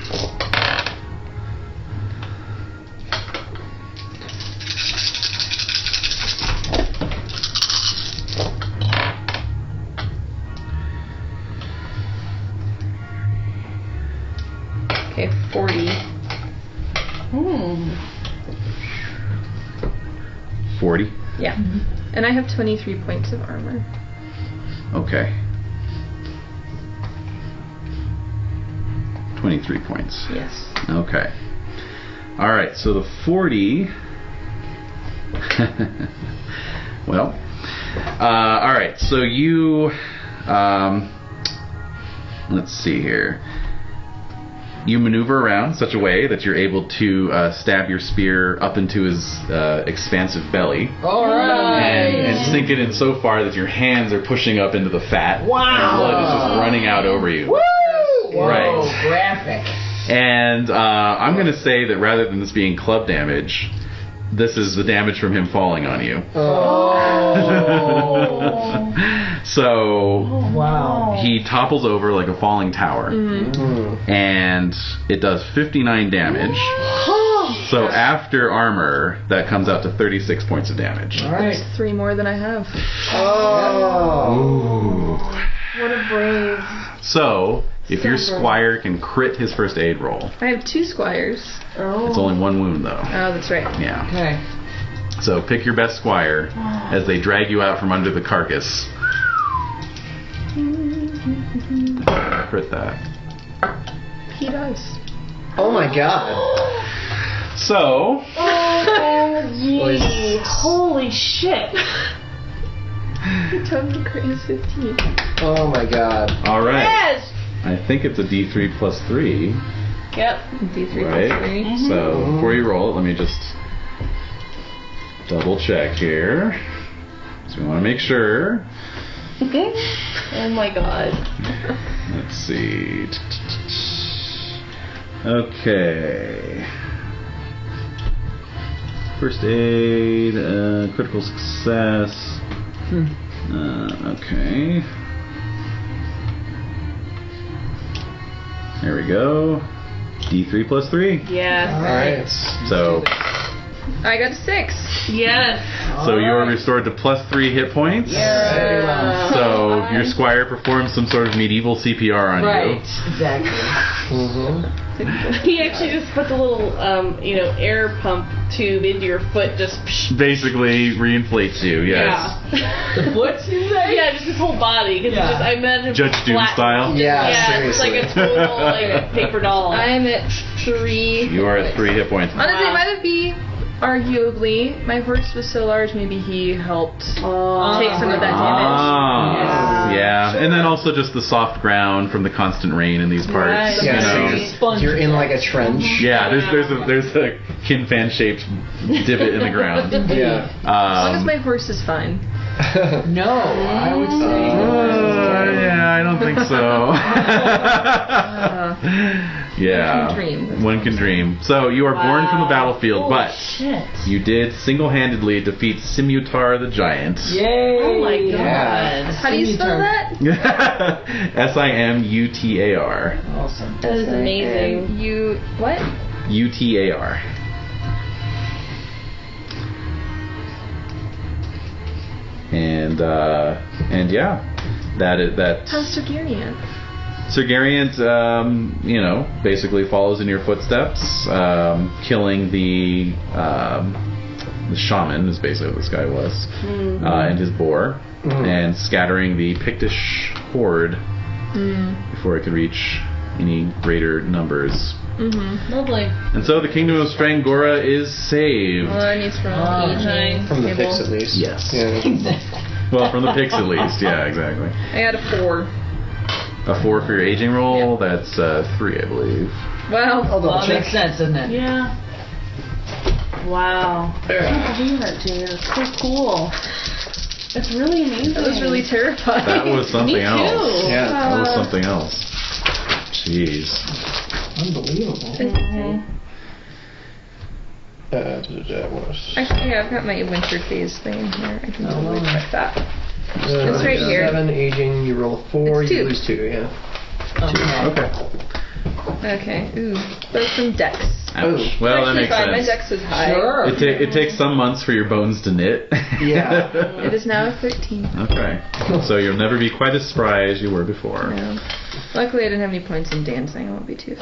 Speaker 6: Okay, 40.
Speaker 1: 40.
Speaker 6: Yeah. And I have 23 points of armor.
Speaker 1: Okay. 23 points.
Speaker 6: Yes.
Speaker 1: Okay. All right, so the 40. Well, all right, so you. Let's see here. You maneuver around such a way that you're able to stab your spear up into his expansive belly.
Speaker 4: All right.
Speaker 1: And sink it in so far that your hands are pushing up into the fat.
Speaker 4: Wow.
Speaker 1: And blood is just running out over you.
Speaker 4: Woo! Whoa,
Speaker 1: Right.
Speaker 4: graphic.
Speaker 1: And I'm going to say that rather than this being club damage, this is the damage from him falling on you. So
Speaker 4: Wow.
Speaker 1: he topples over like a falling tower. And it does 59 damage. So after armor, that comes out to 36 points of damage.
Speaker 4: All right.
Speaker 6: That's 3 more than I have.
Speaker 1: Ooh.
Speaker 2: What a brave.
Speaker 1: So, if your squire can crit his first aid roll,
Speaker 6: I have 2 squires.
Speaker 1: it's only 1 wound though.
Speaker 6: Oh, that's right.
Speaker 1: Yeah.
Speaker 4: Okay.
Speaker 1: So pick your best squire as they drag you out from under the carcass. Crit that.
Speaker 6: He does.
Speaker 3: Oh my god.
Speaker 1: So,
Speaker 2: OMG. Holy shit.
Speaker 6: The total crit is 15.
Speaker 3: Oh my god.
Speaker 1: all right.
Speaker 2: Yes.
Speaker 1: I think it's a D3 plus 3,
Speaker 2: Yep.
Speaker 6: D3
Speaker 1: right?
Speaker 6: plus 3.
Speaker 1: So before you roll it, let me just double check here. So we want to make sure.
Speaker 2: Oh my god.
Speaker 1: Let's see. Okay. First aid, critical success. Okay. There we go. D3 plus 3.
Speaker 2: Yes.
Speaker 3: Alright.
Speaker 1: So
Speaker 6: I got 6.
Speaker 5: Yes.
Speaker 1: So you are restored to +3 hit points.
Speaker 4: Very well.
Speaker 1: So your squire performs some sort of medieval CPR on
Speaker 4: Right,
Speaker 1: you.
Speaker 4: exactly.
Speaker 5: He actually just puts a little, air pump tube into your foot, just.
Speaker 1: Basically reinflates you, yes.
Speaker 5: Yeah.
Speaker 4: The foot, you say?
Speaker 5: Yeah, just his whole body. Cause
Speaker 4: Yeah.
Speaker 5: I imagine
Speaker 1: Judge Doom
Speaker 5: flat-
Speaker 1: style.
Speaker 3: Yeah,
Speaker 5: Yeah, it's
Speaker 3: seriously.
Speaker 5: like a total paper doll.
Speaker 6: I'm at 3.
Speaker 1: You are at 3 hit points.
Speaker 6: Honestly,
Speaker 5: Wow.
Speaker 6: it might be, arguably, my horse was so large, maybe he helped take some of that damage.
Speaker 1: Ah, yeah. And then also just the soft ground from the constant rain in these parts.
Speaker 5: Right.
Speaker 1: You
Speaker 3: Yeah,
Speaker 1: know.
Speaker 3: so you're in like a trench.
Speaker 1: Yeah, there's a kin fan shaped divot in the ground.
Speaker 3: Yeah.
Speaker 6: As long as my horse is fine.
Speaker 4: No, I would say.
Speaker 1: Yeah, I don't think so. Yeah.
Speaker 6: One can dream.
Speaker 1: One can dream. So you are born from the battlefield,
Speaker 5: Holy
Speaker 1: but
Speaker 5: shit.
Speaker 1: you did single-handedly defeat Simutar the Giant.
Speaker 4: Yay!
Speaker 5: Oh my god.
Speaker 4: Yeah.
Speaker 6: How do you spell that?
Speaker 1: Simutar.
Speaker 4: Awesome.
Speaker 5: That is amazing.
Speaker 6: You what?
Speaker 1: UTAR. And yeah, that
Speaker 6: How's Targaryen?
Speaker 1: Targaryen, basically follows in your footsteps, killing the shaman is basically what this guy was, and his boar, and scattering the Pictish horde before it could reach any greater numbers.
Speaker 5: Lovely.
Speaker 1: And so the kingdom of Strangora is saved.
Speaker 6: Well, that needs from aging.
Speaker 3: From the
Speaker 6: table.
Speaker 3: Picts, at least.
Speaker 1: Yes.
Speaker 3: Yeah.
Speaker 1: Well, from the Picts at least. Yeah, exactly.
Speaker 6: I got a 4.
Speaker 1: A 4 for your aging roll. That's 3, I believe.
Speaker 6: Well,
Speaker 3: I'll double
Speaker 4: Well, that
Speaker 3: check.
Speaker 4: makes sense, doesn't it?
Speaker 5: Yeah. Wow. I can't believe that, Jade. It's so cool. It's really amazing.
Speaker 6: that was really terrifying.
Speaker 1: That was something
Speaker 5: Me too.
Speaker 1: else.
Speaker 3: Yeah.
Speaker 1: That was something else. Jeez.
Speaker 4: Unbelievable.
Speaker 6: Actually, yeah, I've got my winter phase thing in here. I can totally
Speaker 4: wow.
Speaker 6: check that. It's right here.
Speaker 3: 7 aging, you roll 4,
Speaker 6: It's
Speaker 3: you
Speaker 6: 2.
Speaker 3: lose 2, yeah.
Speaker 4: Okay.
Speaker 6: Okay. Ooh, those some dex.
Speaker 1: Ouch. Well, that
Speaker 6: Actually
Speaker 1: makes
Speaker 6: fine. My
Speaker 1: sense.
Speaker 6: dex was high.
Speaker 4: Sure.
Speaker 1: It takes some months for your bones to knit.
Speaker 3: Yeah.
Speaker 6: It is now 13.
Speaker 1: Okay. So you'll never be quite as spry as you were before.
Speaker 6: Yeah. Luckily, I didn't have any points in dancing. I won't be too.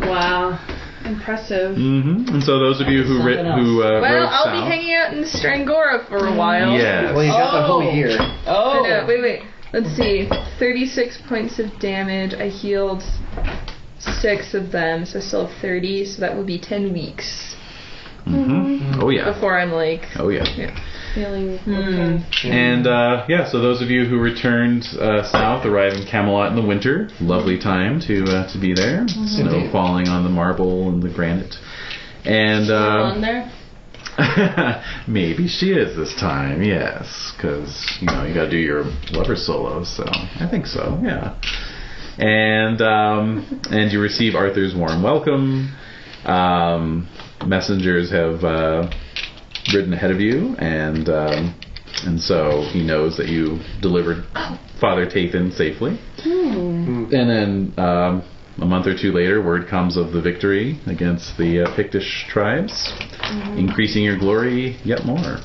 Speaker 5: Wow. Impressive.
Speaker 1: And so those of you who
Speaker 4: Something else.
Speaker 6: Well,
Speaker 1: rode
Speaker 6: I'll
Speaker 1: south,
Speaker 6: be hanging out in Strangora for a while.
Speaker 1: yes.
Speaker 3: Well, you got the whole year.
Speaker 4: Oh.
Speaker 6: I know. Wait. Let's see. 36 points of damage. I healed 6 of them, so I still have 30. So that would be 10 weeks
Speaker 1: Oh yeah.
Speaker 6: before I'm like.
Speaker 1: Oh yeah.
Speaker 5: Feeling okay.
Speaker 1: And so those of you who returned south arrive in Camelot in the winter. Lovely time to be there. Snow falling on the marble and the granite. And
Speaker 5: On there?
Speaker 1: maybe she is this time, yes, because you got to do your lover solo. So I think so, yeah. And you receive Arthur's warm welcome. Messengers have ridden ahead of you, and so he knows that you delivered Father Tathan safely. And then a month or two later, word comes of the victory against the Pictish tribes, increasing your glory yet more.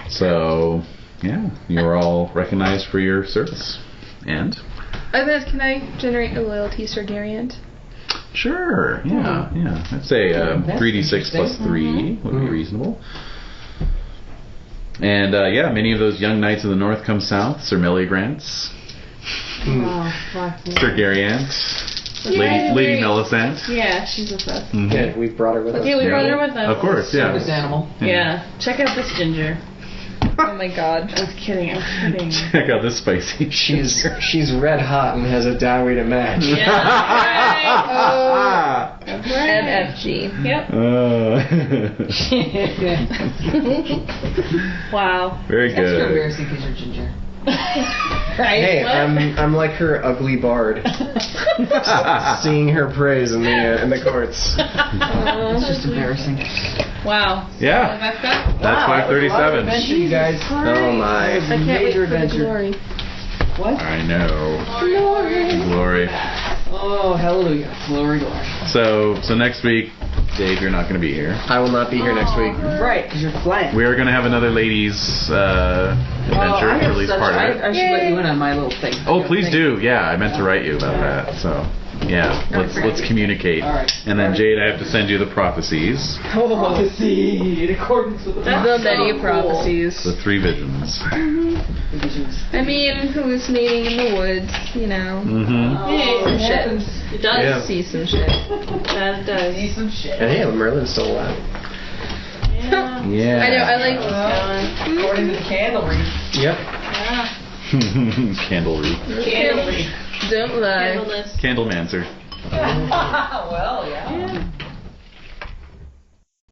Speaker 1: So, yeah, you're all recognized for your service. And?
Speaker 6: Can I generate a loyalty Targaryen?
Speaker 1: Sure, yeah. I'd say 3d6 plus 3 would be reasonable. And many of those young knights of the north come south. Sir Meliagrance,
Speaker 5: Oh, fuck.
Speaker 1: Targaryen, Lady Melisande.
Speaker 5: Yeah, she's with us.
Speaker 3: Yeah, we brought her with us.
Speaker 5: Okay, we brought her with us.
Speaker 1: Of course, yeah.
Speaker 4: Service animal.
Speaker 5: Yeah. Check out this ginger.
Speaker 6: Oh my god.
Speaker 5: I was kidding.
Speaker 1: Check out this spicy.
Speaker 3: She's red hot and has a dowry to match.
Speaker 5: Yeah. That's right.
Speaker 6: MFG.
Speaker 5: Yep. Wow.
Speaker 1: Very
Speaker 4: That's
Speaker 1: good.
Speaker 4: embarrassing because you're ginger.
Speaker 5: Right?
Speaker 3: Hey,
Speaker 5: What?
Speaker 3: I'm like her ugly bard, singing her praise in the courts.
Speaker 4: It's just embarrassing.
Speaker 5: Wow.
Speaker 1: Yeah.
Speaker 5: That's that?
Speaker 1: That's 537.
Speaker 4: Adventure, you guys.
Speaker 3: Oh my!
Speaker 6: I can't wait
Speaker 4: Major
Speaker 6: for the
Speaker 4: adventure.
Speaker 6: glory.
Speaker 4: What?
Speaker 1: I know. Glory.
Speaker 4: Oh, hallelujah. Glory, glory.
Speaker 1: So next week, Dave, you're not going to be here.
Speaker 3: I will not be here next week.
Speaker 4: Right, because you're flying.
Speaker 1: We are going to have another ladies' adventure
Speaker 4: I have
Speaker 1: release
Speaker 4: such,
Speaker 1: part of it.
Speaker 4: I should let you in on my little thing.
Speaker 1: Oh, please do. Yeah, I meant to write you about that. So, yeah, let's communicate.
Speaker 4: All right.
Speaker 1: And then Jade, I have to send you the prophecies,
Speaker 4: Prophecy in accordance with the
Speaker 6: many prophecies.
Speaker 1: the 3 visions.
Speaker 6: I mean, hallucinating in the woods, you know.
Speaker 1: Mm-hmm.
Speaker 6: Shit.
Speaker 5: It does.
Speaker 1: Yeah.
Speaker 6: See some shit.
Speaker 5: That does.
Speaker 4: See some shit.
Speaker 3: And hey, Merlin's still alive.
Speaker 1: Yeah.
Speaker 6: I know, I like...
Speaker 4: According to the candle read.
Speaker 3: Yep.
Speaker 1: Candlery.
Speaker 4: Candle read.
Speaker 6: Don't lie.
Speaker 5: Candleless.
Speaker 1: Candlemancer.
Speaker 4: Well, yeah.